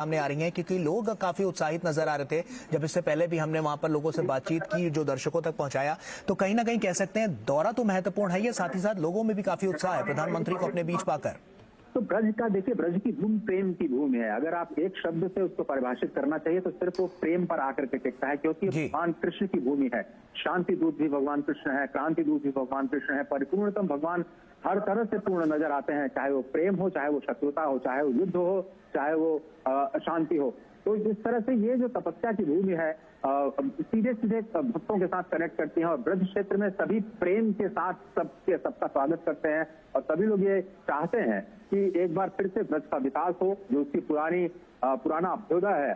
सामने आ रही हैं, क्योंकि लोग काफी उत्साहित नजर आ रहे थे। जब इससे पहले भी हमने वहां पर लोगों से बातचीत की, जो दर्शकों तक पहुंचाया, तो कहीं ना कहीं कह सकते हैं दौरा तो महत्वपूर्ण है, ये साथ ही साथ लोगों में भी काफी उत्साह है प्रधानमंत्री को अपने बीच पाकर। तो ब्रज का देखिए, ब्रज की भूमि प्रेम की भूमि है। अगर आप एक शब्द से उसको परिभाषित करना चाहिए तो सिर्फ वो प्रेम पर आकर के टिकता है, क्योंकि भगवान कृष्ण की भूमि है। शांति दूत भी भगवान कृष्ण है, क्रांति दूत भी भगवान कृष्ण है, परिपूर्णतम भगवान हर तरह से पूर्ण नजर आते हैं, चाहे वो प्रेम हो, चाहे वो शत्रुता हो, चाहे वो युद्ध हो, चाहे वो शांति हो। तो जिस तरह से ये जो तपस्या की भूमि है सीधे सीधे भक्तों के साथ कनेक्ट करती है, और ब्रज क्षेत्र में सभी प्रेम के साथ सबका स्वागत करते हैं, और सभी लोग ये चाहते हैं कि एक बार फिर से ब्रज का विकास हो, जो उसकी पुराना अभ्युदय है,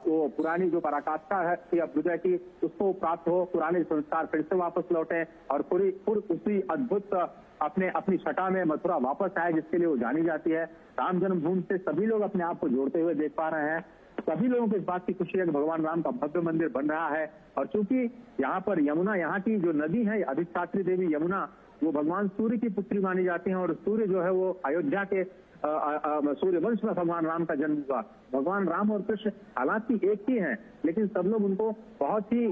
वो पुरानी जो पराकाष्ठा है अभ्युदय की, उसको प्राप्त हो, पुराने संस्कार फिर से वापस लौटे, और पूरी उसी अद्भुत अपनी छटा में मथुरा वापस आए, जिसके लिए वो जानी जाती है। राम जन्मभूमि से सभी लोग अपने आप को जोड़ते हुए देख पा रहे हैं। सभी लोगों को इस बात की खुशी है कि भगवान राम का भव्य मंदिर बन रहा है, और चूंकि यहाँ पर यमुना, यहाँ की जो नदी है अधिष्ठात्री देवी यमुना, वो भगवान सूर्य की पुत्री मानी जाती है, और सूर्य जो है वो अयोध्या के सूर्य वंश में भगवान राम का जन्म हुआ। भगवान राम और कृष्ण हालांकि एक ही हैं, लेकिन सब लोग उनको बहुत ही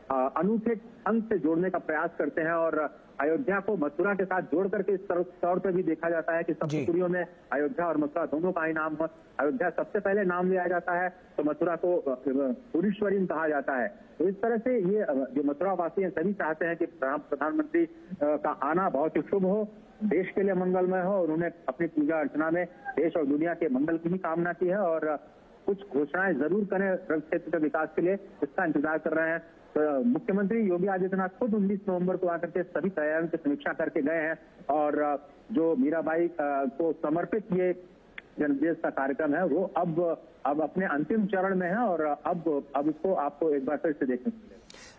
अनूठे ढंग से जोड़ने का प्रयास करते हैं, और अयोध्या को मथुरा के साथ जोड़ करके इस तौर पर भी देखा जाता है कि सप्तपुरियों में अयोध्या और मथुरा दोनों का ही नाम है। अयोध्या सबसे पहले नाम लिया जाता है, तो मथुरा को पुरीश्वरी कहा जाता है। तो इस तरह से ये जो मथुरा वासी हैं सभी चाहते हैं कि प्रधानमंत्री का आना बहुत ही शुभ हो, देश के लिए मंगलमय हो। उन्होंने अपनी पूजा अर्चना में देश और दुनिया के मंगल की भी कामना की है, और कुछ घोषणाएं जरूर करें ब्रज क्षेत्र के विकास के लिए, इसका इंतजार कर रहे हैं। तो मुख्यमंत्री योगी आदित्यनाथ खुद 19 नवंबर को आकर के सभी तैयारियों की समीक्षा करके गए हैं, और जो मीरा बाई को समर्पित ये जन्मदिवस का कार्यक्रम है वो अब अपने अंतिम चरण में है, और अब इसको आपको एक बार फिर से देखने को मिलेगा।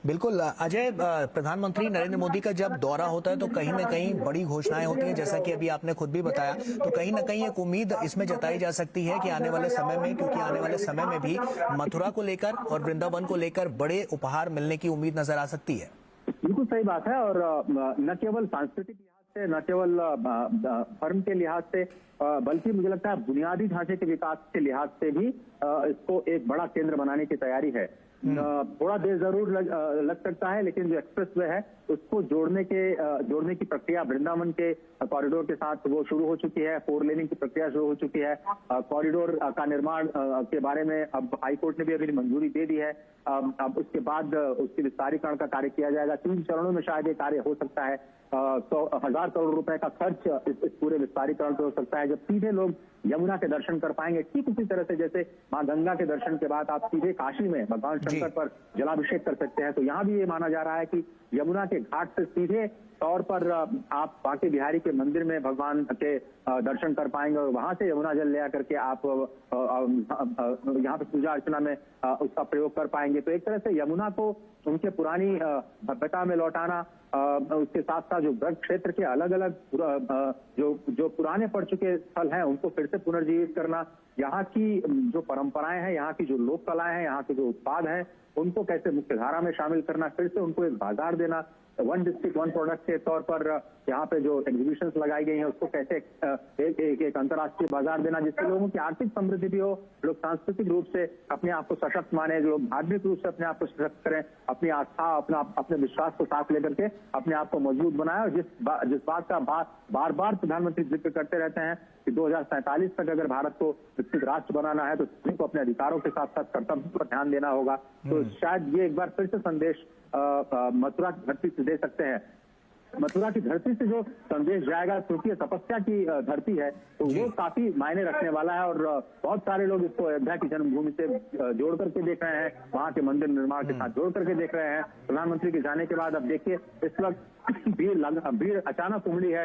बिल्कुल अजय, प्रधानमंत्री नरेंद्र मोदी का जब दौरा होता है तो कहीं ना कहीं बड़ी घोषणाएं होती हैं, जैसा कि अभी आपने खुद भी बताया, तो कहीं ना कहीं एक उम्मीद इसमें जताई जा सकती है कि आने वाले समय में, क्योंकि आने वाले समय में भी मथुरा को लेकर और वृंदावन को लेकर बड़े उपहार मिलने की उम्मीद नजर आ सकती है। बिल्कुल सही बात है, और न केवल सांस्कृतिक लिहाज से, न केवल धर्म के लिहाज से, बल्कि मुझे लगता है बुनियादी ढांचे के विकास के लिहाज से भी इसको एक बड़ा केंद्र बनाने की तैयारी है। थोड़ा देर जरूर लग सकता है, लेकिन जो एक्सप्रेस वे है उसको जोड़ने की प्रक्रिया वृंदावन के कॉरिडोर के साथ वो शुरू हो चुकी है। 4 लेनिंग की प्रक्रिया शुरू हो चुकी है। कॉरिडोर का निर्माण के बारे में अब हाईकोर्ट ने भी अभी मंजूरी दे दी है। अब उसके बाद उसके विस्तारीकरण का कार्य किया जाएगा। 3 चरणों में शायद ये कार्य हो सकता है। 1,000 करोड़ रुपए का खर्च इस पूरे विस्तारीकरण पे हो सकता है। जब सीधे लोग यमुना के दर्शन कर पाएंगे, ठीक उसी तरह से जैसे मां गंगा के दर्शन के बाद आप सीधे काशी में भगवान शंकर पर जलाभिषेक कर सकते हैं, तो यहाँ भी ये माना जा रहा है कि यमुना के घाट से सीधे तौर पर आप बांके बिहारी के मंदिर में भगवान के दर्शन कर पाएंगे, और वहां से यमुना जल ले आकर के आप यहाँ पे पूजा अर्चना में उसका प्रयोग कर पाएंगे। तो एक तरह से यमुना को उनके पुरानी भव्यता में लौटाना, उसके साथ साथ जो ब्रज क्षेत्र के अलग अलग जो पुराने पड़ चुके स्थल हैं उनको फिर से पुनर्जीवित करना, यहाँ की जो परंपराएं हैं, यहाँ की जो लोक कलाएं हैं, यहाँ के जो उत्पाद हैं, उनको कैसे मुख्यधारा में शामिल करना, फिर से उनको एक बाजार देना, 1 डिस्ट्रिक्ट 1 प्रोडक्ट के तौर पर यहाँ पे जो एग्जीबिशंस लगाई गई हैं उसको कैसे एक अंतर्राष्ट्रीय बाजार देना, जिससे लोगों की आर्थिक समृद्धि भी हो, लोग सांस्कृतिक रूप से अपने आप को सशक्त माने, लोग धार्मिक रूप से अपने आप को सशक्त करें, अपनी आस्था, अपने विश्वास को साथ लेकर के अपने आप को मजबूत बनाए। और जिस बात का बार बार प्रधानमंत्री जिक्र करते रहते हैं कि 2047 तक अगर भारत को विकसित राष्ट्र बनाना है तो सभी को अपने अधिकारों के साथ साथ कर्तव्य पर ध्यान देना होगा। तो शायद ये एक बार फिर से संदेश मथुरा की धरती से दे सकते हैं। मथुरा की धरती से जो संदेश जाएगा, क्योंकि तपस्या की धरती है, तो वो काफी मायने रखने वाला है, और बहुत सारे लोग इसको अयोध्या की जन्मभूमि से जोड़ करके देख रहे हैं, वहां के मंदिर निर्माण के साथ जोड़ करके देख रहे हैं। प्रधानमंत्री के जाने के बाद अब देखिए इस वक्त भीड़ अचानक उमड़ी है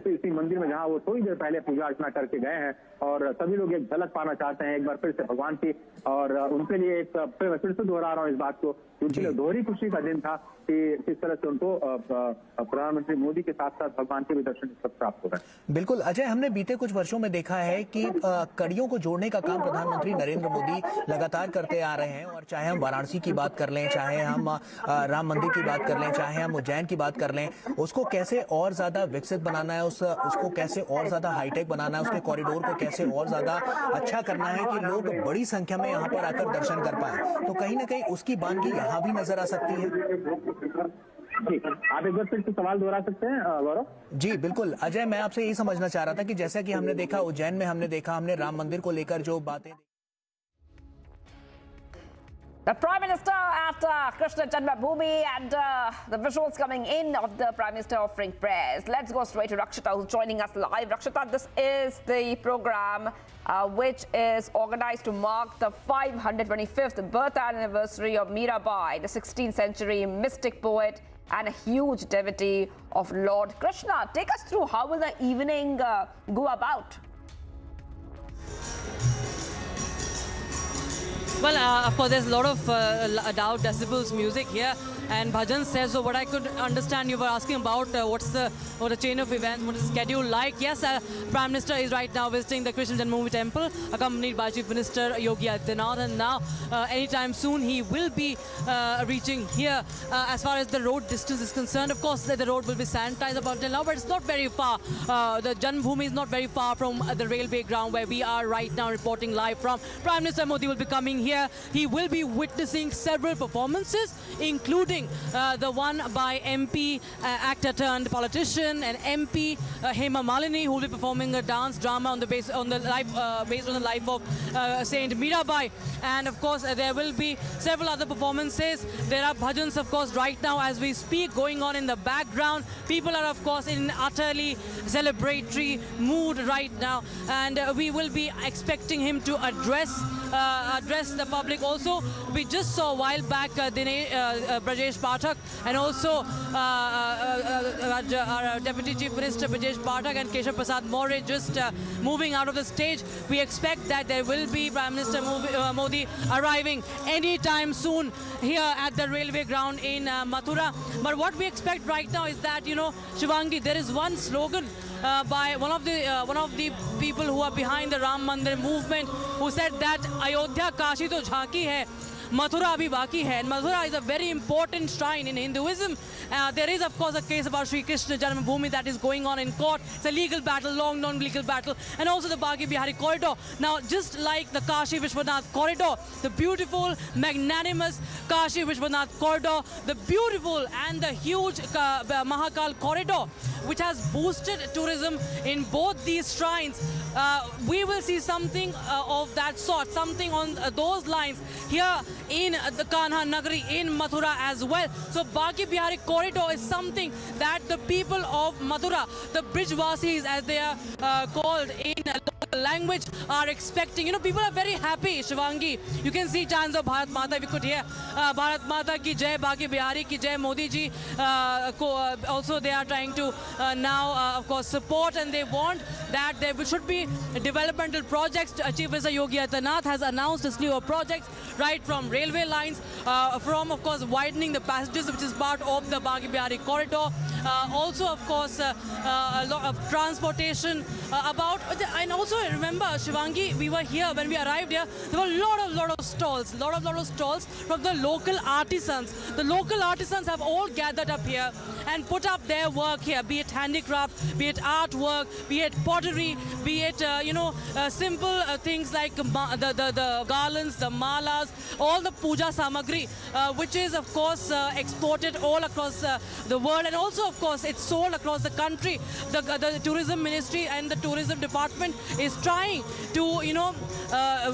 इसी मंदिर में, जहां वो थोड़ी देर पहले पूजा अर्चना करके गए हैं, और सभी लोग एक झलक पाना चाहते हैं एक बार फिर से भगवान की। और उनके लिए एक फिर से दोहरा रहा हूँ इस बात को, उनके लिए दोहरी खुशी का दिन था कि किस तरह से उनको प्रधानमंत्री मोदी के साथ साथ भगवान के भी दर्शन प्राप्त हो रहे हैं। बिल्कुल अजय, हमने बीते कुछ वर्षों में देखा है कि कड़ियों को जोड़ने का काम प्रधानमंत्री नरेंद्र मोदी लगातार करते आ रहे हैं, और चाहे हम वाराणसी की बात कर लें, चाहे हम राम मंदिर की बात कर लें, चाहे हम उज्जैन की बात कर कर लें, उसको कैसे और ज्यादा विकसित बनाना है, उसको कैसे और ज्यादा हाईटेक बनाना है, उसके कॉरिडोर को कैसे और ज्यादा अच्छा करना है कि लोग बड़ी संख्या में यहाँ पर आकर दर्शन कर पाए, तो कहीं ना कहीं उसकी बानगी यहाँ भी नजर आ सकती है। जी, आप एक बार फिर से सवाल दोहरा सकते हैं गौरव? जी बिल्कुल अजय, मैं आपसे यही समझना चाह रहा था कि जैसा कि हमने देखा उज्जैन में, हमने राम मंदिर को लेकर जो बातें The Prime Minister at Krishna Janmbhoomi and the visuals coming in of the Prime Minister offering prayers. Let's go straight to Rakshita, who's joining us live. Rakshita, this is the program which is organized to mark the 525th birth anniversary of Meera Bai, the 16th century mystic poet and a huge devotee of Lord Krishna. Take us through how will the evening go about? Well, of course, there's a lot of loud decibels music here, and bhajan says. So, what I could understand, you were asking about what's the chain of events, what is the schedule like? Yes, Prime Minister is right now visiting the Krishna Janmbhoomi temple, accompanied by Chief Minister Yogi Adityanath, and now anytime soon he will be reaching here. As far as the road distance is concerned, of course, the road will be sanitized about now, but it's not very far. The Janmbhoomi is not very far from the railway ground where we are right now reporting live from. Prime Minister Modi will be coming here. He will be witnessing several performances, including the one by MP, actor turned politician, and MP Hema Malini, who will be performing a dance drama based on the life of Saint Meera Bai. And of course, there will be several other performances. There are bhajans, of course, right now as we speak, going on in the background. People are, of course, in utterly celebratory mood right now, and we will be expecting him to address the public. Also, we just saw a while back Brajesh Pathak and also our Deputy Chief Minister Brajesh Pathak and Keshav Prasad Maurya just moving out of the stage. We expect that there will be Prime Minister Modi arriving anytime soon here at the railway ground in Mathura. But what we expect right now is that, Shivangi, there is one slogan by one of the people who are behind the Ram Mandir movement, who said that Ayodhya Kashi to jhanki hai, Mathura abhi baki hai. And Mathura is a very important shrine in Hinduism. There is, of course, a case about Sri Krishna Janmbhoomi that is going on in court. It's a legal battle, long non-legal battle, and also the Bagi Bihari corridor. Now, just like the Kashi Vishwanath corridor, the beautiful, magnanimous Kashi Vishwanath corridor, the beautiful and the huge Mahakal corridor, which has boosted tourism in both these shrines, we will see something of that sort, something on those lines here in the Kanha Nagari in Mathura as well. So Bagi Bihari corridor is something that the people of Mathura, the Brijvasis as they are called in local language, are expecting. People are very happy, Shivangi. You can see chants of Bharat Mata. We could hear Bharat Mata ki jai, Bagi Bihari ki jai. Modi ji also they are trying to now of course support, and they want that there should be developmental projects. Chief Minister Yogi Adityanath has announced a slew of projects, right from railway lines, from of course widening the passages, which is part of the Bagi Bihari corridor. Also, of course, a lot of transportation and also remember, Shivangi, we were here when we arrived here. There were a lot of stalls from the local artisans. The local artisans have all gathered up here and put up their work here, be it handicraft, be it artwork, be it pottery, be it simple things like the garlands, the malas, all the puja samagri, which is of course exported all across the world, and also of course it's sold across the country. The tourism ministry and the tourism department is trying to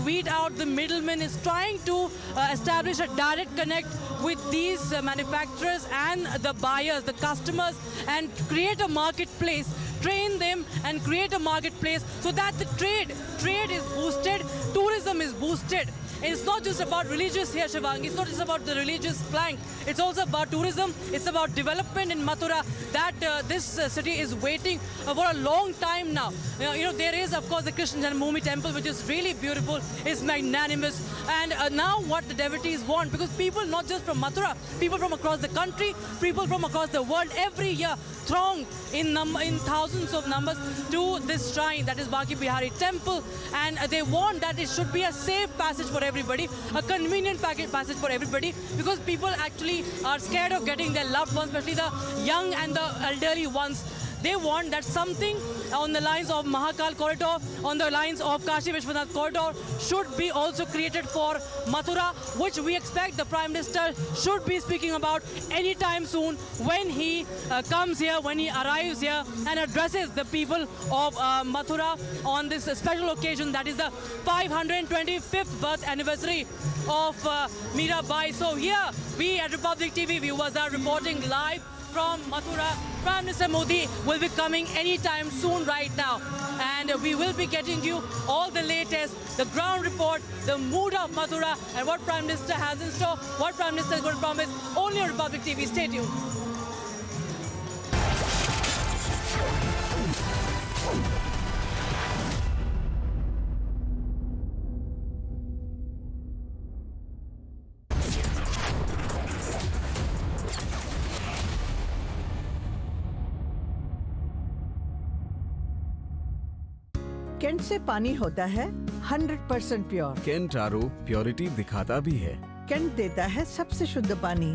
weed out the middlemen, is trying to establish a direct connect with these manufacturers and the buyers, the customers, and create a marketplace, train them and create a marketplace so that the trade is boosted, tourism is boosted. It's not just about religious here, Shivangi. It's not just about the religious plank. It's also about tourism. It's about development in Mathura that this city is waiting for a long time now. There is, of course, the Krishna Janmbhoomi temple, which is really beautiful. It's magnanimous. And now what the devotees want, because people not just from Mathura, people from across the country, people from across the world, every year thronged in thousands of numbers to this shrine, that is Baki Bihari temple, and they want that it should be a safe passage for everybody, a convenient passage for everybody, because people actually are scared of getting their loved ones, especially the young and the elderly ones. They want that something on the lines of Mahakal corridor, on the lines of Kashi Vishwanath corridor should be also created for Mathura, which we expect the Prime Minister should be speaking about anytime soon when he comes here, when he arrives here and addresses the people of Mathura on this special occasion, that is the 525th birth anniversary of Meera Bai. So here we at Republic TV viewers are reporting live from Mathura. Prime Minister Modi will be coming anytime soon right now, and we will be getting you all the latest, the ground report, the mood of Mathura, and what Prime Minister has in store, what Prime Minister is going to promise, only on Republic TV. Stay tuned. Kent से पानी होता है 100% pure. Kent RO purity दिखाता भी है। Kent देता है सबसे शुद्ध पानी।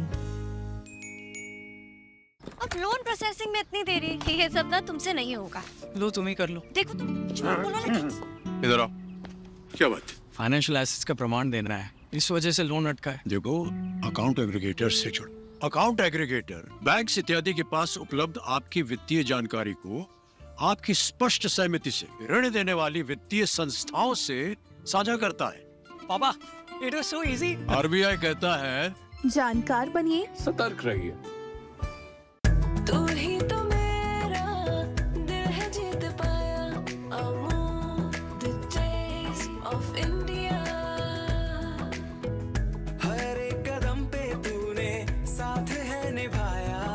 अब लोन प्रोसेसिंग में इतनी देरी, ये सब ना तुमसे नहीं होगा। लो तुम ही कर लो। देखो झूठ बोलो ना। इधर आओ। क्या बात? फाइनेंशियल एसेट्स का प्रमाण देना है, इस वजह से लोन अटका है। देखो, अकाउंट एग्रीगेटर से जुड़। अकाउंट एग्रीगेटर बैंक इत्यादि के पास उपलब्ध आपकी वित्तीय जानकारी को आपकी स्पष्ट सहमति से ऋण देने वाली वित्तीय संस्थाओं से साझा करता है। पापा, it was so easy. RBI कहता है जानकार बनिए, सतर्क रहिए। तू ही तो मेरा दिल है जीत पाया, Amul the taste of India. हर एक कदम पे तूने साथ है निभाया,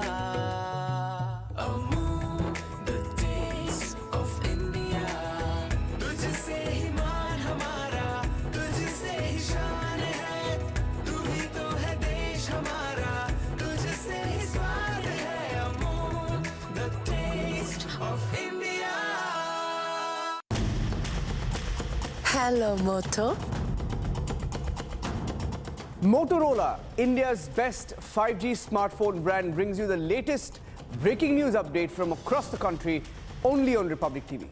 Hello, Moto. Motorola, India's best 5G smartphone brand, brings you the latest breaking news update from across the country, only on Republic TV.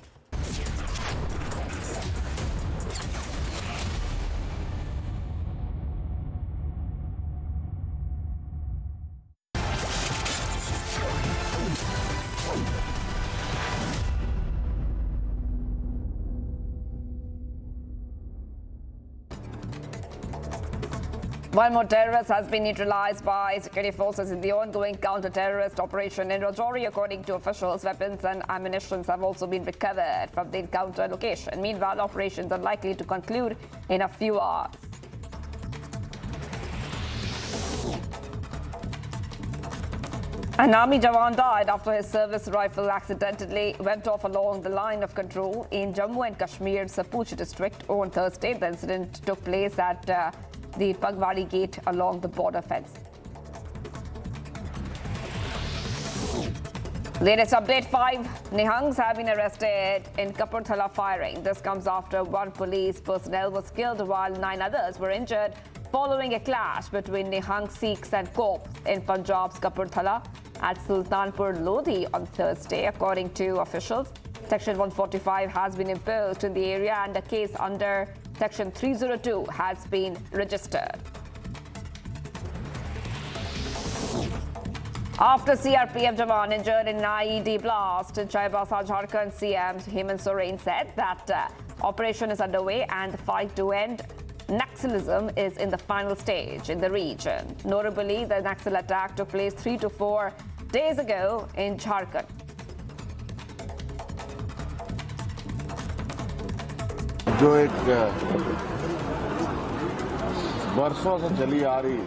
One more terrorist has been neutralized by security forces in the ongoing counter-terrorist operation in Rajouri. According to officials, weapons and ammunition have also been recovered from the encounter location. Meanwhile, operations are likely to conclude in a few hours. An army jawan died after his service rifle accidentally went off along the line of control in Jammu and Kashmir's Puch district on Thursday. The incident took place at the Pagwadi gate along the border fence. Latest update, 5 Nihangs have been arrested in Kapurthala firing. This comes after 1 police personnel was killed while 9 others were injured following a clash between Nihang Sikhs and Cops in Punjab's Kapurthala at Sultanpur Lodi on Thursday. According to officials, Section 145 has been imposed in the area and a case under Section 302 has been registered. After CRPF Jawan injured in an IED blast in Chaibasa, Jharkhand, CM Hemant Soren said that operation is underway and the fight to end nationalism is in the final stage in the region. Notably, the Naxal attack took place 3 to 4 days ago in Jharkhand. जो एक वर्षों से चली आ रही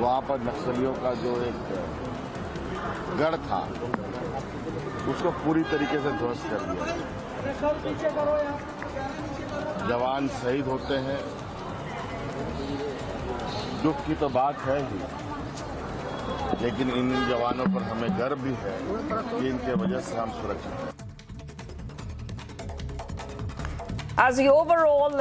वहां पर नक्सलियों का जो एक गढ़ था उसको पूरी तरीके से ध्वस्त कर दिया। जवान शहीद होते हैं, दुख की तो बात है ही, लेकिन इन जवानों पर हमें गर्व भी है कि इनके वजह से हम सुरक्षित हैं। As the overall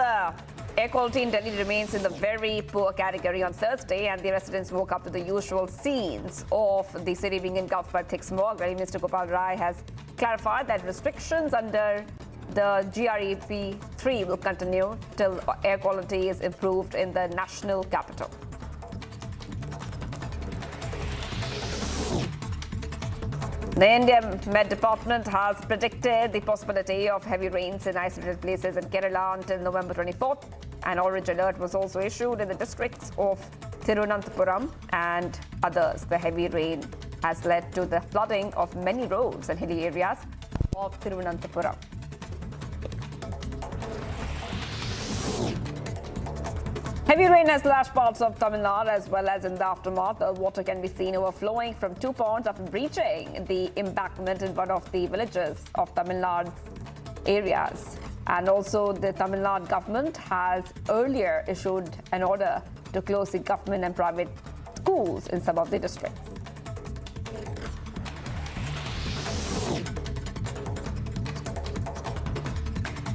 air quality in Delhi remains in the very poor category on Thursday, and the residents woke up to the usual scenes of the city being engulfed by thick smog, Railway Minister Gopal Rai has clarified that restrictions under the GREP 3 will continue till air quality is improved in the national capital. The Indian Met Department has predicted the possibility of heavy rains in isolated places in Kerala until November 24th. An orange alert was also issued in the districts of Thiruvananthapuram and others. The heavy rain has led to the flooding of many roads and hilly areas of Thiruvananthapuram. Heavy rain has lashed parts of Tamil Nadu as well as in the aftermath. The water can be seen overflowing from 2 ponds after breaching the embankment in one of the villages of Tamil Nadu's areas. And also the Tamil Nadu government has earlier issued an order to close the government and private schools in some of the districts.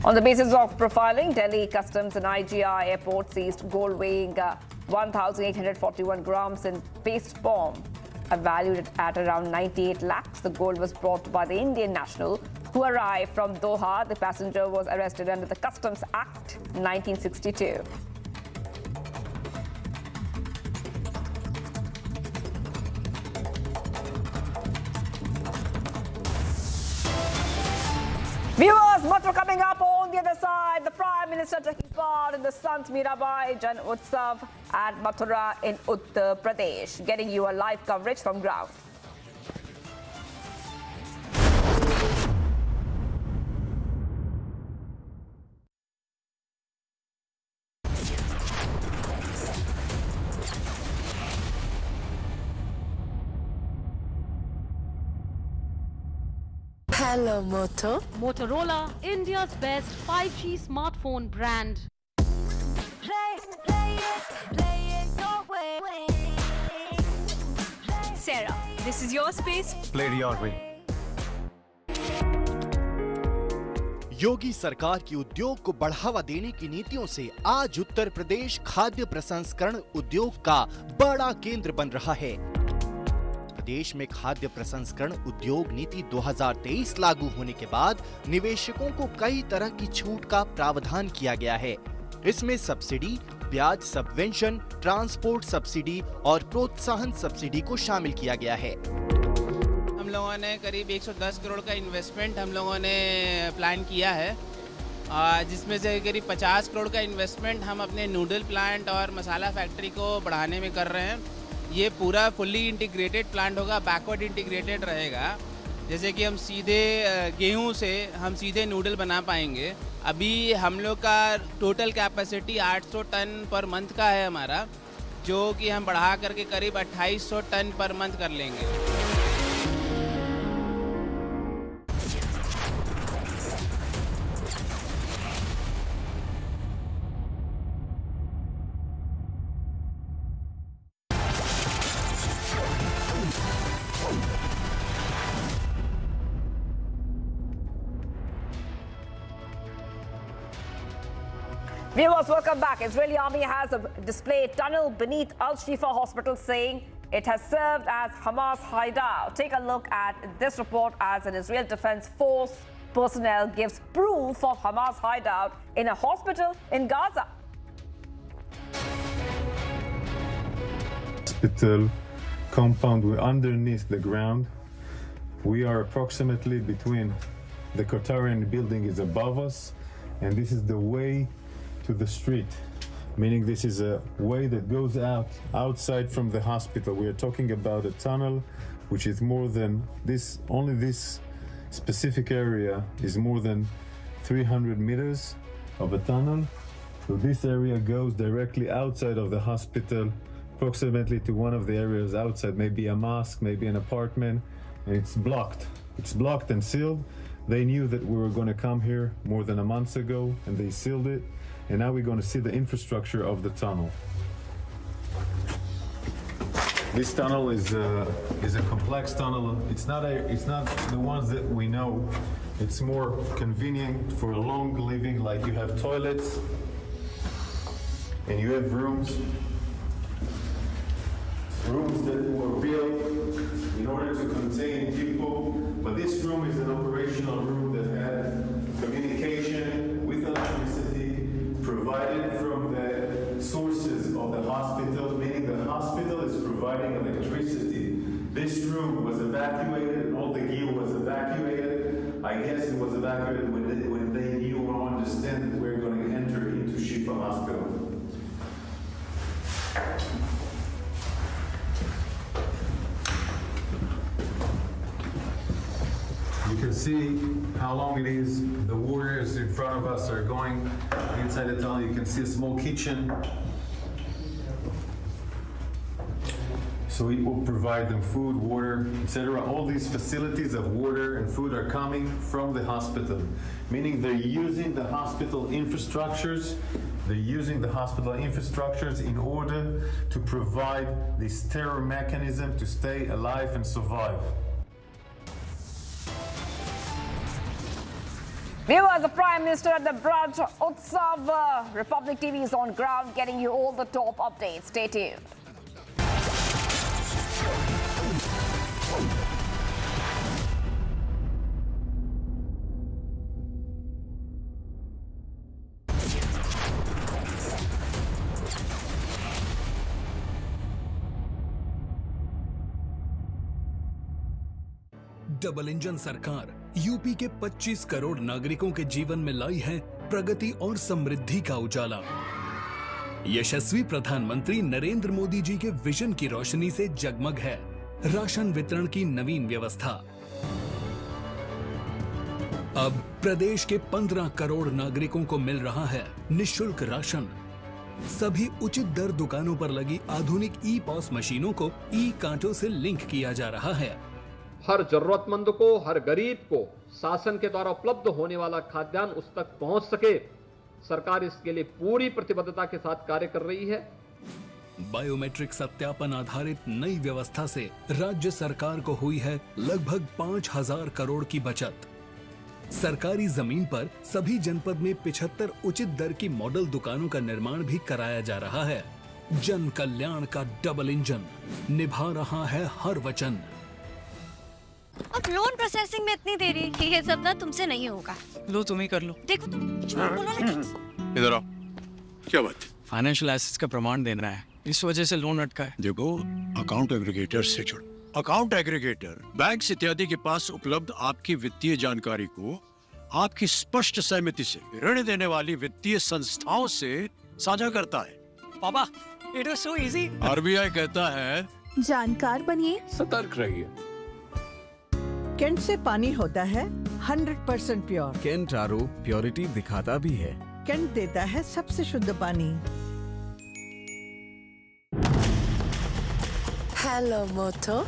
On the basis of profiling, Delhi Customs and IGI Airport seized gold weighing 1,841 grams in paste bomb, valued at around 98 lakhs. The gold was brought by the Indian national who arrived from Doha. The passenger was arrested under the Customs Act 1962. Viewers, much more coming up on the other side. The Prime Minister taking part in the Sant Meera Bai Jan Utsav at Mathura in Uttar Pradesh. Getting you a live coverage from ground. Hello, Moto. Motorola, India's best 5G smartphone brand. Play it your way. Sarah, this is your space. Play it your way. योगी सरकार की उद्योग को बढ़ावा देने की नीतियों से आज उत्तर प्रदेश खाद्य प्रसंस्करण उद्योग का बड़ा केंद्र बन रहा है। प्रदेश में खाद्य प्रसंस्करण उद्योग नीति 2023 लागू होने के बाद निवेशकों को कई तरह की छूट का प्रावधान किया गया है। इसमें सब्सिडी, ब्याज सबवेंशन, ट्रांसपोर्ट सब्सिडी और प्रोत्साहन सब्सिडी को शामिल किया गया है। हम लोगों ने करीब 110 करोड़ का इन्वेस्टमेंट हम लोगों ने प्लान किया है, जिसमें से करीब 50 करोड़ का इन्वेस्टमेंट हम अपने नूडल प्लांट और मसाला फैक्ट्री को बढ़ाने में कर रहे हैं। ये पूरा फुल्ली इंटीग्रेटेड प्लांट होगा, बैकवर्ड इंटीग्रेटेड रहेगा। जैसे कि हम सीधे गेहूं से हम सीधे नूडल बना पाएंगे। अभी हम लोग का total capacity 800 ton per month का है हमारा, जो कि हम बढ़ा करके करीब 2800 टन पर मंथ कर लेंगे। Viewers, welcome back. Israeli army has displayed tunnel beneath Al-Shifa hospital, saying it has served as Hamas hideout. Take a look at this report as an Israel Defense Force personnel gives proof of Hamas hideout in a hospital in Gaza. Hospital compound, we're underneath the ground. We are approximately between the Qatarian building is above us, and this is the way to the street, meaning this is a way that goes outside from the hospital. We are talking about a tunnel which is more than this, only this specific area is more than 300 meters of a tunnel. So this area goes directly outside of the hospital, approximately to one of the areas outside, maybe a mosque, maybe an apartment, and it's blocked. It's blocked and sealed. They knew that we were going to come here more than a month ago, and they sealed it. And now we're going to see the infrastructure of the tunnel. This tunnel is a complex tunnel. It's not the ones that we know. It's more convenient for long living, like you have toilets and you have rooms that were built in order to contain people. But this room is an operational room that had communication with electricity provided from the sources of the hospital, meaning the hospital is providing electricity. This room was evacuated and all the gear was evacuated. I guess it was evacuated when they knew or understand that we're going to enter into Shifa Hospital. You can see how long it is. The warriors in front of us are going inside the tunnel. You can see a small kitchen. So it will provide them food, water, etc. All these facilities of water and food are coming from the hospital, meaning they're using the hospital infrastructures. They're using the hospital infrastructures in order to provide this terror mechanism to stay alive and survive. Viewers, the Prime Minister at the Braj Utsav. Republic TV is on ground getting you all the top updates. Stay tuned. Double engine सरकार UP के 25 करोड़ नागरिकों के जीवन में लाई है प्रगति और समृद्धि का उजाला। यशस्वी प्रधानमंत्री नरेंद्र मोदी जी के विजन की रोशनी से जगमग है राशन वितरण की नवीन व्यवस्था। अब प्रदेश के 15 करोड़ नागरिकों को मिल रहा है निःशुल्क राशन। सभी उचित दर दुकानों पर लगी आधुनिक ई पॉस मशीनों को ई कांटों से लिंक किया जा रहा है। हर जरूरतमंद को, हर गरीब को शासन के द्वारा उपलब्ध होने वाला खाद्यान्न उस तक पहुंच सके, सरकार इसके लिए पूरी प्रतिबद्धता के साथ कार्य कर रही है। बायोमेट्रिक सत्यापन आधारित नई व्यवस्था से राज्य सरकार को हुई है लगभग 5,000 करोड़ की बचत। सरकारी जमीन पर सभी जनपद में 75 उचित दर की मॉडल दुकानों का निर्माण भी कराया जा रहा है। जन कल्याण का डबल इंजन निभा रहा है हर वचन। अब लोन प्रोसेसिंग में इतनी देरी, ये सब ना तुमसे नहीं होगा। लो तुम ही कर लो। देखो तुम झूठ बोलो ना। इधर आओ। क्या बात? फाइनेंशियल एसेट्स का प्रमाण देना है, इस वजह से लोन अटका है। देखो, अकाउंट एग्रीगेटर से जुड़ो। अकाउंट एग्रीगेटर बैंक इत्यादि के पास उपलब्ध आपकी वित्तीय जानकारी को आपकी स्पष्ट सहमति से ऋण देने वाली वित्तीय संस्थाओं से साझा करता है। पापा, it was so easy. RBI कहता है जानकार बनिए, सतर्क रहिए। कैंट से पानी होता है 100% प्योर। कैंट आरओ प्योरिटी दिखाता भी है। कैंट देता है सबसे शुद्ध पानी। Hello, Moto.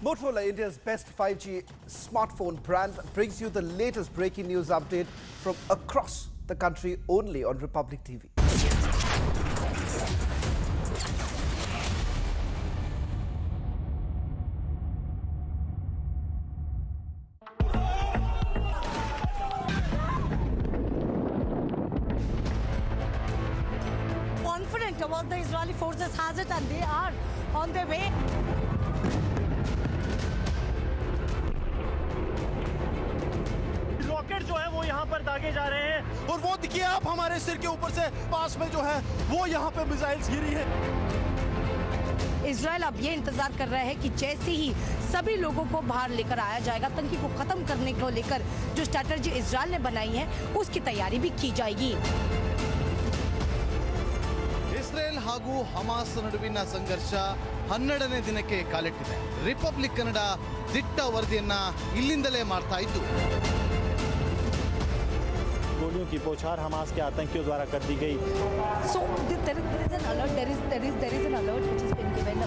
Motorola, India's best 5G smartphone brand, brings you the latest breaking news update from across the country only on Republic TV. Confident about the Israeli forces has it, and they are on their way. Rocket जो है वो यहाँ पर दागे जा रहे हैं और वो देखिए आप हमारे सिर के ऊपर से पास में जो है वो यहाँ पे मिसाइल्स गिरी है। इजराइल अब ये इंतजार कर रहा है कि जैसे ही सभी लोगों को बाहर लेकर आया जाएगा, आतंकी को खत्म करने को लेकर जो स्ट्रैटेजी इजराइल ने बनाई है उसकी तैयारी भी की जाएगी। ಇಸ್ರೇಲ್ ಹಾಗೂ ಹಮಾಸ್ ನಡುವಿನ ಸಂಘರ್ಷ 12ನೇ ದಿನಕ್ಕೆ ಕಾಲಿಟ್ಟಿದೆ. ರಿಪಬ್ಲಿಕ್ ಕನ್ನಡ ದಿಟ್ಟ ವರದಿಯನ್ನ ಇಲ್ಲಿಂದಲೇ ಮಾಡ್ತಾ ಇದ್ದು, गोलियों की बौछार हमास के आतंकियों द्वारा कर दी गई। So there is an alert. There is an alert which has been given.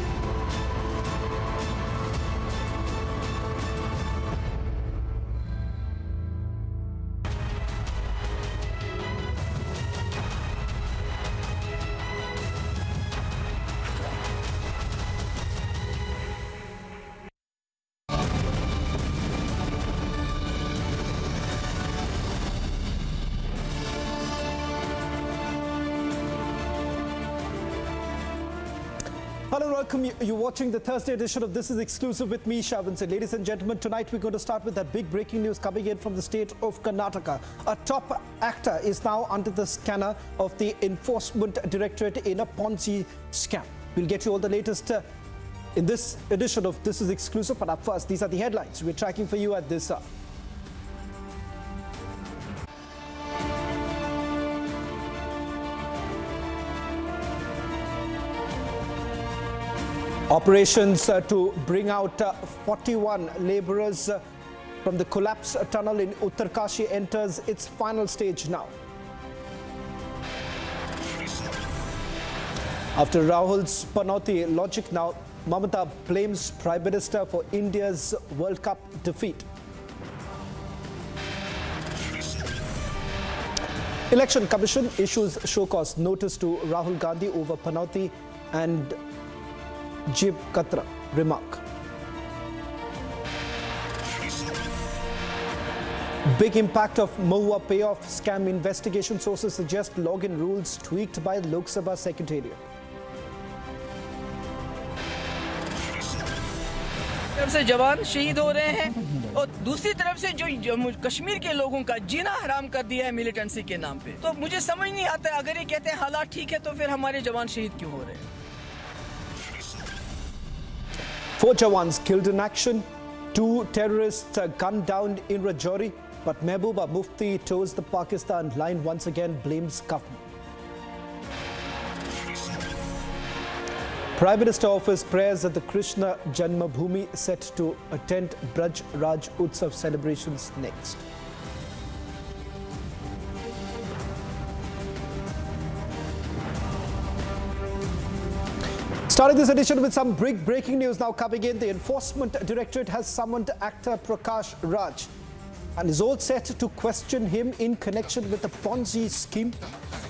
Hello and welcome. You're watching the Thursday edition of This Is Exclusive with me, Shavan. Ladies and gentlemen, tonight we're going to start with that big breaking news coming in from the state of Karnataka. A top actor is now under the scanner of the Enforcement Directorate in a Ponzi scam. We'll get you all the latest in this edition of This Is Exclusive. But up first, these are the headlines we're tracking for you at this hour. Operations to bring out 41 laborers from the collapsed tunnel in Uttarkashi enters its final stage now. After Rahul's Panoti logic, now Mamata blames Prime Minister for India's World Cup defeat. Election Commission issues show cause notice to Rahul Gandhi over Panoti and Jib Katra remark. Big impact of Mathura payoff scam investigation. Sources suggest login rules tweaked by Lok Sabha Secretariat. तरफ से जवान शहीद हो रहे हैं और दूसरी तरफ से जो कश्मीर के लोगों का जीना हराम कर दिया है मिलिटेंसी के नाम पे, तो मुझे समझ नहीं आता अगर ये कहते हैं हालात ठीक है तो फिर हमारे जवान शहीद क्यों हो रहे हैं? 4 Jawans killed in action, 2 terrorists gunned down in Rajouri, but Mehbooba Mufti toes the Pakistan line once again, blames government. Prime Minister offers prayers at the Krishna Janmbhoomi, set to attend Braj Raj Utsav celebrations next. Starting this edition with some breaking news now coming in. The Enforcement Directorate has summoned actor Prakash Raj and is all set to question him in connection with the Ponzi scheme.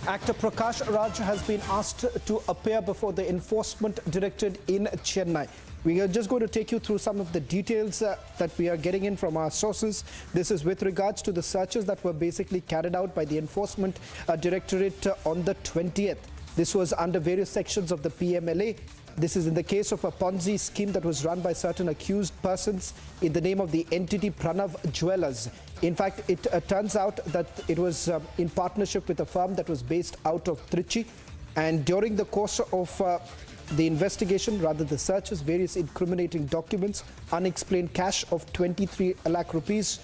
Actor Prakash Raj has been asked to appear before the Enforcement Directorate in Chennai. We are just going to take you through some of the details that we are getting in from our sources. This is with regards to the searches that were basically carried out by the Enforcement Directorate on the 20th. This was under various sections of the PMLA. This is in the case of a Ponzi scheme that was run by certain accused persons in the name of the entity Pranav Jewellers. In fact, it turns out that it was in partnership with a firm that was based out of Trichy. And during the course of the investigation, rather the searches, various incriminating documents, unexplained cash of 23 lakh rupees,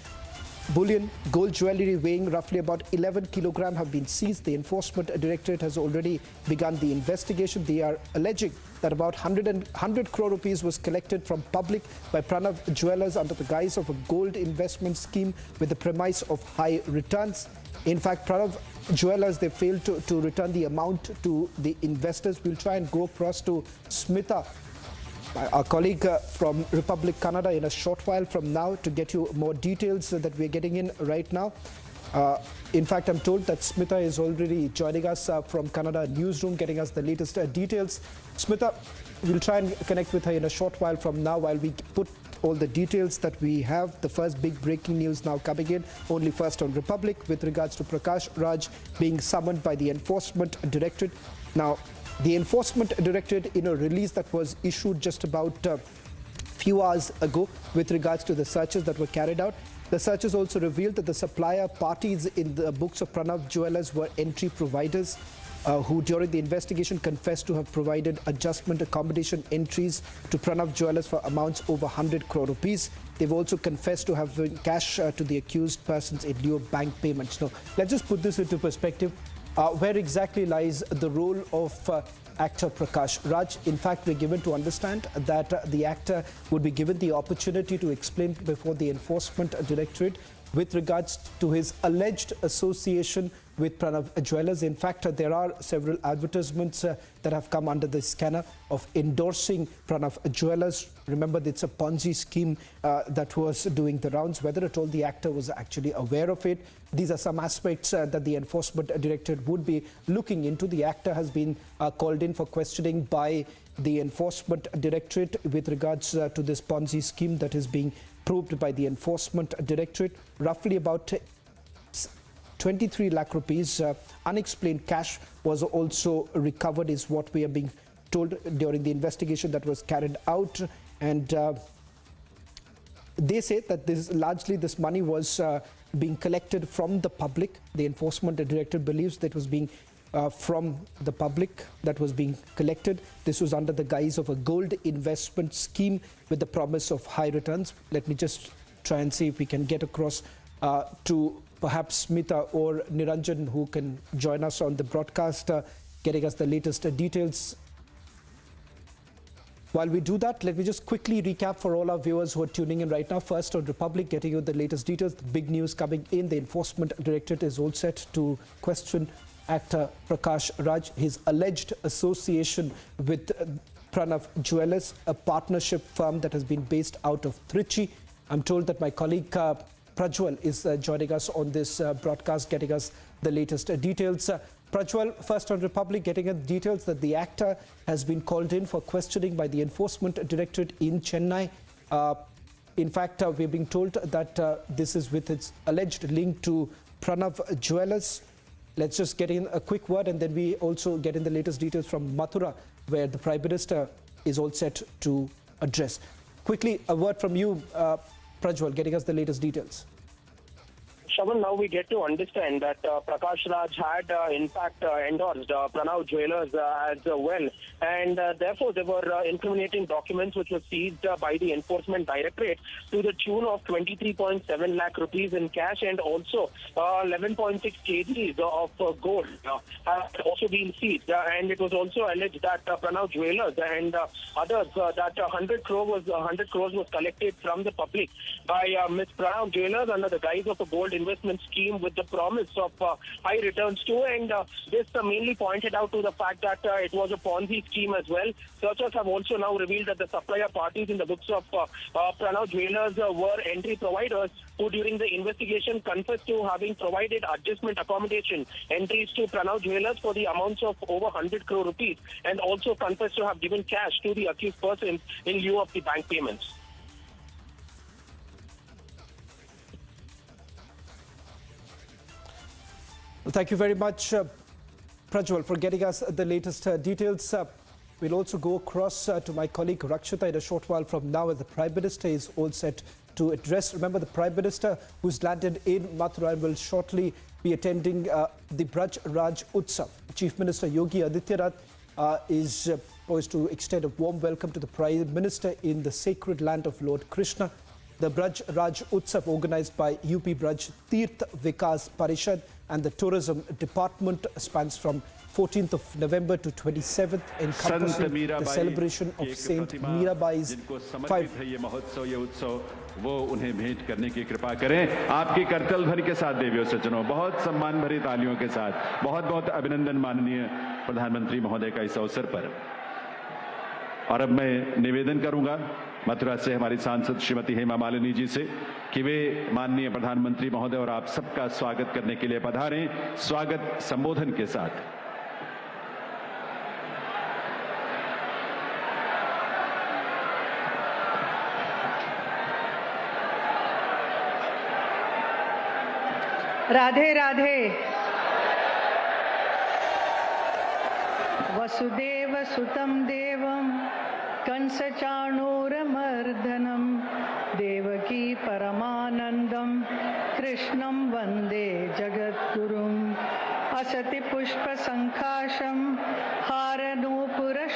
bullion, gold jewellery weighing roughly about 11 kilograms have been seized. The Enforcement Directorate has already begun the investigation. They are alleging that about 100 crore rupees was collected from public by Pranav Jewellers under the guise of a gold investment scheme with the premise of high returns. In fact, Pranav Jewellers, they failed to return the amount to the investors. We'll try and go across to Smita, our colleague from Republic Canada, in a short while from now to get you more details that we're getting in right now. In fact, I'm told that Smita is already joining us from Canada newsroom, getting us the latest details. Smita, we'll try and connect with her in a short while from now while we put all the details that we have. The first big breaking news now coming in, only first on Republic, with regards to Prakash Raj being summoned by the Enforcement Directorate. Now, the Enforcement Directorate, in a release that was issued just about few hours ago with regards to the searches that were carried out, the searches also revealed that the supplier parties in the books of Pranav Jewellers were entry providers who during the investigation confessed to have provided adjustment accommodation entries to Pranav Jewellers for amounts over 100 crore rupees. They've also confessed to have given cash to the accused persons in lieu of bank payments. Now, let's just put this into perspective. Where exactly lies the role of actor Prakash Raj? In fact, we're given to understand that the actor would be given the opportunity to explain before the Enforcement Directorate with regards to his alleged association with Pranav Jewellers. In fact, there are several advertisements that have come under the scanner of endorsing Pranav Jewellers. Remember, it's a Ponzi scheme that was doing the rounds. Whether at all the actor was actually aware of it, these are some aspects that the Enforcement Directorate would be looking into. The actor has been called in for questioning by the Enforcement Directorate with regards to this Ponzi scheme that is being probed by the Enforcement Directorate. Roughly about 23 lakh rupees unexplained cash was also recovered, is what we are being told during the investigation that was carried out, and they say that this money was being collected from the public. The enforcement director believes that it was being from the public that was being collected. This was under the guise of a gold investment scheme with the promise of high returns. Let me just try and see if we can get across to perhaps Smita or Niranjan, who can join us on the broadcast, getting us the latest details. While we do that, let me just quickly recap for all our viewers who are tuning in right now. First, on Republic, getting you the latest details. The big news coming in: the Enforcement Directorate is all set to question actor Prakash Raj, his alleged association with Pranav Jewellers, a partnership firm that has been based out of Trichy. I'm told that my colleague Prajwal is joining us on this broadcast, getting us the latest details. Prajwal, first on Republic, getting us details that the actor has been called in for questioning by the Enforcement Directorate in Chennai. In fact, we're being told that this is with its alleged link to Pranav Jewellers. Let's just get in a quick word, and then we also get in the latest details from Mathura, where the Prime Minister is all set to address. Quickly, a word from you, Prajwal, getting us the latest details. Shravan, now we get to understand that Prakash Raj had in fact endorsed Pranav Jewellers as well, and therefore there were incriminating documents which were seized by the Enforcement Directorate to the tune of 23.7 lakh rupees in cash, and also 11.6 kgs of gold have also been seized, and it was also alleged that Pranav Jewellers and others that 100 crores was collected from the public by Ms. Pranav Jewellers under the guise of a gold investment scheme with the promise of high returns too, and this mainly pointed out to the fact that it was a Ponzi scheme as well. Searchers have also now revealed that the supplier parties in the books of Pranav Jewellers were entry providers who during the investigation confessed to having provided adjustment accommodation entries to Pranav Jewellers for the amounts of over 100 crore rupees, and also confessed to have given cash to the accused persons in lieu of the bank payments. Well, thank you very much, Prajwal, for getting us the latest details. We'll also go across to my colleague Rakshita in a short while from now, as the Prime Minister is all set to address. Remember, the Prime Minister who's landed in Mathura will shortly be attending the Braj Raj Utsav. Chief Minister Yogi Adityanath is poised to extend a warm welcome to the Prime Minister in the sacred land of Lord Krishna. The Braj Raj Utsav, organized by UP Braj Tirth Vikas Parishad and the Tourism Department, spans from 14th of November to 27th, encompassing the celebration of Saint Meera Bai's 5 वो उन्हें भेंट करने की कृपा करें। आपकी करतल भर के साथ देवियों सज्जनों, बहुत सम्मान भरी तालियों के साथ बहुत बहुत अभिनंदन माननीय प्रधानमंत्री महोदय का इस अवसर पर। और अब मैं निवेदन करूंगा मथुरा से हमारी सांसद श्रीमती हेमा मालिनी जी से कि वे माननीय प्रधानमंत्री महोदय और आप सबका स्वागत करने के लिए पधारें, स्वागत संबोधन के साथ। राधे राधे। वसुदेव सुतं देवं कंसचाणूरमर्दनं देवकी परमानंदं कृष्णं वंदे जगद्गुरुं असति पुष्पसंकाशं हारनूपुरशोभितं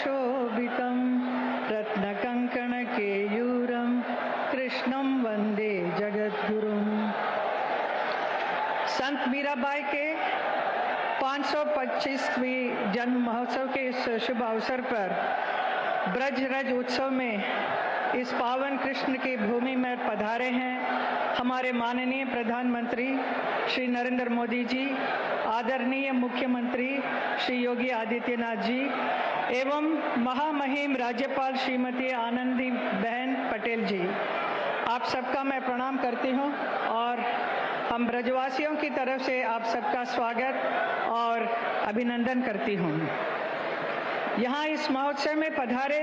रत्नकंकणकेयूरं कृष्णं वंदे जगद्गुरुं। संत मीराबाई के 525वीं जन्म महोत्सव के इस शुभ अवसर पर ब्रज रज उत्सव में इस पावन कृष्ण की भूमि में पधारे हैं हमारे माननीय प्रधानमंत्री श्री नरेंद्र मोदी जी, आदरणीय मुख्यमंत्री श्री योगी आदित्यनाथ जी एवं महामहिम राज्यपाल श्रीमती आनंदी बहन पटेल जी। आप सबका मैं प्रणाम करती हूं और हम ब्रजवासियों की तरफ से आप सबका स्वागत और अभिनंदन करती हूँ। यहाँ इस महोत्सव में पधारे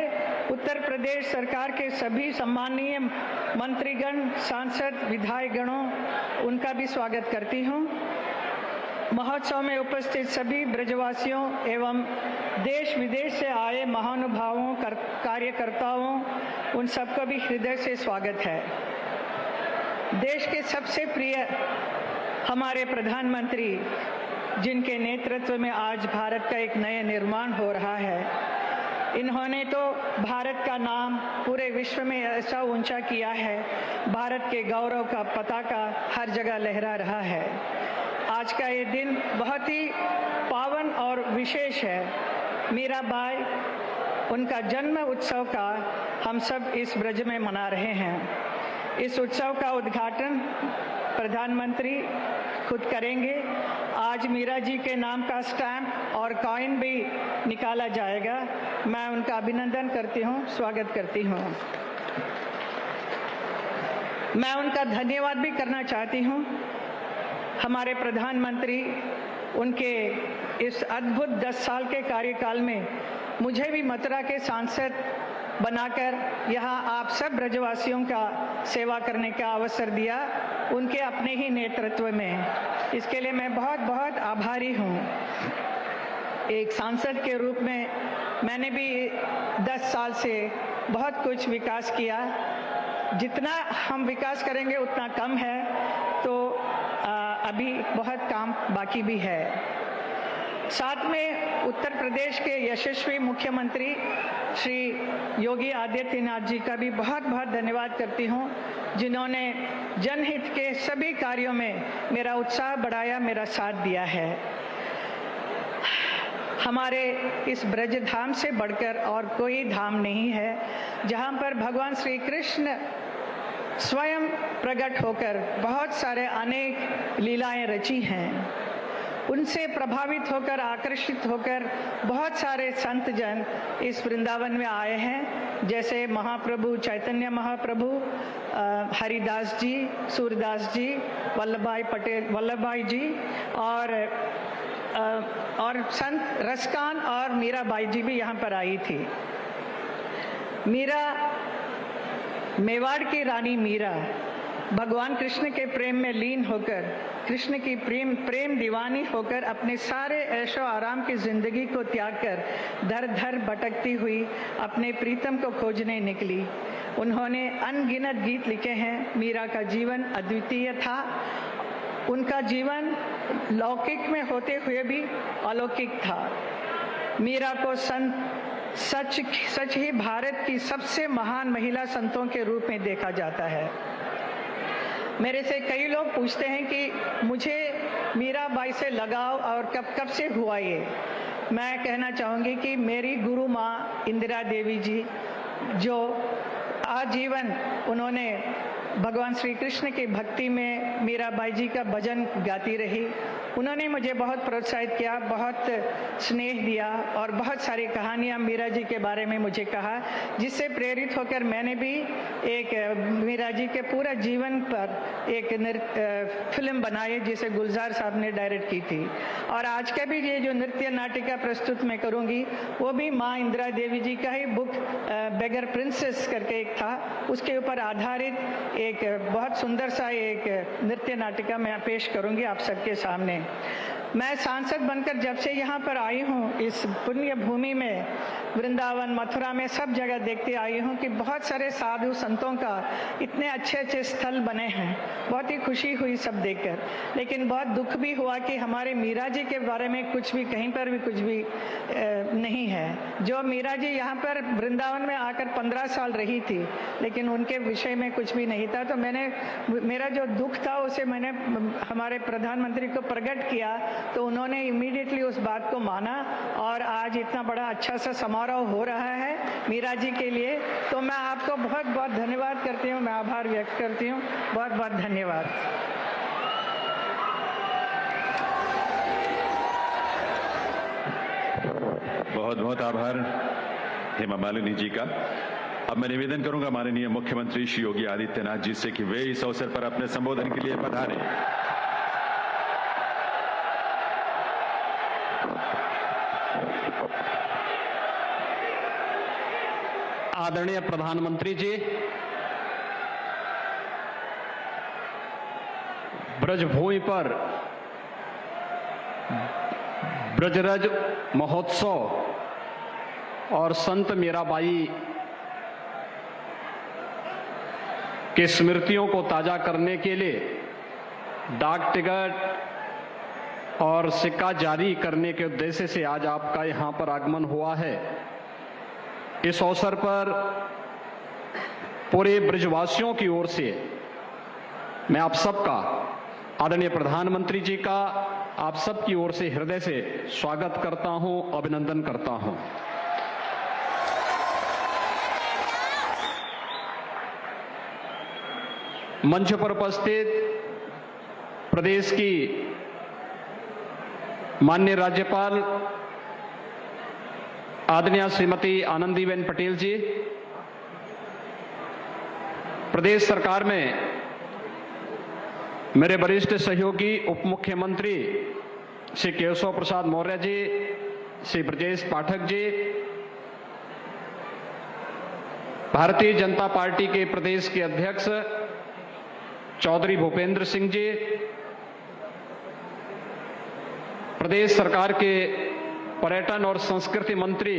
उत्तर प्रदेश सरकार के सभी सम्माननीय मंत्रीगण, सांसद, विधायकगणों, उनका भी स्वागत करती हूँ। महोत्सव में उपस्थित सभी ब्रजवासियों एवं देश विदेश से आए महानुभावों कार्यकर्ताओं उन सबका भी हृदय से स्वागत है। देश के सबसे प्रिय हमारे प्रधानमंत्री, जिनके नेतृत्व में आज भारत का एक नया निर्माण हो रहा है, इन्होंने तो भारत का नाम पूरे विश्व में ऐसा ऊंचा किया है, भारत के गौरव का पताका हर जगह लहरा रहा है। आज का ये दिन बहुत ही पावन और विशेष है। मीरा बाई, उनका जन्म उत्सव का हम सब इस ब्रज में मना रहे हैं। इस उत्सव का उद्घाटन प्रधानमंत्री खुद करेंगे। आज मीरा जी के नाम का स्टैम्प और कॉइन भी निकाला जाएगा। मैं उनका अभिनंदन करती हूँ, स्वागत करती हूँ। मैं उनका धन्यवाद भी करना चाहती हूँ। हमारे प्रधानमंत्री, उनके इस अद्भुत 10 साल के कार्यकाल में मुझे भी मथुरा के सांसद बनाकर यहाँ आप सब ब्रजवासियों का सेवा करने का अवसर दिया, उनके अपने ही नेतृत्व में। इसके लिए मैं बहुत बहुत आभारी हूँ। एक सांसद के रूप में मैंने भी 10 साल से बहुत कुछ विकास किया। जितना हम विकास करेंगे उतना कम है, तो अभी बहुत काम बाकी भी है। साथ में उत्तर प्रदेश के यशस्वी मुख्यमंत्री श्री योगी आदित्यनाथ जी का भी बहुत बहुत धन्यवाद करती हूँ, जिन्होंने जनहित के सभी कार्यों में मेरा उत्साह बढ़ाया, मेरा साथ दिया है। हमारे इस ब्रज धाम से बढ़कर और कोई धाम नहीं है, जहाँ पर भगवान श्री कृष्ण स्वयं प्रकट होकर बहुत सारे अनेक लीलाएं रची हैं। उनसे प्रभावित होकर, आकर्षित होकर बहुत सारे संत जन इस वृंदावन में आए हैं, जैसे महाप्रभु चैतन्य महाप्रभु, हरिदास जी, सूरदास जी, वल्लभ भाई जी और संत रसकान और मीरा बाई जी भी यहाँ पर आई थी। मीरा, मेवाड़ की रानी मीरा भगवान कृष्ण के प्रेम में लीन होकर, कृष्ण की प्रेम दीवानी होकर अपने सारे ऐशो आराम की जिंदगी को त्याग कर दर दर भटकती हुई अपने प्रीतम को खोजने निकली। उन्होंने अनगिनत गीत लिखे हैं। मीरा का जीवन अद्वितीय था। उनका जीवन लौकिक में होते हुए भी अलौकिक था। मीरा को सच ही भारत की सबसे महान महिला संतों के रूप में देखा जाता है। मेरे से कई लोग पूछते हैं कि मुझे मीरा बाई से लगाव और कब से हुआ ये। मैं कहना चाहूँगी कि मेरी गुरु माँ इंदिरा देवी जी, जो आजीवन उन्होंने भगवान श्री कृष्ण की भक्ति में मीरा बाई जी का भजन गाती रही, उन्होंने मुझे बहुत प्रोत्साहित किया, बहुत स्नेह दिया और बहुत सारी कहानियाँ मीरा जी के बारे में मुझे कहा, जिससे प्रेरित होकर मैंने भी एक मीरा जी के पूरा जीवन पर एक फिल्म बनाई, जिसे गुलजार साहब ने डायरेक्ट की थी। और आज का भी ये जो नृत्य नाटिका प्रस्तुत मैं करूँगी, वो भी माँ इंदिरा देवी जी का ही बुक बेगर प्रिंसेस करके एक था, उसके ऊपर आधारित एक बहुत सुंदर सा एक नृत्य नाटिका मैं पेश करूंगी आप सबके सामने। मैं सांसद बनकर जब से यहाँ पर आई हूँ, इस पुण्य भूमि में, वृंदावन, मथुरा में सब जगह देखते आई हूँ कि बहुत सारे साधु संतों का इतने अच्छे अच्छे स्थल बने हैं। बहुत ही खुशी हुई सब देखकर, लेकिन बहुत दुख भी हुआ कि हमारे मीरा जी के बारे में कुछ भी, कहीं पर भी कुछ भी नहीं है। जो मीरा जी यहाँ पर वृंदावन में आकर 15 साल रही थी, लेकिन उनके विषय में कुछ भी नहीं था। तो मेरा जो दुख था उसे मैंने हमारे प्रधानमंत्री को प्रकट किया, तो उन्होंने इमीडिएटली उस बात को माना और आज इतना बड़ा अच्छा सा समारोह हो रहा है मीरा जी के लिए। तो मैं आपको बहुत बहुत धन्यवाद करती हूँ, मैं आभार व्यक्त करती हूँ। बहुत बहुत धन्यवाद। बहुत बहुत आभार हेमा मालिनी जी का। अब मैं निवेदन करूंगा माननीय मुख्यमंत्री श्री योगी आदित्यनाथ जी से कि वे इस अवसर पर अपने संबोधन के लिए पधारें। आदरणीय प्रधानमंत्री जी, ब्रजभूमि पर ब्रज राज महोत्सव और संत मीरा बाई के स्मृतियों को ताजा करने के लिए डाक टिकट और सिक्का जारी करने के उद्देश्य से आज आपका यहां पर आगमन हुआ है। इस अवसर पर पूरे ब्रजवासियों की ओर से मैं आप सबका, आदरणीय प्रधानमंत्री जी का आप सबकी ओर से हृदय से स्वागत करता हूं, अभिनंदन करता हूं। मंच पर उपस्थित प्रदेश की माननीय राज्यपाल आदरणीय श्रीमती आनंदीबेन पटेल जी, प्रदेश सरकार में मेरे वरिष्ठ सहयोगी उप मुख्यमंत्री श्री केशव प्रसाद मौर्य जी, श्री ब्रजेश पाठक जी, भारतीय जनता पार्टी के प्रदेश के अध्यक्ष चौधरी भूपेंद्र सिंह जी, प्रदेश सरकार के पर्यटन और संस्कृति मंत्री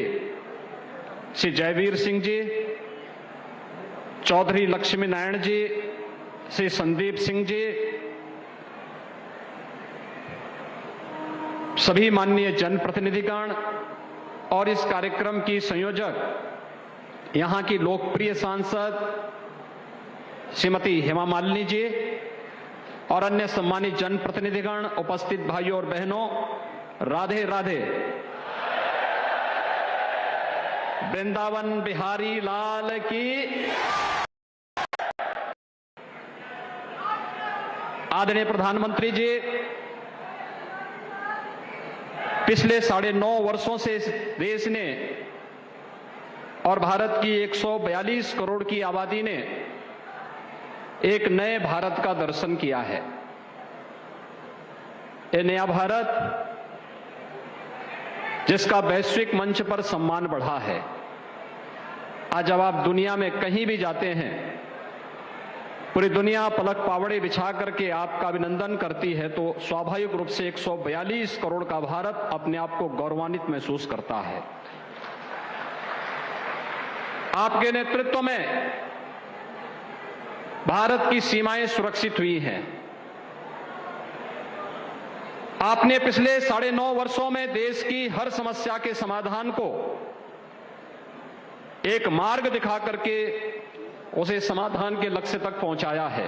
श्री जयवीर सिंह जी, चौधरी लक्ष्मी नारायण जी, श्री संदीप सिंह जी, सभी माननीय जनप्रतिनिधिगण और इस कार्यक्रम की संयोजक यहां की लोकप्रिय सांसद श्रीमती हेमा मालिनी जी और अन्य सम्मानित जनप्रतिनिधिगण, उपस्थित भाइयों और बहनों, राधे राधे। वृंदावन बिहारी लाल की। आदरणीय प्रधानमंत्री जी, पिछले 9.5 वर्षों से देश ने और भारत की 142 करोड़ की आबादी ने एक नए भारत का दर्शन किया है। ये नया भारत जिसका वैश्विक मंच पर सम्मान बढ़ा है। आज जब आप दुनिया में कहीं भी जाते हैं, पूरी दुनिया पलक पावड़े बिछा करके आपका अभिनंदन करती है, तो स्वाभाविक रूप से 142 करोड़ का भारत अपने आप को गौरवान्वित महसूस करता है। आपके नेतृत्व में भारत की सीमाएं सुरक्षित हुई हैं। आपने पिछले 9.5 वर्षों में देश की हर समस्या के समाधान को एक मार्ग दिखा करके उसे समाधान के लक्ष्य तक पहुंचाया है।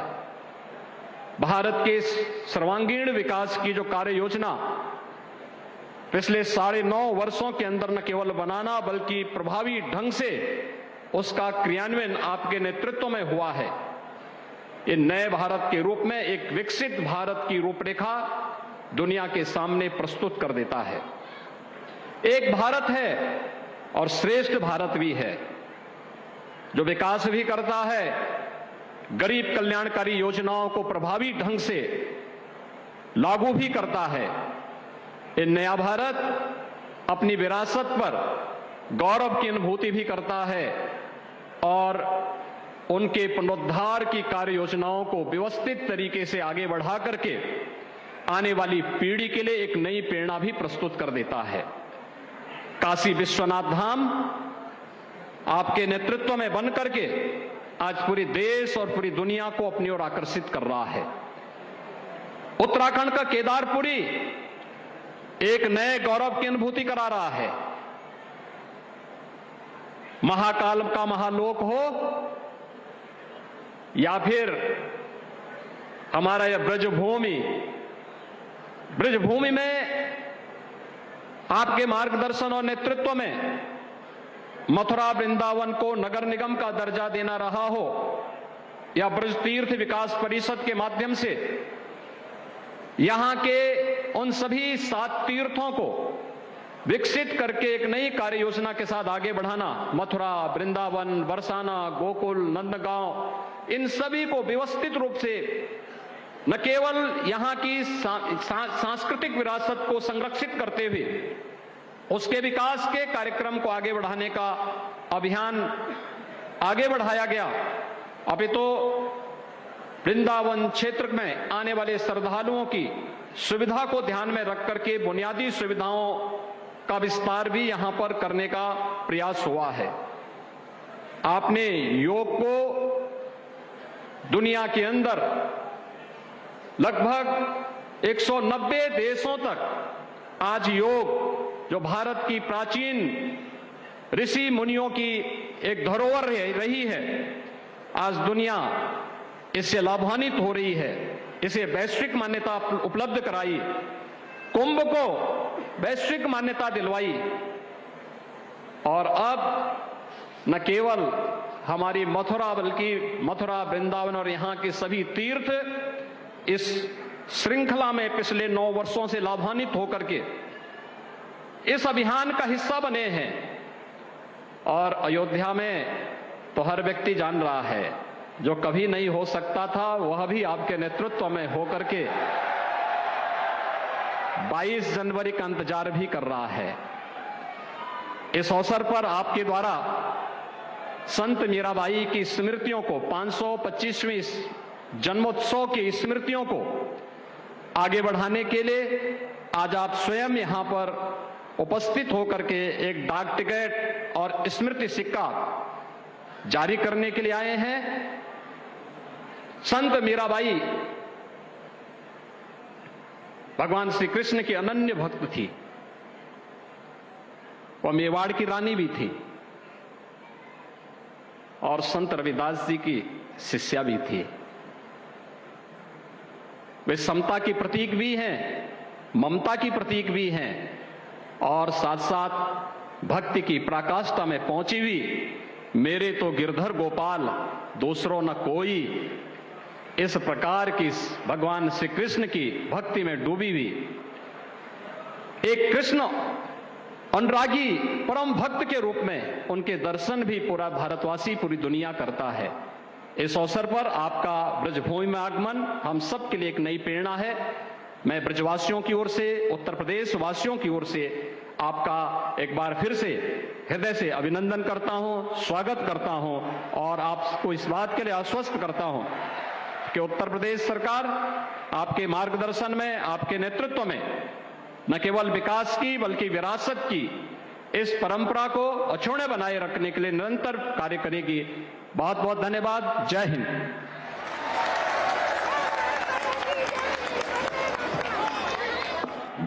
भारत के सर्वांगीण विकास की जो कार्य योजना पिछले 9.5 वर्षों के अंदर न केवल बनाना बल्कि प्रभावी ढंग से उसका क्रियान्वयन आपके नेतृत्व में हुआ है। ये नए भारत के रूप में एक विकसित भारत की रूपरेखा दुनिया के सामने प्रस्तुत कर देता है। एक भारत है और श्रेष्ठ भारत भी है, जो विकास भी करता है, गरीब कल्याणकारी योजनाओं को प्रभावी ढंग से लागू भी करता है। ये नया भारत अपनी विरासत पर गौरव की अनुभूति भी करता है और उनके पुनरुद्धार की कार्य योजनाओं को व्यवस्थित तरीके से आगे बढ़ा करके आने वाली पीढ़ी के लिए एक नई प्रेरणा भी प्रस्तुत कर देता है। काशी विश्वनाथ धाम आपके नेतृत्व में बन करके आज पूरे देश और पूरी दुनिया को अपनी ओर आकर्षित कर रहा है। उत्तराखंड का केदारपुरी एक नए गौरव की अनुभूति करा रहा है। महाकाल का महालोक हो या फिर हमारा यह ब्रजभूमि में आपके मार्गदर्शन और नेतृत्व में मथुरा वृंदावन को नगर निगम का दर्जा देना रहा हो या ब्रज तीर्थ विकास परिषद के माध्यम से यहां के उन सभी 7 तीर्थों को विकसित करके एक नई कार्य योजना के साथ आगे बढ़ाना, मथुरा, वृंदावन, बरसाना, गोकुल, नंदगांव, इन सभी को व्यवस्थित रूप से न केवल यहां की सांस्कृतिक विरासत को संरक्षित करते हुए उसके विकास के कार्यक्रम को आगे बढ़ाने का अभियान आगे बढ़ाया गया। अभी तो वृंदावन क्षेत्र में आने वाले श्रद्धालुओं की सुविधा को ध्यान में रख करके बुनियादी सुविधाओं का विस्तार भी यहां पर करने का प्रयास हुआ है। आपने योग को दुनिया के अंदर लगभग 190 देशों तक आज योग जो भारत की प्राचीन ऋषि मुनियों की एक धरोहर रही है, आज दुनिया इससे लाभान्वित हो रही है। इसे वैश्विक मान्यता उपलब्ध कराई, कुंभ को वैश्विक मान्यता दिलवाई और अब न केवल हमारी मथुरा बल्कि मथुरा, वृंदावन और यहां के सभी तीर्थ इस श्रृंखला में पिछले 9 वर्षों से लाभान्वित होकर के इस अभियान का हिस्सा बने हैं। और अयोध्या में तो हर व्यक्ति जान रहा है, जो कभी नहीं हो सकता था वह भी आपके नेतृत्व में होकर के 22 जनवरी का इंतजार भी कर रहा है। इस अवसर पर आपके द्वारा संत मीराबाई की स्मृतियों को 525वीं जन्मोत्सव की स्मृतियों को आगे बढ़ाने के लिए आज आप स्वयं यहां पर उपस्थित होकर के एक डाक टिकट और स्मृति सिक्का जारी करने के लिए आए हैं। संत मीराबाई भगवान श्री कृष्ण की अनन्य भक्त थी। वह मेवाड़ की रानी भी थी और संत रविदास जी की शिष्या भी थी। वे समता की प्रतीक भी हैं, ममता की प्रतीक भी हैं और साथ साथ भक्ति की पराकाष्ठा में पहुंची हुई मेरे तो गिरधर गोपाल दूसरों न कोई, इस प्रकार की भगवान श्री कृष्ण की भक्ति में डूबी हुई एक कृष्ण अनुरागी परम भक्त के रूप में उनके दर्शन भी पूरा भारतवासी, पूरी दुनिया करता है। इस अवसर पर आपका ब्रजभूमि में आगमन हम सब के लिए एक नई प्रेरणा है। मैं ब्रजवासियों की ओर से, उत्तर प्रदेश वासियों की ओर से आपका एक बार फिर से हृदय से अभिनंदन करता हूं, स्वागत करता हूं और आपको इस बात के लिए आश्वस्त करता हूं कि उत्तर प्रदेश सरकार आपके मार्गदर्शन में, आपके नेतृत्व में न केवल विकास की बल्कि विरासत की इस परंपरा को अछूते बनाए रखने के लिए निरंतर कार्य करेगी। बहुत बहुत धन्यवाद। जय हिंद।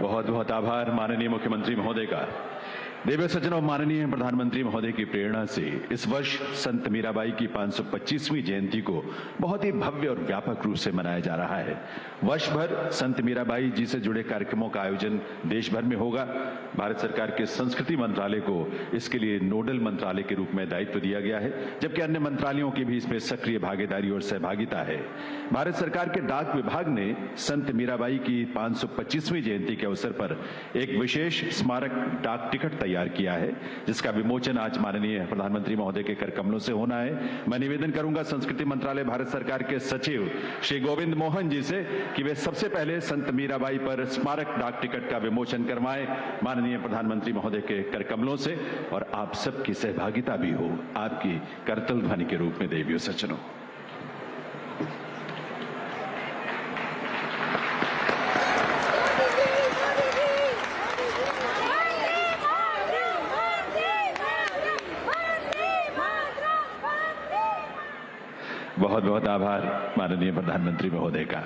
बहुत बहुत आभार माननीय मुख्यमंत्री महोदय का। देवी सज्जनों, माननीय प्रधानमंत्री महोदय की प्रेरणा से इस वर्ष संत मीराबाई की 525वीं जयंती को बहुत ही भव्य और व्यापक रूप से मनाया जा रहा है। वर्ष भर संत मीराबाई जी से जुड़े कार्यक्रमों का आयोजन देश भर में होगा। भारत सरकार के संस्कृति मंत्रालय को इसके लिए नोडल मंत्रालय के रूप में दायित्व दिया गया है, जबकि अन्य मंत्रालयों की भी इसमें सक्रिय भागीदारी और सहभागिता है। भारत सरकार के डाक विभाग ने संत मीराबाई की 525वीं जयंती के अवसर पर एक विशेष स्मारक डाक टिकट तैयार किया है, जिसका विमोचन आज माननीय प्रधानमंत्री महोदय के कर कमलों से होना है। मैं निवेदन करूंगा संस्कृति मंत्रालय भारत सरकार के सचिव श्री गोविंद मोहन जी से कि वे सबसे पहले संत मीराबाई पर स्मारक डाक टिकट का विमोचन करवाएं माननीय प्रधानमंत्री महोदय के कर कमलों से, और आप सबकी सहभागिता भी हो आपकी करतल ध्वनि के रूप में। देवियों सज्जनों, बहुत बहुत आभार माननीय प्रधानमंत्री महोदय का।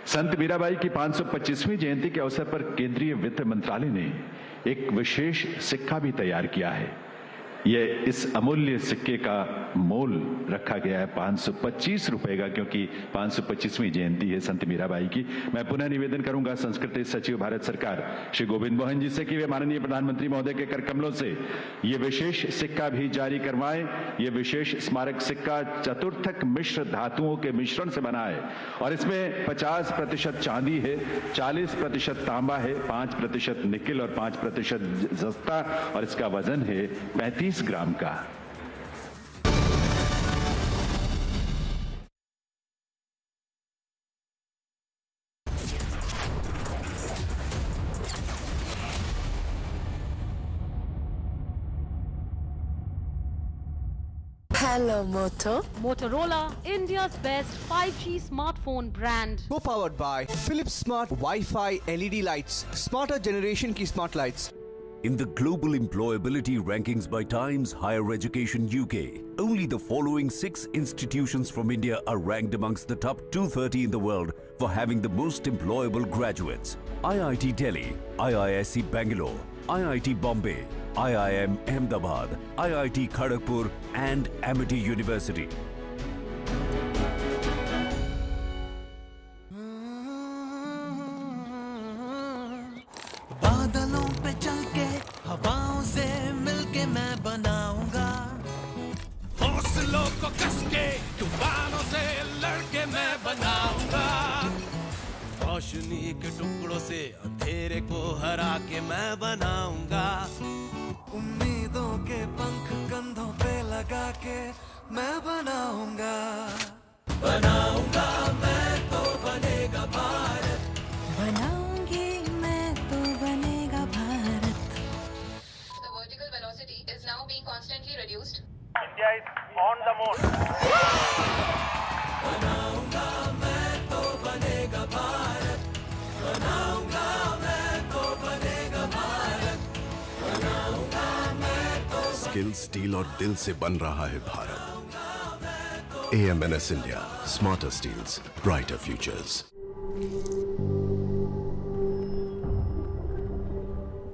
संत मीराबाई की 525वीं जयंती के अवसर पर केंद्रीय वित्त मंत्रालय ने एक विशेष सिक्का भी तैयार किया है। यह इस अमूल्य सिक्के का मोल रखा गया है 525 रुपए का, क्योंकि 525वीं जयंती है संत मीराबाई की। मैं पुनः निवेदन करूंगा संस्कृति सचिव भारत सरकार श्री गोविंद मोहन जी से कि वे माननीय प्रधानमंत्री महोदय के कर कमलों से ये विशेष सिक्का भी जारी करवाएं। ये विशेष स्मारक सिक्का चतुर्थक मिश्र धातुओं के मिश्रण से बना है और इसमें 50% चांदी है, 40% तांबा है, 5% निकिल और 5% जस्ता, और इसका वजन है 35 ग्राम का। Hello, Moto. Motorola, India's best 5G smartphone brand. Co-powered by Philips Smart Wi-Fi LED lights, smarter generation की smart lights. In the global employability rankings by Times Higher Education UK, only the following 6 institutions from India are ranked amongst the top 230 in the world for having the most employable graduates. IIT Delhi, IISc Bangalore, IIT Bombay, IIM Ahmedabad, IIT Kharagpur and Amity University. बादलों पे चल के हवाओं से मिलके मैं बनाऊंगा हौसलों को कस के तूफानों से लड़के मैं बनाऊंगा रोशनी के टुकड़ों से अंधेरे को हरा के मैं बनाऊंगा उम्मीदों के पंख कंधों पे लगा के मैं बनाऊंगा बनाऊंगा मैं तो बनेगा भारत बनाऊंगी मैं तो बनेगा Bharat. The vertical velocity is now being constantly reduced. India is on the moon. बनाऊंगा मैं तो बनेगा भारत बनाऊंगा मैं तो बनेगा भारत बनाऊंगा मैं तो स्किल स्टील और दिल से बन रहा है Bharat. AMNS India, smarter steels, brighter futures.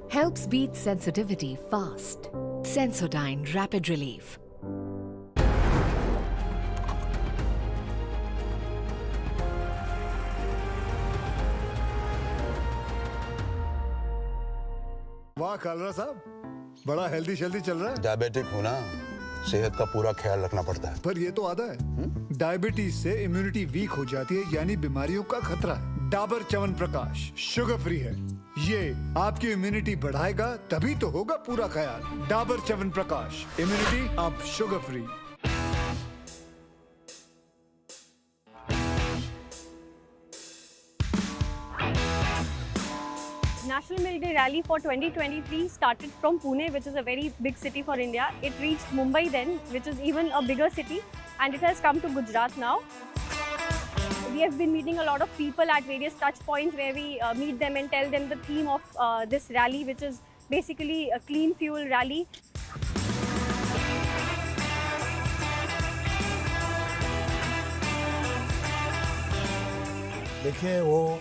Helps beat sensitivity fast. Sensodyne Rapid Relief. वाह कालरा साहब, बड़ा हेल्दी शेल्दी चल रहा है. डायबिटिक होना सेहत का पूरा ख्याल रखना पड़ता है. पर ये तो आधा है. डायबिटीज से इम्यूनिटी वीक हो जाती है, यानी बीमारियों का खतरा है. डाबर च्यवनप्राश शुगर फ्री है. ये आपकी इम्यूनिटी बढ़ाएगा, तभी तो होगा पूरा ख्याल. डाबर च्यवनप्राश, इम्यूनिटी अब sugar free. National Military Rally for 2023 started from Pune, which is a very big city for India. It reached Mumbai then, which is even a bigger city, and it has come to Gujarat now. We have been meeting a lot of people at various touch points where we meet them and tell them the theme of this rally, which is basically a clean fuel rally. देखिए, वो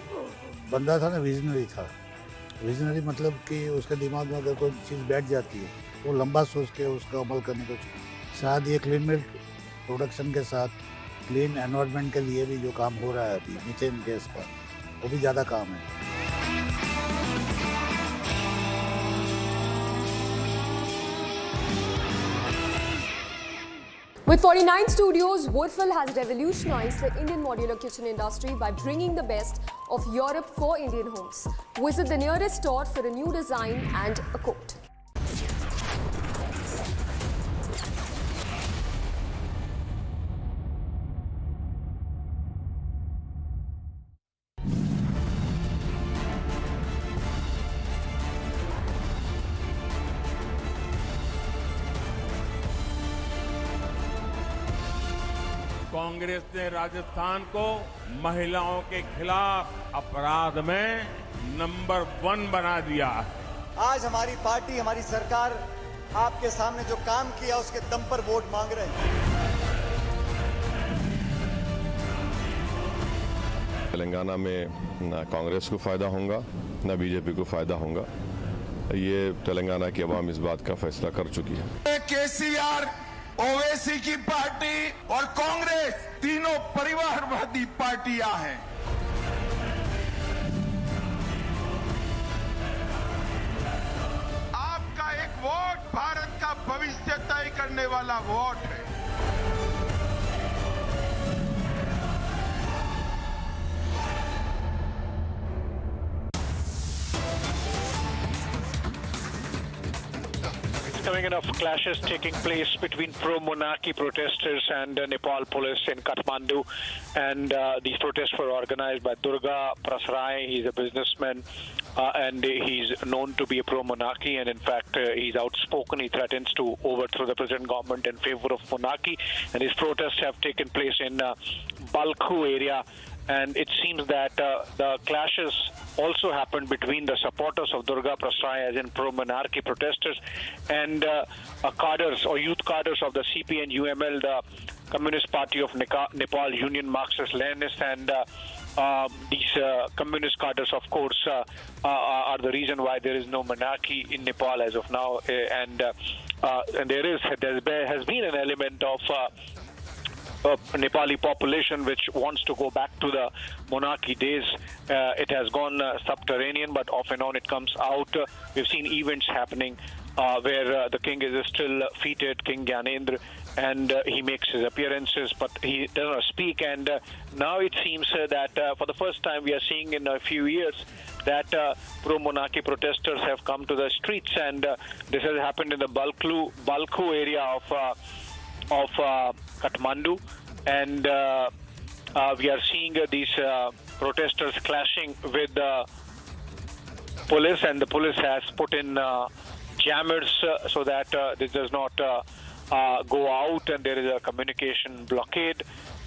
बंदा था ना, visionary था. Visionary मतलब कि उसके दिमाग में अगर कोई चीज़ बैठ जाती है तो लंबा सोच के उसका अमल करने को चाहिए. शायद ये क्लीन मिल्क प्रोडक्शन के साथ क्लीन एनवायरनमेंट के लिए भी जो काम हो रहा है अभी मीथेन गैस का, वो भी ज़्यादा काम है. With 49 studios, Woodville has revolutionized the Indian modular kitchen industry by bringing the best of Europe for Indian homes. Visit the nearest store for a new design and a quote. Congress ने राजस्थान को महिलाओं के खिलाफ अपराध में नंबर 1 बना दिया. आज हमारी पार्टी, हमारी सरकार आपके सामने जो काम किया उसके दम पर वोट मांग रहे हैं. तेलंगाना में ना कांग्रेस को फायदा होगा ना बीजेपी को फायदा होगा. ये तेलंगाना की आवाम इस बात का फैसला कर चुकी है. केसीआर, ओवैसी की पार्टी और कांग्रेस तीनों परिवारवादी पार्टियां हैं. आपका एक वोट भारत का भविष्य तय करने वाला वोट है. forthcoming enough clashes taking place between pro-monarchy protesters and Nepal police in Kathmandu. And these protests were organized by Durga Prasrai. He's a businessman and he's known to be a pro-monarchy. And in fact, he's outspoken. He threatens to overthrow the present government in favor of monarchy. And his protests have taken place in Balkhu area. And it seems that the clashes also happened between the supporters of Durga Prasrai, as in pro-monarchy protesters, and cadres or youth cadres of the CP and UML, the Communist Party of Nepal, Union Marxist-Leninists, and these communist cadres, of course, are the reason why there is no monarchy in Nepal as of now. And there has been an element of Nepali population which wants to go back to the monarchy days. It has gone subterranean, but off and on it comes out. We've seen events happening where the king is still feted, King Gyanendra, and he makes his appearances, but he does not speak. And now it seems that for the first time we are seeing in a few years that pro-monarchy protesters have come to the streets, and this has happened in the Balkhu area of Kathmandu, and we are seeing these protesters clashing with the police, and the police has put in jammers so that this does not go out, and there is a communication blockade,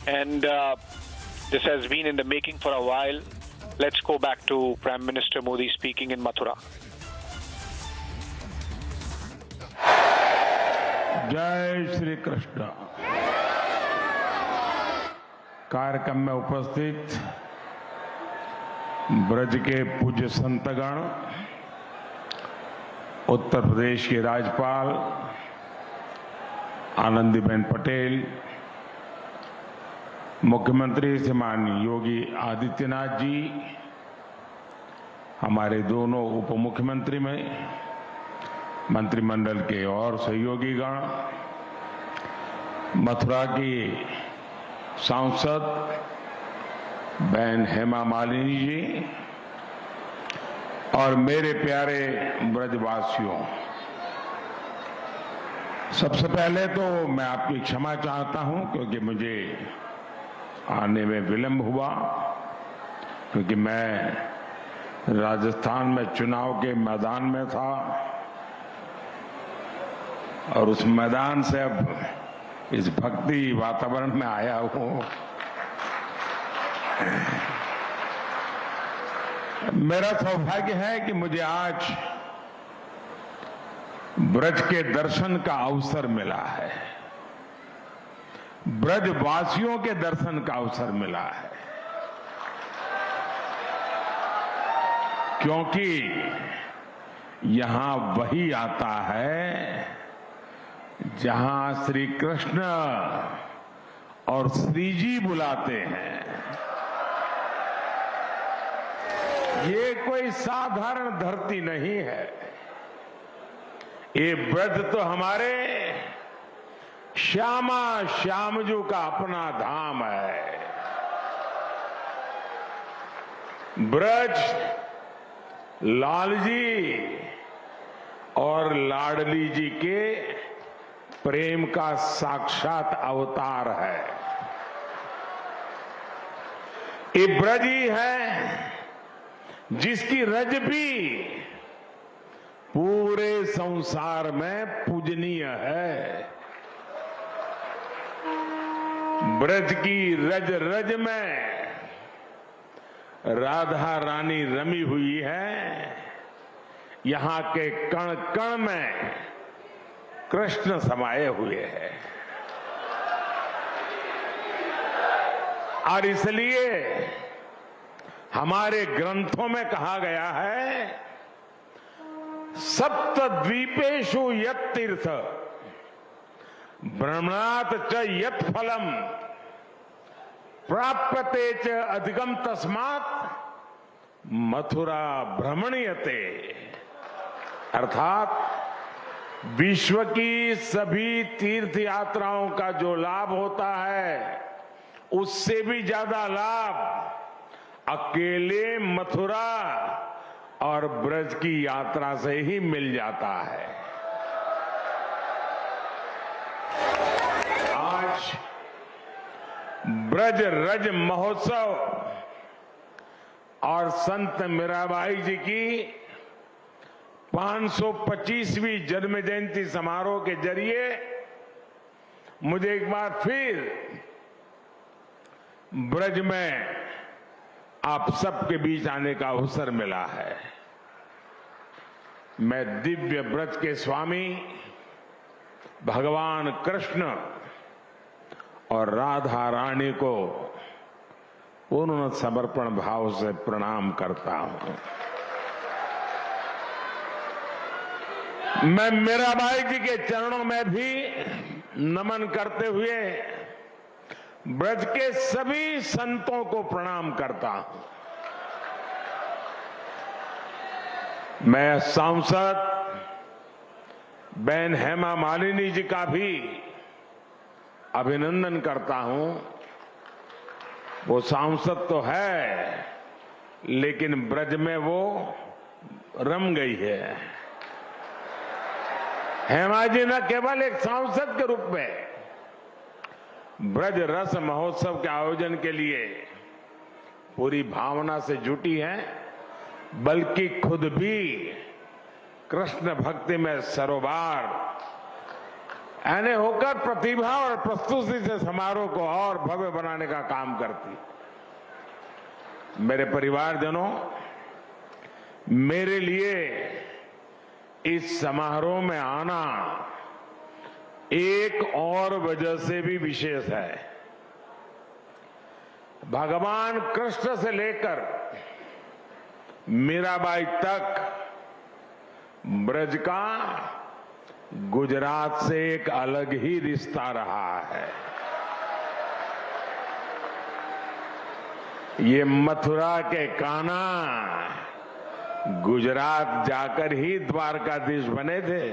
and this has been in the making for a while. Let's go back to Prime Minister Modi speaking in Mathura. जय श्री कृष्ण। कार्यक्रम में उपस्थित ब्रज के पूज्य संतगण, उत्तर प्रदेश के राज्यपाल आनंदीबेन पटेल, मुख्यमंत्री श्रीमान योगी आदित्यनाथ जी, हमारे दोनों उप मुख्यमंत्री में मंत्रिमंडल के और सहयोगी गण, मथुरा की सांसद बहन हेमा मालिनी जी और मेरे प्यारे ब्रजवासियों, सबसे पहले तो मैं आपकी क्षमा चाहता हूं क्योंकि मुझे आने में विलंब हुआ, क्योंकि मैं राजस्थान में चुनाव के मैदान में था और उस मैदान से अब इस भक्ति वातावरण में आया हूं। मेरा सौभाग्य है कि मुझे आज ब्रज के दर्शन का अवसर मिला है, ब्रजवासियों के दर्शन का अवसर मिला है, क्योंकि यहां वही आता है जहां श्री कृष्ण और श्री जी बुलाते हैं। ये कोई साधारण धरती नहीं है, ये ब्रज तो हमारे श्यामा श्यामजू का अपना धाम है। ब्रज लालजी और लाडली जी के प्रेम का साक्षात अवतार है। ये ब्रज ही है जिसकी रज भी पूरे संसार में पूजनीय है। ब्रज की रज रज में राधा रानी रमी हुई है, यहां के कण कण में कृष्ण समाये हुए हैं। और इसलिए हमारे ग्रंथों में कहा गया है, सप्त द्वीपेषु यत् तीर्थ भ्रमणात् च यत् फलम प्राप्यते च अधिकम तस्मात् मथुरा भ्रमणीयते। अर्थात विश्व की सभी तीर्थ यात्राओं का जो लाभ होता है, उससे भी ज्यादा लाभ अकेले मथुरा और ब्रज की यात्रा से ही मिल जाता है। आज ब्रज रज महोत्सव और संत मीराबाई जी की 525वीं जन्म जयंती समारोह के जरिए मुझे एक बार फिर ब्रज में आप सबके बीच आने का अवसर मिला है। मैं दिव्य ब्रज के स्वामी भगवान कृष्ण और राधा रानी को पूर्ण समर्पण भाव से प्रणाम करता हूं। मैं मीराबाई जी के चरणों में भी नमन करते हुए ब्रज के सभी संतों को प्रणाम करता हूं। मैं सांसद बहन हेमा मालिनी जी का भी अभिनंदन करता हूं। वो सांसद तो है, लेकिन ब्रज में वो रम गई है। हेमा जी न केवल एक सांसद के रूप में ब्रज रस महोत्सव के आयोजन के लिए पूरी भावना से जुटी हैं, बल्कि खुद भी कृष्ण भक्ति में सरोबार यानी होकर प्रतिभा और प्रस्तुति से समारोह को और भव्य बनाने का काम करती। मेरे परिवारजनों, मेरे लिए इस समारोह में आना एक और वजह से भी विशेष है। भगवान कृष्ण से लेकर मीराबाई तक ब्रज का गुजरात से एक अलग ही रिश्ता रहा है। ये मथुरा के कान्हा गुजरात जाकर ही द्वारकाधीश बने थे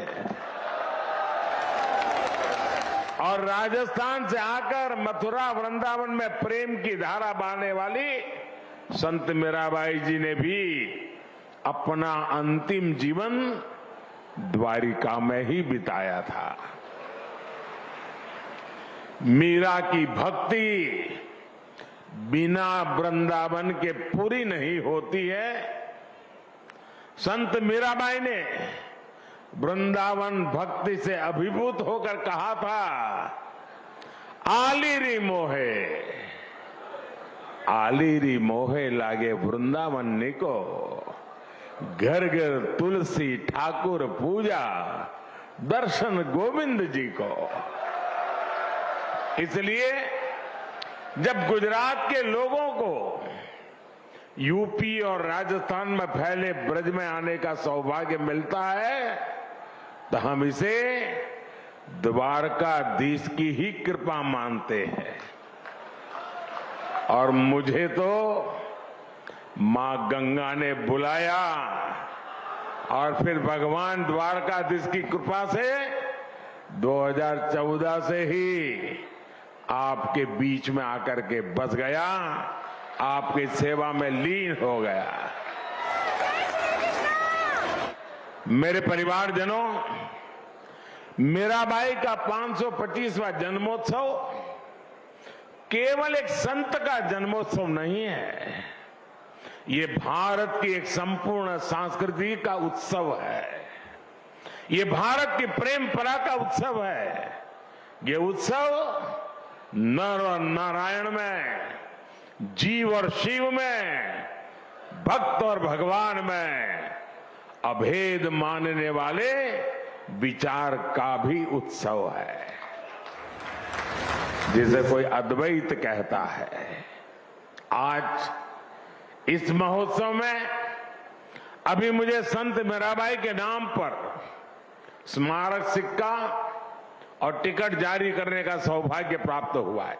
और राजस्थान से आकर मथुरा वृंदावन में प्रेम की धारा बहाने वाली संत मीराबाई जी ने भी अपना अंतिम जीवन द्वारिका में ही बिताया था। मीरा की भक्ति बिना वृंदावन के पूरी नहीं होती है। संत मीराबाई ने वृंदावन भक्ति से अभिभूत होकर कहा था, आलीरी मोहे, आलीरी मोहे लागे वृंदावन निको, घर घर तुलसी ठाकुर पूजा, दर्शन गोविंद जी को। इसलिए जब गुजरात के लोगों को यूपी और राजस्थान में फैले ब्रज में आने का सौभाग्य मिलता है तो हम इसे द्वारकाधीश की ही कृपा मानते हैं। और मुझे तो मां गंगा ने बुलाया और फिर भगवान द्वारकाधीश की कृपा से 2014 से ही आपके बीच में आकर के बस गया, आपकी सेवा में लीन हो गया। मेरे परिवारजनों, मीराबाई का 525वां जन्मोत्सव केवल एक संत का जन्मोत्सव नहीं है, ये भारत की एक संपूर्ण संस्कृति का उत्सव है। ये भारत की प्रेम परा का उत्सव है। ये उत्सव नर और नारायण में, जीव और शिव में, भक्त और भगवान में अभेद मानने वाले विचार का भी उत्सव है, जिसे कोई अद्वैत कहता है। आज इस महोत्सव में अभी मुझे संत मीराबाई के नाम पर स्मारक सिक्का और टिकट जारी करने का सौभाग्य प्राप्त हुआ है।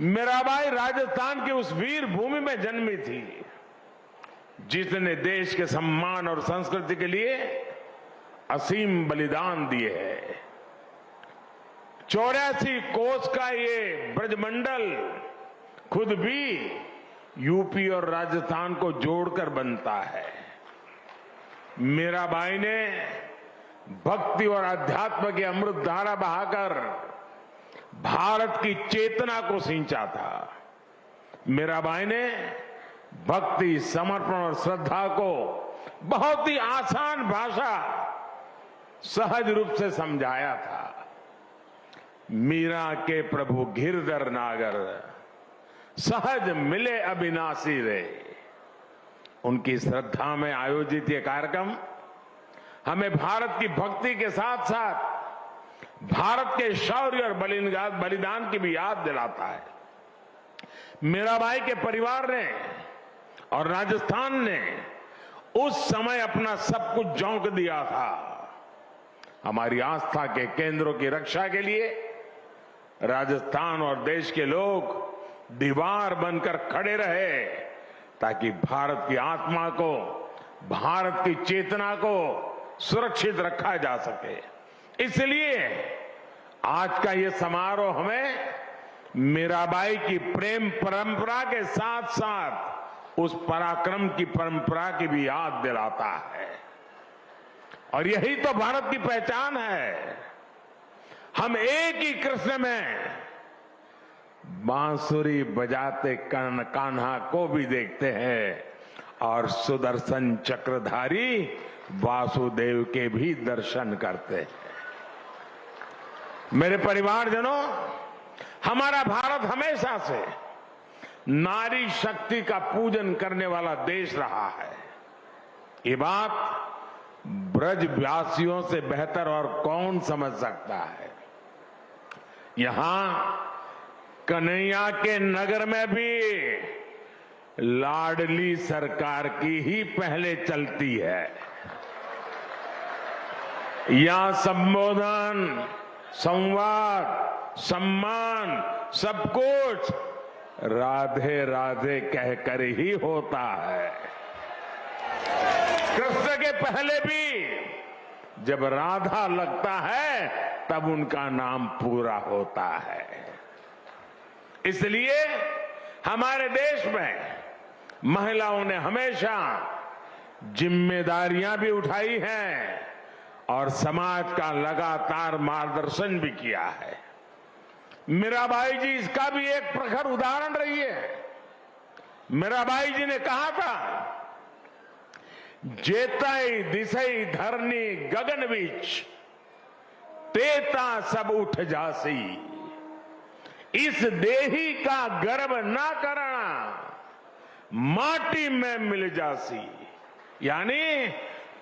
मीराबाई राजस्थान की उस वीर भूमि में जन्मी थी जिसने देश के सम्मान और संस्कृति के लिए असीम बलिदान दिए हैं। 84 कोस का ये ब्रजमंडल खुद भी यूपी और राजस्थान को जोड़कर बनता है। मीराबाई ने भक्ति और अध्यात्म की अमृत धारा बहाकर भारत की चेतना को सिंचा था। मीरा बाई ने भक्ति, समर्पण और श्रद्धा को बहुत ही आसान भाषा, सहज रूप से समझाया था। मीरा के प्रभु गिरधर नागर, सहज मिले अविनाशी रे। उनकी श्रद्धा में आयोजित ये कार्यक्रम हमें भारत की भक्ति के साथ साथ भारत के शौर्य और बलिदान की भी याद दिलाता है। मीरा बाई के परिवार ने और राजस्थान ने उस समय अपना सब कुछ झोंक दिया था। हमारी आस्था के केंद्रों की रक्षा के लिए राजस्थान और देश के लोग दीवार बनकर खड़े रहे ताकि भारत की आत्मा को, भारत की चेतना को सुरक्षित रखा जा सके। इसलिए आज का ये समारोह हमें मीराबाई की प्रेम परंपरा के साथ साथ उस पराक्रम की परंपरा की भी याद दिलाता है। और यही तो भारत की पहचान है। हम एक ही कृष्ण में बांसुरी बजाते कान्हा को भी देखते हैं और सुदर्शन चक्रधारी वासुदेव के भी दर्शन करते हैं। मेरे परिवारजनों, हमारा भारत हमेशा से नारी शक्ति का पूजन करने वाला देश रहा है। ये बात ब्रजवासियों से बेहतर और कौन समझ सकता है। यहां कन्हैया के नगर में भी लाडली सरकार की ही पहले चलती है। यहां संबोधन, संवाद, सम्मान, सब कुछ राधे राधे कहकर ही होता है। कृष्ण के पहले भी जब राधा लगता है तब उनका नाम पूरा होता है। इसलिए हमारे देश में महिलाओं ने हमेशा जिम्मेदारियां भी उठाई हैं और समाज का लगातार मार्गदर्शन भी किया है। मीराबाई जी इसका भी एक प्रखर उदाहरण रही है। मीराबाई जी ने कहा था, जेतई दिसई धरनी गगन बीच, तेता सब उठ जासी, इस देही का गर्व ना करना, माटी में मिल जासी। यानी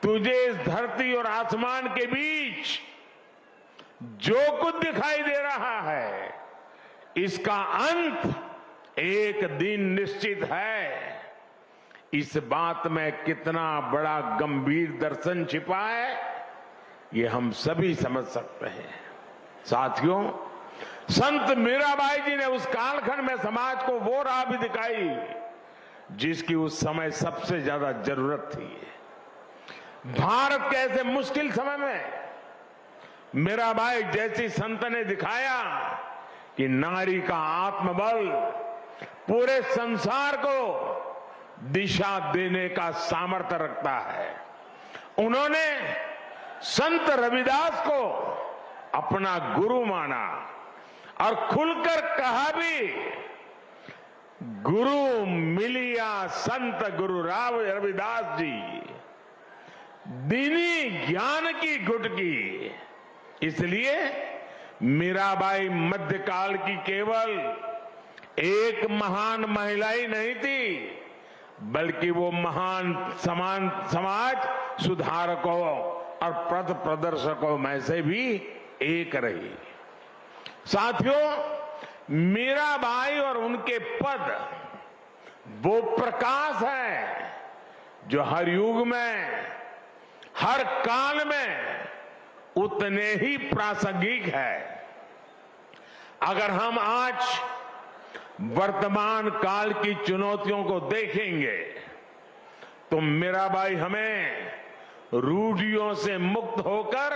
तुझे इस धरती और आसमान के बीच जो कुछ दिखाई दे रहा है, इसका अंत एक दिन निश्चित है। इस बात में कितना बड़ा गंभीर दर्शन छिपा है, ये हम सभी समझ सकते हैं। साथियों, संत मीराबाई जी ने उस कालखंड में समाज को वो राह भी दिखाई जिसकी उस समय सबसे ज्यादा जरूरत थी। भारत के ऐसे मुश्किल समय में मीराबाई जैसी संत ने दिखाया कि नारी का आत्मबल पूरे संसार को दिशा देने का सामर्थ्य रखता है। उन्होंने संत रविदास को अपना गुरु माना और खुलकर कहा भी, गुरु मिलिया संत गुरु रविदास जी, दीनी ज्ञान की गुटकी। इसलिए मीराबाई मध्यकाल की केवल एक महान महिला ही नहीं थी, बल्कि वो महान समाज सुधारकों और पथ प्रदर्शकों में से भी एक रही। साथियों, मीराबाई और उनके पद वो प्रकाश है जो हर युग में, हर काल में उतने ही प्रासंगिक है। अगर हम आज वर्तमान काल की चुनौतियों को देखेंगे तो मीराबाई हमें रूढ़ियों से मुक्त होकर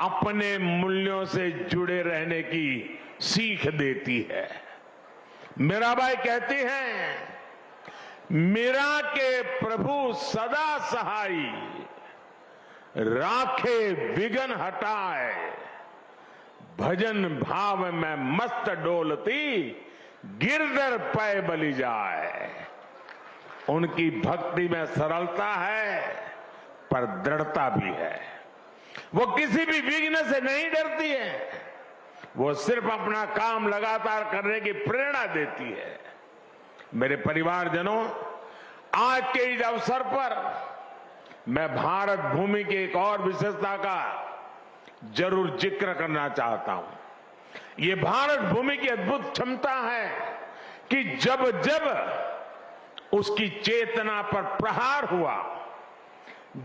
अपने मूल्यों से जुड़े रहने की सीख देती है। मीराबाई कहती हैं, मीरा के प्रभु सदा सहाई, राखे विघन हटाए, भजन भाव में मस्त डोलती, गिरधर पै बलि जाए। उनकी भक्ति में सरलता है पर दृढ़ता भी है। वो किसी भी विघ्न से नहीं डरती है, वो सिर्फ अपना काम लगातार करने की प्रेरणा देती है। मेरे परिवारजनों, आज के इस अवसर पर मैं भारत भूमि की एक और विशेषता का जरूर जिक्र करना चाहता हूं। ये भारत भूमि की अद्भुत क्षमता है कि जब जब उसकी चेतना पर प्रहार हुआ,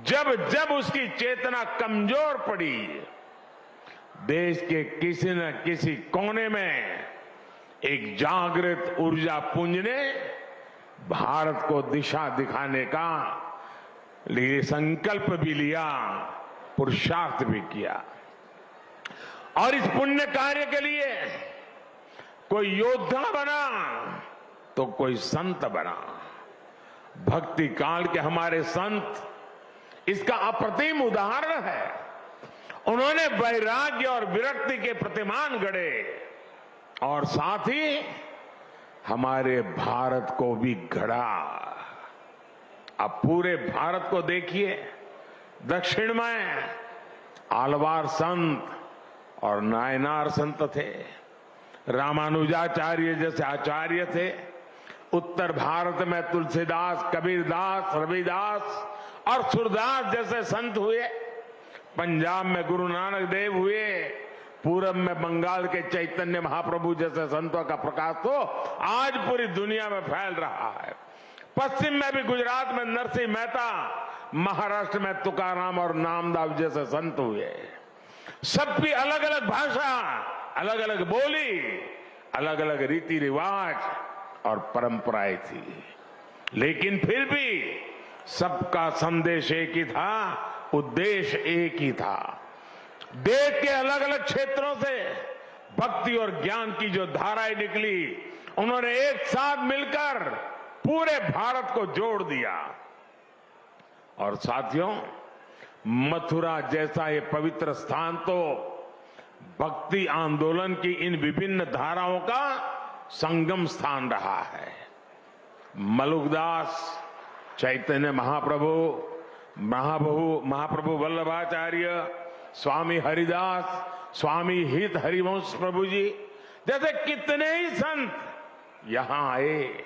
जब जब उसकी चेतना कमजोर पड़ी, देश के किसी न किसी कोने में एक जागृत ऊर्जा पुंज ने भारत को दिशा दिखाने का लिए संकल्प भी लिया, पुरुषार्थ भी किया। और इस पुण्य कार्य के लिए कोई योद्धा बना तो कोई संत बना। भक्ति काल के हमारे संत इसका अप्रतिम उदाहरण है। उन्होंने वैराग्य और विरक्ति के प्रतिमान गढ़े और साथ ही हमारे भारत को भी गढ़ा। अब पूरे भारत को देखिए, दक्षिण में आलवार संत और नायनार संत थे, रामानुजाचार्य जैसे आचार्य थे। उत्तर भारत में तुलसीदास, कबीरदास, रविदास और सूरदास जैसे संत हुए। पंजाब में गुरु नानक देव हुए। पूरब में बंगाल के चैतन्य महाप्रभु जैसे संतों का प्रकाश तो आज पूरी दुनिया में फैल रहा है। पश्चिम में भी गुजरात में नरसिंह मेहता, महाराष्ट्र में तुकाराम और नामदास जैसे संत हुए। सबकी अलग अलग भाषा, अलग अलग बोली, अलग अलग रीति रिवाज और परंपराएं थी, लेकिन फिर भी सबका संदेश एक ही था, उद्देश्य एक ही था। देश के अलग अलग क्षेत्रों से भक्ति और ज्ञान की जो धाराएं निकली, उन्होंने एक साथ मिलकर पूरे भारत को जोड़ दिया। और साथियों, मथुरा जैसा ये पवित्र स्थान तो भक्ति आंदोलन की इन विभिन्न धाराओं का संगम स्थान रहा है। मलुकदास, चैतन्य महाप्रभु वल्लभाचार्य, स्वामी हरिदास, स्वामी हित हरिवंश प्रभु जी जैसे कितने ही संत यहां आए।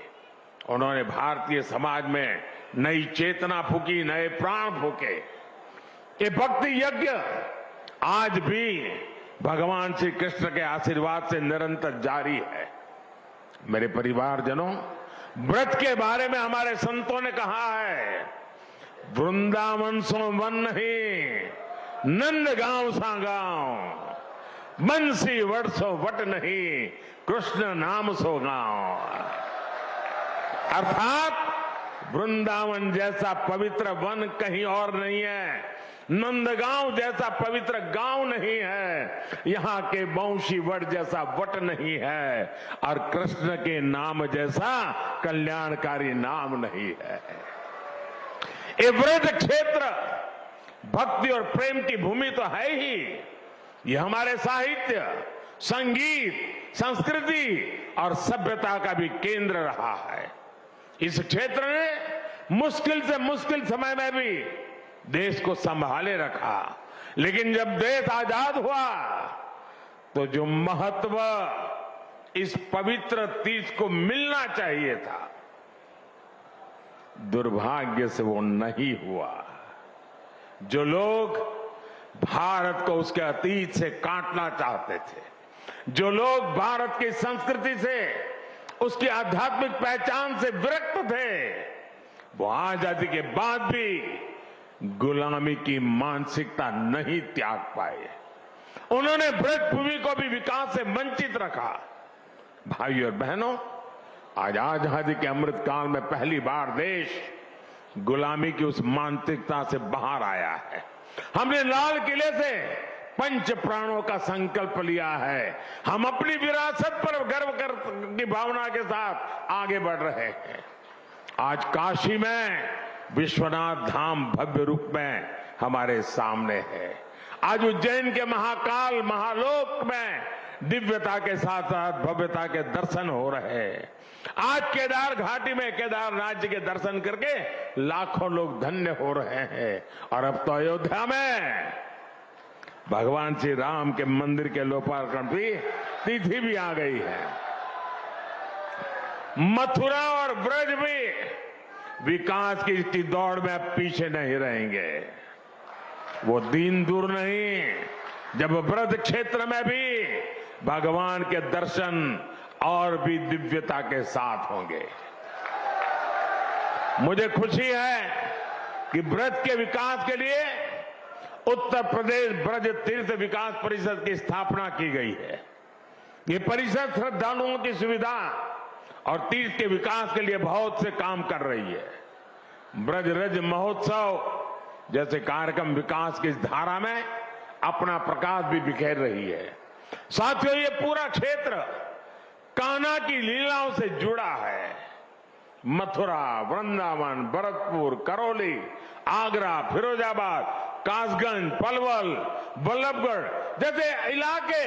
उन्होंने भारतीय समाज में नई चेतना फूकी, नए प्राण फूके। ये भक्ति यज्ञ आज भी भगवान श्री कृष्ण के आशीर्वाद से निरंतर जारी है। मेरे परिवारजनों, व्रत के बारे में हमारे संतों ने कहा है, वृंदावन सो वन नहीं, नंद गांव सा गांव, बंसी वट सो वट नहीं, कृष्ण नाम सो गांव। अर्थात वृंदावन जैसा पवित्र वन कहीं और नहीं है, नंदगांव जैसा पवित्र गांव नहीं है, यहाँ के बंशी वट जैसा वट नहीं है, और कृष्ण के नाम जैसा कल्याणकारी नाम नहीं है। ये व्रत क्षेत्र भक्ति और प्रेम की भूमि तो है ही, ये हमारे साहित्य, संगीत, संस्कृति और सभ्यता का भी केंद्र रहा है। इस क्षेत्र ने मुश्किल से मुश्किल समय में भी देश को संभाले रखा, लेकिन जब देश आजाद हुआ तो जो महत्व इस पवित्र तीज को मिलना चाहिए था, दुर्भाग्य से वो नहीं हुआ। जो लोग भारत को उसके अतीत से काटना चाहते थे, जो लोग भारत की संस्कृति से, उसकी आध्यात्मिक पहचान से विरक्त थे, वो आजादी के बाद भी गुलामी की मानसिकता नहीं त्याग पाए। उन्होंने ब्रज भूमि को भी विकास से वंचित रखा। भाइयों और बहनों, आज आजादी के अमृत काल में पहली बार देश गुलामी की उस मानसिकता से बाहर आया है। हमने लाल किले से पंच प्राणों का संकल्प लिया है। हम अपनी विरासत पर गर्व की भावना के साथ आगे बढ़ रहे हैं। आज काशी में विश्वनाथ धाम भव्य रूप में हमारे सामने है। आज उज्जैन के महाकाल महालोक में दिव्यता के साथ साथ भव्यता के दर्शन हो रहे हैं। आज केदार घाटी में केदारनाथ जी के दर्शन करके लाखों लोग धन्य हो रहे हैं। और अब तो अयोध्या में भगवान श्री राम के मंदिर के लोकार्पण की तिथि भी आ गई है। मथुरा और ब्रज भी विकास की इसकी दौड़ में अब पीछे नहीं रहेंगे। वो दिन दूर नहीं जब ब्रज क्षेत्र में भी भगवान के दर्शन और भी दिव्यता के साथ होंगे। मुझे खुशी है कि ब्रज के विकास के लिए उत्तर प्रदेश ब्रज तीर्थ विकास परिषद की स्थापना की गई है। ये परिषद श्रद्धालुओं की सुविधा और तीर्थ के विकास के लिए बहुत से काम कर रही है। ब्रज रज महोत्सव जैसे कार्यक्रम विकास की इस धारा में अपना प्रकाश भी बिखेर रही है। साथियों, ये पूरा क्षेत्र कान्हा की लीलाओं से जुड़ा है। मथुरा, वृंदावन, भरतपुर, करौली, आगरा, फिरोजाबाद, कासगंज, पलवल, बल्लभगढ़ जैसे इलाके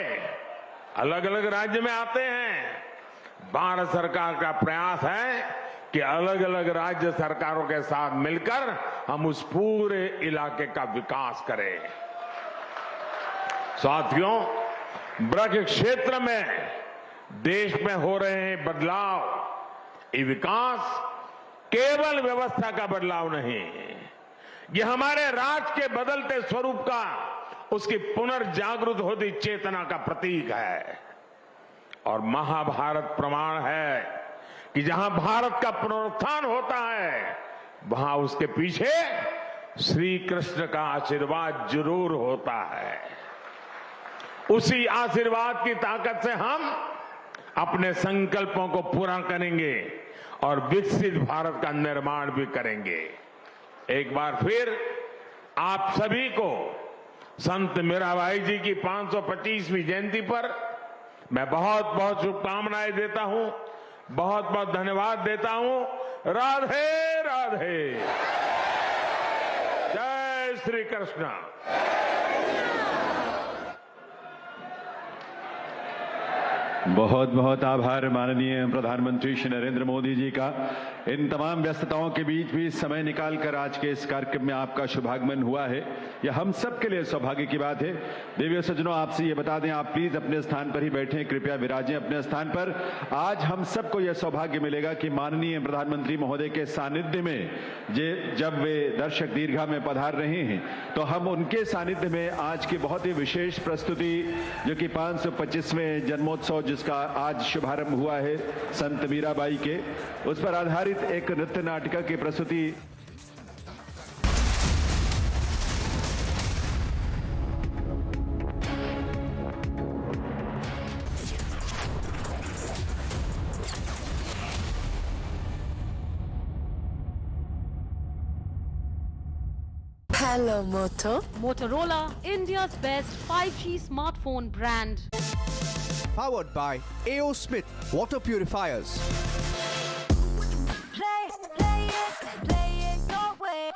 अलग अलग राज्य में आते हैं। भारत सरकार का प्रयास है कि अलग अलग राज्य सरकारों के साथ मिलकर हम उस पूरे इलाके का विकास करें। साथियों, ब्रज क्षेत्र में देश में हो रहे हैं बदलाव, ये विकास केवल व्यवस्था का बदलाव नहीं, ये हमारे राज्य के बदलते स्वरूप का, उसकी पुनर्जागृत होती चेतना का प्रतीक है। और महाभारत प्रमाण है कि जहां भारत का पुनरुत्थान होता है वहां उसके पीछे श्री कृष्ण का आशीर्वाद जरूर होता है। उसी आशीर्वाद की ताकत से हम अपने संकल्पों को पूरा करेंगे और विकसित भारत का निर्माण भी करेंगे। एक बार फिर आप सभी को संत मीरा बाई जी की 525वीं जयंती पर मैं बहुत बहुत शुभकामनाएं देता हूं, बहुत बहुत धन्यवाद देता हूं। राधे राधे, जय श्री कृष्ण। बहुत बहुत आभार माननीय प्रधानमंत्री श्री नरेंद्र मोदी जी का। इन तमाम व्यस्तताओं के बीच भी समय निकालकर आज के इस कार्यक्रम में आपका शुभागमन हुआ है, यह हम सब के लिए सौभाग्य की बात है। देवी सज्जनों, आपसे ये बता दें, आप प्लीज अपने स्थान पर ही बैठें, कृपया विराजें अपने स्थान पर। आज हम सबको यह सौभाग्य मिलेगा कि माननीय प्रधानमंत्री महोदय के सानिध्य में जब वे दर्शक दीर्घा में पधार रहे हैं तो हम उनके सानिध्य में आज की बहुत ही विशेष प्रस्तुति, जो कि 525वें जन्मोत्सव जिसका आज शुभारंभ हुआ है संत मीरा बाई के, उस पर आधारित एक नृत्य नाटिका की प्रस्तुति Hello, Moto. Motorola, India's best 5G smartphone brand. Powered by A.O. Smith Water Purifiers. Play it your way.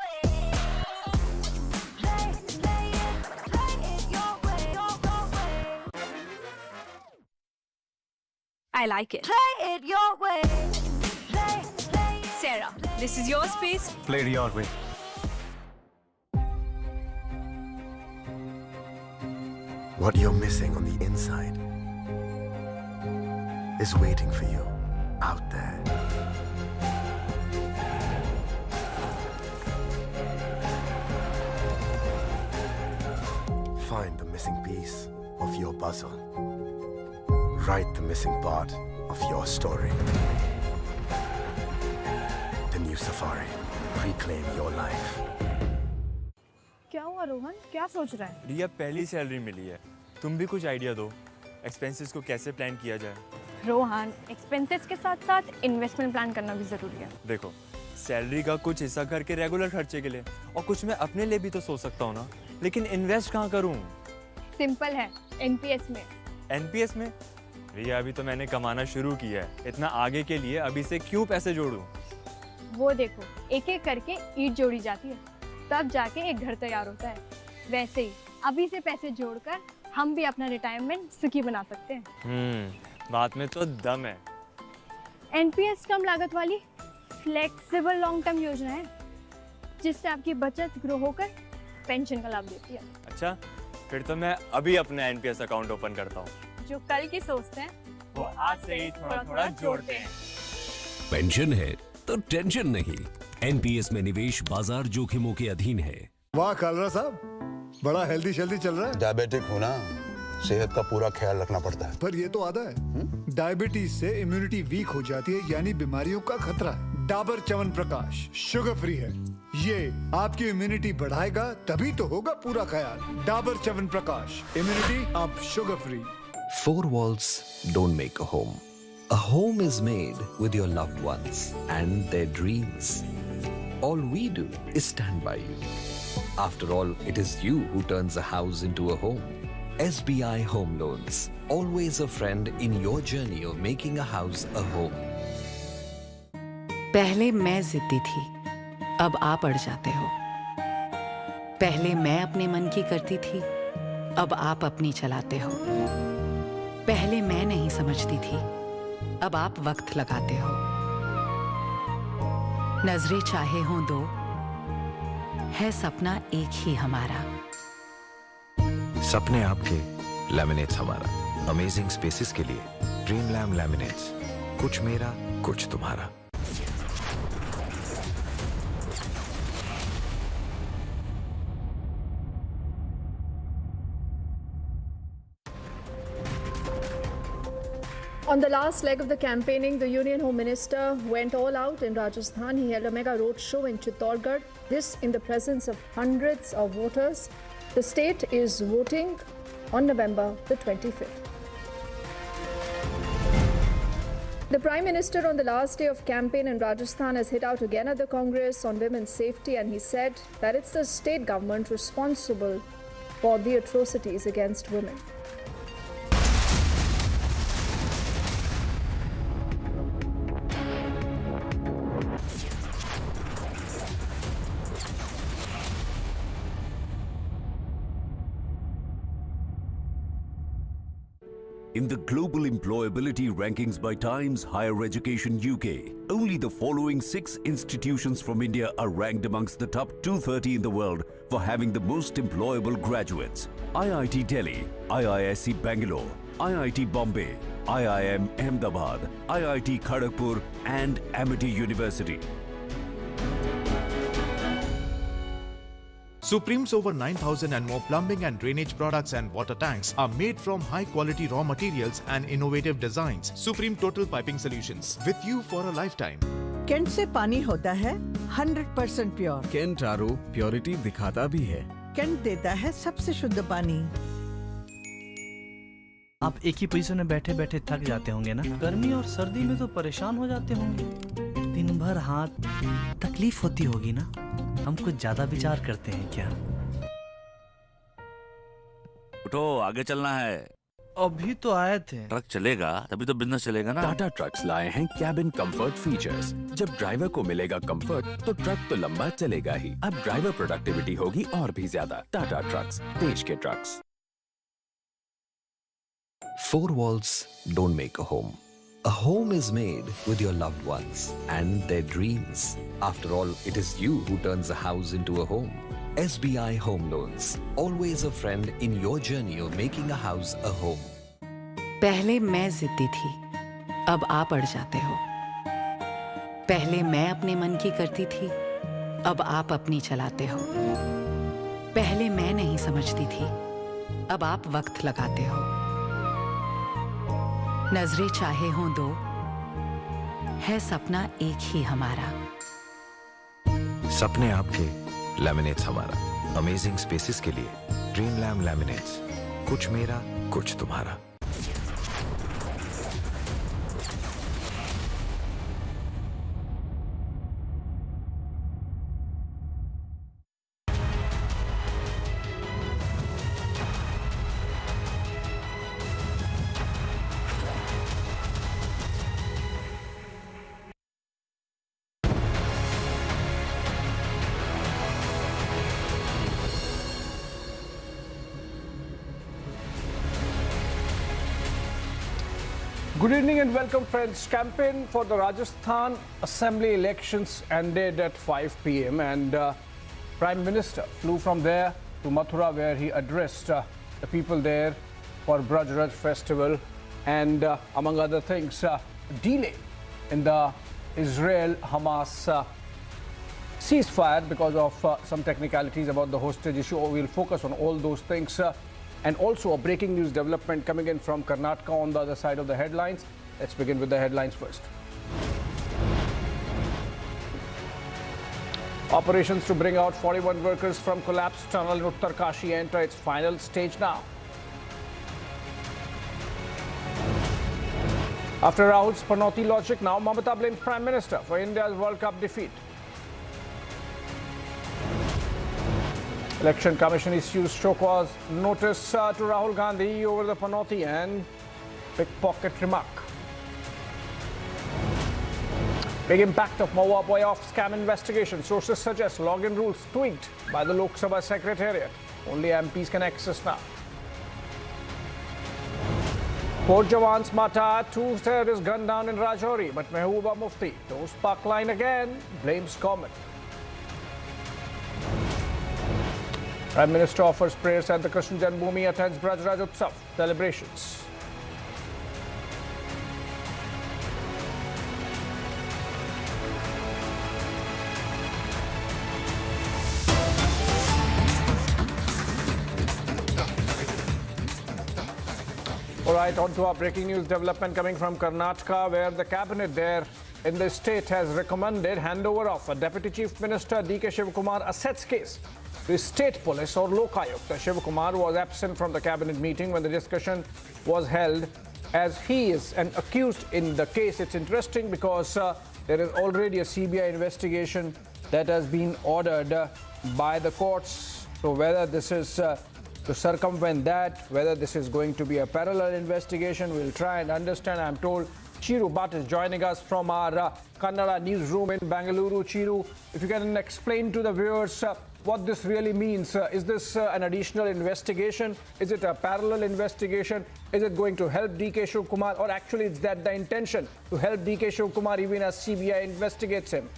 Play it your way, your way. I like it. Play it your way. Play Sarah, this is your space. Play it your way. What you're missing on the inside is waiting for you out there. Find the missing piece of your puzzle. Write the missing part of your story. The new Safari. Reclaim your life. क्या हुआ रोहन, क्या सोच रहा है? रिया, पहली salary मिली है, तुम भी कुछ आइडिया दो, एक्सपेंसेस को कैसे प्लान किया जाए। रोहन, एक्सपेंसेस के साथ साथ इन्वेस्टमेंट प्लान करना भी जरूरी है। देखो, सैलरी का कुछ हिस्सा घर के रेगुलर खर्चे के लिए और कुछ मैं अपने लिए भी तो सोच सकता हूँ ना, लेकिन इन्वेस्ट कहाँ करूँ? सिंपल है, एनपीएस में। एनपीएस में? रिया, अभी तो मैंने कमाना शुरू किया है, इतना आगे के लिए अभी से क्यों पैसे जोड़ूं? वो देखो, एक एक करके ईंट जोड़ी जाती है। तब जाके एक घर तैयार होता है। वैसे ही अभी से पैसे जोड़कर हम भी अपना रिटायरमेंट सुखी बना सकते हैं। बात में तो दम है। एनपीएस कम लागत वाली फ्लेक्सिबल लॉन्ग टर्म योजना है जिससे आपकी बचत ग्रो होकर पेंशन का लाभ देती है। अच्छा, फिर तो मैं अभी अपना एनपीएस अकाउंट ओपन करता हूँ। जो कल की सोचते हैं वो आज से ही थोड़ा थोड़ा जोड़ते हैं। पेंशन है तो टेंशन नहीं। एनपीएस में निवेश बाजार जोखिमों के अधीन है। वाह कालरा साहब, बड़ा हेल्दी शेल्दी चल रहा है। डायबिटिक हो ना, सेहत का पूरा ख्याल रखना पड़ता है। पर ये तो आधा है। डायबिटीज से इम्यूनिटी वीक हो जाती है, यानी बीमारियों का खतरा है। डाबर च्यवनप्राश शुगर फ्री है, ये आपकी इम्यूनिटी बढ़ाएगा, तभी तो होगा पूरा ख्याल। डाबर च्यवनप्राश, इम्यूनिटी अब sugar free. 4 walls don't make a home. A home is made with your loved ones and their dreams. All we do is stand by you. After all, it is you who turns a house into a home. SBI Home Loans, always a friend in your journey of making a house a home. पहले मैं जिद्दी थी, अब आप अड़ जाते हो। पहले मैं अपने मन की करती थी, अब आप अपनी चलाते हो। पहले मैं नहीं समझती थी, अब आप वक्त लगाते हो। नजरें चाहे हों दो, है सपना एक ही हमारा। सपने आपके, लैमिनेट्स हमारा। अमेजिंग स्पेसेस के लिए ड्रीम लैम लैमिनेट्स, कुछ मेरा कुछ तुम्हारा। On the last leg of the campaigning, the Union Home Minister went all out in Rajasthan. He held a mega road show in Chittorgarh. This in the presence of hundreds of voters. The state is voting on November the 25th. The Prime Minister on the last day of campaign in Rajasthan has hit out again at the Congress on women's safety, and he said that it's the state government responsible for the atrocities against women. In the global employability rankings by Times Higher Education UK, only the following 6 institutions from India are ranked amongst the top 230 in the world for having the most employable graduates. IIT Delhi, IISc Bangalore, IIT Bombay, IIM Ahmedabad, IIT Kharagpur and Amity University. Supreme's over 9,000 and more plumbing and drainage products and water tanks are made from high-quality raw materials and innovative designs. Supreme Total Piping Solutions, with you for a lifetime. Kent से पानी होता है 100% pure. Kent RO purity दिखाता भी है। Kent देता है सबसे शुद्ध पानी। आप एक ही पोजीशन में बैठे बैठे थक जाते होंगे ना? गर्मी और सर्दी में तो परेशान हो जाते होंगे। दिन भर हाथ तकलीफ होती होगी ना? हम कुछ ज्यादा विचार करते हैं क्या? उठो, आगे चलना है। अभी तो आए थे। ट्रक चलेगा तभी तो बिजनेस चलेगा ना। टाटा ट्रक्स लाए हैं कैबिन कंफर्ट फीचर्स। जब ड्राइवर को मिलेगा कंफर्ट तो ट्रक तो लंबा चलेगा ही। अब ड्राइवर प्रोडक्टिविटी होगी और भी ज्यादा। टाटा ट्रक्स, देश के trucks. 4 walls don't make a home. A home is made with your loved ones and their dreams. After all, it is you who turns a house into a home. SBI Home Loans, always a friend in your journey of making a house a home. पहले मैं जिद्दी थी, अब आप अड़ जाते हो। पहले मैं अपने मन की करती थी, अब आप अपनी चलाते हो। पहले मैं नहीं समझती थी, अब आप वक्त लगाते हो। नजरें चाहे हों दो, है सपना एक ही हमारा। सपने आपके, लैमिनेट्स हमारा। अमेजिंग स्पेसेस के लिए ड्रीम लैम लैमिनेट्स, कुछ मेरा कुछ तुम्हारा। Good evening and welcome, friends. Campaign for the Rajasthan Assembly elections ended at 5 p.m. and Prime Minister flew from there to Mathura, where he addressed the people there for Braj Raj festival and among other things, delay in the Israel-Hamas ceasefire because of some technicalities about the hostage issue. We'll focus on all those things. And also a breaking news development coming in from Karnataka on the other side of the headlines. Let's begin with the headlines first. Operations to bring out 41 workers from collapsed tunnel in Uttarkashi enter its final stage now. After Rahul's Panoti logic, now Mamata blames Prime Minister for India's World Cup defeat. Election Commission issues show cause notice to Rahul Gandhi over the Panoti and pickpocket remark. Big impact of Meera Bai scam investigation. Sources suggest login rules tweaked by the Lok Sabha Secretariat. Only MPs can access now. 4 jawans martyred, 2 terrorists gunned down in Rajouri, but Mehbooba Mufti toes park line again, blames government. Prime Minister offers prayers at the Krishna Janmbhoomi, attends Braj Raj Utsav celebrations. All right, on to our breaking news development coming from Karnataka, where the cabinet there in the state has recommended handover of a Deputy Chief Minister D.K. Shivakumar assets case to state police or Lokayukta. Shivakumar was absent from the cabinet meeting when the discussion was held, as he is an accused in the case. It's interesting because there is already a CBI investigation that has been ordered by the courts. So whether this is to circumvent that, whether this is going to be a parallel investigation, we'll try and understand. I'm told Chiru Bhatt is joining us from our Kannada newsroom in Bangalore. Chiru, if you can explain to the viewers what this really means. Is this an additional investigation? Is it a parallel investigation? Is it going to help D.K. Shivakumar, or actually is that the intention, to help D.K. Shivakumar even as CBI investigates him?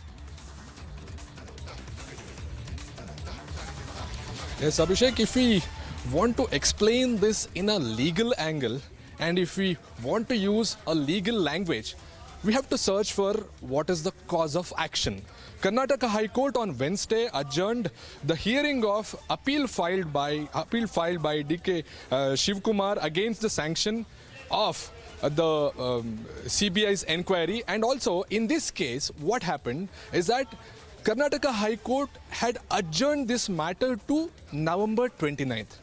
Yes, Abhishek, if we want to explain this in a legal angle, and if we want to use a legal language, we have to search for what is the cause of action. Karnataka High Court on Wednesday adjourned the hearing of appeal filed by D.K. Shivakumar against the sanction of the CBI's inquiry. And also in this case, what happened is that Karnataka High Court had adjourned this matter to November 29th.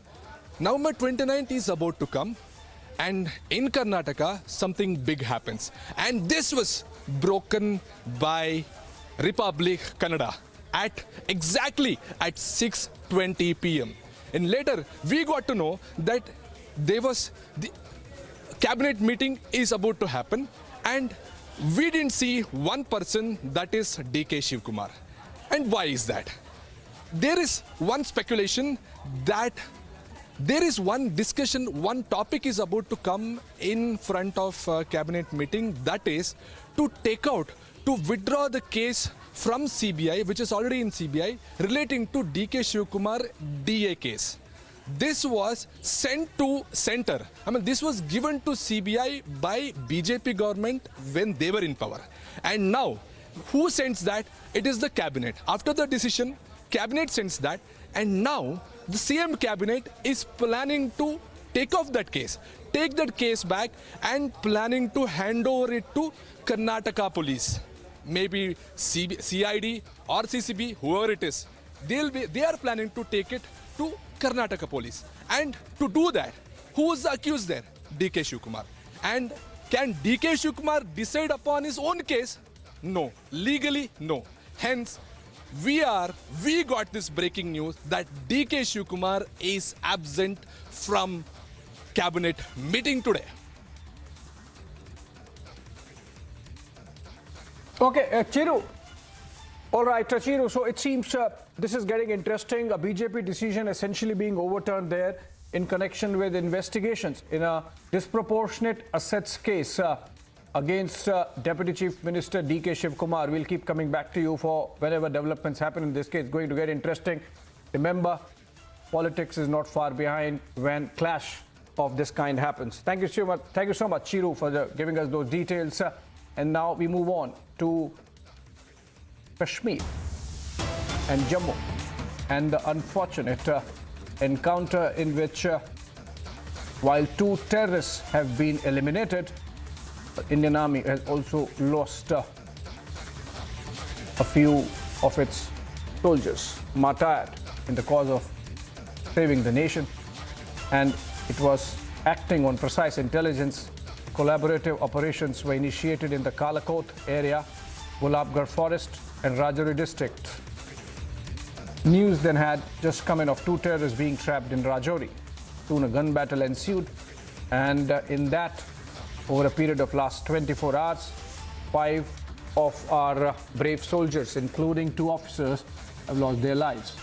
November 29th is about to come, and in Karnataka something big happens, and this was broken by Republic Kannada at exactly at 6:20 p.m. And later we got to know that there was the cabinet meeting is about to happen, and we didn't see one person, that is D.K. Shivakumar. And why is that? There is one speculation that there is one discussion, one topic is about to come in front of cabinet meeting, that is to withdraw the case from CBI, which is already in CBI, relating to D.K. Shivakumar DA case. This was sent to center. I mean, this was given to CBI by BJP government when they were in power. And now, who sends that? It is the cabinet. After the decision, cabinet sends that, and now the CM cabinet is planning to take off that case, take that case back, and planning to hand over it to Karnataka police, maybe CID or CCB, whoever it is. They are planning to take it to Karnataka police. And to do that, who is the accused there? D.K. Shivakumar. And can D.K. Shivakumar decide upon his own case? No. Legally, no. Hence, we got this breaking news that D.K. Shivakumar is absent from cabinet meeting today. Okay, Chiru. All right, Chiru. So it seems this is getting interesting. A BJP decision essentially being overturned there. in connection with investigations in a disproportionate assets case against Deputy Chief Minister D.K. Shivakumar. We'll keep coming back to you for whenever developments happen in this case. It's going to get interesting. Remember, politics is not far behind when clash of this kind happens. Thank you so much. Thank you so much, Chiru, for giving us those details. And now we move on to Kashmir and Jammu and the unfortunate encounter in which, while 2 terrorists have been eliminated, the Indian Army has also lost a few of its soldiers martyred in the cause of saving the nation, and it was acting on precise intelligence. Collaborative operations were initiated in the Kalakot area, Gulabgarh Forest and Rajouri district. News then had just come in of 2 terrorists being trapped in Rajouri. Soon a gun battle ensued, and in that, over a period of last 24 hours, 5 of our brave soldiers, including 2 officers, have lost their lives.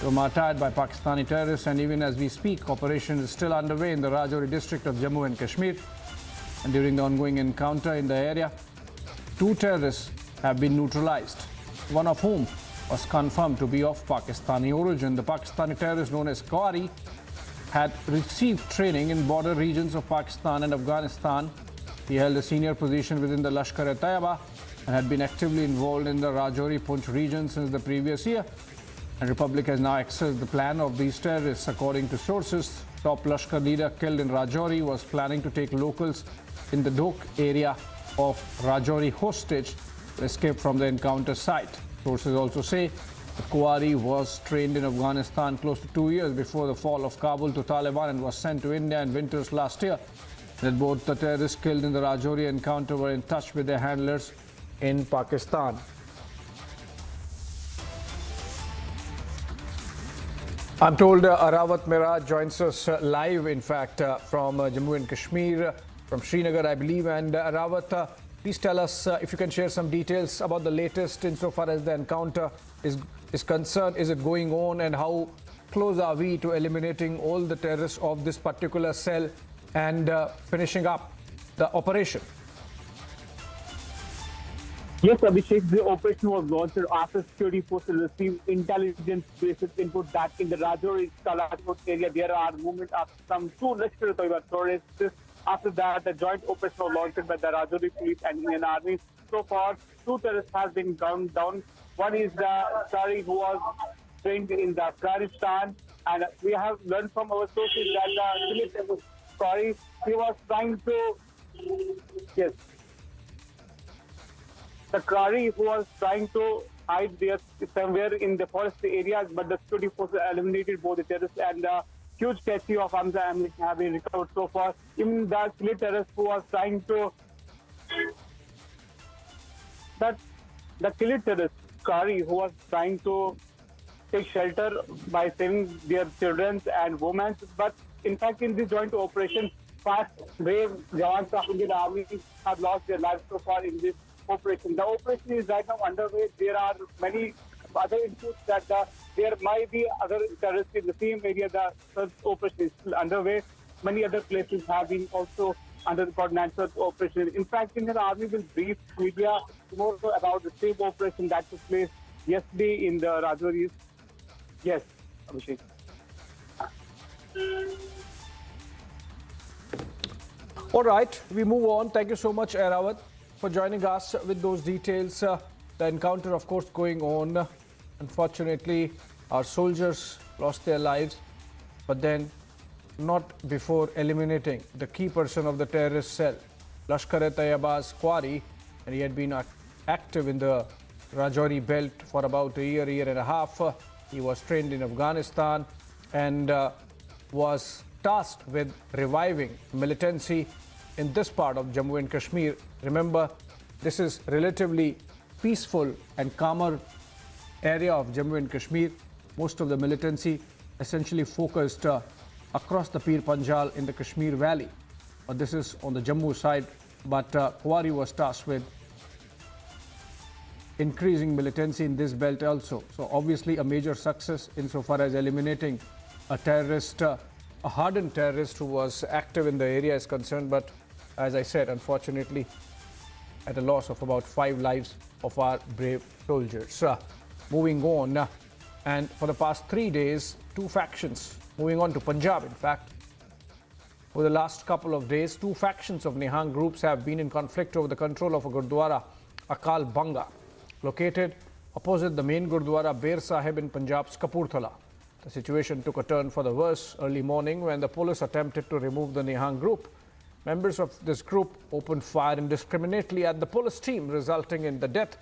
They were martyred by Pakistani terrorists, and even as we speak, operation is still underway in the Rajouri district of Jammu and Kashmir. And during the ongoing encounter in the area, 2 terrorists have been neutralized, one of whom was confirmed to be of Pakistani origin. The Pakistani terrorist known as Qari had received training in border regions of Pakistan and Afghanistan. He held a senior position within the Lashkar-e-Taiba and had been actively involved in the Rajouri-Poonch region since the previous year. And Republic has now accessed the plan of these terrorists. According to sources, top Lashkar leader killed in Rajouri was planning to take locals in the Dok area of Rajouri hostage to escape from the encounter site. Sources also say that Qari was trained in Afghanistan close to 2 years before the fall of Kabul to Taliban and was sent to India in winters last year. That both the terrorists killed in the Rajouri encounter were in touch with their handlers in Pakistan. I'm told Arawat Meera joins us live, in fact, from Jammu and Kashmir, from Srinagar, I believe. And Arawat, please tell us if you can share some details about the latest insofar as the encounter is concerned. Is it going on, and how close are we to eliminating all the terrorists of this particular cell and finishing up the operation? Yes, Abhishek, the operation was launched after security forces received intelligence-based input that in the Rajouri Kalakot area there are movement of some 2 Lashkar-e-Taiba terrorists. After that, the joint operation was launched by the Rajouri police and Indian Army. So far, 2 terrorists have been gunned down. One is the Qari who was trained in the Afghanistan, and we have learned from our sources that the Qari, he was trying to, yes, the Qari who was trying to hide there somewhere in the forest areas, but the security forces eliminated both the terrorists, and the huge cache of arms and ammunition have been recovered so far. Even the Khalid terrorist who was trying to, the Khalid terrorist, Qari, who was trying to take shelter by saving their children and women, but in fact in this joint operation, 5 brave jawans of Indian Army have lost their lives so far in this operation. The operation is right now underway. There are many other inputs that there might be other terrorists in the same area. The search operation is still underway. Many other places have been also under the coordinated search operation. In fact, Indian Army will brief media tomorrow about the same operation that took place yesterday in the Rajouri. Yes, Abhishek. All right, we move on. Thank you so much, Arawat, for joining us with those details. The encounter, of course, going on. Unfortunately, our soldiers lost their lives, but then not before eliminating the key person of the terrorist cell, Lashkar-e-Taiba's Qari, and he had been active in the Rajouri belt for about a year and a half. He was trained in Afghanistan and was tasked with reviving militancy in this part of Jammu and Kashmir. Remember, this is relatively peaceful and calmer area of Jammu and Kashmir. Most of the militancy essentially focused across the Pir Panjal in the Kashmir Valley. But this is on the Jammu side. But Qari was tasked with increasing militancy in this belt also. So obviously a major success insofar as eliminating a terrorist a hardened terrorist who was active in the area is concerned, but as I said, unfortunately, at a loss of about 5 lives of our brave soldiers. Moving on, and for the past 3 days, 2 factions, moving on to Punjab, in fact, for the last couple of days, 2 factions of Nihang groups have been in conflict over the control of a Gurdwara, Akal Banga, located opposite the main Gurdwara Bear Sahib in Punjab's Kapurthala. The situation took a turn for the worse early morning when the police attempted to remove the Nihang group. Members of this group opened fire indiscriminately at the police team, resulting in the death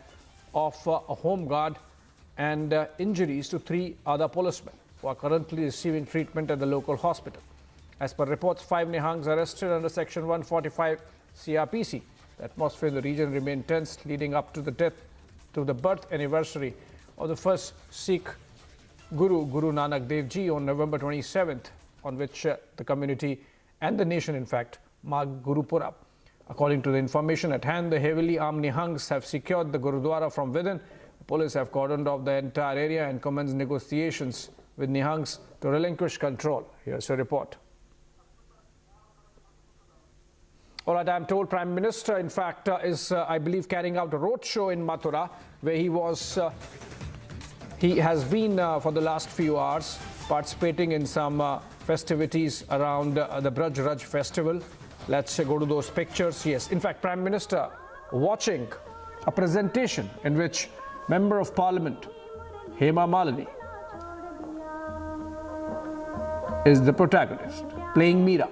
of a home guard and injuries to 3 other policemen who are currently receiving treatment at the local hospital. As per reports, 5 Nihangs arrested under Section 145 CRPC. The atmosphere in the region remained tense leading up to the birth anniversary of the first Sikh Guru Nanak Dev Ji on November 27th, on which the community and the nation, in fact, marked Guru Purab. According to the information at hand, the heavily armed Nihangs have secured the Gurudwara from within. The police have cordoned off the entire area and commenced negotiations with Nihangs to relinquish control. Here's a report. All right, I'm told Prime Minister, in fact, is, I believe, carrying out a roadshow in Mathura, where he has been for the last few hours participating in some festivities around the Braj Raj festival. Let's go to those pictures. Yes, in fact, Prime Minister watching a presentation in which Member of Parliament Hema Malini is the protagonist, playing Meera.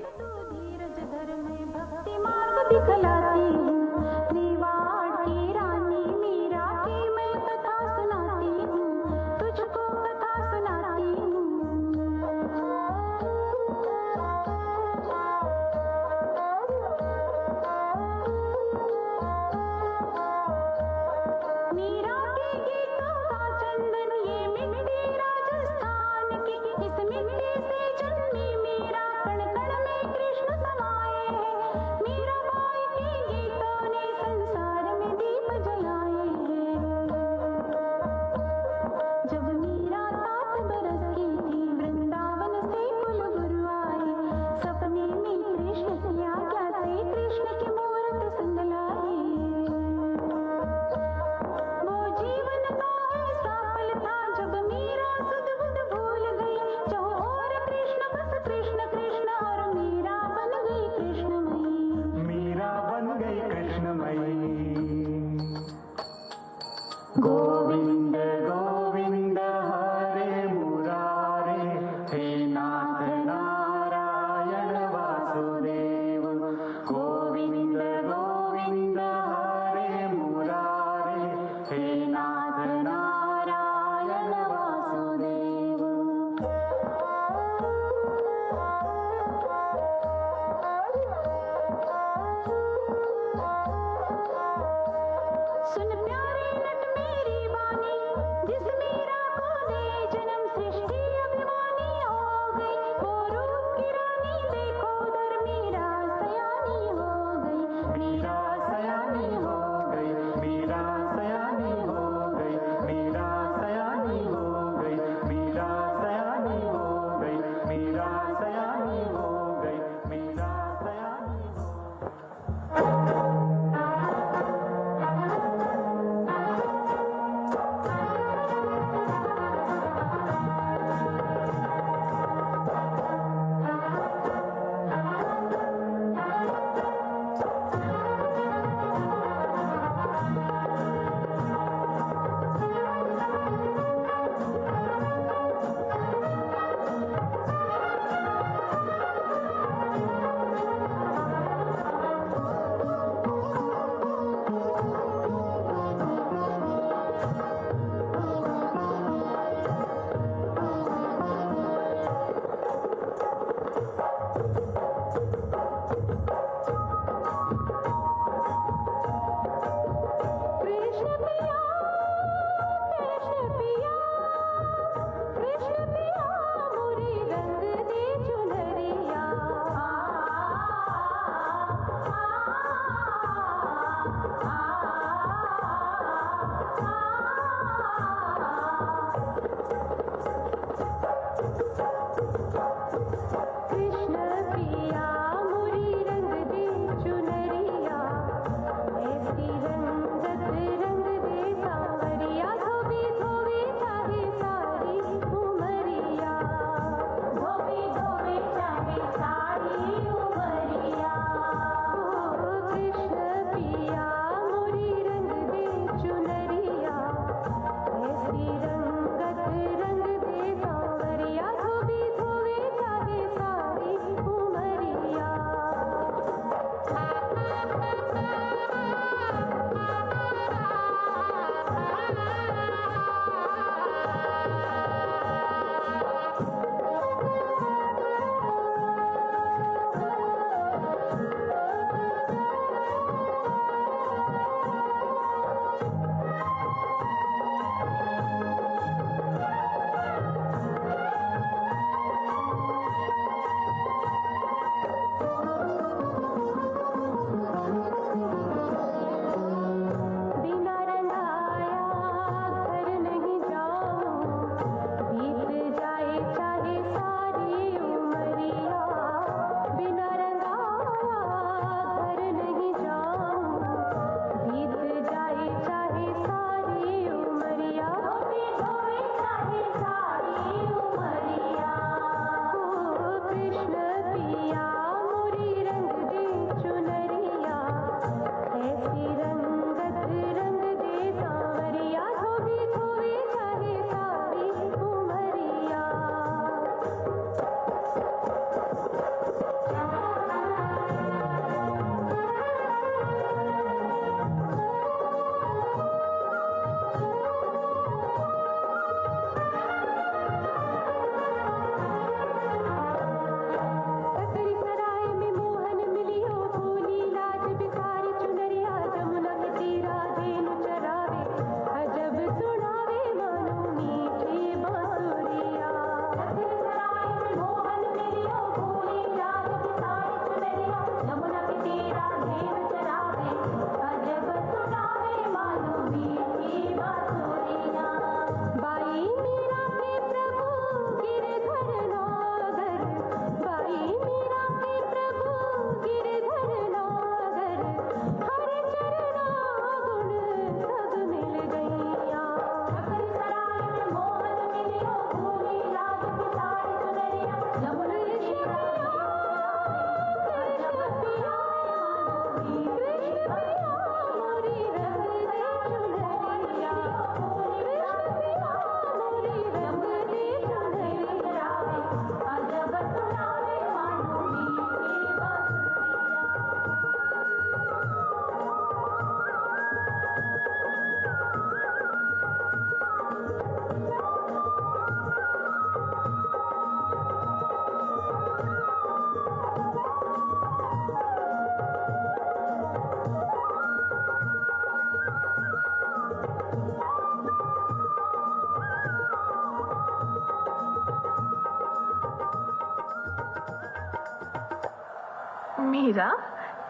Meera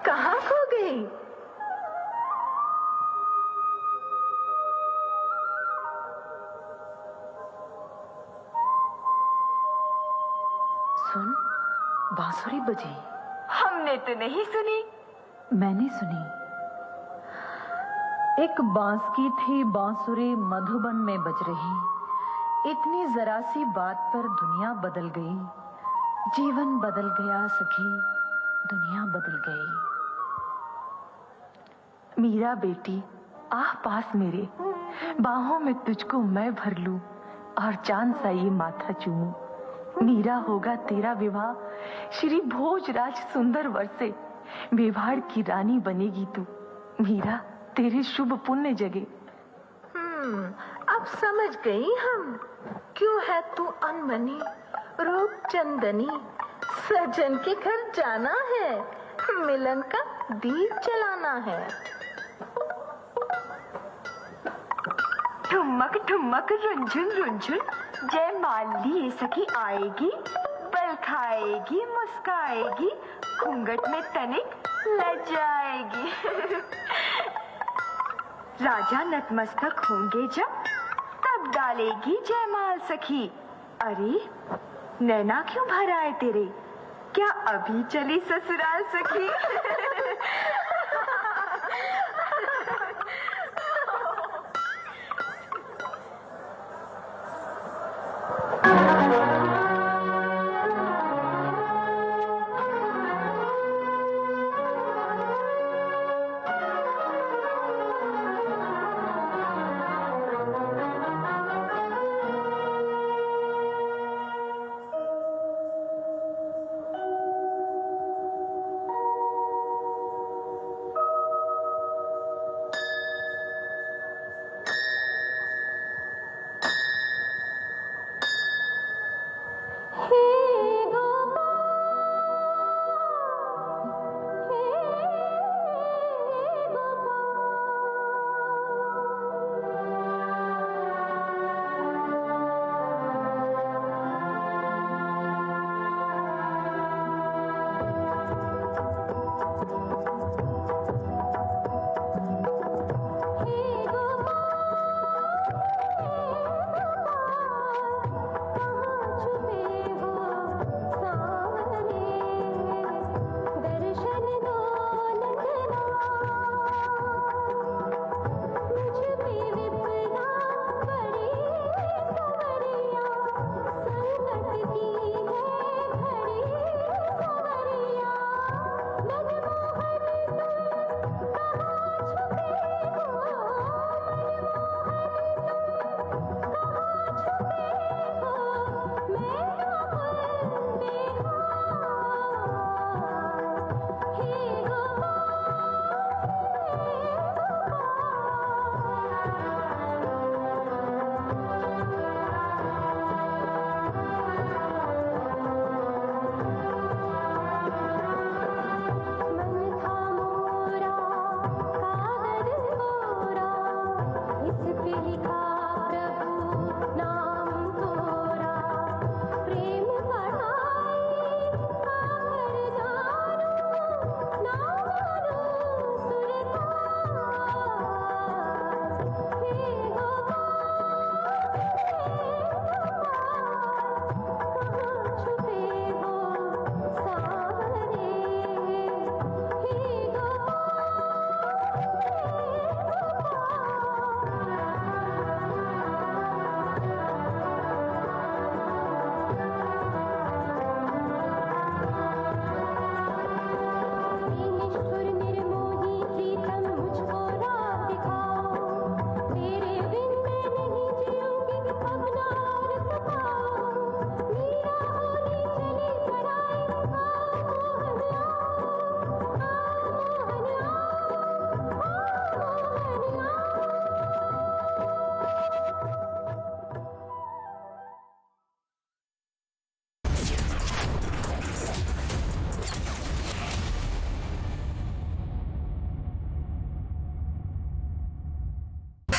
कहाँ खो गई? सुन, बांसुरी बजी। हमने तो नहीं सुनी। मैंने सुनी। एक बांस की थी बांसुरी मधुबन में बज रही। इतनी जरा सी बात पर दुनिया बदल गई। जीवन बदल गया सखी, दुनिया बदल गई। मीरा बेटी, आ पास मेरे, बाहों में तुझको मैं भर लूं और चांद सा ये माथा चूमूं। मीरा होगा तेरा विवाह श्री भोज राज सुंदर वर से। मेवाड़ की रानी बनेगी तू, मीरा तेरे शुभ पुण्य जगे। अब समझ गई हम, क्यों है तू अनमनी, रूप चंदनी। सजन के घर जाना है, मिलन का दीप जलाना है। ठुमक ठुमक रुंझुन रुंझुन, जय माली सखी आएगी। बल खाएगी मुस्काएगी, घूंघट में तनिक लजाएगी। राजा नतमस्तक होंगे जब, तब डालेगी जयमाल सखी। अरे नैना क्यों भर आए तेरे, क्या अभी चली ससुराल सखी?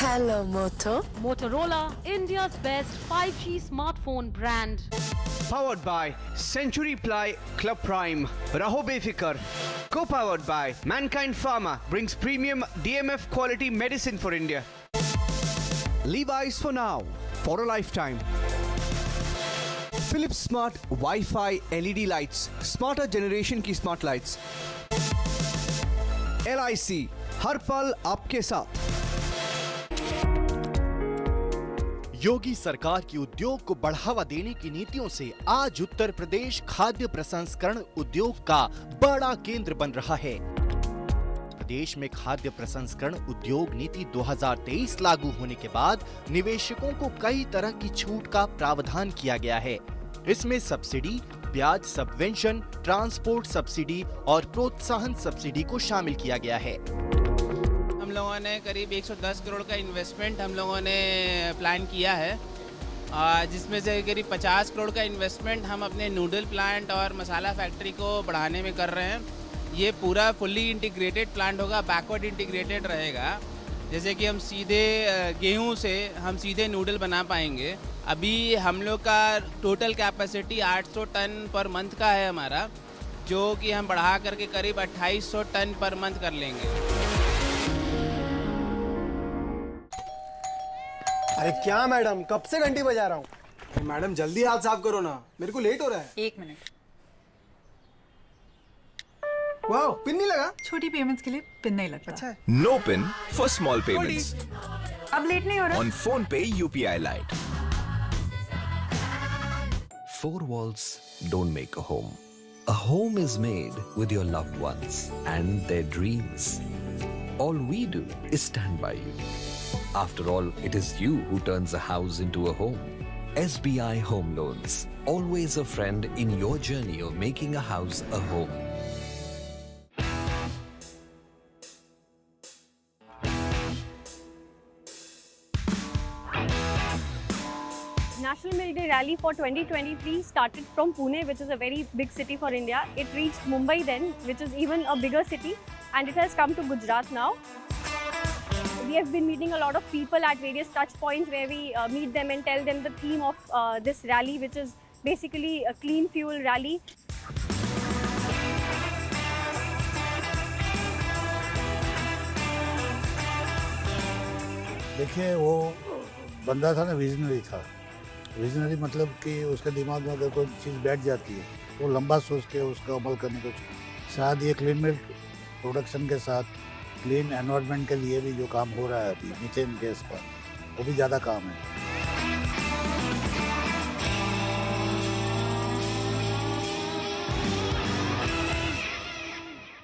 Hello, Moto. Motorola, India's best 5G smartphone brand. Powered by Century Ply Club Prime. Raho Befikar. Co-powered by Mankind Pharma brings premium DMF quality medicine for India. Levi's for now, for a lifetime. Philips Smart Wi-Fi LED lights, smarter generation की smart lights. LIC, हर पल आपके साथ. योगी सरकार की उद्योग को बढ़ावा देने की नीतियों से आज उत्तर प्रदेश खाद्य प्रसंस्करण उद्योग का बड़ा केंद्र बन रहा है। प्रदेश में खाद्य प्रसंस्करण उद्योग नीति 2023 लागू होने के बाद निवेशकों को कई तरह की छूट का प्रावधान किया गया है। इसमें सब्सिडी, ब्याज सबवेंशन, ट्रांसपोर्ट सब्सिडी और प्रोत्साहन सब्सिडी को शामिल किया गया है। हम लोगों ने करीब 110 करोड़ का इन्वेस्टमेंट हम लोगों ने प्लान किया है, जिसमें से करीब 50 करोड़ का इन्वेस्टमेंट हम अपने नूडल प्लांट और मसाला फैक्ट्री को बढ़ाने में कर रहे हैं। ये पूरा फुल्ली इंटीग्रेटेड प्लांट होगा, बैकवर्ड इंटीग्रेटेड रहेगा। जैसे कि हम सीधे गेहूं से हम सीधे नूडल बना पाएंगे। अभी हम लोग का total capacity 800 ton per month का है हमारा, जो कि हम बढ़ा करके करीब 2800 टन पर मंथ कर लेंगे। अरे क्या मैडम, कब से घंटी बजा रहा हूँ। मैडम जल्दी हाथ साफ करो ना, मेरे को लेट हो रहा है। 1 मिनट। वाह, पिन नहीं लगा? छोटी पेमेंट्स के लिए पिन नहीं लगता। अच्छा है। No pin for small payments. अब लेट नहीं हो रहा। On PhonePe UPI Lite. 4 walls don't make a home. A home is made with your loved ones and their dreams. All we do is stand by you. After all, it is you who turns a house into a home. SBI Home Loans. Always a friend in your journey of making a house a home. National Milk Day Rally for 2023 started from Pune, which is a very big city for India. It reached Mumbai then, which is even a bigger city, and it has come to Gujarat now. We have been meeting a lot of people at various touch points where we meet them and tell them the theme of this rally, which is basically a clean fuel rally. देखिए, वो बंदा था ना, visionary था। Visionary मतलब कि उसके दिमाग में अगर कोई चीज़ बैठ जाती है तो लंबा सोच के उसका अमल करने को शायद ये क्लीन मिल्क प्रोडक्शन के साथ क्लीन एनवायरनमेंट के लिए भी जो काम हो रहा है अभी मीथेन गैस का, वो भी ज़्यादा काम है।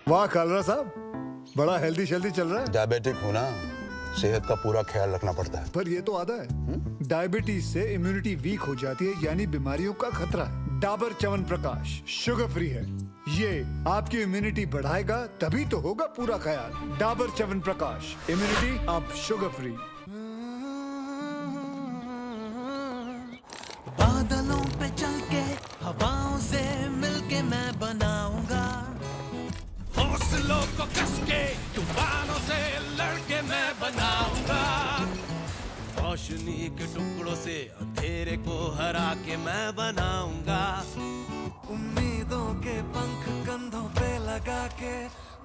वाह कालरा साहब, बड़ा हेल्दी शेल्दी चल रहा है। डायबिटिक हो ना, सेहत का पूरा ख्याल रखना पड़ता है। पर ये तो आधा है। डायबिटीज से इम्यूनिटी वीक हो जाती है, यानी बीमारियों का खतरा है। डाबर च्यवनप्राश शुगर फ्री है, ये आपकी इम्यूनिटी बढ़ाएगा, तभी तो होगा पूरा ख्याल। डाबर च्यवनप्राश, इम्यूनिटी अब शुगर फ्री। बादलों पे चल के हवाओं से मिलके मैं बनाऊंगा, हौसलों को कस के तूफानों से लड़के मैं बनाऊंगा, रोशनी के टुकड़ों से अंधेरे को हरा के मैं बनाऊंगा, उम्मीदों के पंख कंधों पे लगा के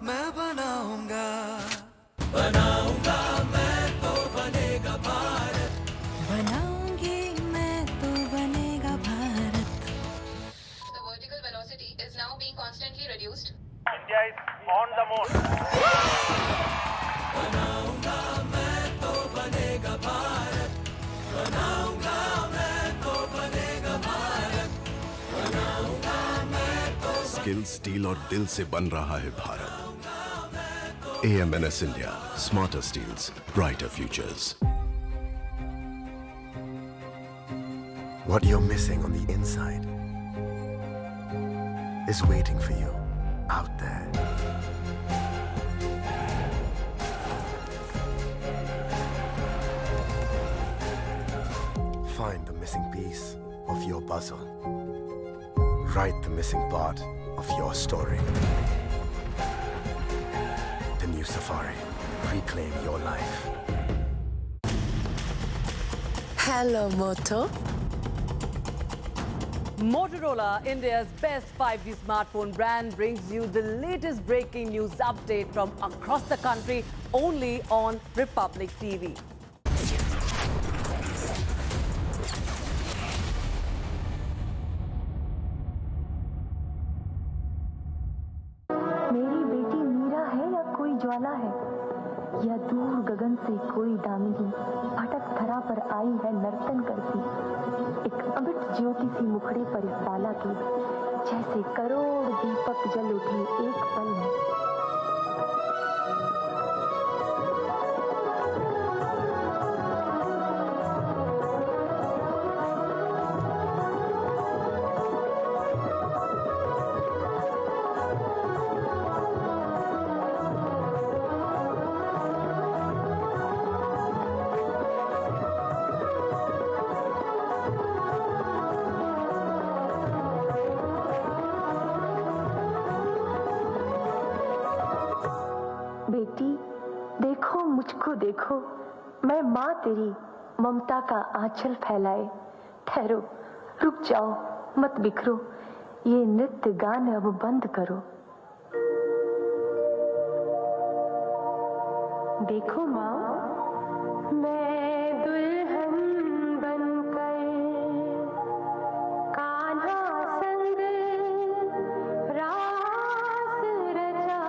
मैं बनाऊंगा, बनाऊंगा मैं तो बनेगा भारत, बनाऊंगी मैं तो बनेगा Bharat. The vertical velocity is now being constantly reduced. India is on the moon. बनाऊंगा मैं तो बनेगा भारत, बनाऊंगा मैं तो बनेगा भारत, बनाऊंगा मैं तो। स्किल, स्टील और दिल से बन रहा है Bharat. AMNS India, smarter steels, brighter futures. What you're missing on the inside is waiting for you out there. Find the missing piece of your puzzle. Write the missing part of your story. The new Safari. Reclaim your life. Hello, Moto. Motorola, India's best 5G smartphone brand, brings you the latest breaking news update from across the country only on Republic TV. मेरी बेटी मीरा है या कोई ज्वाला है, या दूर गगन से कोई दामिनी भटक धरा पर आई है नर्तन करती, एक अमिट ज्योति सी मुखड़े पर इस बाला के, जैसे करोड़ दीपक जल उठे एक पल में। बेटी देखो मुझको देखो, मैं माँ तेरी ममता का आंचल फैलाए। ठहरो, रुक जाओ, मत बिखरो, ये नृत्य गान अब बंद करो। देखो माँ, मैं दुल्हन बनकर कान्हा संग रास रचा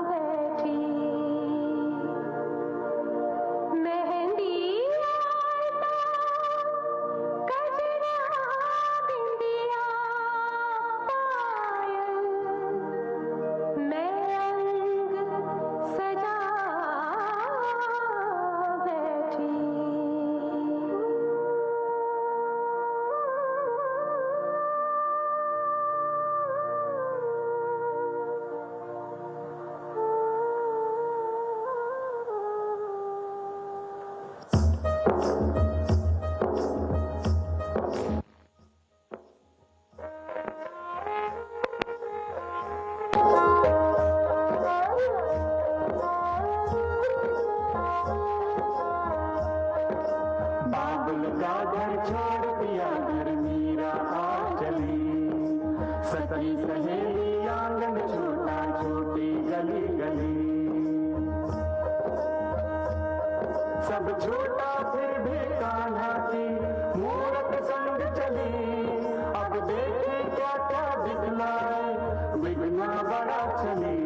बैठी, मेहंदी कजरा बिंदिया पायल, मैं अंग सजा बैठी। बाबुल का घर छोड़ दिया घर, मीरा आ चली, सखी सहेली आंगन छोटा, छोटी गली गली, सब छूटा फिर भी कान्हा की मूरत संग चली, अब देखे क्या क्या दिखलाए, बिगना बड़ा चली।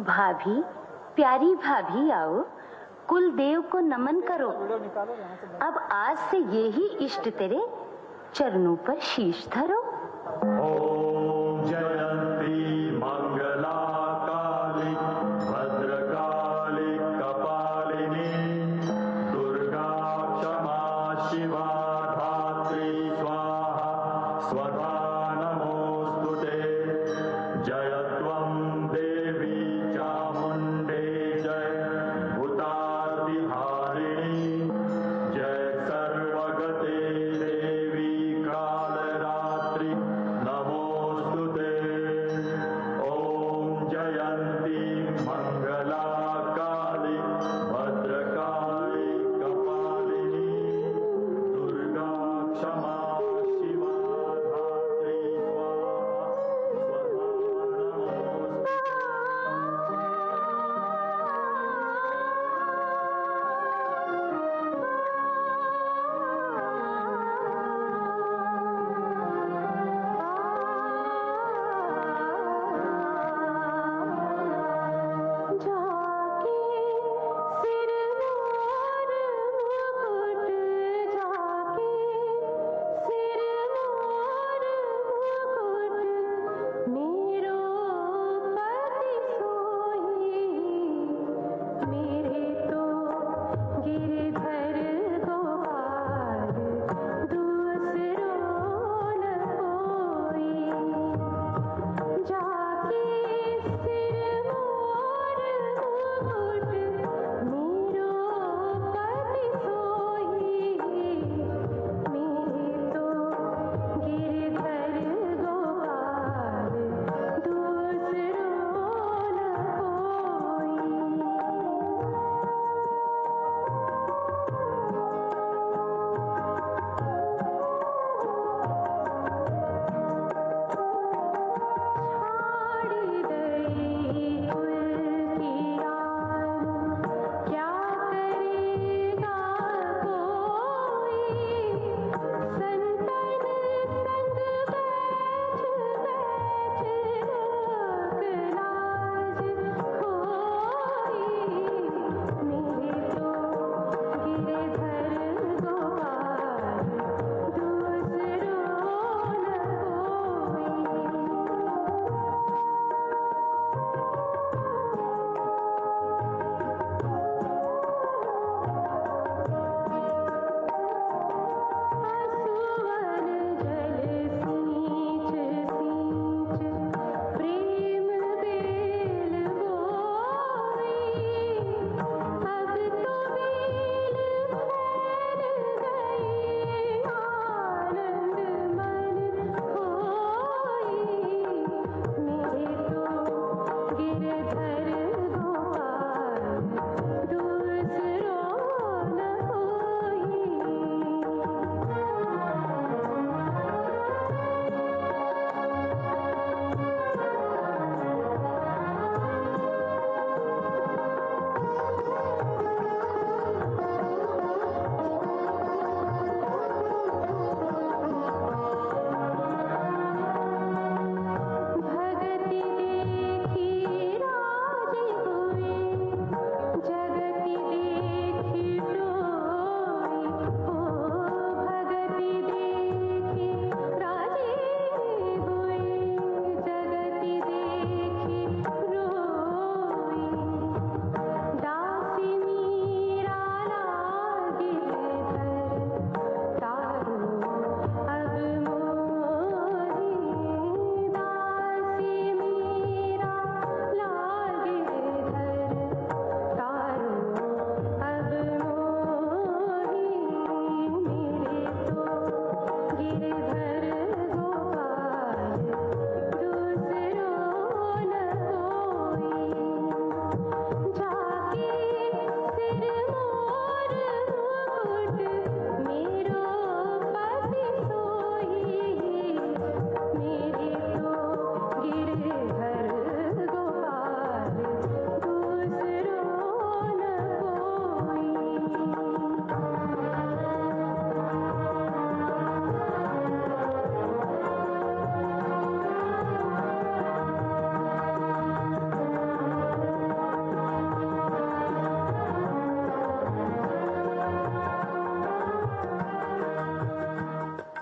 भाभी, प्यारी भाभी आओ, कुल देव को नमन करो। अब आज से ये ही इष्ट तेरे चरणों पर शीश धरो। ओम जयंती मंगला काली भद्रकाली कपालिनी दुर्गा क्षमा शिवा धात्री स्वाहा स्वधा नमोस्तुते। जय त्वं देवी चामुंडे जय भूतादिहारिणी जय सर्वगते देवी कालरात्रि नमोस्तुते। ओम जयंती मंगला काली भद्रकाली कपालिनी दुर्गा क्षमा शिवा धात्री स्वाहा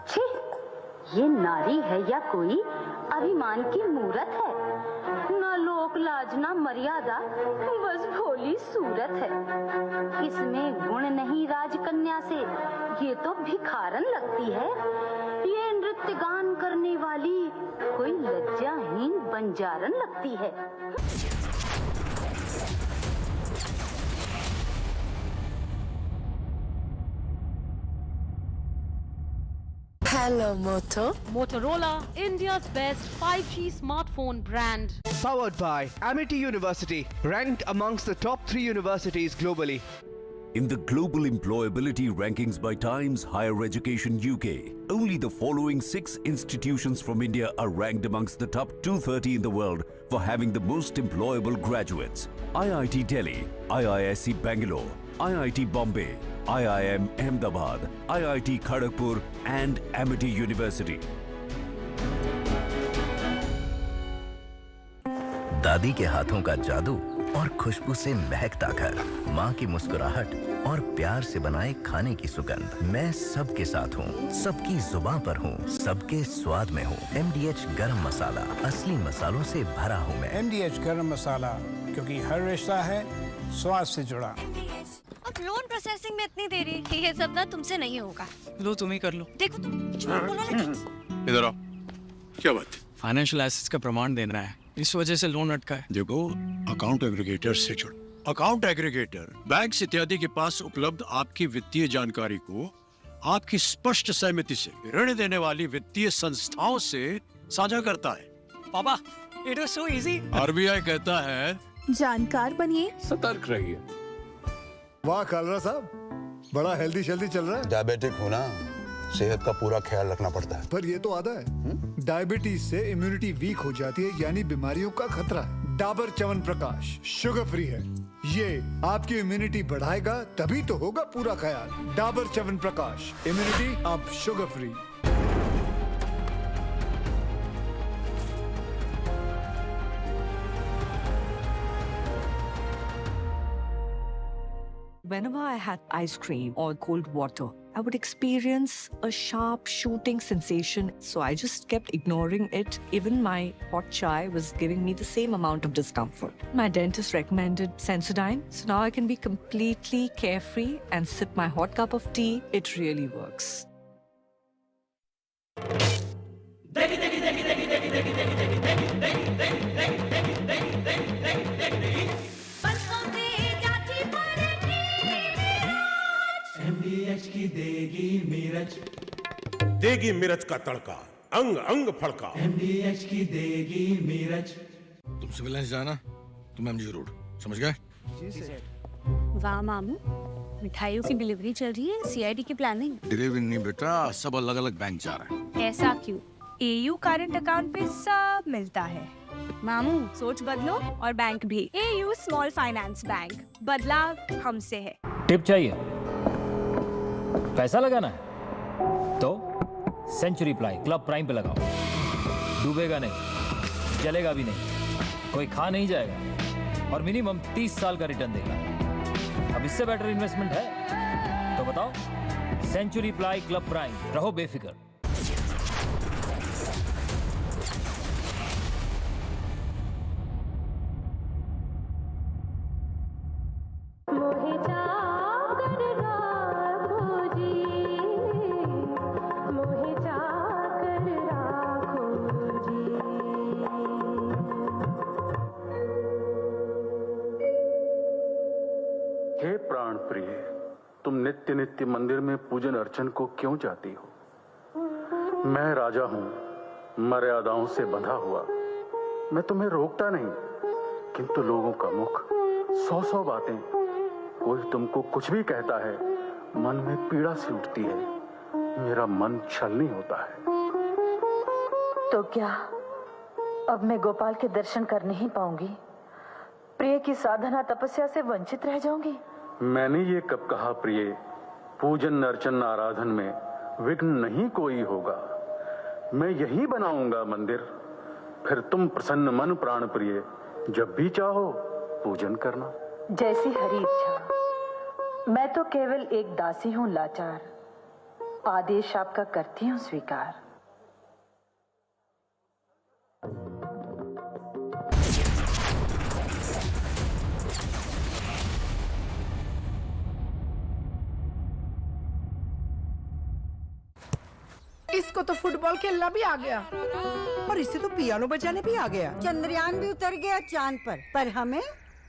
छी, ये नारी है या कोई अभिमान की मूरत है? ना लोक लाज ना मर्यादा, बस भोली सूरत है। इसमें गुण नहीं राजकन्या से, ये तो भिखारन लगती है। ये नृत्य गान करने वाली कोई लज्जाहीन बंजारन लगती है। Hello, Moto. Motorola, India's best 5G smartphone brand. Powered by Amity University, ranked amongst the top 3 universities globally. In the global employability rankings by Times Higher Education UK, only the following 6 institutions from India are ranked amongst the top 230 in the world for having the most employable graduates. IIT Delhi, IISc Bangalore, IIT Bombay, IIM Ahmedabad, IIT Kharagpur and Amity University. दादी के हाथों का जादू और खुशबू से महकता घर, माँ की मुस्कुराहट और प्यार से बनाए खाने की सुगंध। मैं सबके साथ हूँ, सबकी जुबान पर हूँ, सबके स्वाद में हूँ। MDH गरम मसाला, असली मसालों से भरा हूँ मैं। MDH गरम मसाला, क्योंकि हर रिश्ता है स्वाद से जुड़ा। अब लोन प्रोसेसिंग में इतनी देरी, ये सब ना तुमसे नहीं होगा। लो तुम ही कर लो। देखो तुम इधर आओ। क्या बात? फाइनेंशियल एसेट्स का प्रमाण देना है, इस वजह से लोन अटका है। देखो, अकाउंट एग्रीगेटर से जुड़ो। अकाउंट एग्रीगेटर बैंक इत्यादि के पास उपलब्ध आपकी वित्तीय जानकारी को आपकी स्पष्ट सहमति से ऋण देने वाली वित्तीय संस्थाओं से साझा करता है। पापा, it was so easy. RBI कहता है जानकार बनिए, सतर्क रहिए। वाह कालरा साहब, बड़ा हेल्दी शेल्दी चल रहा है। डायबिटिक हूँ ना, सेहत का पूरा ख्याल रखना पड़ता है। पर ये तो आधा है। डायबिटीज से इम्यूनिटी वीक हो जाती है, यानी बीमारियों का खतरा है। डाबर च्यवनप्राश शुगर फ्री है, ये आपकी इम्यूनिटी बढ़ाएगा, तभी तो होगा पूरा ख्याल। डाबर च्यवनप्राश, इम्यूनिटी अब sugar free. Whenever I had ice cream or cold water, I would experience a sharp shooting sensation. So I just kept ignoring it. Even my hot chai was giving me the same amount of discomfort. My dentist recommended Sensodyne. So now I can be completely carefree and sip my hot cup of tea. It really works. MDH की देगी मिर्च, देगी मिर्च का तड़का, अंग अंग फड़का। MDH की देगी मिर्च। तुम सिविल लाइंस जाना, तुम MG रोड, समझ गए? जी सर। वाह मामू, मिठाइयों की डिलीवरी चल रही है, CID की प्लानिंग। डिलीवरी नहीं बेटा, सब अलग अलग बैंक जा रहा है। ऐसा क्यों? AU करंट अकाउंट पे सब मिलता है। मामू सोच बदलो और बैंक भी। AU स्मॉल फाइनेंस बैंक, बदलाव हमसे है। टिप चाहिए, पैसा लगाना है तो सेंचुरी प्लाई क्लब प्राइम पे लगाओ। डूबेगा नहीं, जलेगा भी नहीं, कोई खा नहीं जाएगा और मिनिमम 30 साल का रिटर्न देगा। अब इससे बेटर इन्वेस्टमेंट है तो बताओ। सेंचुरी प्लाई क्लब प्राइम, रहो बेफिक्र। हे प्राण प्रिय, तुम नित्य नित्य मंदिर में पूजन अर्चन को क्यों जाती हो? मैं राजा हूं, मर्यादाओं से बंधा हुआ। मैं तुम्हें रोकता नहीं, किंतु लोगों का मुख 100 बातें, कोई तुमको कुछ भी कहता है, मन में पीड़ा सी उठती है। मेरा मन छलनी होता है। तो क्या अब मैं गोपाल के दर्शन कर नहीं पाऊंगी? प्रिय की साधना तपस्या से वंचित रह जाऊंगी? मैंने ये कब कहा प्रिय? पूजन अर्चन आराधन में विघ्न नहीं कोई होगा। मैं यही बनाऊंगा मंदिर, फिर तुम प्रसन्न मन प्राण प्रिय जब भी चाहो पूजन करना। जैसी हरी इच्छा। मैं तो केवल एक दासी हूँ लाचार। आदेश आपका करती हूँ स्वीकार। इसको तो फुटबॉल खेलना भी आ गया और इसे तो पियानो बजाने भी आ गया। चंद्रयान भी उतर गया चांद पर हमें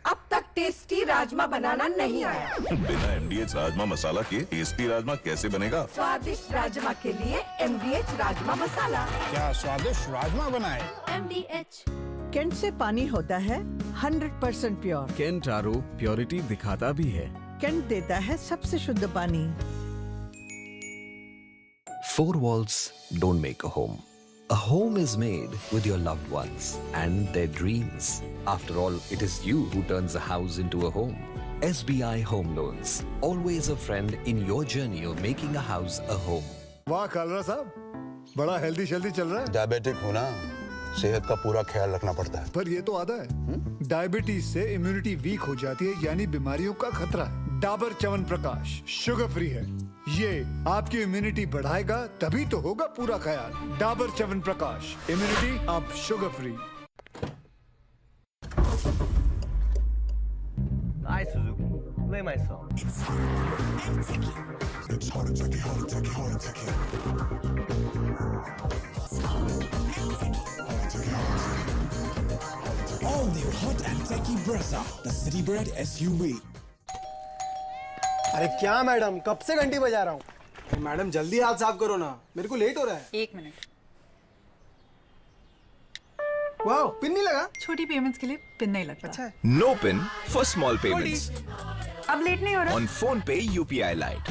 अब तक टेस्टी राजमा बनाना नहीं आया। बिना MDH राजमा मसाला के टेस्टी राजमा कैसे बनेगा? स्वादिष्ट राजमा के लिए MDH राजमा मसाला। क्या स्वादिष्ट राजमा बनाए? MDH केंट से पानी होता है 100% प्योर। केंट आरओ प्योरिटी दिखाता भी है। केंट देता है सबसे शुद्ध पानी। Four walls don't make a home. A home is made with your loved ones and their dreams. After all, it is you who turns a house into a home. SBI Home Loans. Always a friend in your journey of making a house a home. वाह कालरा साहब, बड़ा healthy शेल्दी चल रहा है। Diabetic हो ना, सेहत का पूरा ख्याल रखना पड़ता है। पर ये तो आधा है। डायबिटीज से इम्यूनिटी वीक हो जाती है, यानी बीमारियों का खतरा है। डाबर च्यवनप्राश शुगर फ्री है, ये आपकी इम्यूनिटी बढ़ाएगा, तभी तो होगा पूरा ख्याल। डाबर च्यवनप्राश, इम्यूनिटी अब sugar free. Hi Suzuki, play my song. It's hard and techie. It's hard and techie, hard and techie, hard and techie. It's hard and techie. All new hot and techie Brezza, the city bred SUV. अरे क्या madam, कब से घंटी बजा रहा हूँ। Madam जल्दी हाथ साफ करो ना, मेरे को लेट हो रहा है। 1 मिनट। वाह, पिन नहीं लगा? छोटी पेमेंट्स के लिए पिन नहीं लगता। अच्छा है। No pin for small payments. अब लेट नहीं हो रहा। On PhonePe UPI Lite.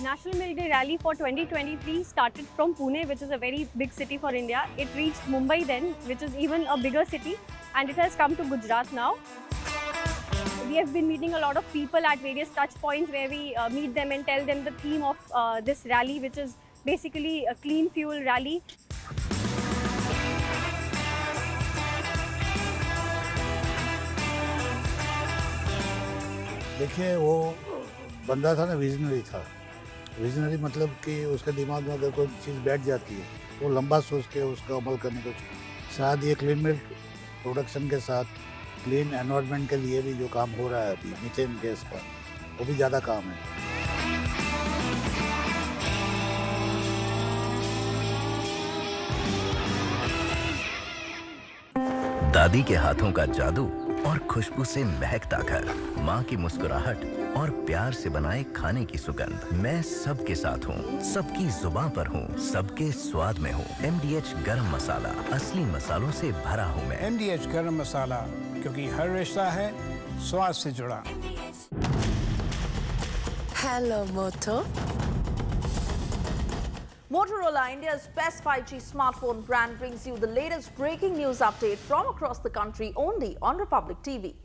National Milk Day Rally for 2023 started from Pune, which is a very big city for India. It reached Mumbai then, which is even a bigger city, and it has come to Gujarat now. We have been meeting a lot of people at various touch points where we meet them and tell them the theme of this rally, which is basically a clean fuel rally. देखिए, वो बंदा था ना, visionary था। Visionary मतलब कि उसके दिमाग में अगर कोई चीज़ बैठ जाती है तो लंबा सोच के उसका अमल करने को शायद ये क्लीन मिल्क प्रोडक्शन के साथ क्लीन एनवायरनमेंट के लिए भी जो काम हो रहा है अभी मीथेन गैस का, वो भी ज़्यादा काम है। दादी के हाथों का जादू और खुशबू से महकता घर, माँ की मुस्कुराहट और प्यार से बनाए खाने की सुगंध। मैं सबके साथ हूँ, सबकी जुबान पर हूँ, सबके स्वाद में हूँ। MDH गरम मसाला, असली मसालों से भरा हूँ मैं। MDH गरम मसाला, क्योंकि हर रिश्ता है स्वाद से जुड़ा। Hello, Moto. Motorola, India's best 5G smartphone brand, brings you the latest breaking news update from across the country only on Republic TV.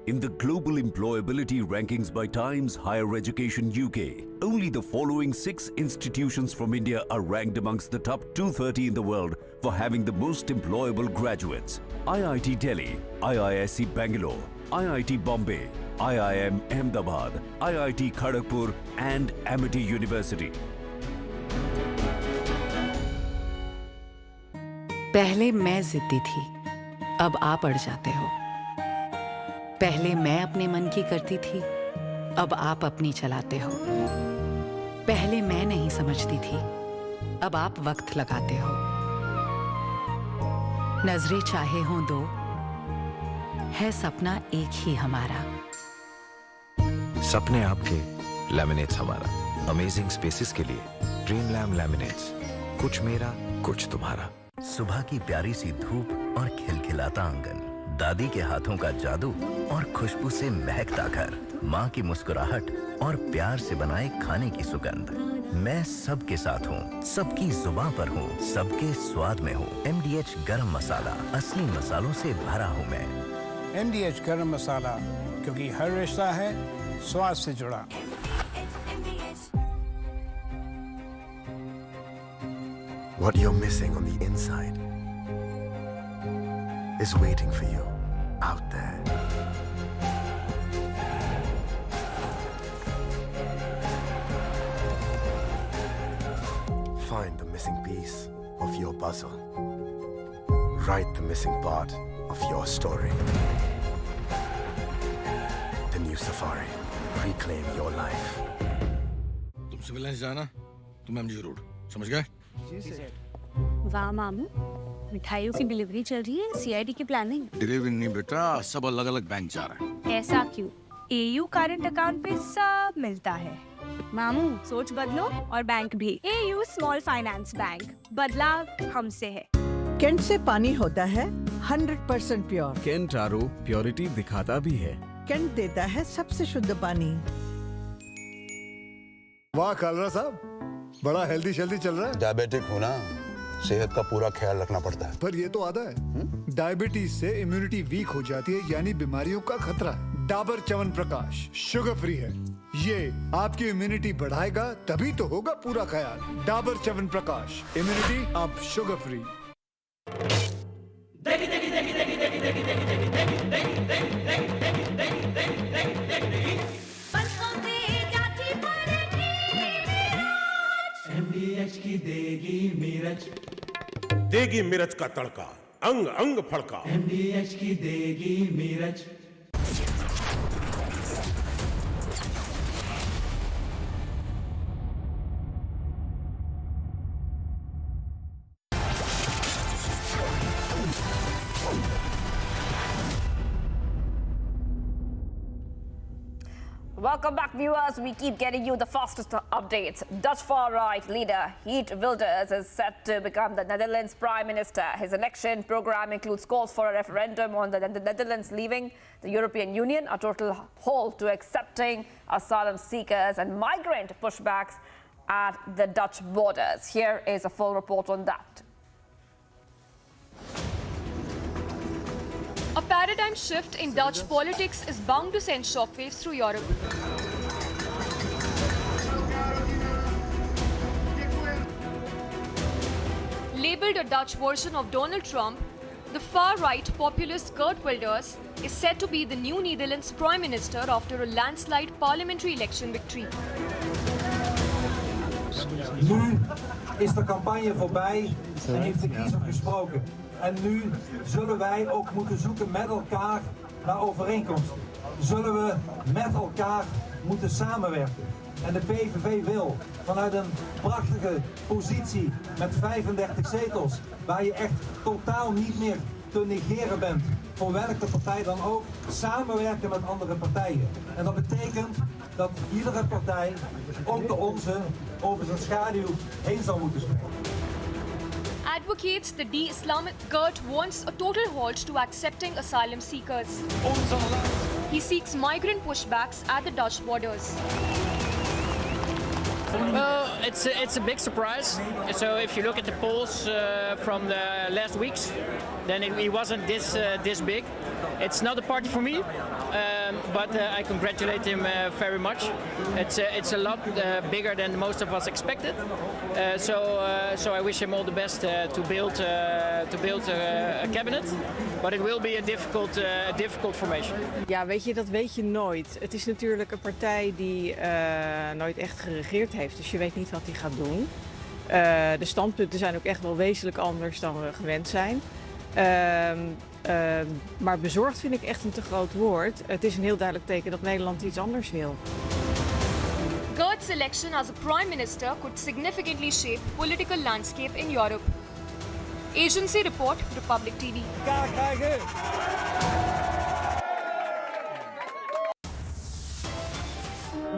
In the global employability rankings by Times Higher Education UK, only the following 6 institutions from India are ranked amongst the top 230 in the world for having the most employable graduates. IIT Delhi, IISc Bangalore, IIT Bombay, IIM Ahmedabad, IIT Kharagpur and Amity University. पहले मैं जिद्दी थी, अब आप अड़ जाते हो। पहले मैं अपने मन की करती थी, अब आप अपनी चलाते हो। पहले मैं नहीं समझती थी, अब आप वक्त लगाते हो। नजरें चाहे हों दो, है सपना एक ही हमारा। सपने आपके, लैमिनेट्स हमारा। अमेजिंग स्पेसेस के लिए ड्रीम लैम लैमिनेट्स। कुछ मेरा, कुछ तुम्हारा। सुबह की प्यारी सी धूप और खिलखिलाता आंगन, दादी के हाथों का जादू और खुशबू से महकता घर, माँ की मुस्कुराहट और प्यार से बनाए खाने की सुगंध। मैं सबके साथ हूँ, सबकी जुबान पर हूँ, सबके स्वाद में हूँ। MDH गरम मसाला, असली मसालों से भरा हूँ मैं। MDH गरम मसाला, क्योंकि हर रिश्ता है स्वाद से जुड़ा। What you're missing on the inside is waiting for you out there. Find the missing piece of your puzzle. Write the missing part of your story. The new safari. Reclaim your life. तुम civil lines जाना, तुम MG road, समझ गए? वाह मामू, मिठाइयों की delivery चल रही है, CID की प्लानिंग। डिलीवरी नहीं बेटा, सब अलग अलग बैंक जा रहा है। ऐसा क्यों? AU करंट अकाउंट पे सब मिलता है। मामू सोच बदलो और बैंक भी। AU स्मॉल फाइनेंस बैंक, बदलाव हमसे है। केंट से पानी होता है 100% प्योर। केंट आरो प्योरिटी दिखाता भी है। केंट देता है सबसे शुद्ध पानी। वाह कालरा साहब, बड़ा हेल्दी शेल्दी चल रहा है। डायबिटिक हूँ ना, सेहत का पूरा ख्याल रखना पड़ता है। पर ये तो आधा है। डायबिटीज से इम्यूनिटी वीक हो जाती है, यानी बीमारियों का खतरा है। डाबर च्यवनप्राश शुगर फ्री है, ये आपकी इम्यूनिटी बढ़ाएगा, तभी तो होगा पूरा ख्याल। डाबर च्यवनप्राश, इम्यूनिटी अब शुगर फ्री। MDH की देगी मिर्च का तड़का, अंग अंग फड़का। MDH की देगी मिर्च। Welcome back, viewers. We keep getting you the fastest updates. Dutch far-right leader Geert Wilders is set to become the Netherlands Prime Minister. His election program includes calls for a referendum on the Netherlands leaving the European Union, a total halt to accepting asylum seekers and migrant pushbacks at the Dutch borders. Here is a full report on that. A paradigm shift in Dutch politics is bound to send shockwaves through Europe. Labelled a Dutch version of Donald Trump, the far-right populist Geert Wilders is set to be the new Netherlands Prime Minister after a landslide parliamentary election victory. Nu is de campagne voorbij en heeft de kiezer gesproken. En nu zullen wij ook moeten zoeken met elkaar naar overeenkomsten. Zullen we met elkaar moeten samenwerken. En de PVV wil vanuit een prachtige positie met 35 zetels, waar je echt totaal niet meer te negeren bent, voor welke partij dan ook, samenwerken met andere partijen. En dat betekent dat iedere partij, ook de onze, over zijn schaduw heen zal moeten springen. Advocates the de-Islamic Geert wants a total halt to accepting asylum seekers. He seeks migrant pushbacks at the Dutch borders. Well, it's a big surprise. So if you look at the polls from the last weeks, then it wasn't this big. It's not a party for me. but I congratulate him very much. It's a lot bigger than most of us expected. So I wish him all the best to build a cabinet, but it will be a difficult formation. Ja, weet je, dat weet je nooit. Het is natuurlijk een partij die nooit echt geregeerd heeft, dus je weet niet wat hij gaat doen. De standpunten zijn ook echt wel wezenlijk anders dan we gewend zijn. Maar bezorgd vind ik echt een te groot woord. Het is een heel duidelijk teken dat Nederland iets anders wil. Gert's election as a prime minister could significantly shape political landscape in Europe. Agency report, Republic TV.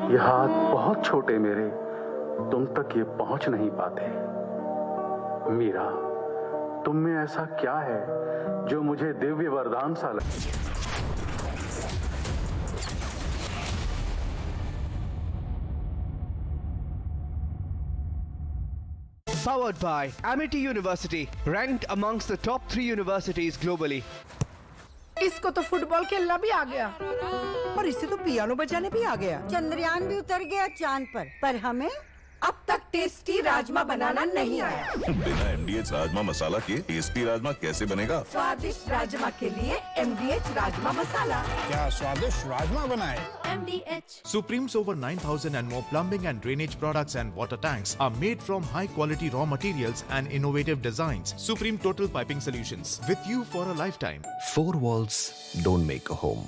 ये हाथ बहुत छोटे मेरे, तुम तक ये पहुंच नहीं पाते। मीरा, तुम में ऐसा क्या है जो मुझे दिव्य वरदान सा लगे? Powered by Amity University, ranked amongst the top 3 universities globally. इसको तो फुटबॉल खेलना भी आ गया और इससे तो पियानो बजाने भी आ गया। चंद्रयान भी उतर गया चांद पर हमें अब तक टेस्टी राजमा बनाना नहीं आया। बिना MDH राजमा मसाला के टेस्टी राजमा कैसे बनेगा? स्वादिष्ट राजमा के लिए MDH राजमा मसाला। क्या स्वादिष्ट राजमा बनाए? MDH। Supreme's over 9,000 and more plumbing and drainage products and water tanks are made from high-quality raw materials and innovative designs. Supreme Total Piping Solutions, with you for a lifetime. 4 walls don't make a home.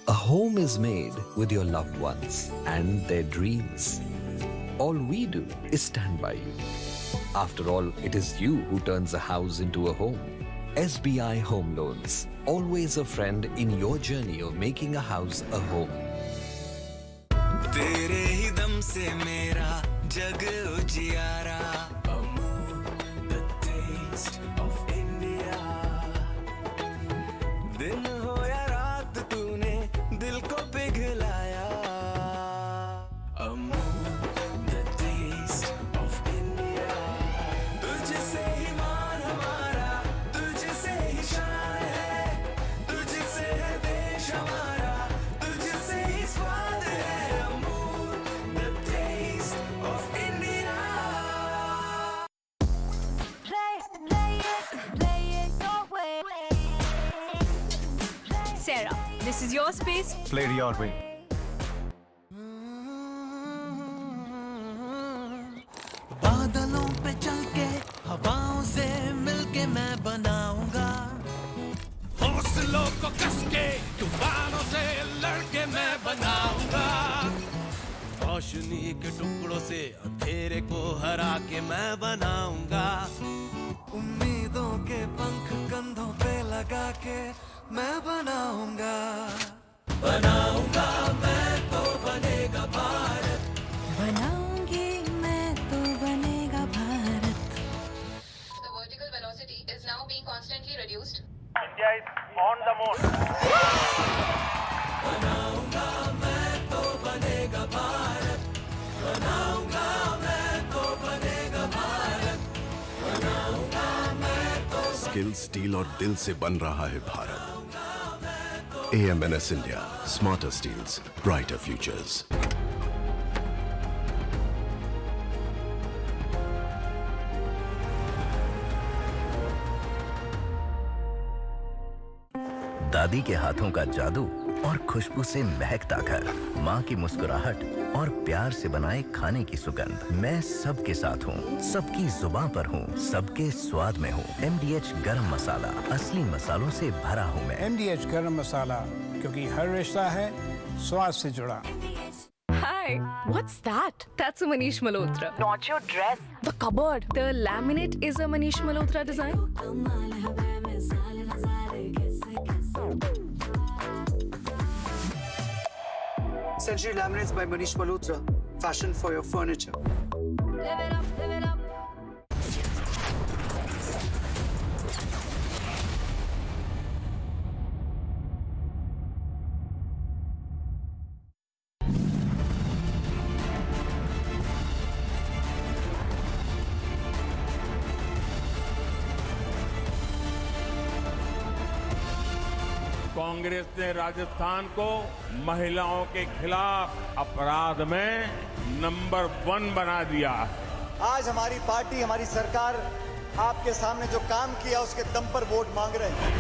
A home is made with your loved ones and their dreams. All we do is stand by you. After all, it is you who turns a house into a home. SBI Home Loans, always a friend in your journey of making a house a home. तेरे ही दम से मेरा जग उजियारा, the taste of India. दिन हो या रात तूने दिल को पिघलाया, the taste of India. तुझसे ही मान हमारा, तुझसे ही शान है, तुझसे है देश हमारा, तुझसे ही स्वाद है। Sarah, this is your space. Play it your way. बादलों पे चल के हवाओं से मिलके मैं बनाऊंगा, हौसलों को कस के तूफानों से लड़के मैं बनाऊंगा, रोशनी के टुकड़ों से अंधेरे को हरा के मैं बनाऊंगा, उम्मीदों के पंख कंधों पे लगा के मैं बनाऊंगा, बनाऊंगा मैं तो बनेगा भारत, बनाऊंगी मैं तो बनेगा Bharat. The vertical velocity is now being constantly reduced. India is on the mode. बनाऊंगा मैं तो बनेगा भारत, बनाऊंगा मैं तो बनेगा भारत, बनाऊंगा मैं तो। स्किल, स्टील और दिल से बन रहा है Bharat. AMNS India, smarter steels, brighter futures. दादी के हाथों का जादू और खुशबू से महकता घर, माँ की मुस्कुराहट और प्यार से बनाए खाने की सुगंध। मैं सबके साथ हूँ, सबकी जुबान पर हूँ, सबके स्वाद में हूँ। MDH गरम मसाला, असली मसालों से भरा हूँ मैं। MDH गरम मसाला, क्योंकि हर रिश्ता है स्वाद से जुड़ा। Hi, what's that? That's a Manish Malhotra. Not your dress. The cupboard. The laminate is a Manish Malhotra design. Century Laminates by Manish Malhotra. Fashion for your furniture. Live it up, live it up. Congress ने राजस्थान को महिलाओं के खिलाफ अपराध में number 1 बना दिया। आज हमारी पार्टी, हमारी सरकार आपके सामने जो काम किया उसके दम पर वोट मांग रहे हैं।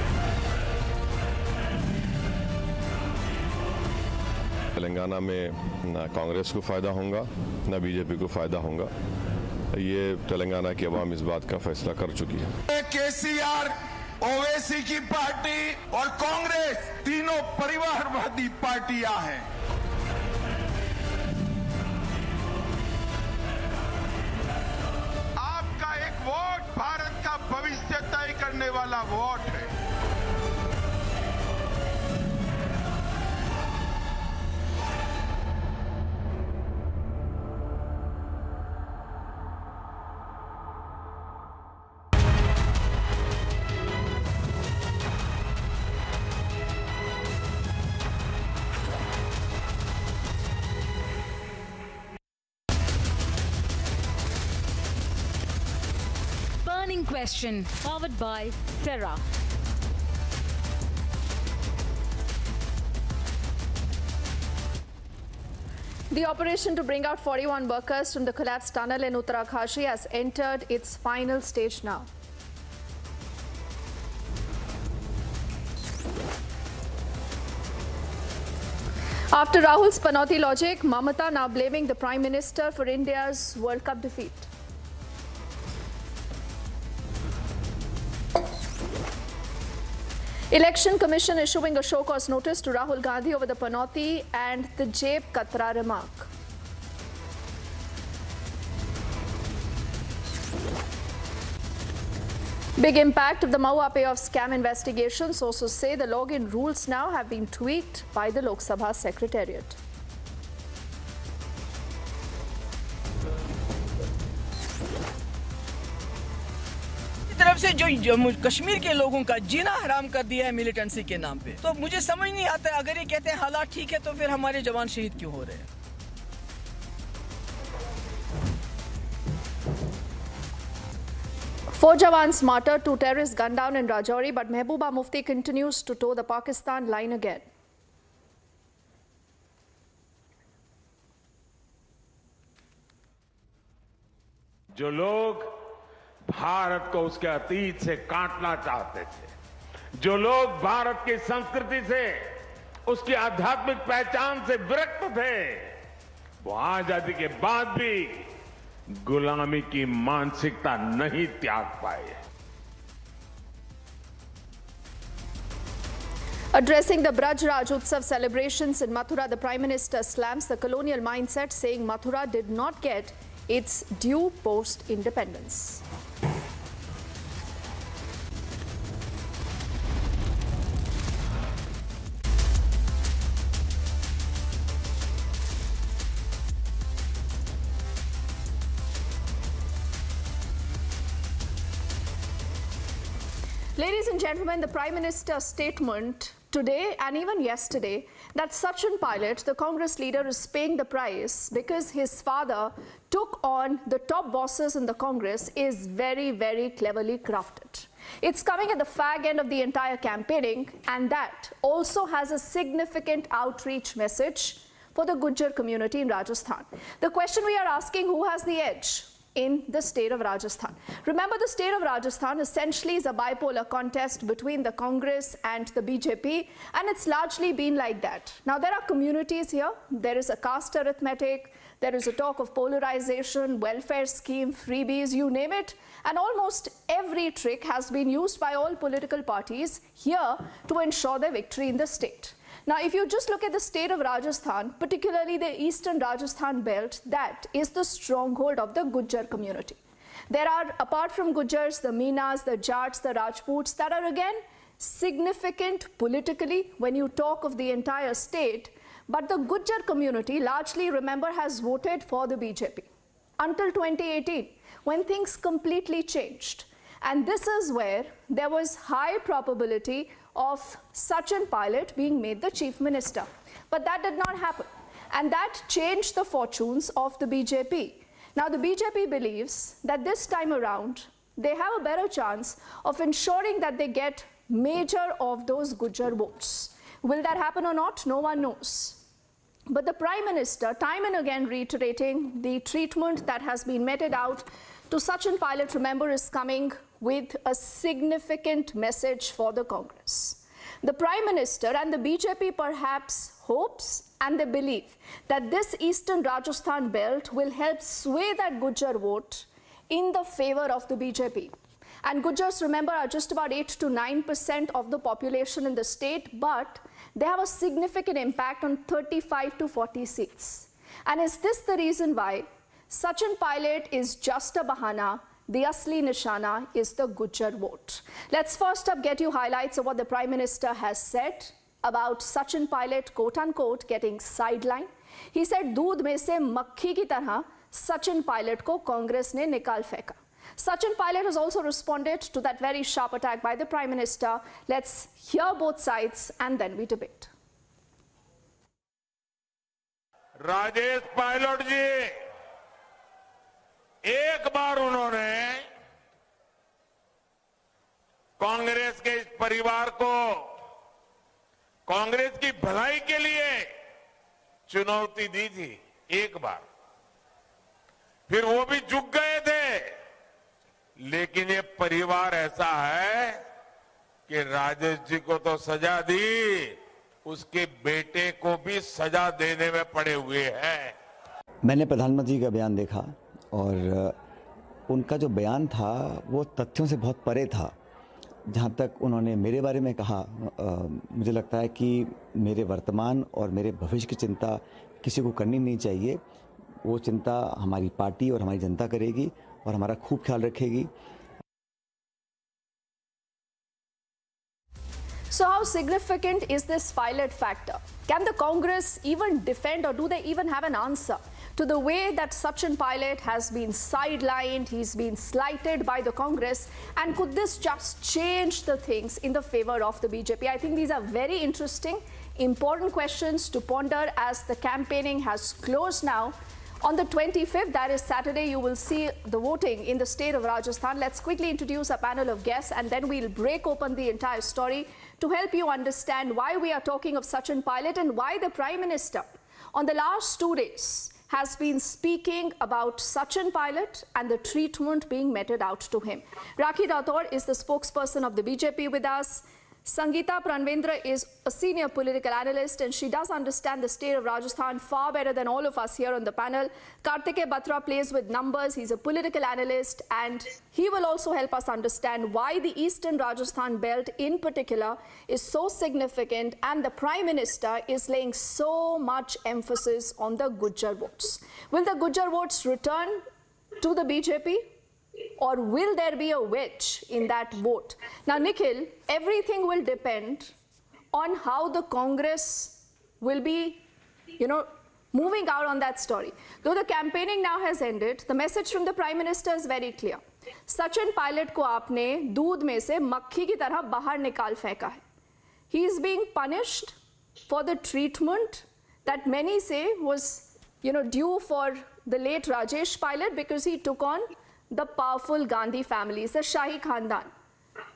तेलंगाना में ना कांग्रेस को फायदा होगा ना बीजेपी को फायदा होगा। ये तेलंगाना की आवाम इस बात का फैसला कर चुकी है। केसीआर, ओवैसी की पार्टी और कांग्रेस तीनों परिवारवादी पार्टियां हैं। आपका एक वोट भारत का भविष्य तय करने वाला वोट है। Burning question, powered by Sarah. The operation to bring out 41 workers from the collapsed tunnel in Uttarakhand has entered its final stage now. After Rahul's Panoti logic, Mamata now blaming the Prime Minister for India's World Cup defeat. Election Commission issuing a show cause notice to Rahul Gandhi over the Panoti and the Jeb Katra remark. Big impact of the Mathura payoff scam investigation. Sources say the login rules now have been tweaked by the Lok Sabha Secretariat. तरफ से जो जम्मू कश्मीर के लोगों का जीना हराम कर दिया है मिलिटेंसी के नाम पे, तो मुझे समझ नहीं आता अगर ये कहते हैं हालात ठीक है तो फिर हमारे जवान शहीद क्यों हो रहे हैं। Four jawans martyred, 2 terrorists gunned down in Rajouri, but Mehbooba Mufti continues to toe the Pakistan line again. जो लोग भारत को उसके अतीत से काटना चाहते थे, जो लोग भारत की संस्कृति से, उसकी आध्यात्मिक पहचान से विरक्त थे, वो आजादी के बाद भी गुलामी की मानसिकता नहीं त्याग पाए। Addressing the Braj Raj Utsav celebrations in Mathura, the Prime Minister slams the colonial mindset, saying Mathura did not get its due post-independence. Ladies and gentlemen, the Prime Minister's statement today and even yesterday that Sachin Pilot, the Congress leader, is paying the price because his father took on the top bosses in the Congress is very, very cleverly crafted. It's coming at the fag end of the entire campaigning, and that also has a significant outreach message for the Gujjar community in Rajasthan. The question we are asking, who has the edge in the state of Rajasthan? Remember, the state of Rajasthan essentially is a bipolar contest between the Congress and the BJP, and it's largely been like that. Now, there are communities here, there is a caste arithmetic, there is a talk of polarization, welfare scheme, freebies, you name it, and almost every trick has been used by all political parties here to ensure their victory in the state. Now, if you just look at the state of Rajasthan, particularly the eastern Rajasthan belt, that is the stronghold of the Gujjar community. There are, apart from Gujjars, the Meenas, the Jats, the Rajputs, that are again significant politically when you talk of the entire state. But the Gujjar community, largely, remember, has voted for the BJP until 2018, when things completely changed. And this is where there was high probability of Sachin Pilot being made the chief minister. But that did not happen. And that changed the fortunes of the BJP. Now, the BJP believes that this time around, they have a better chance of ensuring that they get major of those Gujjar votes. Will that happen or not? No one knows. But the Prime Minister, time and again reiterating the treatment that has been meted out to Sachin Pilot, remember, is coming with a significant message for the Congress. The Prime Minister and the BJP perhaps hopes and they believe that this Eastern Rajasthan belt will help sway that Gujjar vote in the favor of the BJP. And Gujars, remember, are just about 8 to 9% of the population in the state, but they have a significant impact on 35 to 40 seats. And is this the reason why Sachin Pilot is just a bahana? The asli nishana is the Gujjar vote. Let's first up get you highlights of what the Prime Minister has said about Sachin Pilot, quote unquote, getting sidelined. He said, "Doodh mein se makhi ki tarah Sachin Pilot ko Congress ne nikal feka." Sachin Pilot has also responded to that very sharp attack by the Prime Minister. Let's hear both sides and then we debate. Rajesh Pilot ji, एक बार उन्होंने कांग्रेस के इस परिवार को कांग्रेस की भलाई के लिए चुनौती दी थी, एक बार। फिर वो भी झुक गए थे, लेकिन ये परिवार ऐसा है कि राजेश जी को तो सजा दी, उसके बेटे को भी सजा देने में पड़े हुए हैं। मैंने प्रधानमंत्री का बयान देखा और उनका जो बयान था वो तथ्यों से बहुत परे था। जहाँ तक उन्होंने मेरे बारे में कहा, मुझे लगता है कि मेरे वर्तमान और मेरे भविष्य की चिंता किसी को करनी नहीं चाहिए। वो चिंता हमारी पार्टी और हमारी जनता करेगी और हमारा खूब ख्याल रखेगी। So how significant is this pilot factor? Can the Congress even defend, or do they even have an answer to the way that Sachin Pilot has been sidelined, he's been slighted by the Congress, and could this just change the things in the favor of the BJP? I think these are very interesting, important questions to ponder as the campaigning has closed now. On the 25th, that is Saturday, you will see the voting in the state of Rajasthan. Let's quickly introduce a panel of guests and then we'll break open the entire story to help you understand why we are talking of Sachin Pilot and why the Prime Minister on the last 2 days has been speaking about Sachin Pilot and the treatment being meted out to him. Rakhi Rathore is the spokesperson of the BJP with us. Sangeeta Pranvendra is a senior political analyst and she does understand the state of Rajasthan far better than all of us here on the panel. Kartikeya Batra plays with numbers. He's a political analyst and he will also help us understand why the Eastern Rajasthan belt in particular is so significant and the Prime Minister is laying so much emphasis on the Gujjar votes. Will the Gujjar votes return to the BJP? Or will there be a wedge in that vote? Now, Nikhil, everything will depend on how the Congress will be, moving out on that story. Though the campaigning now has ended, the message from the Prime Minister is very clear. Sachin Pilot ko aapne doodh mein se makhi ki tarah bahar nikal feka hai. He is being punished for the treatment that many say was, due for the late Rajesh Pilot because he took on the powerful Gandhi families, the Shahi Khandan.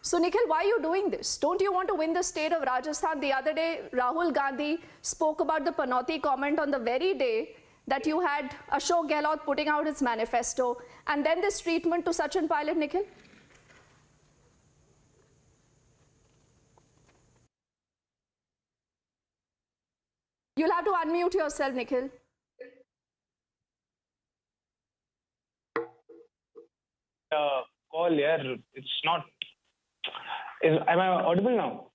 So, Nikhil, why are you doing this? Don't you want to win the state of Rajasthan? The other day, Rahul Gandhi spoke about the Panoti comment on the very day that you had Ashok Gehlot putting out his manifesto, and then this treatment to Sachin Pilot, Nikhil? You'll have to unmute yourself, Nikhil. Call here, it's not. Am I audible now?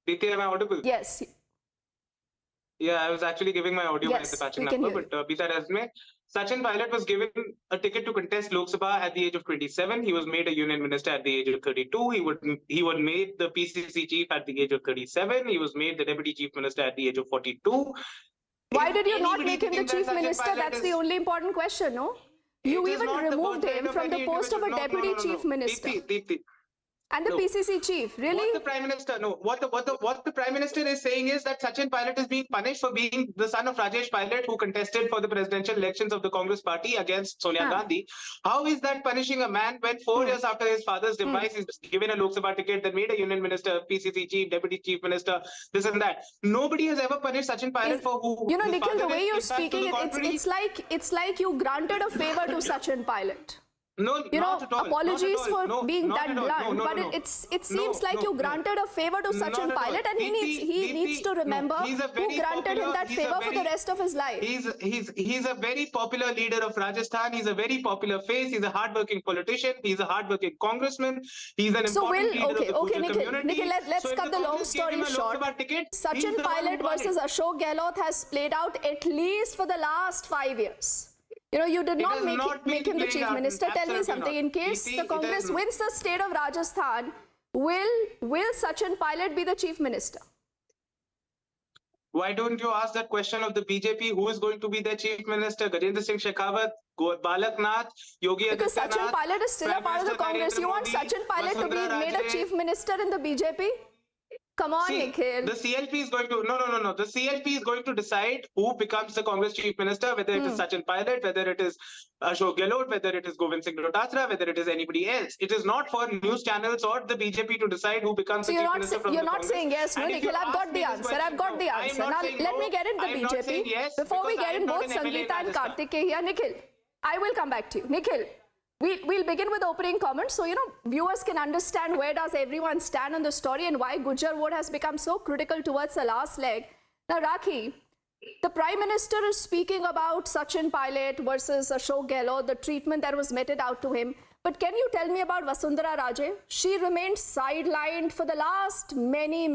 DK, am I audible? Yes. Yeah, I was actually giving my audio by the patching number, but be that as may, Sachin Pilot was given a ticket to contest Lok Sabha at the age of 27. He was made a union minister at the age of 32. He was made the PCC chief at the age of 37. He was made the deputy chief minister at the age of 42. Why did you not make him the chief minister? That's the only important question, no? You even removed him from the post of a deputy chief minister. And the PCC chief, really? What the Prime Minister, no, what the Prime Minister is saying is that Sachin Pilot is being punished for being the son of Rajesh Pilot, who contested for the presidential elections of the Congress party against Sonia Gandhi. How is that punishing a man when 4 years after his father's demise, he's given a Lok Sabha ticket, then made a union minister, PCC chief, deputy chief minister, this and that. Nobody has ever punished Sachin Pilot for who. You know, Nikhil, the way you're speaking, it's like you granted a favor to Sachin Pilot. No, you know, not at all. apologies for No, being not that at all. blunt, No, but no, it seems like you granted a favor to Sachin Not at all. Pilot, and he needs to remember He's a very who granted him popular- that he's a favor for the very- rest of his life. He's a very popular leader of Rajasthan. He's a very popular face. He's a hardworking politician. He's a hardworking congressman. He's an important leader of the Gujar community. Nikhil, let's So if cut the long Congress gave story him a Lok short. Sabha ticket, he's Sachin the one who Pilot won versus it. Ashok Gehlot has played out at least for the last 5 years. You know, you did It not has make not been him the played chief out. minister. Tell me Absolutely something. not. In case See, the it Congress has- wins the state of Rajasthan, will Sachin Pilot be the chief minister? Why don't you ask that question of the BJP? Who is going to be their chief minister? Gajendra Singh Shekhawat, Balak Nath, Yogi Because Adityanath, Sachin Pilot is still a Prime part of the Minister Congress. You Narendra want Modi, Sachin Pilot to be Vasundhara made a Raje. chief minister in the BJP? Come on, See, Nikhil. the CLP is going to no. The CLP is going to decide who becomes the Congress chief minister, whether it is Sachin Pilot, whether it is Ashok Gehlot, whether it is Govind Singh Dotatra, whether it is anybody else. It is not for news channels or the BJP to decide who becomes So the chief minister from you're the not Congress. saying yes, no, And if Nikhil. you I've got ask me the this answer. I've question, got the no, I'm answer. not Now saying let no. me get into I'm not saying BJP yes, before we because get I in am not both an MLA in Sangeeta and Rajasthan. Karthikeya here. Nikhil, I will come back to you. Nikhil, we'll begin with opening comments so, you know, viewers can understand where does everyone stand on the story and why Gujar vote has become so critical towards the last leg. Now, Rakhi, the Prime Minister is speaking about Sachin Pilot versus Ashok Gehlot, the treatment that was meted out to him. But can you tell me about Vasundhara Raje? She remained sidelined for the last many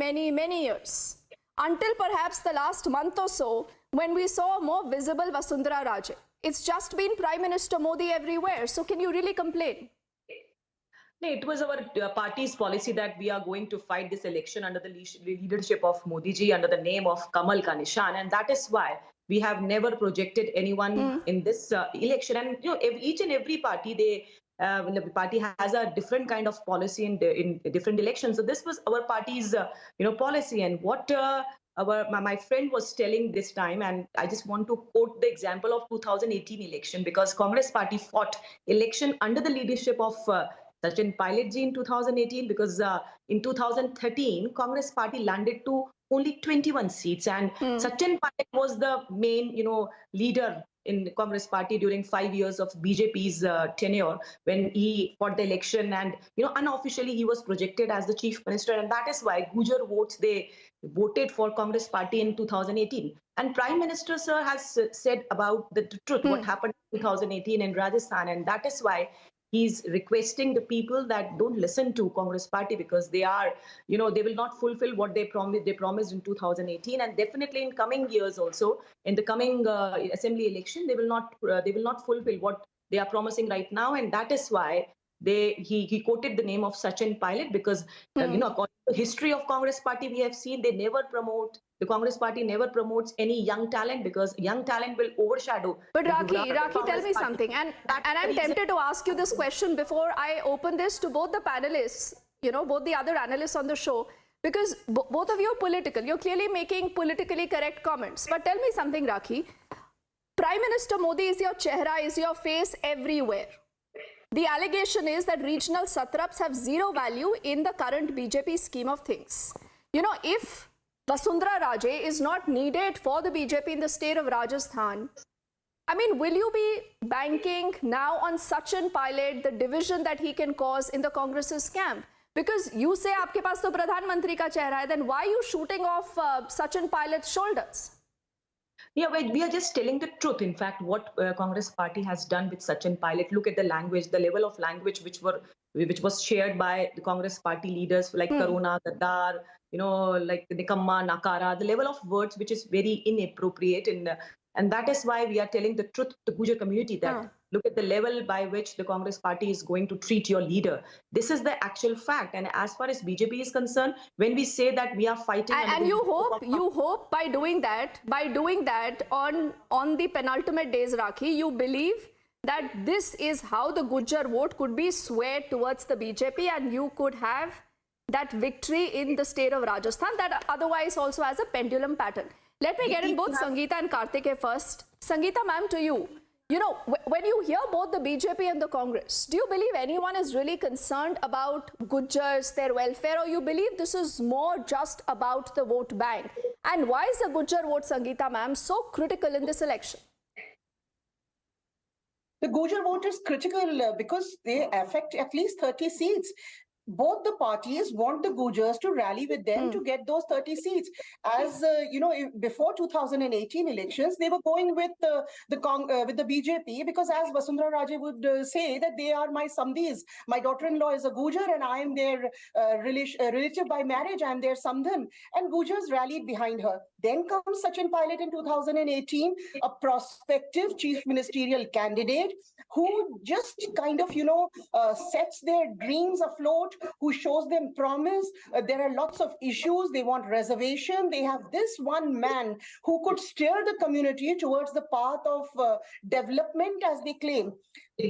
years. Until perhaps the last month or so, when we saw a more visible Vasundhara Raje. It's just been Prime Minister Modi everywhere. So can you really complain? No, it was our party's policy that we are going to fight this election under the leadership of Modi ji, under the name of Kamal ka Nishan, and that is why we have never projected anyone in this election. And you know, each and every party, the party has a different kind of policy in different elections. So this was our party's policy, and what my friend was telling this time, and I just want to quote the example of 2018 election, because Congress party fought election under the leadership of Sachin Pilot ji in 2018, because in 2013 Congress party landed to only 21 seats, and Sachin Pilot was the main leader in Congress party during 5 years of BJP's tenure when he fought the election, and unofficially he was projected as the chief minister, and that is why Gujar votes, they voted for Congress party in 2018. And Prime Minister sir has said about the truth, what happened in 2018 in Rajasthan, and that is why he's requesting the people that don't listen to Congress party, because they are, they will not fulfill what they promised in 2018, and definitely in coming years also, in the coming assembly election, they will not fulfill what they are promising right now, and that is why he quoted the name of Sachin Pilot, because according to the history of Congress party, we have seen the Congress party never promotes any young talent, because young talent will overshadow. But Rakhi, tell me something, and I'm tempted to ask you this question before I open this to both the panelists, both the other analysts on the show, because both of you are political. You're clearly making politically correct comments. But tell me something, Rakhi. Prime Minister Modi is your chehra, is your face everywhere. The allegation is that regional satraps have zero value in the current BJP scheme of things. If Vasundhara Raje is not needed for the BJP in the state of Rajasthan, I mean, will you be banking now on Sachin Pilot, the division that he can cause in the Congress's camp? Because you say aapke paas to Pradhan Mantri ka chehra hai, then why are you shooting off Sachin Pilot's shoulders? Yeah, we are just telling the truth. In fact, what Congress party has done with Sachin Pilot, look at the language, the level of language which was shared by the Congress party leaders like Karuna, Gaddar, like Nikamma, Nakara, the level of words which is very inappropriate, and that is why we are telling the truth to the Gujar community that look at the level by which the Congress party is going to treat your leader. This is the actual fact. And as far as BJP is concerned, when we say that we are fighting, and you hope by doing that on the penultimate days, Rakhi, you believe that this is how the Gujjar vote could be swayed towards the BJP and you could have that victory in the state of Rajasthan that otherwise also has a pendulum pattern. Let me get in both Sangeeta and Karthike first. Sangeeta ma'am, to you. You know, when you hear both the BJP and the Congress, do you believe anyone is really concerned about Gujjars, their welfare, or you believe this is more just about the vote bank? And why is the Gujjar vote, Sangeeta ma'am, so critical in this election? The Gujjar vote is critical because they affect at least 30 seats. Both the parties want the Gujars to rally with them to get those 30 seats. As you know, before 2018 elections, they were going with the BJP because, as Vasundhara Raje would say, that they are my samdhis. My daughter-in-law is a Gujar, and I am their relative by marriage. I am their samdhan, and Gujars rallied behind her. Then comes Sachin Pilot in 2018, a prospective chief ministerial candidate who just kind of, sets their dreams afloat, who shows them promise. There are lots of issues. They want reservation. They have this one man who could steer the community towards the path of development, as they claim.